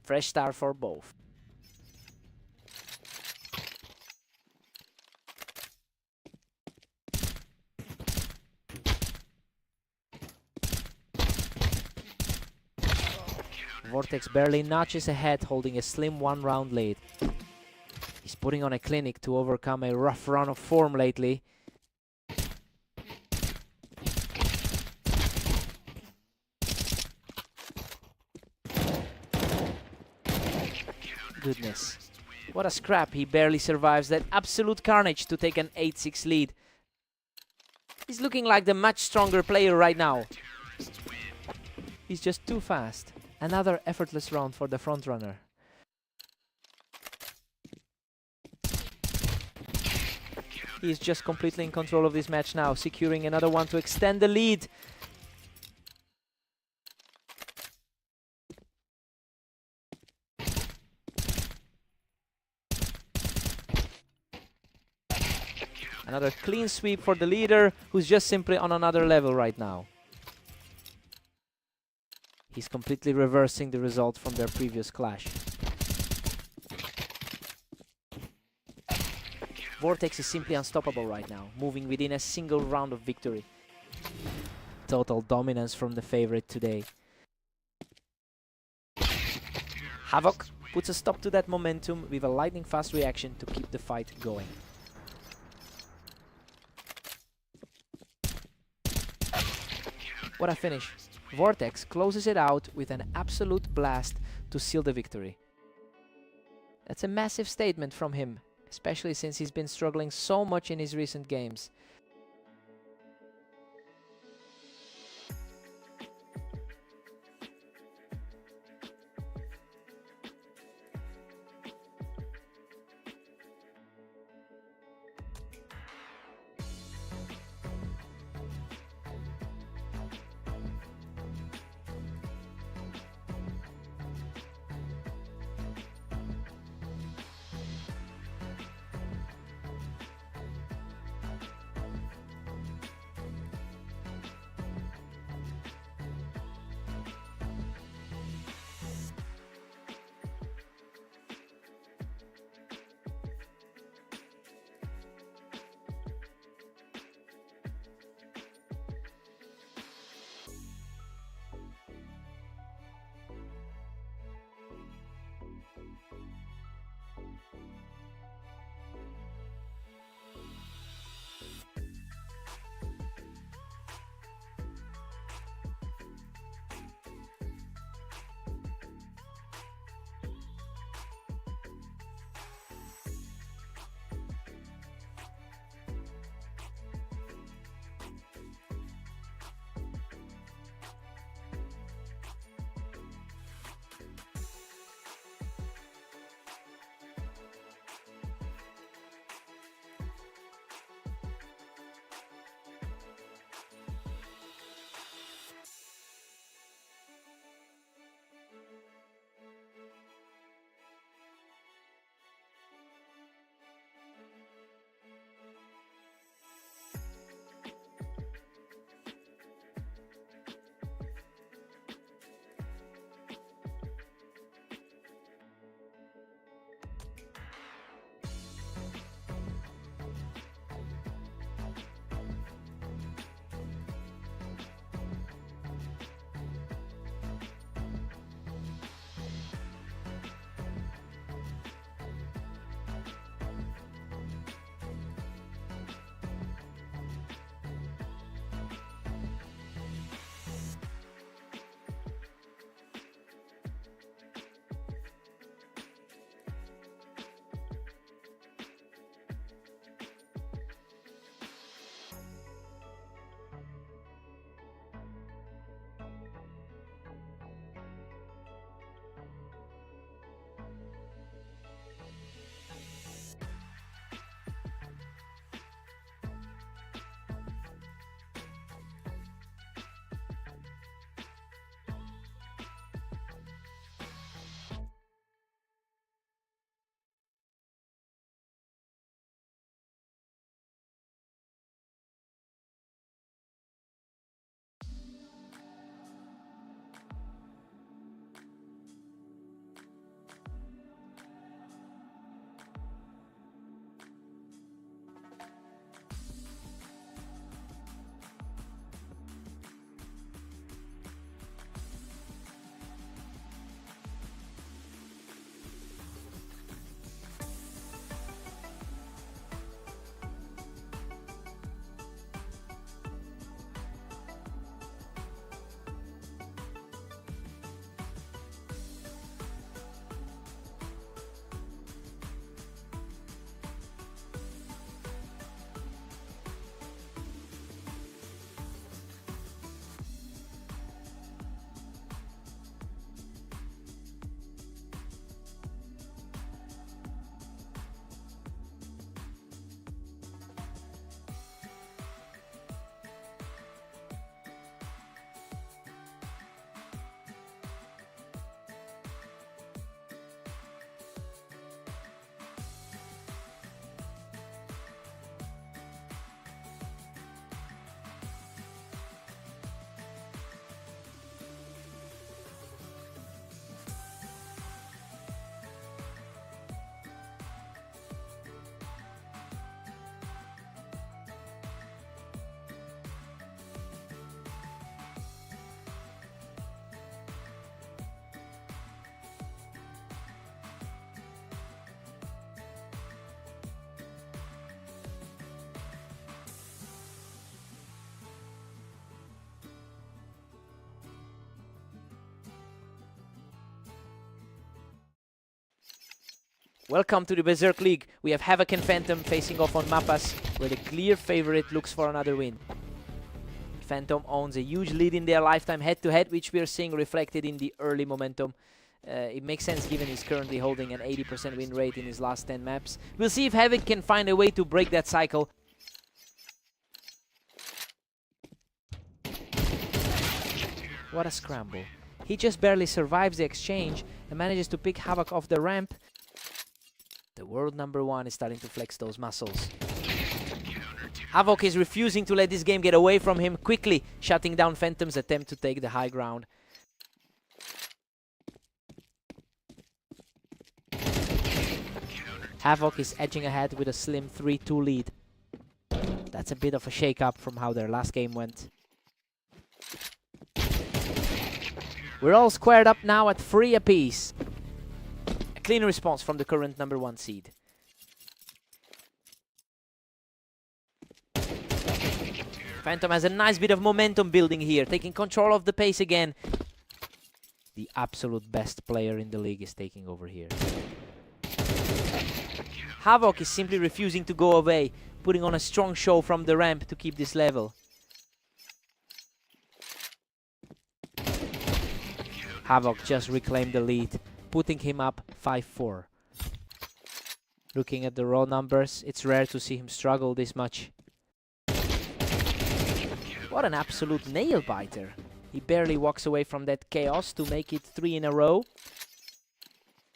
Fresh start for both. Vortex barely notches ahead, holding a slim 1-round lead. He's putting on a clinic to overcome a rough run of form lately. Goodness. What a scrap. He barely survives that absolute carnage to take an 8-6 lead. He's looking like the much stronger player right now. He's just too fast. Another effortless round for the frontrunner. He's just completely in control of this match now, securing another one to extend the lead. Another clean sweep for the leader, who's just simply on another level right now. He's completely reversing the result from their previous clash. Vortex is simply unstoppable right now, moving within a single round of victory. Total dominance from the favorite today. Havoc puts a stop to that momentum with a lightning fast reaction to keep the fight going. What a finish. Vortex closes it out with an absolute blast to seal the victory. That's a massive statement from him, especially since he's been struggling so much in his recent games. Welcome to the Berserk League. We have Havoc and Phantom facing off on Mapas, where the clear favorite looks for another win. Phantom owns a huge lead in their lifetime head-to-head, which we are seeing reflected in the early momentum. It makes sense given he's currently holding an 80% win rate in his last 10 maps. We'll see if Havoc can find a way to break that cycle. What a scramble. He just barely survives the exchange and manages to pick Havoc off the ramp. The world #1 is starting to flex those muscles. Havoc is refusing to let this game get away from him, quickly shutting down Phantom's attempt to take the high ground. Havoc is edging ahead with a slim 3-2 lead. That's a bit of a shake-up from how their last game went. We're all squared up now at 3 apiece. A clean response from the current #1 seed. Phantom has a nice bit of momentum building here, taking control of the pace again. The absolute best player in the league is taking over here. Havoc is simply refusing to go away, putting on a strong show from the ramp to keep this level. Havoc just reclaimed the lead, putting him up 5-4. Looking at the raw numbers, it's rare to see him struggle this much. What an absolute nail-biter. He barely walks away from that chaos to make it 3 in a row.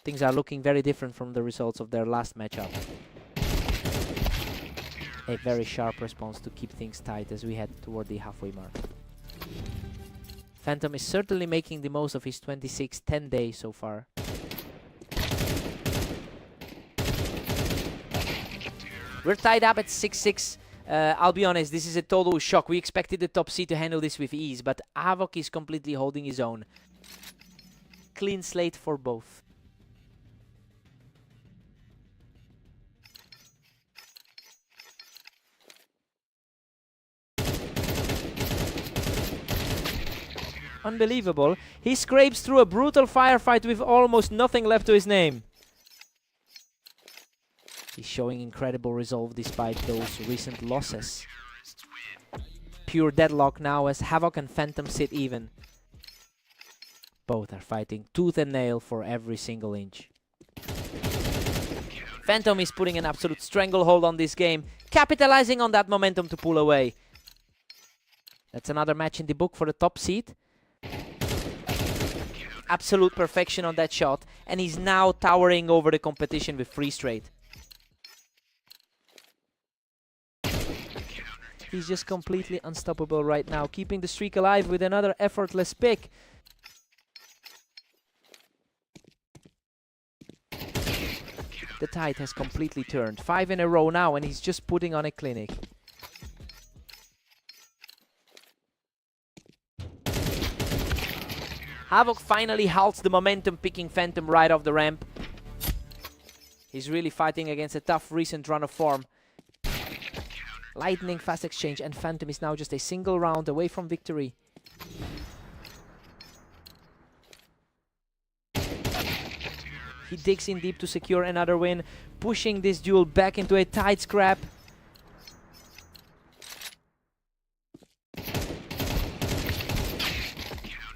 Things are looking very different from the results of their last matchup. A very sharp response to keep things tight as we head toward the halfway mark. Phantom is certainly making the most of his 26-10 day so far. We're tied up at 6-6. I'll be honest, this is a total shock. We expected the top seed to handle this with ease, but Havoc is completely holding his own. Clean slate for both. Unbelievable. He scrapes through a brutal firefight with almost nothing left to his name. He's showing incredible resolve despite those recent losses. Pure deadlock now as Havoc and Phantom sit even. Both are fighting tooth and nail for every single inch. Phantom is putting an absolute stranglehold on this game, capitalizing on that momentum to pull away. That's another match in the book for the top seed. Absolute perfection on that shot, and he's now towering over the competition with 3 straight. He's just completely unstoppable right now, keeping the streak alive with another effortless pick. The tide has completely turned. 5 in a row now, and he's just putting on a clinic. Havoc finally halts the momentum, picking Phantom right off the ramp. He's really fighting against a tough recent run of form. Lightning fast exchange, and Phantom is now just a single round away from victory. He digs in deep to secure another win, pushing this duel back into a tight scrap.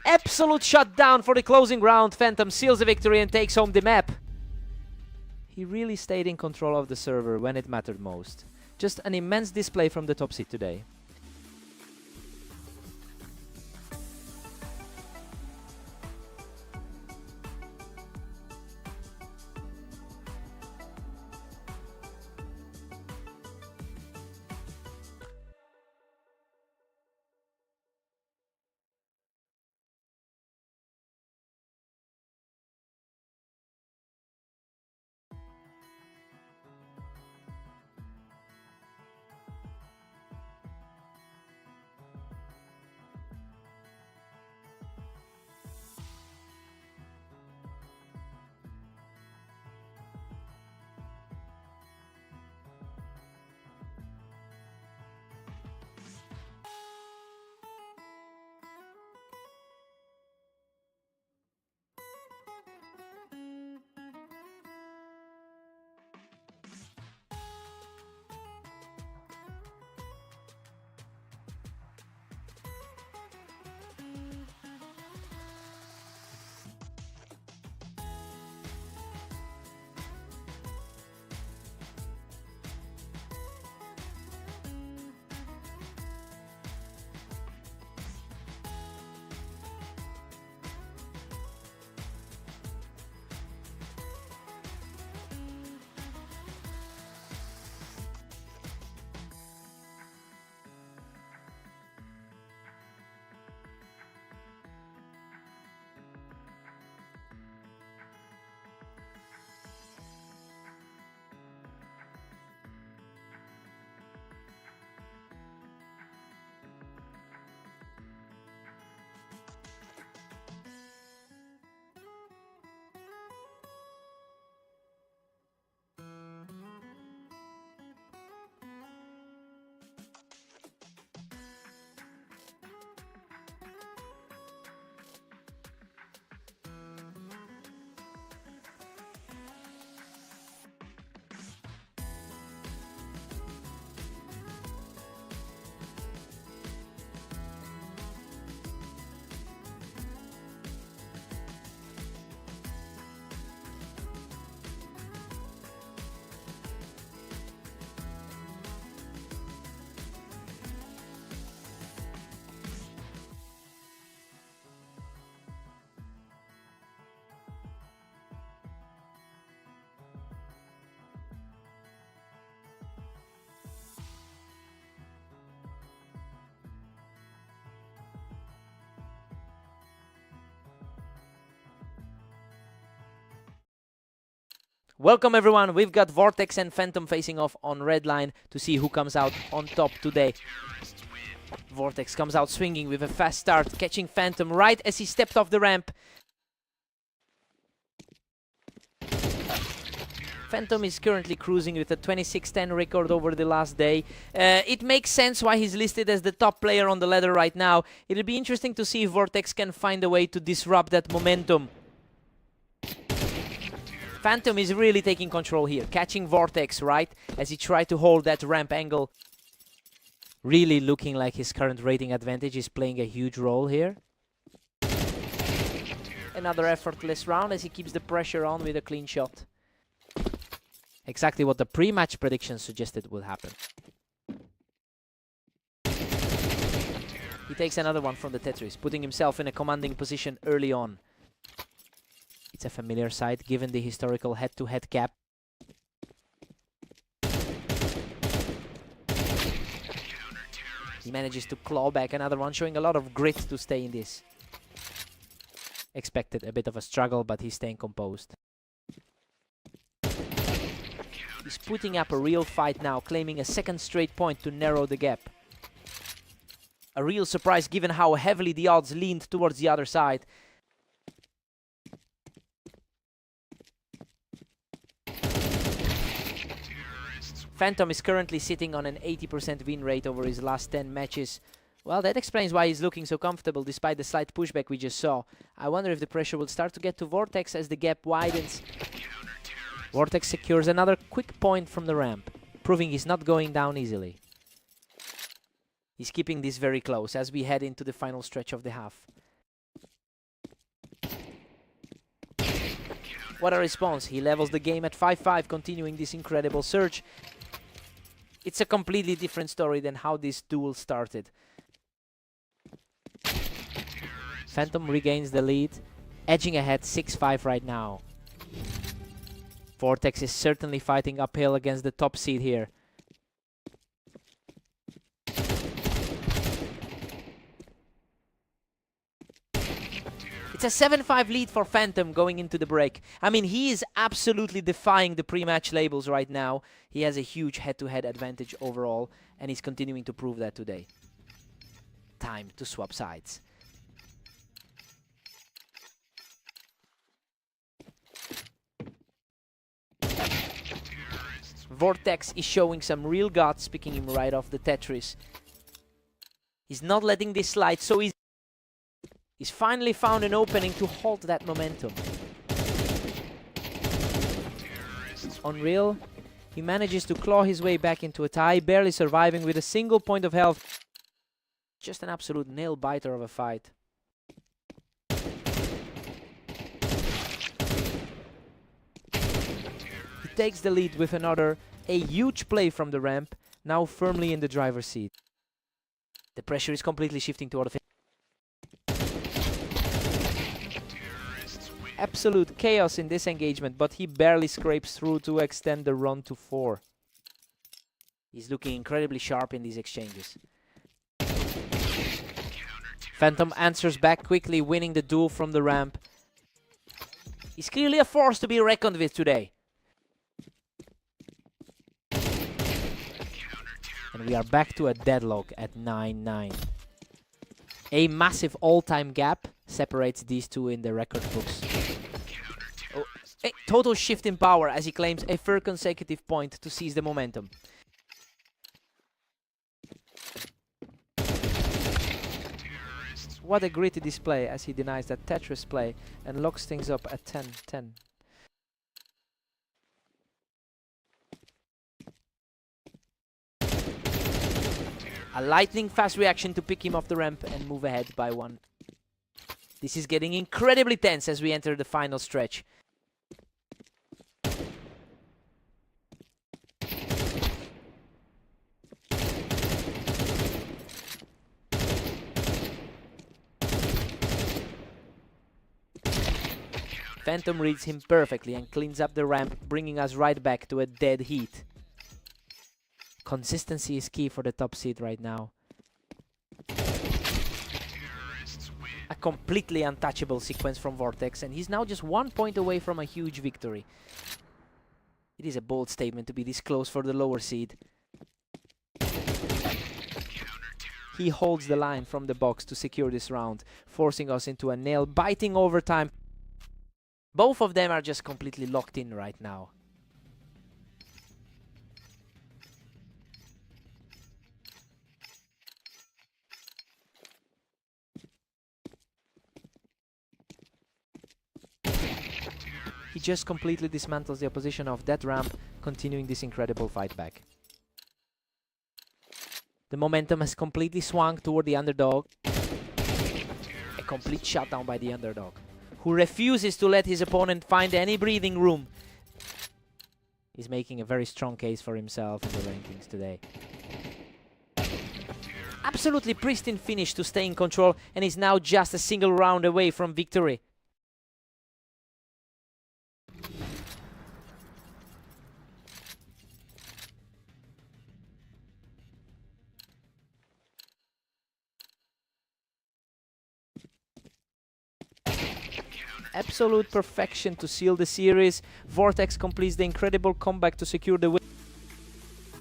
Absolute shutdown for the closing round. Phantom seals the victory and takes home the map. He really stayed in control of the server when it mattered most. Just an immense display from the top seed today. Welcome everyone, we've got Vortex and Phantom facing off on red line to see who comes out on top today. Vortex comes out swinging with a fast start, catching Phantom right as he stepped off the ramp. Phantom is currently cruising with a 26-10 record over the last day. It makes sense why he's listed as the top player on the ladder right now. It'll be interesting to see if Vortex can find a way to disrupt that momentum. Phantom is really taking control here, catching Vortex right as he tried to hold that ramp angle. Really looking like his current rating advantage is playing a huge role here. Another effortless round as he keeps the pressure on with a clean shot. Exactly what the pre-match prediction suggested would happen. He takes another one from the Tetris, putting himself in a commanding position early on. It's a familiar sight given the historical head-to-head gap. He manages to claw back another one, showing a lot of grit to stay in this. Expected a bit of a struggle, but he's staying composed. He's putting up a real fight now, claiming a second straight point to narrow the gap. A real surprise given how heavily the odds leaned towards the other side. Phantom is currently sitting on an 80% win rate over his last 10 matches. Well, that explains why he's looking so comfortable despite the slight pushback we just saw. I wonder if the pressure will start to get to Vortex as the gap widens. Vortex secures another quick point from the ramp, proving he's not going down easily. He's keeping this very close as we head into the final stretch of the half. What a response. He levels the game at 5-5, continuing this incredible surge. It's a completely different story than how this duel started. Phantom regains the lead, edging ahead 6-5 right now. Vortex is certainly fighting uphill against the top seed here. It's a 7-5 lead for Phantom going into the break. I mean, he is absolutely defying the pre-match labels right now. He has a huge head-to-head advantage overall, and he's continuing to prove that today. Time to swap sides. Vortex is showing some real guts, picking him right off the Tetris. He's not letting this slide so easy. He's finally found an opening to halt that momentum. Unreal. He manages to claw his way back into a tie, barely surviving with a single point of health. Just an absolute nail-biter of a fight. He takes the lead with a huge play from the ramp, now firmly in the driver's seat. The pressure is completely shifting toward the absolute chaos in this engagement, but he barely scrapes through to extend the run to 4. He's looking incredibly sharp in these exchanges. Phantom answers back quickly, winning the duel from the ramp. He's clearly a force to be reckoned with today. And we are back to a deadlock at 9-9. A massive all-time gap separates these two in the record books. Oh, a total shift in power as he claims a third consecutive point to seize the momentum. What a gritty display as he denies that Tetris play and locks things up at 10-10. A lightning fast reaction to pick him off the ramp and move ahead by 1. This is getting incredibly tense as we enter the final stretch. Phantom reads him perfectly and cleans up the ramp, bringing us right back to a dead heat. Consistency is key for the top seed right now. A completely untouchable sequence from Vortex, and he's now just 1 point away from a huge victory. It is a bold statement to be this close for the lower seed. He holds the line from the box to secure this round, forcing us into a nail-biting overtime. Both of them are just completely locked in right now. He just completely dismantles the opposition of that ramp, continuing this incredible fight back. The momentum has completely swung toward the underdog. A complete shutdown by the underdog, who refuses to let his opponent find any breathing room. He's making a very strong case for himself in the rankings today. Absolutely pristine finish to stay in control, and is now just a single round away from victory. Absolute perfection to seal the series. Vortex completes the incredible comeback to secure the win.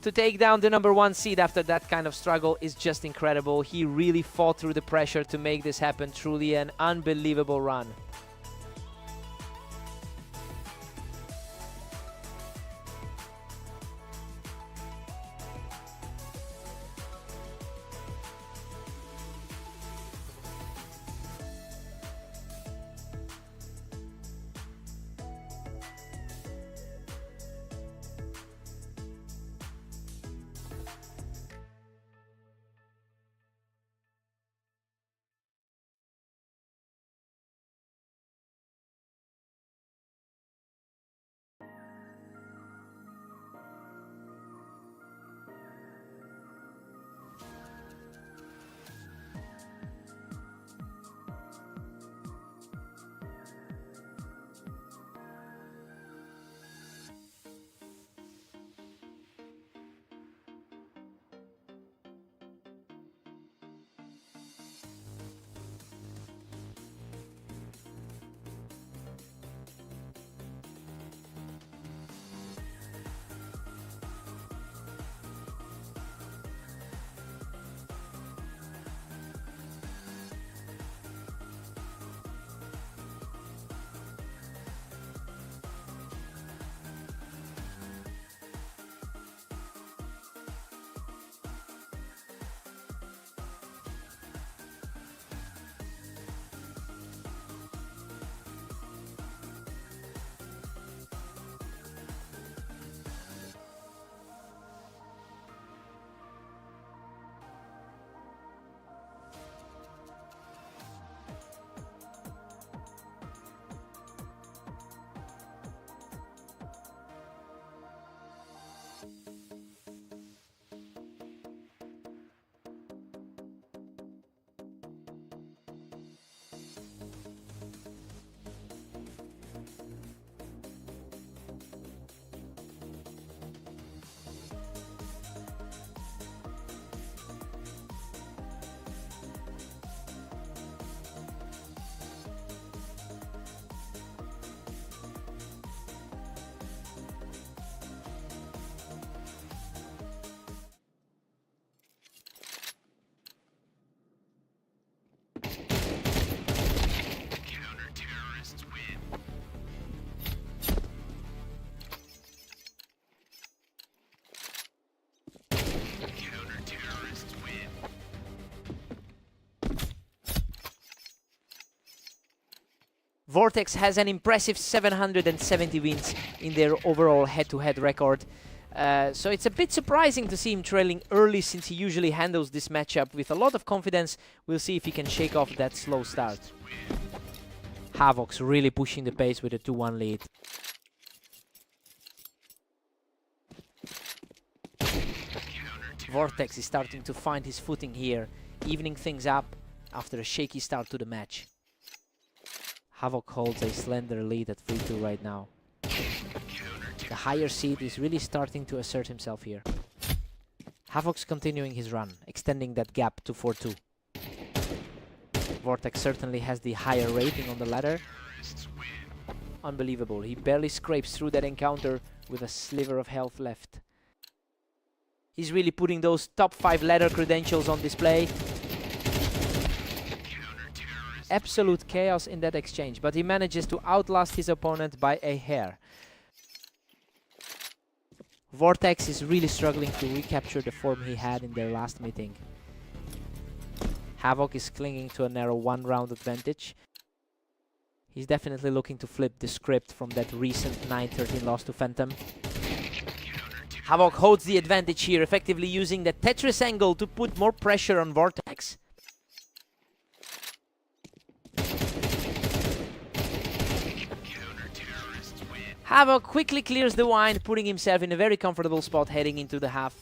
To take down the #1 seed after that kind of struggle is just incredible. He really fought through the pressure to make this happen. Truly an unbelievable run. Vortex has an impressive 770 wins in their overall head-to-head record. So it's a bit surprising to see him trailing early, since he usually handles this matchup with a lot of confidence. We'll see if he can shake off that slow start. Havoc's really pushing the pace with a 2-1 lead. Vortex is starting to find his footing here, evening things up after a shaky start to the match. Havoc holds a slender lead at 3-2 right now. The higher seed is really starting to assert himself here. Havoc's continuing his run, extending that gap to 4-2. Vortex certainly has the higher rating on the ladder. Unbelievable, he barely scrapes through that encounter with a sliver of health left. He's really putting those top 5 ladder credentials on display. Absolute chaos in that exchange, but he manages to outlast his opponent by a hair. Vortex is really struggling to recapture the form he had in their last meeting. Havoc is clinging to a narrow 1-round advantage. He's definitely looking to flip the script from that recent 9-13 loss to Phantom. Havoc holds the advantage here, effectively using the Tetris angle to put more pressure on Vortex. Havoc quickly clears the wine, putting himself in a very comfortable spot heading into the half.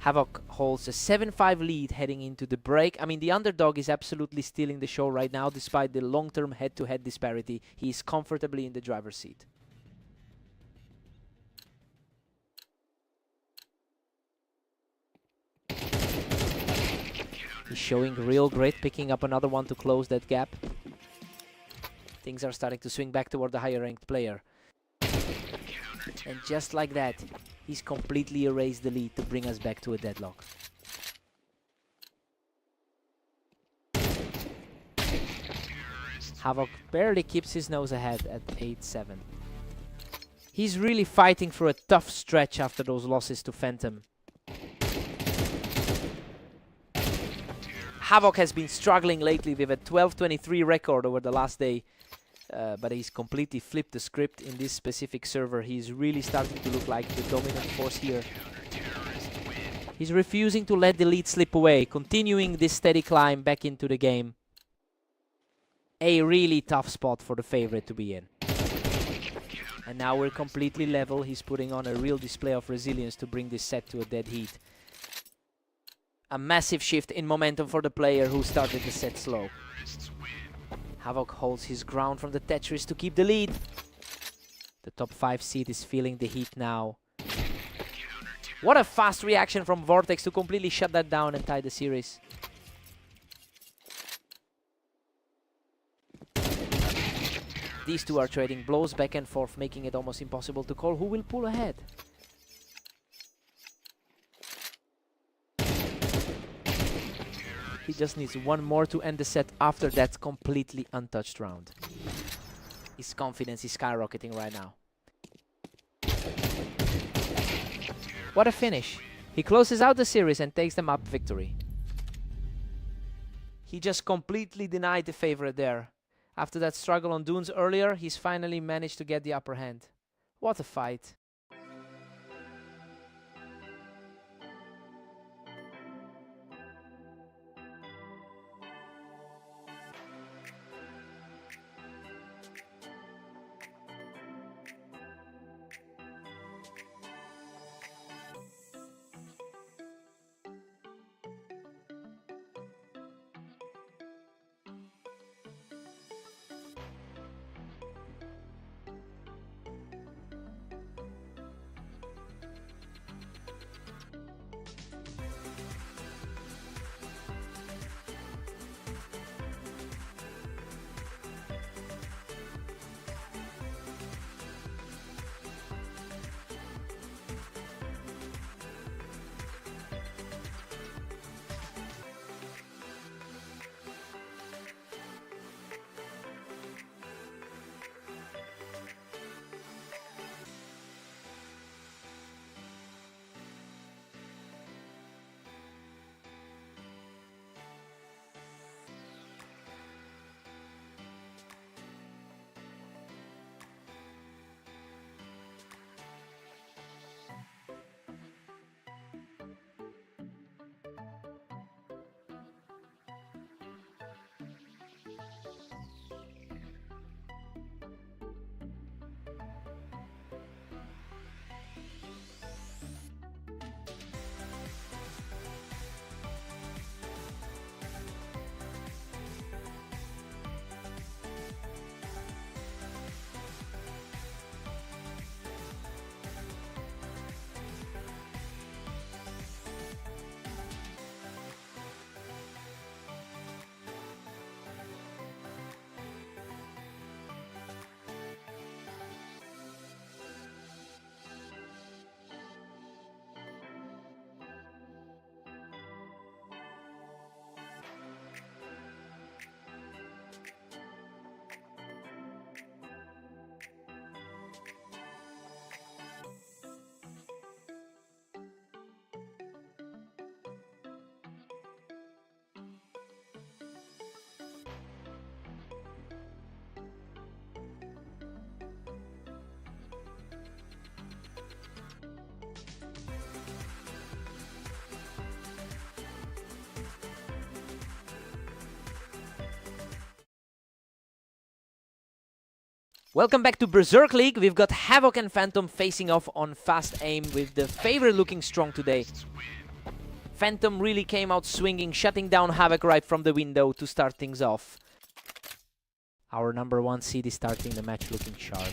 Havoc holds a 7-5 lead heading into the break. I mean, the underdog is absolutely stealing the show right now, despite the long-term head-to-head disparity. He is comfortably in the driver's seat. He's showing real grit, picking up another one to close that gap. Things are starting to swing back toward the higher-ranked player. And just like that, he's completely erased the lead to bring us back to a deadlock. Havoc barely keeps his nose ahead at 8-7. He's really fighting for a tough stretch after those losses to Phantom. Havoc has been struggling lately with a 12-23 record over the last day. But he's completely flipped the script in this specific server. He's really starting to look like the dominant force here. He's refusing to let the lead slip away, continuing this steady climb back into the game. A really tough spot for the favorite to be in. And now we're completely level. He's putting on a real display of resilience to bring this set to a dead heat. A massive shift in momentum for the player who started the set slow. Havoc holds his ground from the Tetris to keep the lead. The top 5 seed is feeling the heat now. What a fast reaction from Vortex to completely shut that down and tie the series. These two are trading blows back and forth, making it almost impossible to call who will pull ahead. He just needs one more to end the set after that completely untouched round. His confidence is skyrocketing right now. What a finish. He closes out the series and takes the map victory. He just completely denied the favorite there. After that struggle on Dunes earlier, he's finally managed to get the upper hand. What a fight. Welcome back to Berserk League. We've got Havoc and Phantom facing off on fast aim with the favorite looking strong today. Phantom really came out swinging, shutting down Havoc right from the window to start things off. Our number 1 seed is starting the match looking sharp.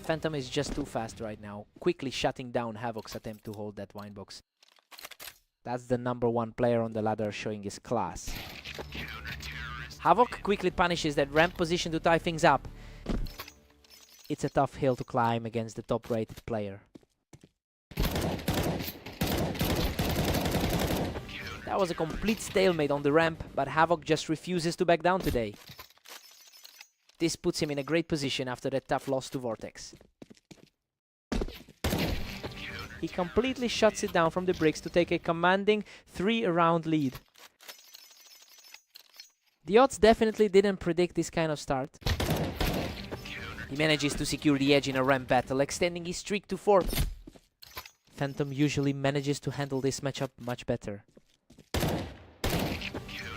Phantom is just too fast right now, quickly shutting down Havoc's attempt to hold that wine box. That's the number 1 player on the ladder showing his class. Havoc quickly punishes that ramp position to tie things up. It's a tough hill to climb against the top-rated player. That was a complete stalemate on the ramp, but Havoc just refuses to back down today. This puts him in a great position after that tough loss to Vortex. He completely shuts it down from the bricks to take a commanding 3-round lead. The odds definitely didn't predict this kind of start. He manages to secure the edge in a ramp battle, extending his streak to 4. Phantom usually manages to handle this matchup much better.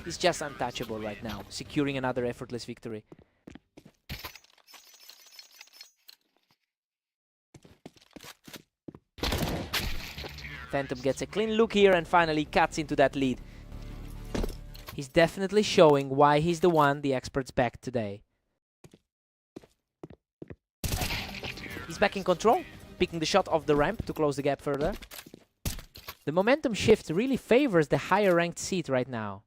He's just untouchable right now, securing another effortless victory. Phantom gets a clean look here and finally cuts into that lead. He's definitely showing why he's the one the experts backed today. He's back in control, picking the shot off the ramp to close the gap further. The momentum shift really favors the higher ranked seed right now.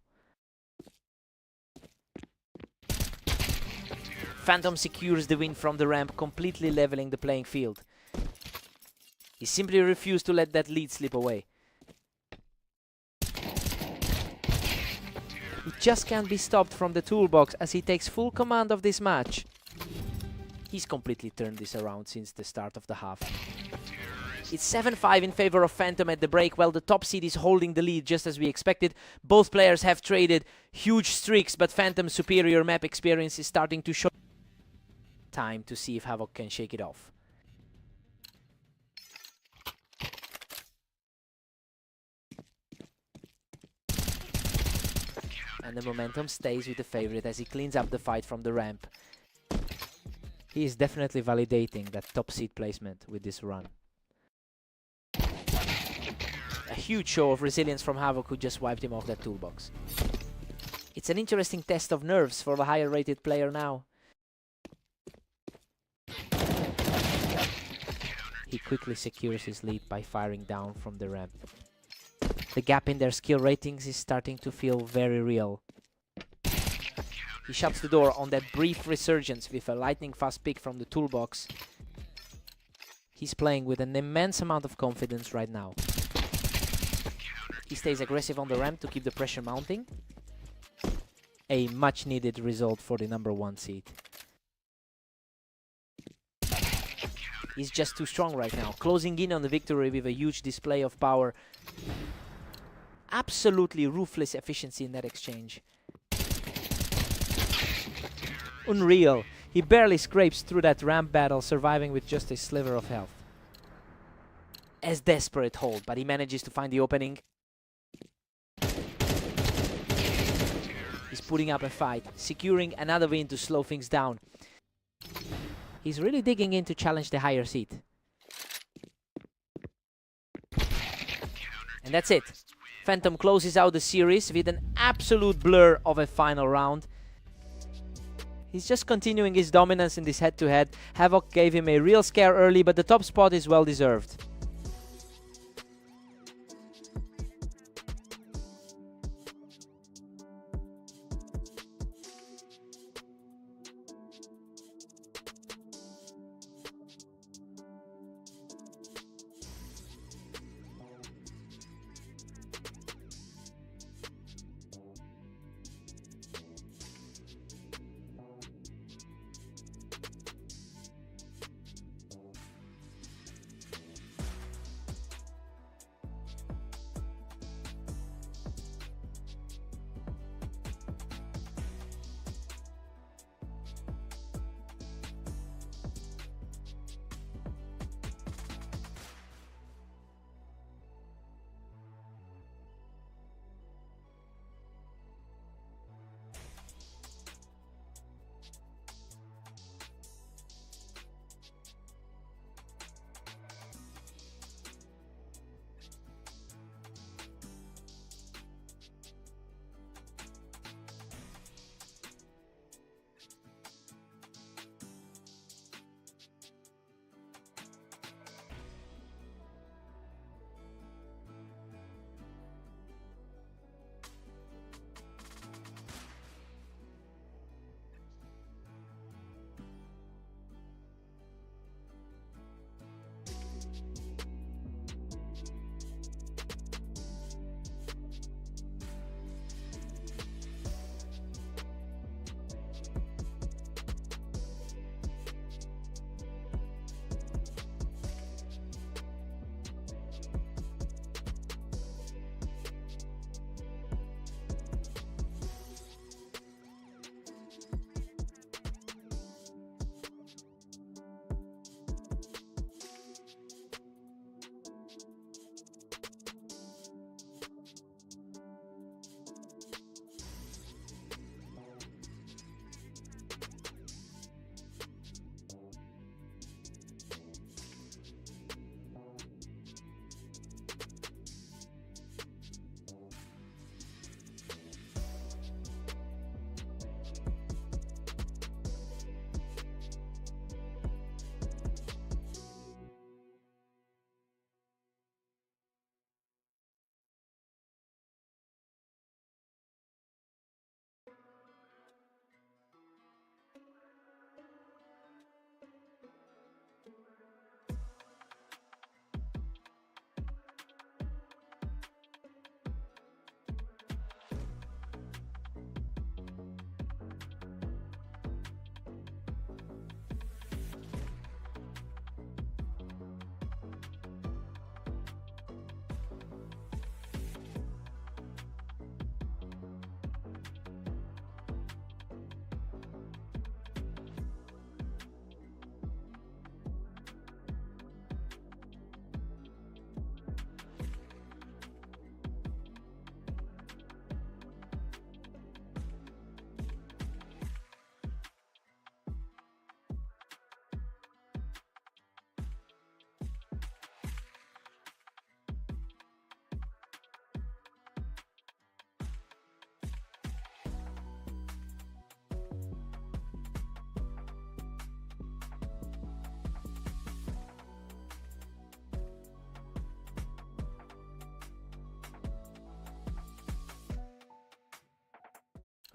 Phantom secures the win from the ramp, completely leveling the playing field. He simply refused to let that lead slip away. He just can't be stopped from the toolbox as he takes full command of this match. He's completely turned this around since the start of the half. It's 7-5 in favor of Phantom at the break, while the top seed is holding the lead just as we expected. Both players have traded huge streaks, but Phantom's superior map experience is starting to show. Time to see if Havoc can shake it off. And the momentum stays with the favorite as he cleans up the fight from the ramp. He is definitely validating that top seed placement with this run. A huge show of resilience from Havoc, who just wiped him off that toolbox. It's an interesting test of nerves for the higher rated player now. He quickly secures his lead by firing down from the ramp. The gap in their skill ratings is starting to feel very real. He shuts the door on that brief resurgence with a lightning fast pick from the toolbox. He's playing with an immense amount of confidence right now. He stays aggressive on the ramp to keep the pressure mounting. A much needed result for the number 1 seed. He's just too strong right now, closing in on the victory with a huge display of power. Absolutely ruthless efficiency in that exchange. Unreal. He barely scrapes through that ramp battle, surviving with just a sliver of health. As desperate hold, but he manages to find the opening. He's putting up a fight, securing another win to slow things down. He's really digging in to challenge the higher seed. And that's it. Phantom closes out the series with an absolute blur of a final round. He's just continuing his dominance in this head-to-head. Havoc gave him a real scare early, but the top spot is well deserved.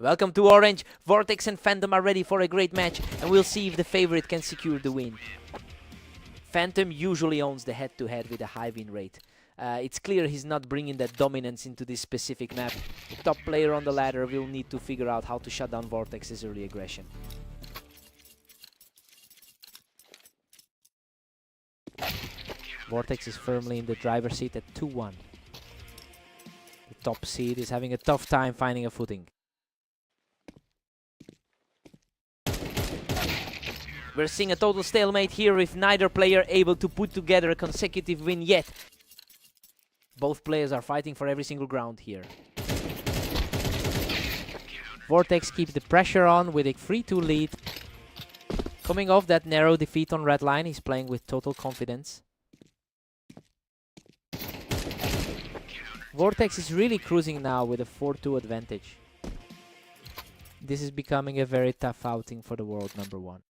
Welcome to Orange. Vortex and Phantom are ready for a great match, and we'll see if the favorite can secure the win. Phantom usually owns the head-to-head with a high win rate. It's clear he's not bringing that dominance into this specific map. The top player on the ladder will need to figure out how to shut down Vortex's early aggression. Vortex is firmly in the driver's seat at 2-1. The top seed is having a tough time finding a footing. We're seeing a total stalemate here with neither player able to put together a consecutive win yet. Both players are fighting for every single ground here. Vortex keeps the pressure on with a 3-2 lead. Coming off that narrow defeat on red line, he's playing with total confidence. Vortex is really cruising now with a 4-2 advantage. This is becoming a very tough outing for the world number one.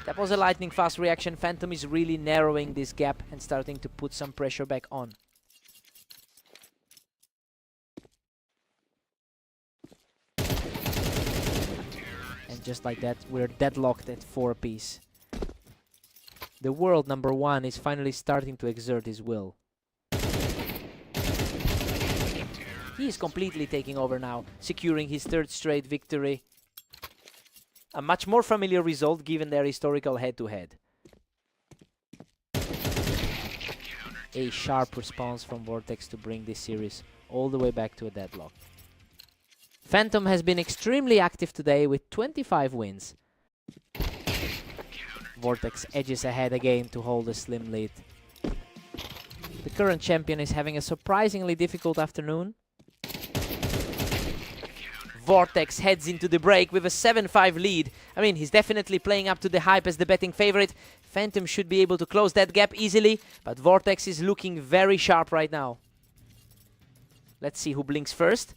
That was a lightning fast reaction. Phantom is really narrowing this gap and starting to put some pressure back on. And just like that, we're deadlocked at 4 apiece. The world number one is finally starting to exert his will. He is completely taking over now, securing his 3rd straight victory. A much more familiar result given their historical head-to-head. A sharp response from Vortex to bring this series all the way back to a deadlock. Phantom has been extremely active today with 25 wins. Vortex edges ahead again to hold a slim lead. The current champion is having a surprisingly difficult afternoon. Vortex heads into the break with a 7-5 lead. I mean, he's definitely playing up to the hype as the betting favorite. Phantom should be able to close that gap easily, but Vortex is looking very sharp right now. Let's see who blinks first.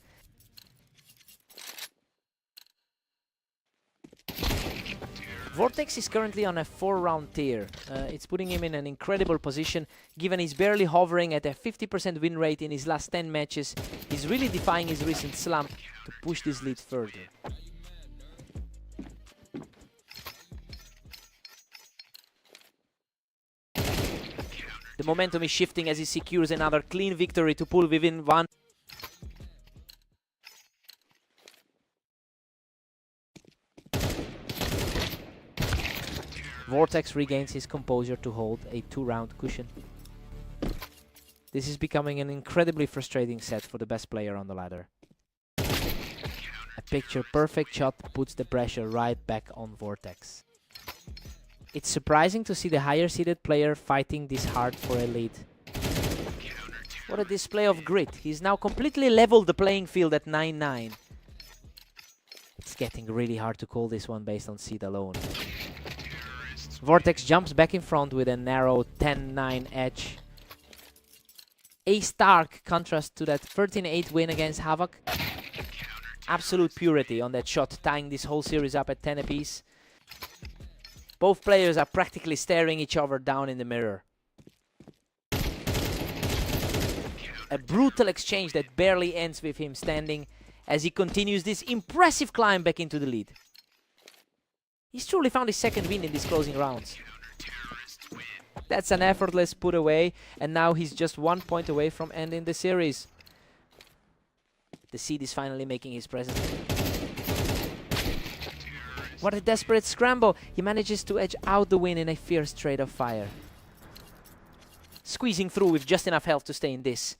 Vortex is currently on a 4-round tier. It's putting him in an incredible position, given he's barely hovering at a 50% win rate in his last 10 matches. He's really defying his recent slump to push this lead further. The momentum is shifting as he secures another clean victory to pull within 1. Vortex regains his composure to hold a 2-round cushion. This is becoming an incredibly frustrating set for the best player on the ladder. A picture-perfect shot puts the pressure right back on Vortex. It's surprising to see the higher-seeded player fighting this hard for a lead. What a display of grit. He's now completely leveled the playing field at 9-9. It's getting really hard to call this one based on seed alone. Vortex jumps back in front with a narrow 10-9 edge. A stark contrast to that 13-8 win against Havoc. Absolute purity on that shot, tying this whole series up at 10 apiece. Both players are practically staring each other down in the mirror. A brutal exchange that barely ends with him standing as he continues this impressive climb back into the lead. He's truly found his 2nd win in these closing rounds. That's an effortless put away, and now he's just 1 point away from ending the series. The seed is finally making his presence. What a desperate scramble! He manages to edge out the win in a fierce trade of fire. Squeezing through with just enough health to stay in this.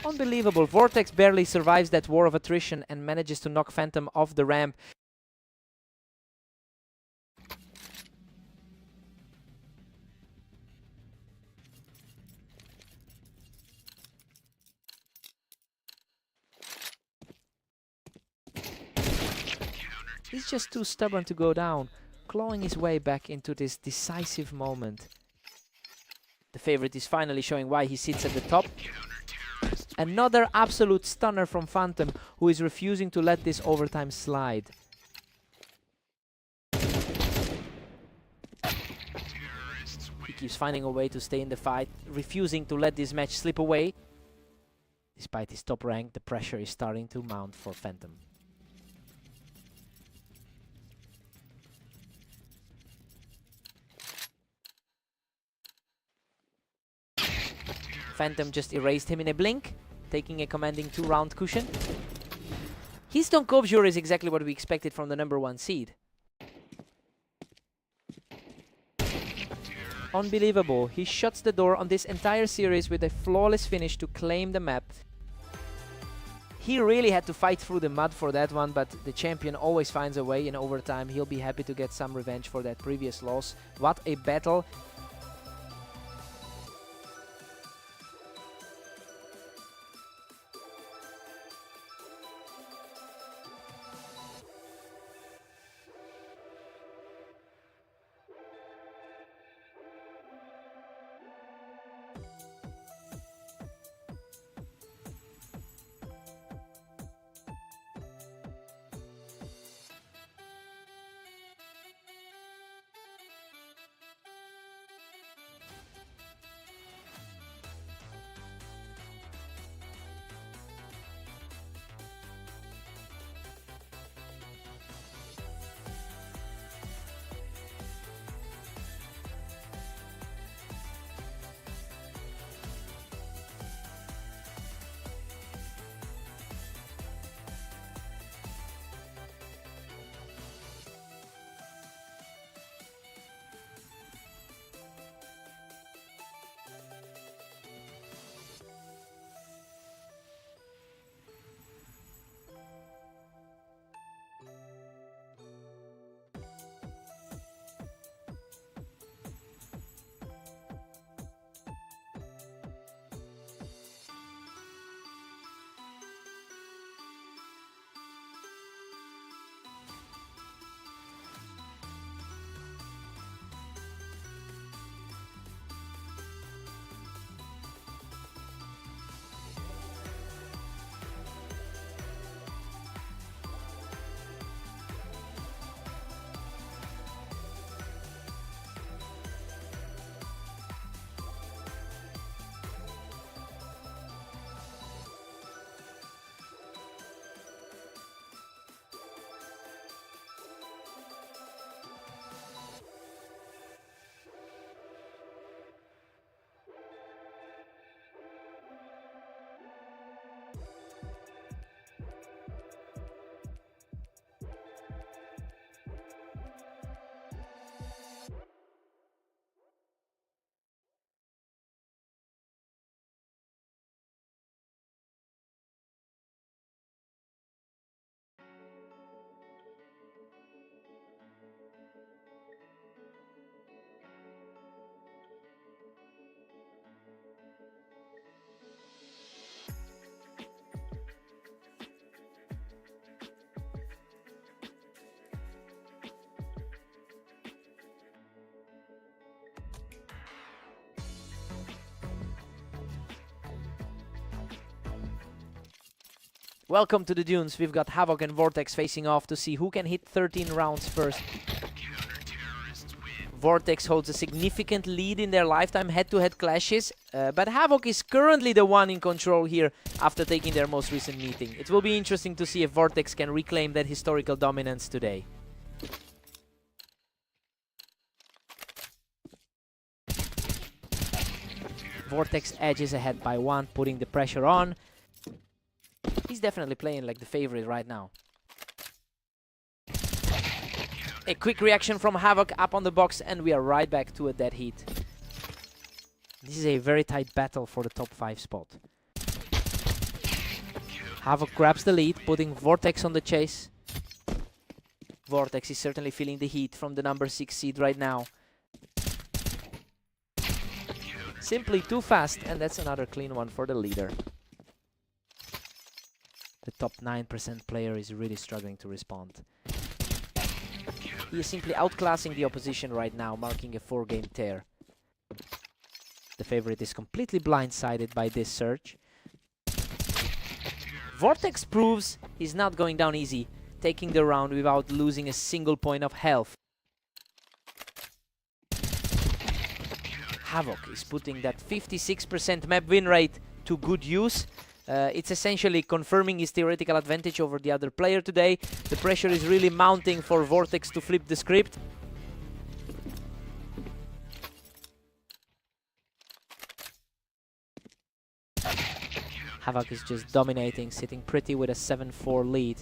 Unbelievable. Vortex barely survives that war of attrition and manages to knock Phantom off the ramp. He's just too stubborn to go down, clawing his way back into this decisive moment. The favorite is finally showing why he sits at the top. Another absolute stunner from Phantom, who is refusing to let this overtime slide. He keeps finding a way to stay in the fight, refusing to let this match slip away. Despite his top rank, the pressure is starting to mount for Phantom. Phantom just erased him in a blink, taking a commanding 2-round cushion. His Donkobjur is exactly what we expected from the #1 seed. Unbelievable. He shuts the door on this entire series with a flawless finish to claim the map. He really had to fight through the mud for that one, but the champion always finds a way in overtime. He'll be happy to get some revenge for that previous loss. What a battle. Welcome to the Dunes. We've got Havoc and Vortex facing off to see who can hit 13 rounds first. Vortex holds a significant lead in their lifetime head-to-head clashes, but Havoc is currently the one in control here after taking their most recent meeting. It will be interesting to see if Vortex can reclaim that historical dominance today. Vortex edges ahead by 1, putting the pressure on. He's definitely playing like the favorite right now. A quick reaction from Havoc up on the box, and we are right back to a dead heat. This is a very tight battle for the top 5 spot. Havoc grabs the lead, putting Vortex on the chase. Vortex is certainly feeling the heat from the #6 seed right now. Simply too fast, and that's another clean one for the leader. The top 9% player is really struggling to respond. He is simply outclassing the opposition right now, marking a 4-game tear. The favorite is completely blindsided by this surge. Vortex proves he's not going down easy, taking the round without losing a single point of health. Havoc is putting that 56% map win rate to good use. It's essentially confirming his theoretical advantage over the other player today. The pressure is really mounting for Vortex to flip the script. Havoc is just dominating, sitting pretty with a 7-4 lead.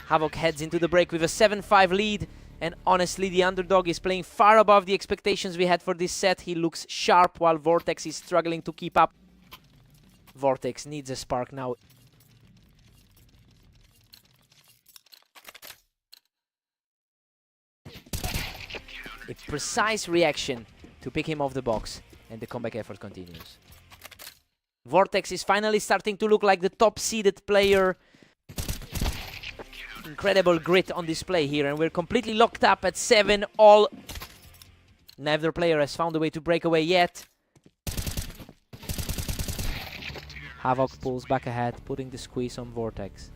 Havoc heads into the break with a 7-5 lead, and honestly the underdog is playing far above the expectations we had for this set. He looks sharp while Vortex is struggling to keep up. Vortex needs a spark now. A precise reaction to pick him off the box, and the comeback effort continues. Vortex is finally starting to look like the top-seeded player. Incredible grit on display here, and we're completely locked up at 7 all. Neither player has found a way to break away yet. Havoc pulls back ahead, putting the squeeze on Vortex.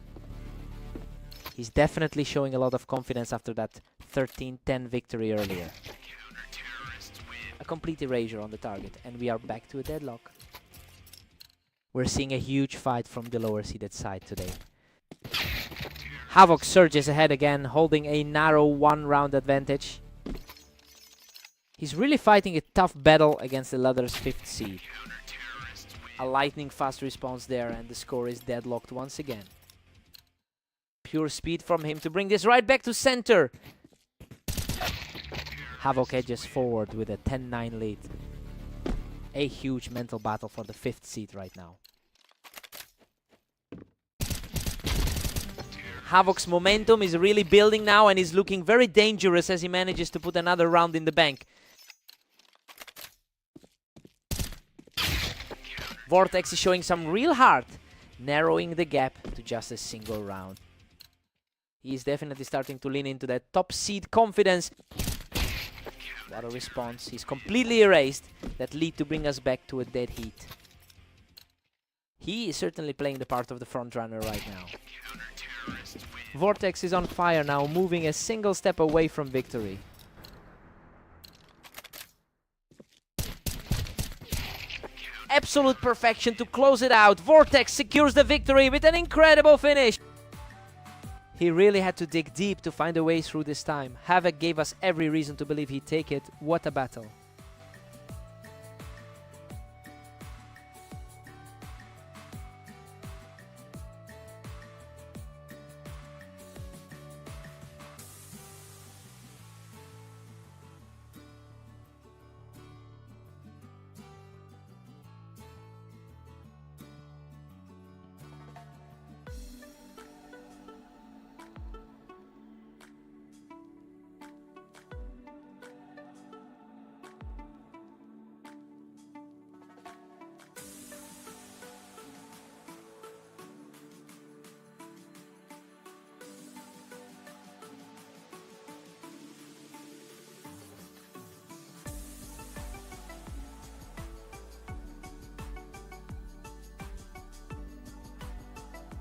He's definitely showing a lot of confidence after that 13-10 victory earlier. A complete erasure on the target, and we are back to a deadlock. We're seeing a huge fight from the lower seeded side today. Havoc surges ahead again, holding a narrow one-round advantage. He's really fighting a tough battle against the ladder's 5th seed. A lightning-fast response there, and the score is deadlocked once again. Pure speed from him to bring this right back to center. Havoc edges forward with a 10-9 lead. A huge mental battle for the 5th seed right now. Havoc's momentum is really building now, and is looking very dangerous as he manages to put another round in the bank. Vortex is showing some real heart, narrowing the gap to just a single round. He is definitely starting to lean into that top seed confidence. What a response. He's completely erased that lead to bring us back to a dead heat. He is certainly playing the part of the front runner right now. Vortex is on fire now, moving a single step away from victory. Absolute perfection to close it out. Vortex secures the victory with an incredible finish. He really had to dig deep to find a way through this time. Havoc gave us every reason to believe he'd take it. What a battle.